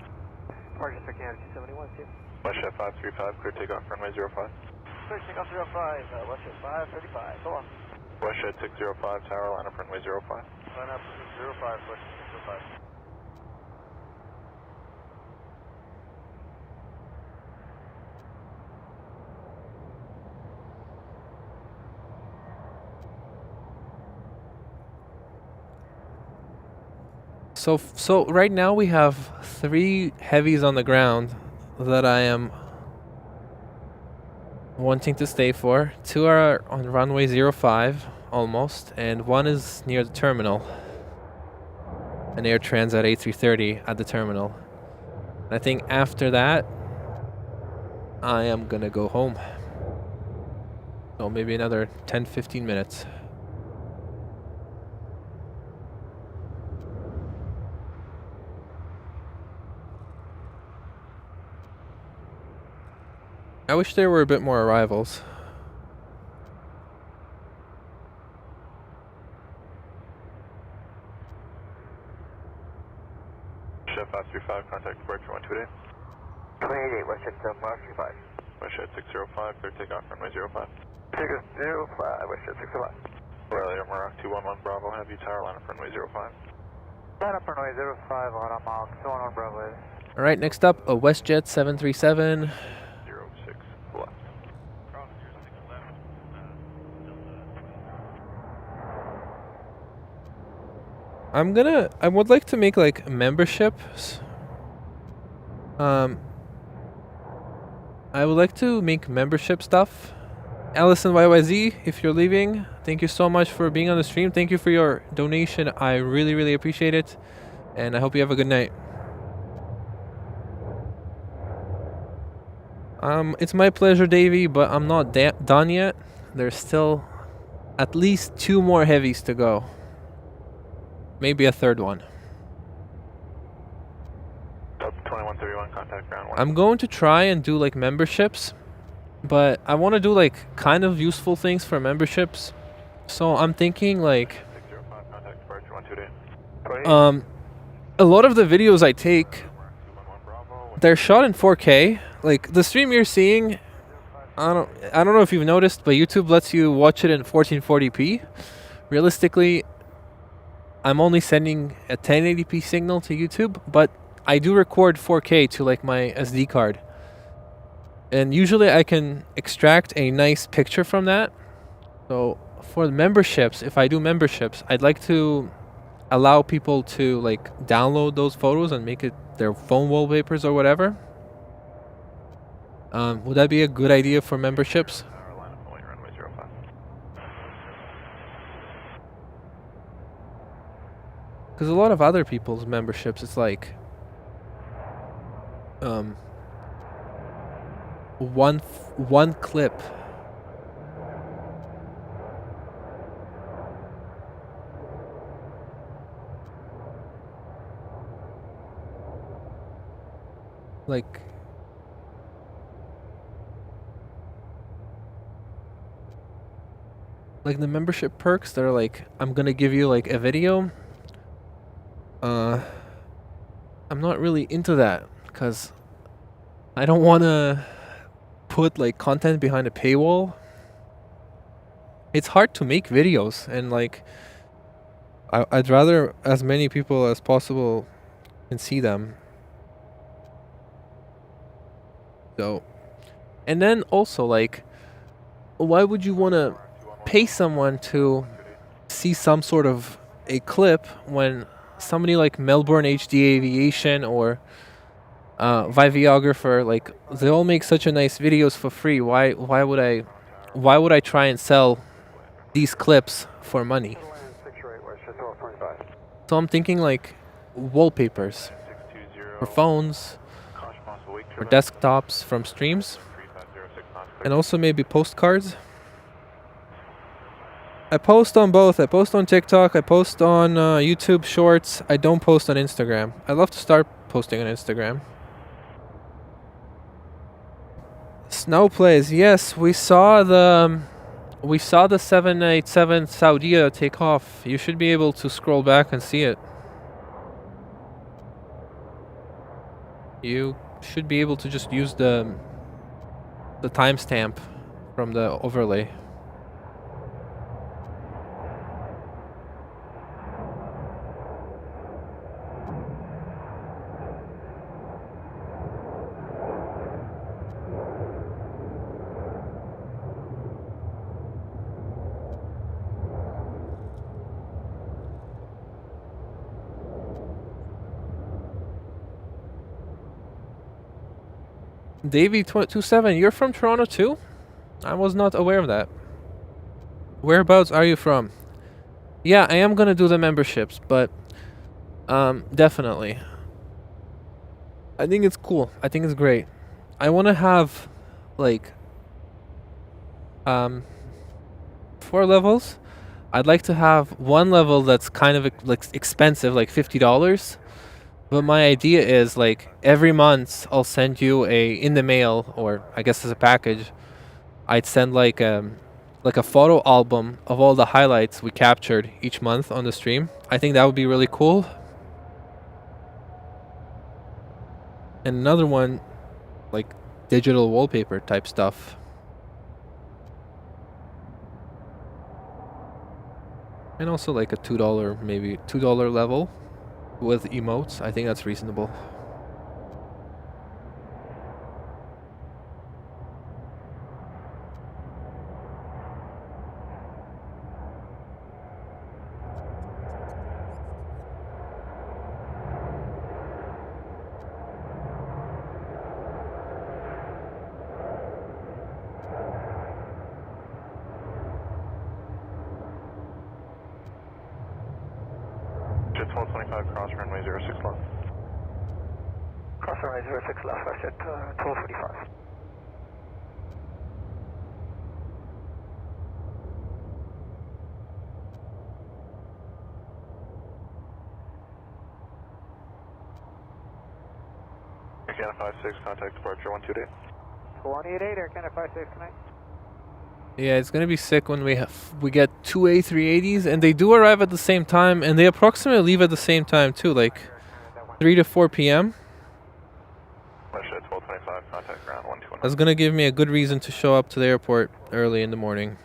Departure for Canada 271, see you. Westjet 535, clear takeoff, runway 05. Clear takeoff 05, Westjet 535, go on. Westjet 605, tower line up, runway 05. Line up 05, Westjet 605. So right now we have 3 heavies on the ground that I am wanting to stay for. 2 are on runway 05 almost, and 1 is near the terminal. An Air Transat A330 at the terminal. I think after that I am gonna go home. So maybe another 10-15 minutes. I wish there were a bit more arrivals. Westjet 535, contact departure 128. 28, Westjet 535. Westjet 605, clear takeoff, runway 05. Takeoff 05, Westjet 605. Royal Air Maroc 211 Bravo, have you tower line up, runway 05. Line up runway 05, on Mach 211 Bravo. Alright, next up, a WestJet 737. 06 left. I would like to make like memberships. I would like to make membership stuff. Allison YYZ, if you're leaving, thank you so much for being on the stream. Thank you for your donation. I really, really appreciate it. And I hope you have a good night. It's my pleasure, Davey, but I'm not done yet. There's still at least 2 more heavies to go. Maybe a 3rd one. 2131, contact ground 1. I'm going to try and do like memberships, but I want to do like kind of useful things for memberships. So I'm thinking like 605, contact departure 128. a lot of the videos I take, they're shot in 4K. Like the stream you're seeing, I don't know if you've noticed, but YouTube lets you watch it in 1440p. Realistically, I'm only sending a 1080p signal to YouTube, but I do record 4K to like my SD card. And usually I can extract a nice picture from that. So for the memberships, if I do memberships, I'd like to allow people to like download those photos and make it their phone wallpapers or whatever. Would that be a good idea for memberships? Because a lot of other people's memberships, it's like one clip. Like, the membership perks that are like, I'm gonna give you like a video. I'm not really into that because I don't want to put like content behind a paywall. It's hard to make videos, and like I'd rather as many people as possible can see them. So, and then also like, why would you want to pay someone to see some sort of a clip when somebody like Melbourne HD Aviation or Viviographer, like, they all make such a nice videos for free? Why would I try and sell these clips for money? So I'm thinking like wallpapers for phones, for desktops from streams, and also maybe postcards. I post on both. I post on TikTok. I post on YouTube Shorts. I don't post on Instagram. I'd love to start posting on Instagram. Snow plays. Yes, we saw the 787 Saudia take off. You should be able to scroll back and see it. You should be able to just use the timestamp from the overlay. Davey27, you're from Toronto too? I was not aware of that. Whereabouts are you from? Yeah, I am gonna do the memberships, but definitely. I think it's cool. I think it's great. I want to have like 4 levels. I'd like to have one level that's kind of like expensive, like $50. But my idea is like every month I'll send you in the mail, or I guess as a package, I'd send like a photo album of all the highlights we captured each month on the stream. I think that would be really cool. And another one, like digital wallpaper type stuff. And also like a $2, maybe $2 level with emotes. I think that's reasonable. Jet 1225, cross runway 06 left. Cross runway 06 left, I said 1245. Air Canada 56, contact departure 128. 188, Air Canada 56, connect. Yeah, it's gonna be sick when we get 2 A380s, and they do arrive at the same time, and they approximately leave at the same time too, like 3 to 4 p.m. Jet 1225, contact ground 121. That's gonna give me a good reason to show up to the airport early in the morning.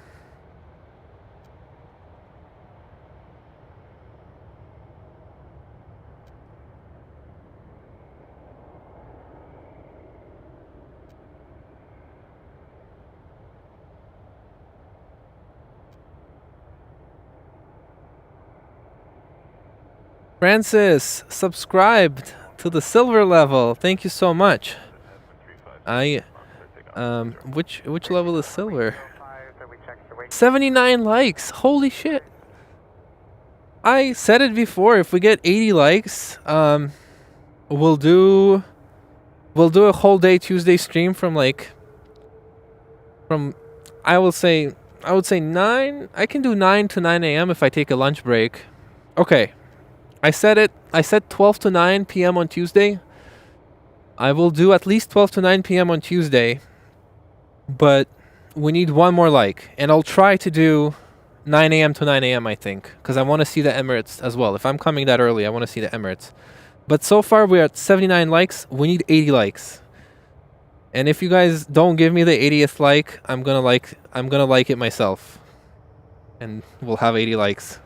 Francis subscribed to the silver level. Thank you so much. Which level is silver? 79 likes. Holy shit. I said it before, if we get 80 likes, we'll do a whole day Tuesday stream from I would say 9. I can do 9 to 9 a.m. if I take a lunch break. Okay. I said 12 to 9 p.m. on Tuesday. I will do at least 12 to 9 p.m. on Tuesday, but we need one more like, and I'll try to do 9 a.m. to 9 a.m. I think, because I want to see the Emirates as well. If I'm coming that early, I want to see the Emirates. But so far we're at 79 likes. We need 80 likes. And if you guys don't give me the 80th like, I'm gonna like it myself, and we'll have 80 likes.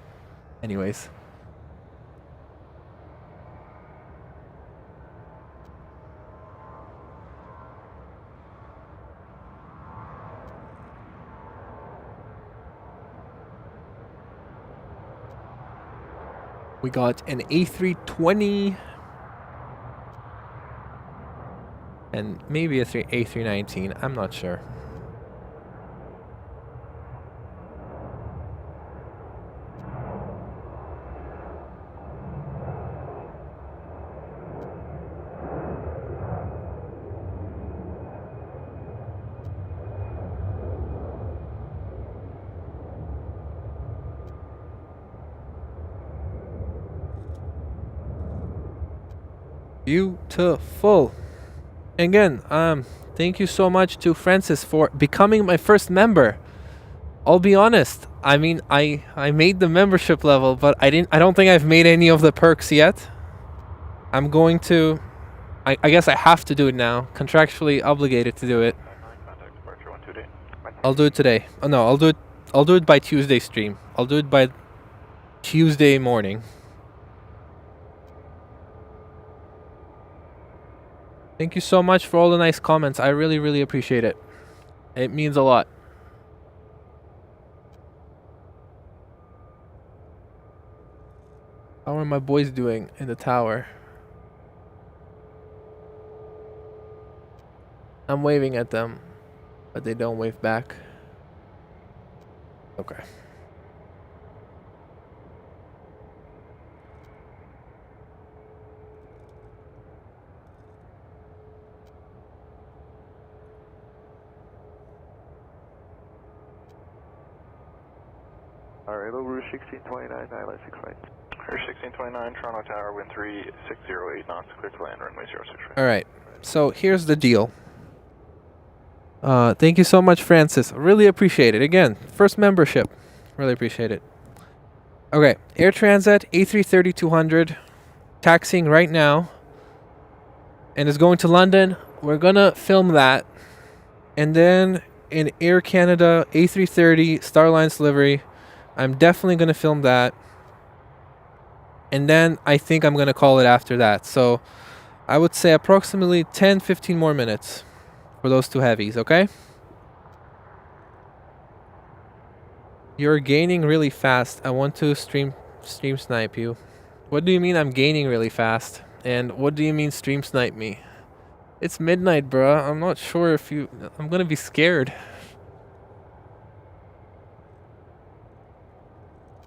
Anyways. We got an A320 and maybe a A319. I'm not sure. Beautiful. Again, thank you so much to Francis for becoming my first member. I'll be honest. I mean, I made the membership level, but I don't think I've made any of the perks yet. I'm going to. I guess I have to do it now. Contractually obligated to do it. I'll do it today. Oh no, I'll do it by Tuesday stream. I'll do it by Tuesday morning. Thank you so much for all the nice comments. I really, really appreciate it. It means a lot. How are my boys doing in the tower? I'm waving at them, but they don't wave back. Okay. Alright, over 1629, ILS 6 right. 1629, Toronto Tower, wind 3608 knots, clear to land, runway 06 right. Alright, so here's the deal. Thank you so much, Francis. Really appreciate it. Again, first membership. Really appreciate it. Okay, Air Transat A330-200, taxiing right now, and is going to London. We're gonna film that, and then in Air Canada A330 Starlines livery, I'm definitely gonna film that, and then I think I'm gonna call it after that. So I would say approximately 10-15 more minutes for those two heavies, okay? You're gaining really fast. I want to stream snipe you. What do you mean I'm gaining really fast? And what do you mean stream snipe me? It's midnight, bruh. I'm not sure if you... I'm gonna be scared.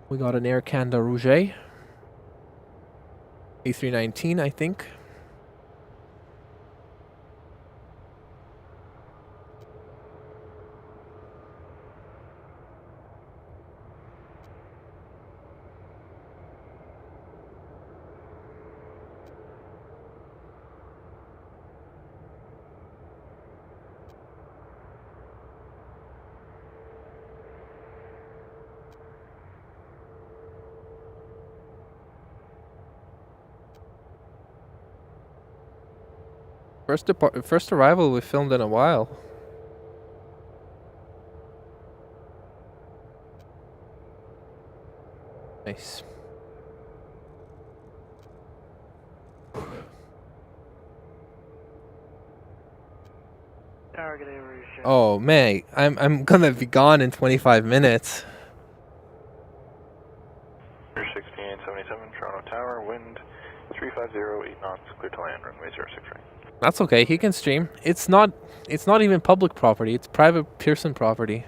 We got an Air Canada Rouge. A319, I think. First arrival we filmed in a while. Nice. Target aviation. Oh man, I'm gonna be gone in 25 minutes. 1677, Toronto Tower, wind 3508 knots, clear to land, runway 06 right. That's okay. He can stream. It's not even public property. It's private Pearson property.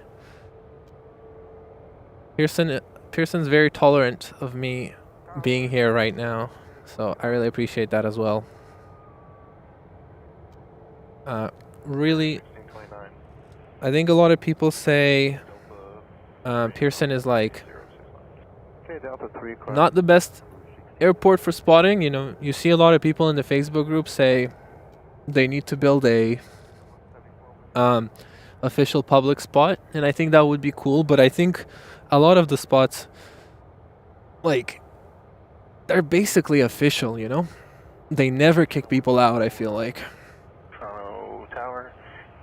Pearson's very tolerant of me being here right now, so I really appreciate that as well. Really, I think a lot of people say Pearson is like not the best airport for spotting. You know, you see a lot of people in the Facebook group say they need to build a official public spot, and I think that would be cool. But I think a lot of the spots, like, they're basically official, you know? They never kick people out, I feel like. Toronto Tower,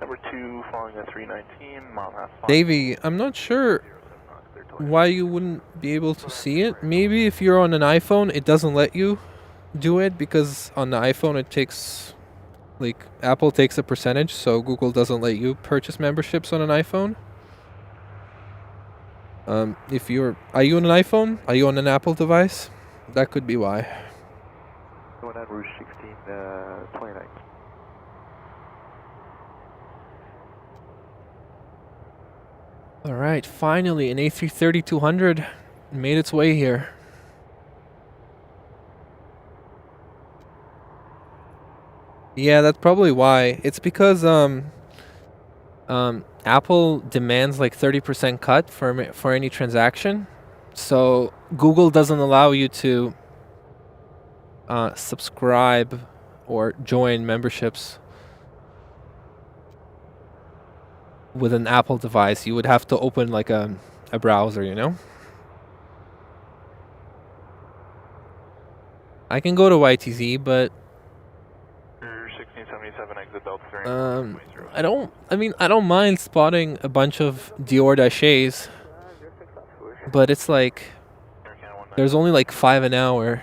number 2, following at 319, mile and a half. Davey, I'm not sure why you wouldn't be able to see it. Maybe if you're on an iPhone, it doesn't let you do it, because on the iPhone it takes, like, Apple takes a percentage, so Google doesn't let you purchase memberships on an iPhone. Are you on an iPhone? Are you on an Apple device? That could be why. Going on Route 16, 29. Alright, finally an A330-200 made its way here. Yeah, that's probably why. It's because Apple demands like 30% cut for any transaction. So Google doesn't allow you to subscribe or join memberships with an Apple device. You would have to open like a browser, you know? I can go to YTZ, but 1677 exit Delta 3. I don't mind spotting a bunch of Dior Daches, but it's like there's only like 5 an hour.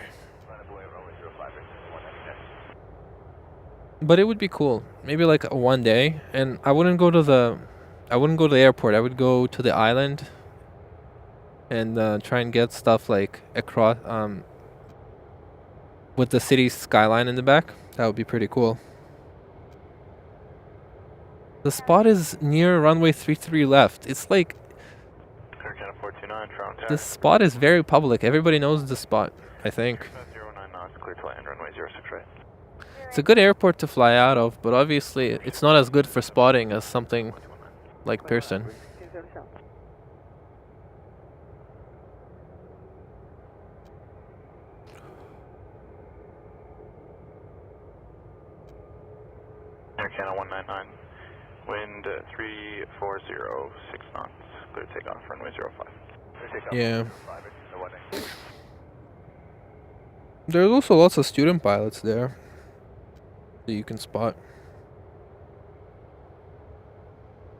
But it would be cool. Maybe like a one day, and I wouldn't go to the airport. I would go to the island and try and get stuff like across with the city's skyline in the back. That would be pretty cool. The spot is near runway 33 left. It's like this spot is very public. Everybody knows the spot, I think. It's a good airport to fly out of, but obviously it's not as good for spotting as something like Pearson. Air Canada 199, wind 340, 6 knots, clear takeoff, runway 05. Yeah. There's also lots of student pilots there that you can spot.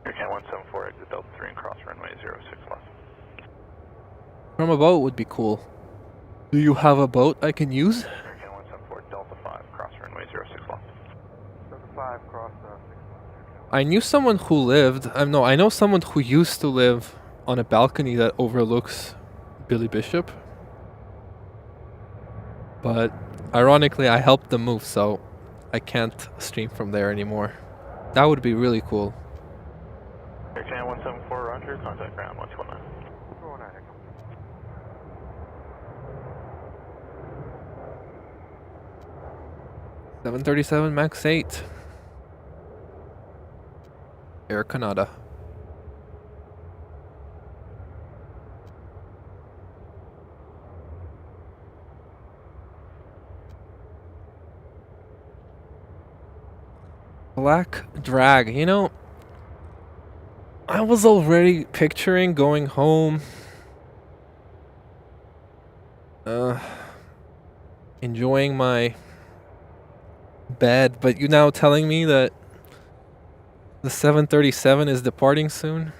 Air Canada 174, exit Delta 3 and cross runway 06 left. From a boat would be cool. Do you have a boat I can use? Air Canada 174, Delta 5, cross runway 06 left. Delta 5, cross 6. I knew someone who lived. I know someone who used to live on a balcony that overlooks Billy Bishop. But ironically, I helped them move, so I can't stream from there anymore. That would be really cool. Air Canada 174, roger, contact ground 129. 737 MAX 8. Air Canada. Black Drag. You know, I was already picturing going home, enjoying my bed, but you're now telling me that the 737 is departing soon?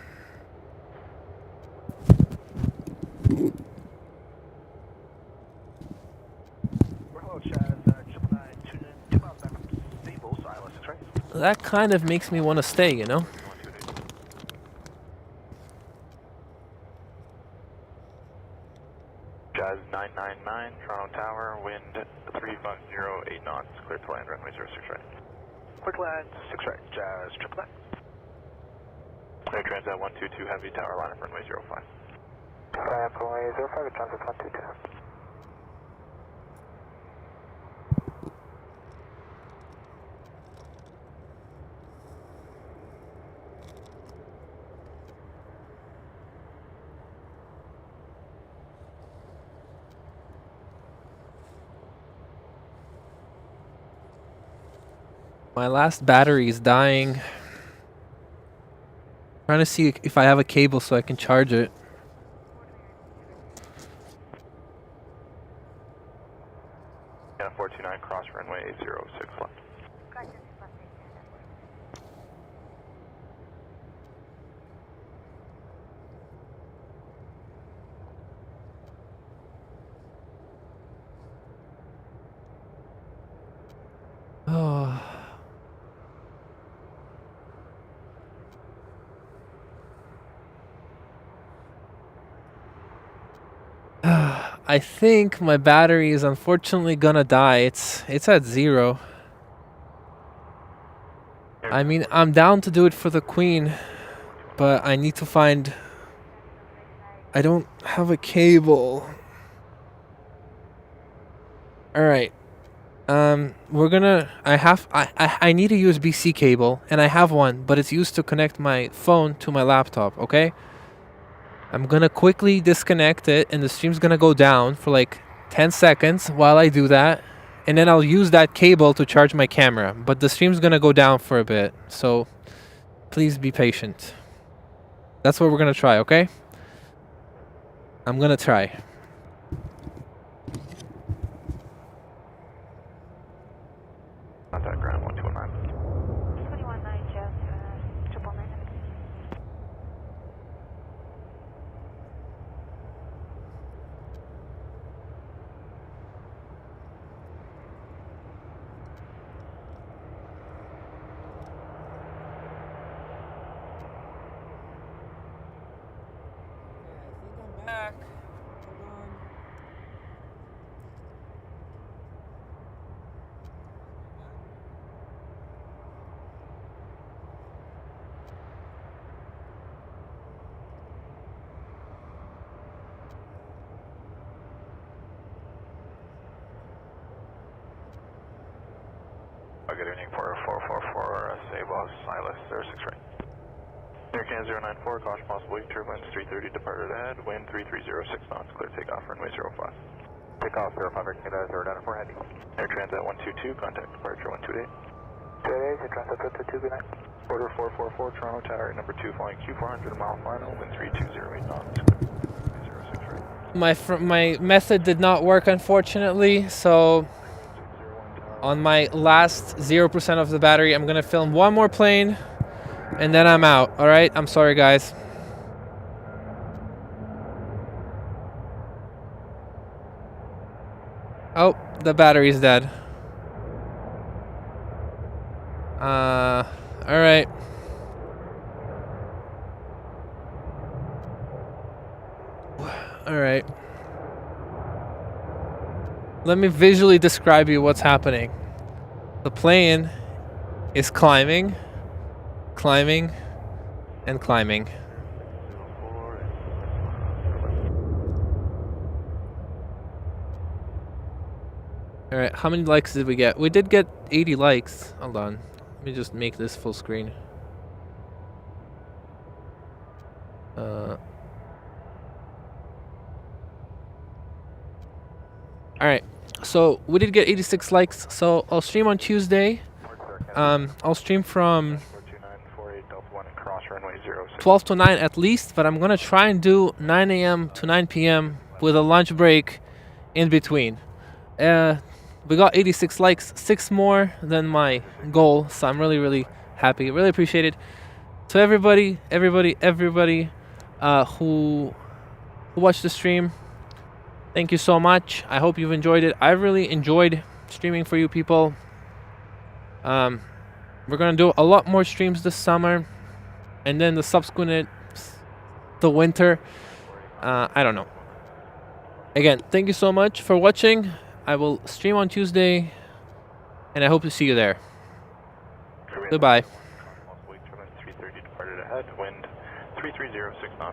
That kind of makes me want to stay, you know? Jazz 999, Toronto Tower, wind 350, 8 knots, clear to land, runway 06 right. Quick land, 6 right, Jazz 999. Air Transat 122, heavy tower line up runway 05. Runway 05, Transat 122. My last battery is dying. Trying to see if I have a cable so I can charge it. Yeah, 429 cross runway 06 left. Oh. I think my battery is unfortunately gonna die. It's at 0. I mean, I'm down to do it for the Queen, but I need to find... I don't have a cable. Alright. We're gonna... I need a USB-C cable, and I have one, but it's used to connect my phone to my laptop, okay? I'm gonna quickly disconnect it, and the stream's gonna go down for like 10 seconds while I do that. And then I'll use that cable to charge my camera. But the stream's gonna go down for a bit, so please be patient. That's what we're gonna try, okay? I'm gonna try. Contact ground 1219. 219, Jeff, 999. Back. Good evening, 4444, say boss, Silas, 06 right. Aircan 094, caution possible weak turbulence, 330 departed ahead, wind 3306 knots, clear takeoff, runway 05. Takeoff 05, Aircan 094, heading. Air Transat 122, contact departure 128. 288, Transat 122, good night. Order 444, Toronto Tower, number 2, flying Q400, mile final, wind 3208 knots, 06 right. My method did not work, unfortunately, so on my last 0% of the battery, I'm gonna film one more plane, and then I'm out. All right, I'm sorry, guys. Oh, the battery's dead. All right. All right. Let me visually describe you what's happening. The plane is climbing, climbing, and climbing. All right, how many likes did we get? We did get 80 likes. Hold on. Let me just make this full screen. All right. So we did get 86 likes. So I'll stream on Tuesday. I'll stream from 12 to 9 at least, but I'm gonna try and do 9 a.m. to 9 p.m. with a lunch break in between. We got 86 likes, 6 more than my goal, so I'm really happy. Really appreciate it. To everybody who watched the stream, thank you so much. I hope you've enjoyed it. I really enjoyed streaming for you people. We're gonna do a lot more streams this summer, and then the winter. I don't know. Again, thank you so much for watching. I will stream on Tuesday, and I hope to see you there. Goodbye. 330 departed ahead, wind 3306 knots.